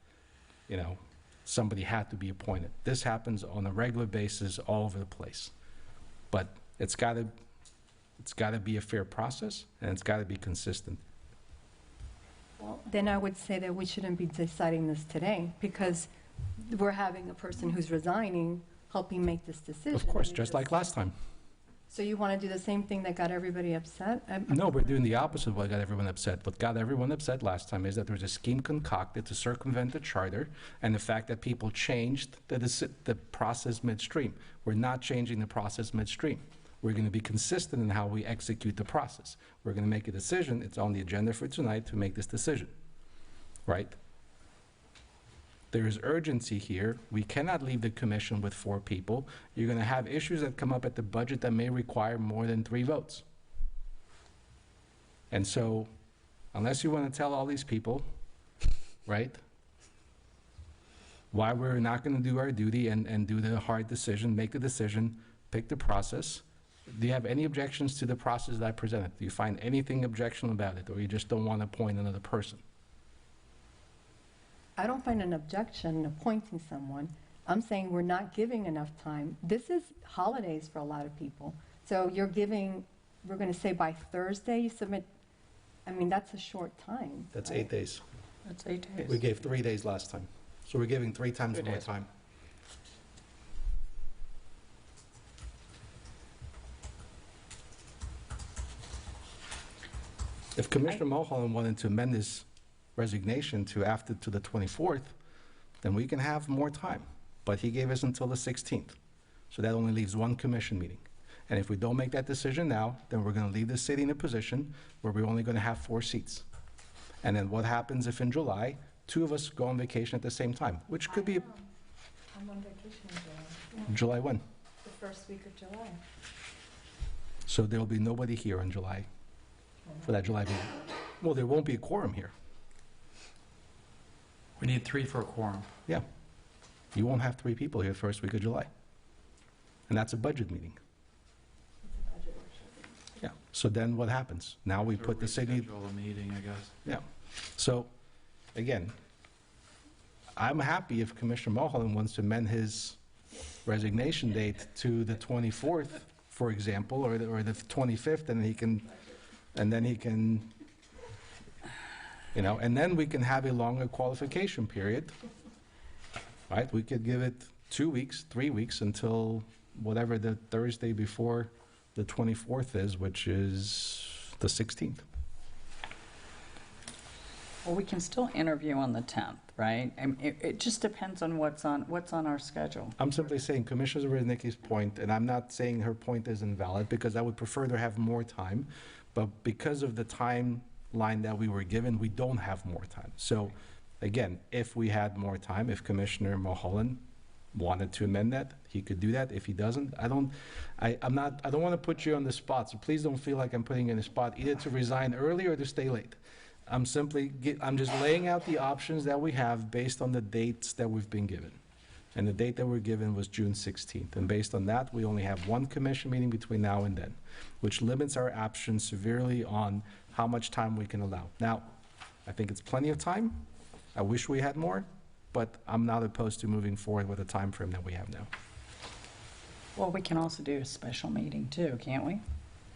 somebody had to be appointed. This happens on a regular basis all over the place. But it's got to be a fair process, and it's got to be consistent. Well, then I would say that we shouldn't be deciding this today, because we're having a person who's resigning helping make this decision. Of course, just like last time. So you want to do the same thing that got everybody upset? No, we're doing the opposite of what got everyone upset. What got everyone upset last time is that there was a scheme concocted to circumvent the charter, and the fact that people changed the process midstream. We're not changing the process midstream. We're going to be consistent in how we execute the process. We're going to make a decision. It's on the agenda for tonight to make this decision, right? There is urgency here. We cannot leave the commission with 4 people. You're going to have issues that come up at the budget that may require more than 3 votes. And so, unless you want to tell all these people, right, why we're not going to do our duty and do the hard decision, make the decision, pick the process. Do you have any objections to the process that I presented? Do you find anything objectionable about it, or you just don't want to appoint another person? I don't find an objection in appointing someone. I'm saying we're not giving enough time. This is holidays for a lot of people. So we're going to say by Thursday you submit, that's a short time. That's right? 8 days. That's 8 days. We gave 3 days last time. So we're giving 3 times more time. If Commissioner Mulholland wanted to amend his resignation to the 24th, then we can have more time. But he gave us until the 16th. So that only leaves 1 commission meeting. And if we don't make that decision now, then we're going to leave the city in a position where we're only going to have 4 seats. And then what happens if in July, 2 of us go on vacation at the same time, which could be I'm on vacation in July. July when? The first week of July. So there will be nobody here in July for that July meeting. Well, there won't be a quorum here. We need 3 for a quorum. Yeah. You won't have 3 people here the first week of July. And that's a budget meeting. Yeah. So then what happens? Now we put the city. Schedule a meeting, I guess. Yeah. So, again, I'm happy if Commissioner Mulholland wants to amend his resignation date to the 24th, for example, or the 25th, and then he can, and then we can have a longer qualification period, right? We could give it 2 weeks, 3 weeks, until whatever the Thursday before the 24th is, which is the 16th. Well, we can still interview on the 10th, right? It just depends on what's on our schedule. I'm simply saying Commissioner Reznicki's point, and I'm not saying her point is invalid, because I would prefer to have more time, but because of the timeline that we were given, we don't have more time. So, again, if we had more time, if Commissioner Mulholland wanted to amend that, he could do that. If he doesn't, I don't want to put you on the spot, so please don't feel like I'm putting you in a spot either to resign early or to stay late. I'm just laying out the options that we have based on the dates that we've been given. And the date that we're given was June 16th. And based on that, we only have one commission meeting between now and then, which limits our options severely on how much time we can allow. Now, I think it's plenty of time. I wish we had more, but I'm not opposed to moving forward with the time frame that we have now. Well, we can also do a special meeting too, can't we?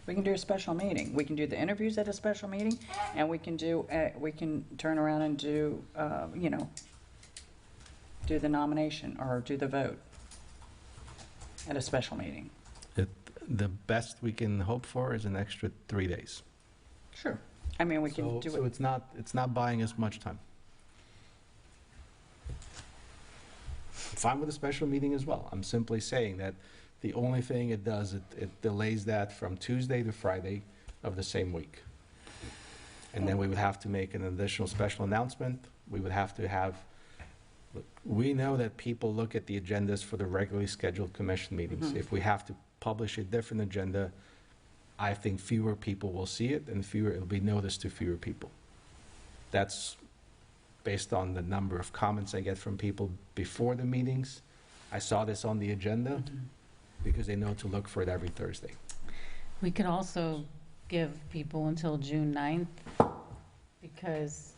We can do a special meeting. We can do the interviews at a special meeting, and we can turn around and do, do the nomination or do the vote at a special meeting. The best we can hope for is an extra 3 days. Sure. I mean, we can do it. So it's not buying us much time. I'm fine with a special meeting as well. I'm simply saying that the only thing it does, it delays that from Tuesday to Friday of the same week. And then we would have to make an additional special announcement. We would have to have, we know that people look at the agendas for the regularly scheduled commission meetings. Mhm. If we have to publish a different agenda, I think fewer people will see it, and it'll be noticed to fewer people. That's based on the number of comments I get from people before the meetings. I saw this on the agenda because they know to look for it every Thursday. We could also give people until June 9th, because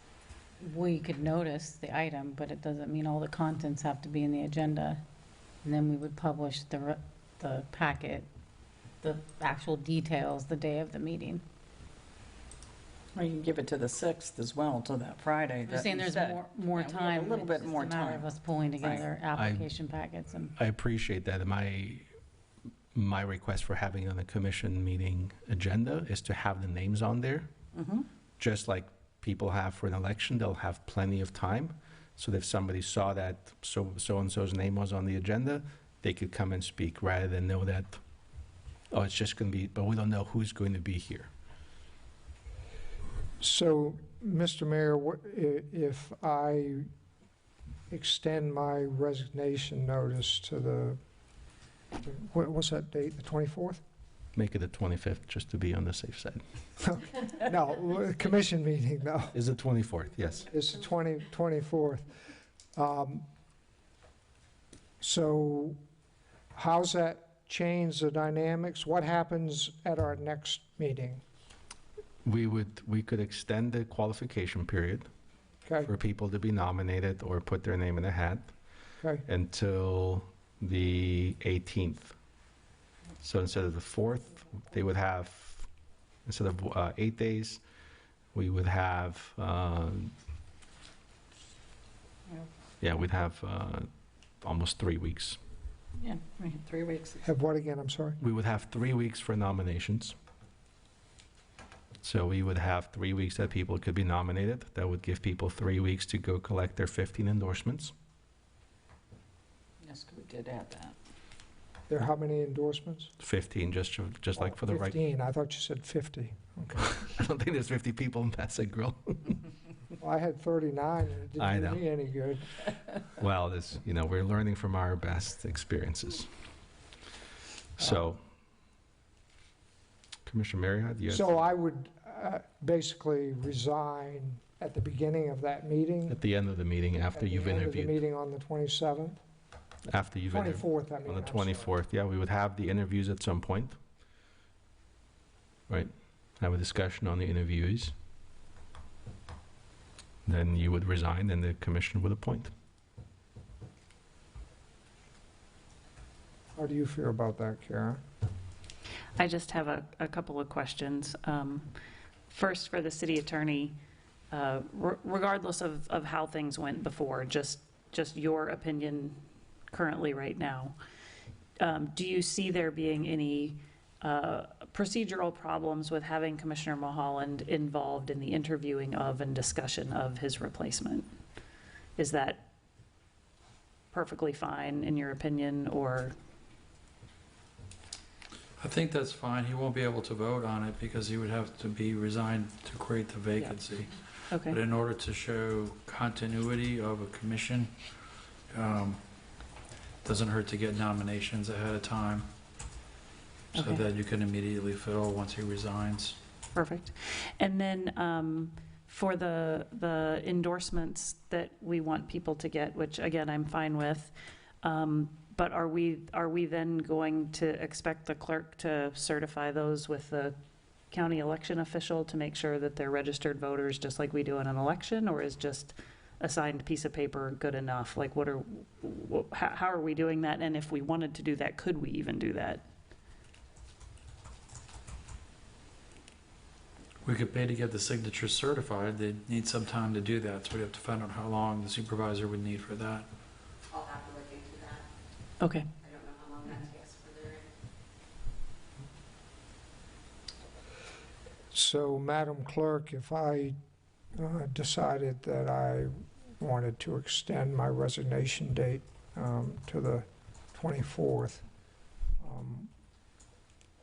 we could notice the item, but it doesn't mean all the contents have to be in the agenda. And then we would publish the packet, the actual details, the day of the meeting. Or you can give it to the 6th as well, to that Friday. I'm saying there's more Yeah, we have time. a little bit more It's just a matter time. of us pulling together application packets and. I appreciate that. My request for having it on the commission meeting agenda is to have the names on there. Mhm. Just like people have for an election, they'll have plenty of time. So that if somebody saw that so-and-so's name was on the agenda, they could come and speak rather than know that, oh, it's just going to be, but we don't know who's going to be here. So, Mr. Mayor, if I extend my resignation notice to what's that date, the 24th? Make it the 25th, just to be on the safe side. No, commission meeting, no. Is the 24th, yes. It's the 24th. So how's that change the dynamics? What happens at our next meeting? We could extend the qualification period Okay, for people to be nominated or put their name in a hat okay, until the 18th. So instead of the 4th, they would have, instead of 8 days, we would have, we'd have almost 3 weeks. Yeah, 3 weeks. have what again, I'm sorry? We would have 3 weeks for nominations. So we would have 3 weeks that people could be nominated. That would give people 3 weeks to go collect their 15 endorsements. Yes, we did add that. There are how many endorsements? 15, just like for the right. 15, I thought you said 50. Okay. I don't think there's 50 people in Passaic Grill. Well, I had 39, and I it know. didn't do me any good. Well, we're learning from our best experiences. So, Commissioner Marriott, you So I would basically resign at the beginning of that meeting? at the end of the meeting after you've At the interviewed. end of the meeting on the 27th? After you've interviewed. 24th, I mean. On the I'm sorry. 24th, yeah, we would have the interviews at some point. Right, have a discussion on the interviewees. Then you would resign and the commission would appoint. How do you feel about that, Karen? I just have a couple of questions. First, for the city attorney, regardless of how things went before, just your opinion currently right now, do you see there being any procedural problems with having Commissioner Mulholland involved in the interviewing of and discussion of his replacement? Is that perfectly fine in your opinion, or? I think that's fine. He won't be able to vote on it because he would have to be resigned to create the vacancy. Okay. But in order to show continuity of a commission, doesn't hurt to get nominations ahead of time so Okay. that you can immediately fill once he resigns. Perfect. And then for the endorsements that we want people to get, which again, I'm fine with, But are we then going to expect the clerk to certify those with the county election official to make sure that they're registered voters, just like we do in an election, or is just a signed piece of paper good enough? Like, how are we doing that? And if we wanted to do that, could we even do that? We could pay to get the signatures certified. They'd need some time to do that, so we'd have to find out how long the supervisor would need for that. I'll have to look into that. Okay. I don't know how long that takes for their. So, Madam Clerk, if I decided that I wanted to extend my resignation date to the 24th,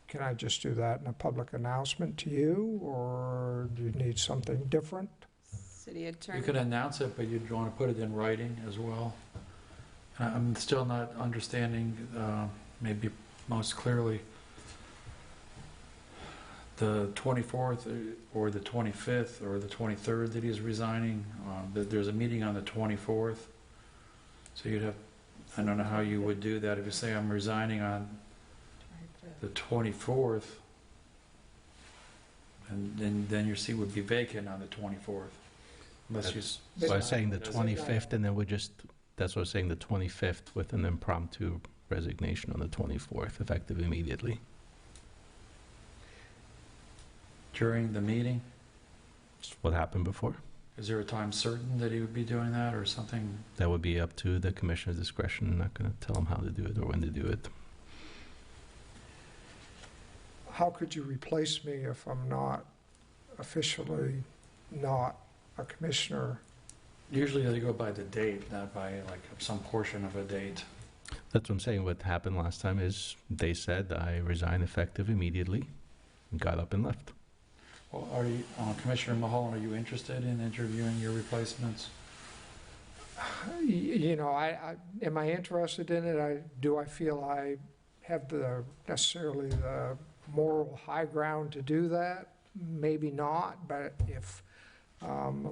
can I just do that in a public announcement to you, or do you need something different? City attorney. You could announce it, but you'd want to put it in writing as well. I'm still not understanding, maybe most clearly, the 24th or the 25th or the 23rd that he's resigning. There's a meeting on the 24th. So you'd have, I don't know how you would do that. If you say I'm resigning on the 24th, and then your seat would be vacant on the 24th. Unless you... So I was saying the 25th, and then that's what I was saying, the 25th with an impromptu resignation on the 24th, effective immediately. During the meeting? It's what happened before. Is there a time certain that he would be doing that or something? That would be up to the commissioner's discretion. I'm not going to tell him how to do it or when to do it. How could you replace me if I'm not officially not a commissioner? Usually they go by the date, not by like some portion of a date. That's what I'm saying. What happened last time is they said I resign effective immediately, and got up and left. Well, are you, Commissioner Mulholland, are you interested in interviewing your replacements? You know, am I interested in it? Do I feel I have necessarily the moral high ground to do that? Maybe not, but if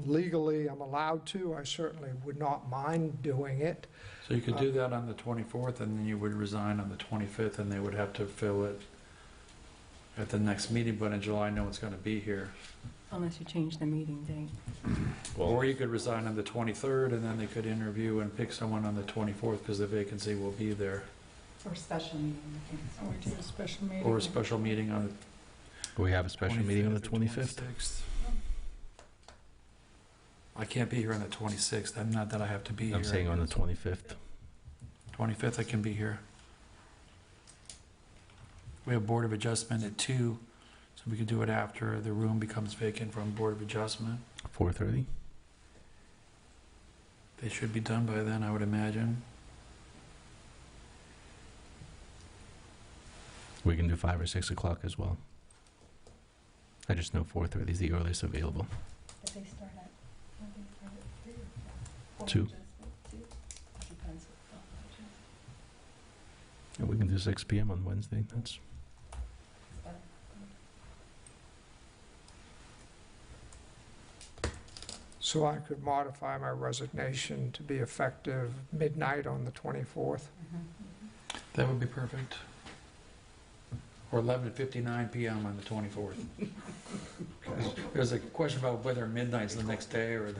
legally I'm allowed to, I certainly would not mind doing it. So you could do that on the 24th, and then you would resign on the 25th, and they would have to fill it at the next meeting, but in July, no one's going to be here. Unless you change the meeting date. Or you could resign on the 23rd, and then they could interview and pick someone on the 24th, because the vacancy will be there. Or special meeting. Or do a special meeting. Or a special meeting on We have a the special meeting on the 25th 25th. or 26th. I can't be here on the 26th. I'm not that I have to be here. I'm saying on the 25th. 25th, I can be here. We have Board of Adjustment at 2, so we could do it after the room becomes vacant from Board of Adjustment. 4:30. They should be done by then, I would imagine. We can do 5 or 6 o'clock as well. I just know 4:30 is the earliest available. If they start at 2. And we can do 6 p.m. on Wednesday. That's So I could modify my resignation to be effective midnight on the 24th. That would be perfect. Or 11:59 p.m. on the 24th. There's a question about whether midnight's the next day or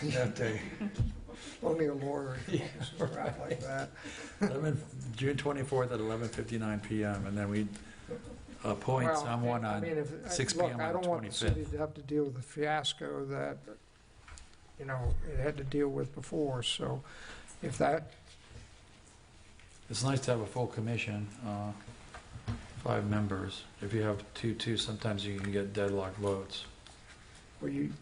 that day. Only a lawyer can rap like that. June 24th at 11:59 p.m. and then we appoint Well, someone I on mean, 6 look, p.m. I on the don't want the city 25th. to have to deal with the fiasco that, you know, it had to deal with before, so if that, It's nice to have a full commission, 5 members. If you have 2, sometimes you can get deadlocked votes. well, you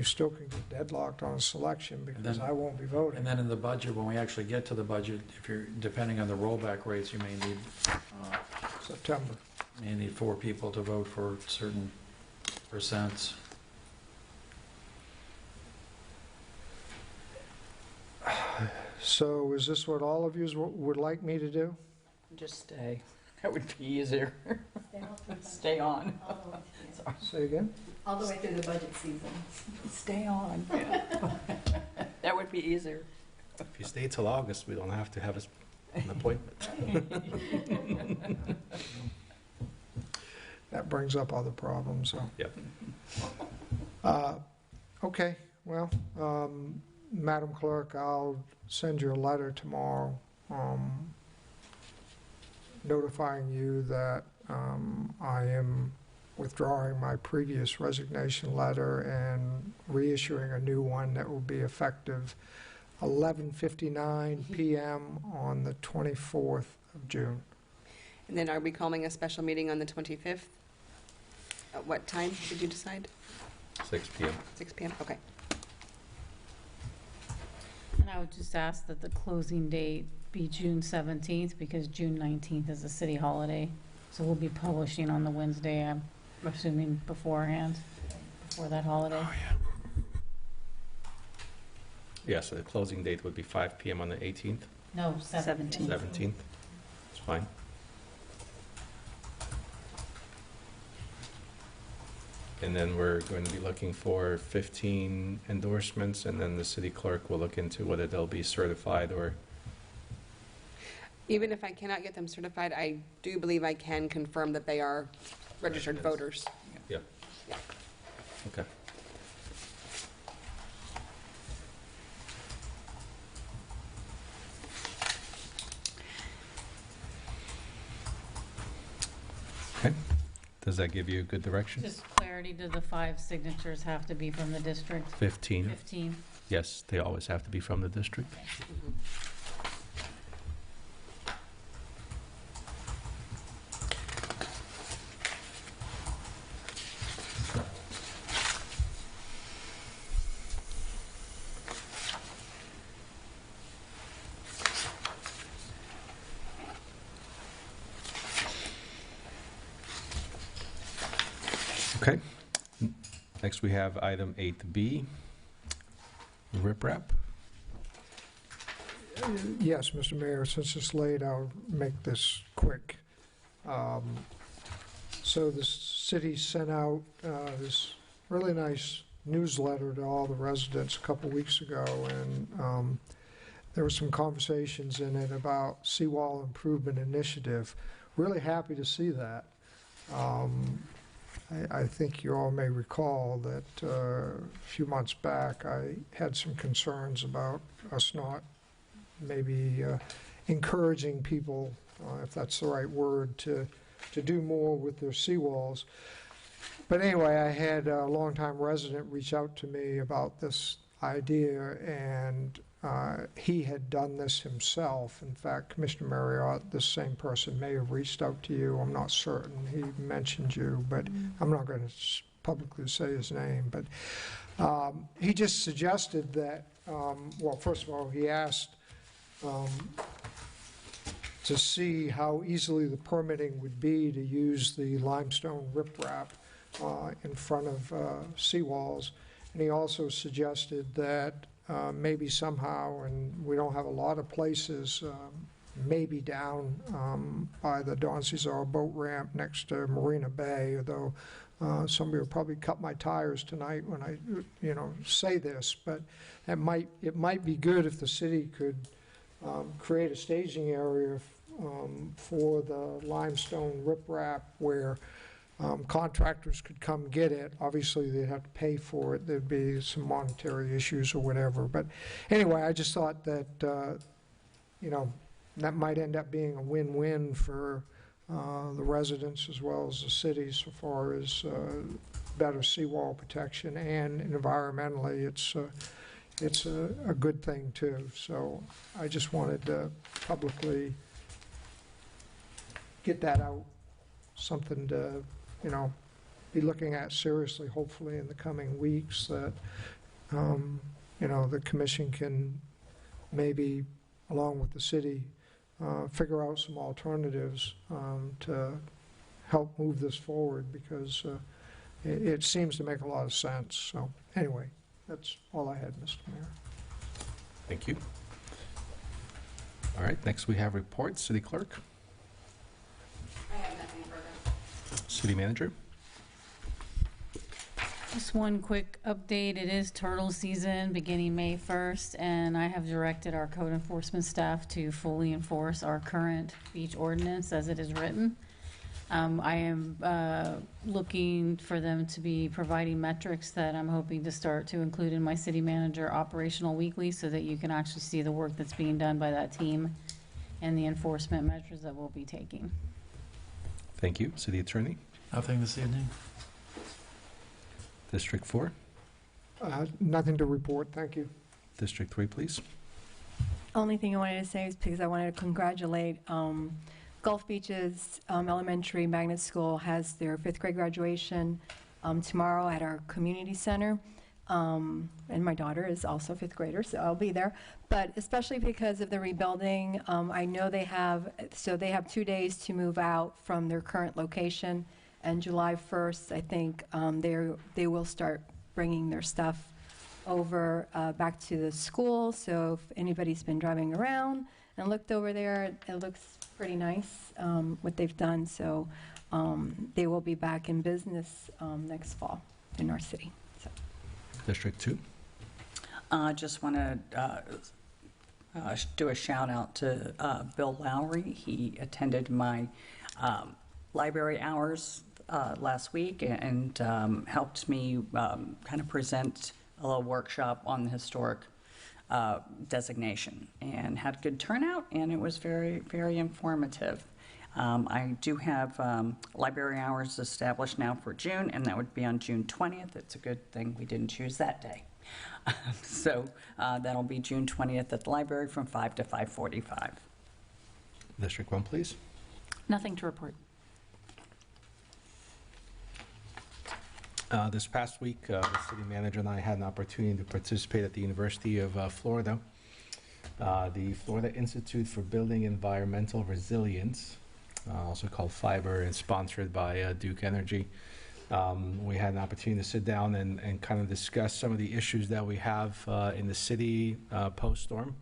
still can get deadlocked on selection because then- I won't be voting. And then in the budget, when we actually get to the budget, if you're, depending on the rollback rates, you may need, September. 4 people to vote for certain percents. So is this what all of you would like me to do? Just stay. That would be easier. Stay on. Say again? All the way through the budget season. Stay on. That would be easier. If you stay till August, we don't have to have a an appointment. That brings up other problems, so. Yep. Okay, well, Madam Clerk, I'll send you a letter tomorrow notifying you that I am withdrawing my previous resignation letter and reissuing a new one that will be effective 11:59 p.m. on the 24th of June. And then are we calling a special meeting on the 25th? At what time did you decide? 6 p.m. 6 p.m., okay. And I would just ask that the closing date be June 17th, because June 19th is a city holiday. So we'll be publishing on the Wednesday, I'm assuming beforehand, before that holiday. Yeah, so the closing date would be 5 p.m. on the 18th, No, 17th. 17th. It's fine. And then we're going to be looking for 15 endorsements, and then the city clerk will look into whether they'll be certified or... Even if I cannot get them certified, I do believe I can confirm that they are registered voters. Yeah. Yeah. Okay. Okay. Does that give you a good direction? Just clarity, do the 5 signatures have to be from the district? 15. 15. Yes, they always have to be from the district. Okay. Next, we have item 8B, riprap. Yes, Mr. Mayor, since it's late, I'll make this quick. So the city sent out this really nice newsletter to all the residents a couple weeks ago, and there were some conversations in it about seawall improvement initiative. Really happy to see that. I think you all may recall that a few months back, I had some concerns about us not maybe encouraging people, if that's the right word, to do more with their seawalls. But anyway, I had a longtime resident reach out to me about this idea, and he had done this himself. In fact, Commissioner Marriott, this same person may have reached out to you. I'm not certain. He mentioned you, but I'm not going to publicly say his name. But he just suggested that, well, first of all, he asked to see how easily the permitting would be to use the limestone riprap in front of seawalls. And he also suggested that maybe somehow, and we don't have a lot of places, maybe down by the Don Cesar boat ramp next to Marina Bay, although somebody will probably cut my tires tonight when I, say this, but it might be good if the city could create a staging area for the limestone riprap where contractors could come get it. Obviously, they'd have to pay for it. There'd be some monetary issues or whatever. But anyway, I just thought that, that might end up being a win-win for the residents as well as the city so far as better seawall protection, and environmentally, it's a good thing too. So I just wanted to publicly get that out, something to be looking at seriously, hopefully in the coming weeks, that, the commission can maybe, along with the city, figure out some alternatives to help move this forward, because it seems to make a lot of sense. So anyway, that's all I had, Mr. Mayor. Thank you. All right, next we have reports. City Clerk. I have nothing further. City Manager. Just one quick update. It is turtle season beginning May 1st, and I have directed our code enforcement staff to fully enforce our current beach ordinance as it is written. I am looking for them to be providing metrics that I'm hoping to start to include in my city manager operational weekly so that you can actually see the work that's being done by that team and the enforcement measures that we'll be taking. Thank you. City Attorney, Nothing this evening? District 4, Nothing to report, thank you. District 3, please. Only thing I wanted to say is because I wanted to congratulate Gulf Beach's elementary magnet school has their 5th grade graduation tomorrow at our community center. And my daughter is also a 5th grader, so I'll be there. But especially because of the rebuilding, I know they have 2 days to move out from their current location. And July 1st, I think they will start bringing their stuff over back to the school. So if anybody's been driving around and looked over there, it looks pretty nice what they've done. So they will be back in business next fall in our city. So. District 2. I just want to do a shout out to Bill Lowry. He attended my library hours last week and helped me kind of present a little workshop on the historic designation, and had good turnout, and it was very, very informative. I do have library hours established now for June, and that would be on June 20th. It's a good thing we didn't choose that day. So that'll be June 20th at the library from 5 to 5:45. District 1, please. Nothing to report. This past week, the city manager and I had an opportunity to participate at the University of Florida. The Florida Institute for Building Environmental Resilience, also called FIBER, and sponsored by Duke Energy. We had an opportunity to sit down and kind of discuss some of the issues that we have in the city post-storm,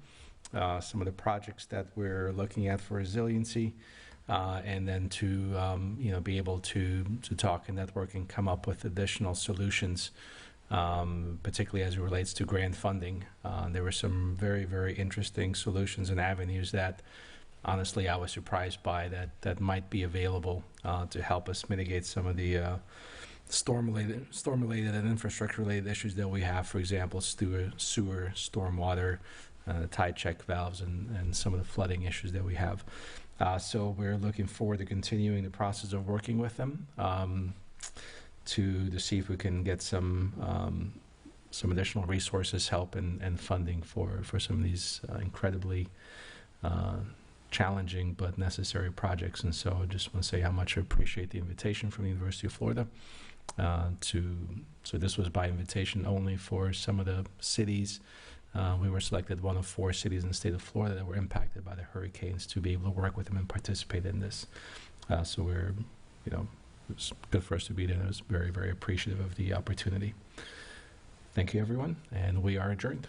some of the projects that we're looking at for resiliency, and then to be able to talk and network and come up with additional solutions, particularly as it relates to grant funding. There were some very, very interesting solutions and avenues that honestly I was surprised by that might be available to help us mitigate some of the storm-related and infrastructure-related issues that we have. For example, sewer, stormwater, tide check valves, and some of the flooding issues that we have. So we're looking forward to continuing the process of working with them to see if we can get some additional resources, help, and funding for some of these incredibly challenging but necessary projects. And so I just want to say how much I appreciate the invitation from the University of Florida. So this was by invitation only for some of the cities. We were selected one of 4 cities in the state of Florida that were impacted by the hurricanes to be able to work with them and participate in this. So we're, it was good for us to be there. I was very, very appreciative of the opportunity. Thank you, everyone, and we are adjourned.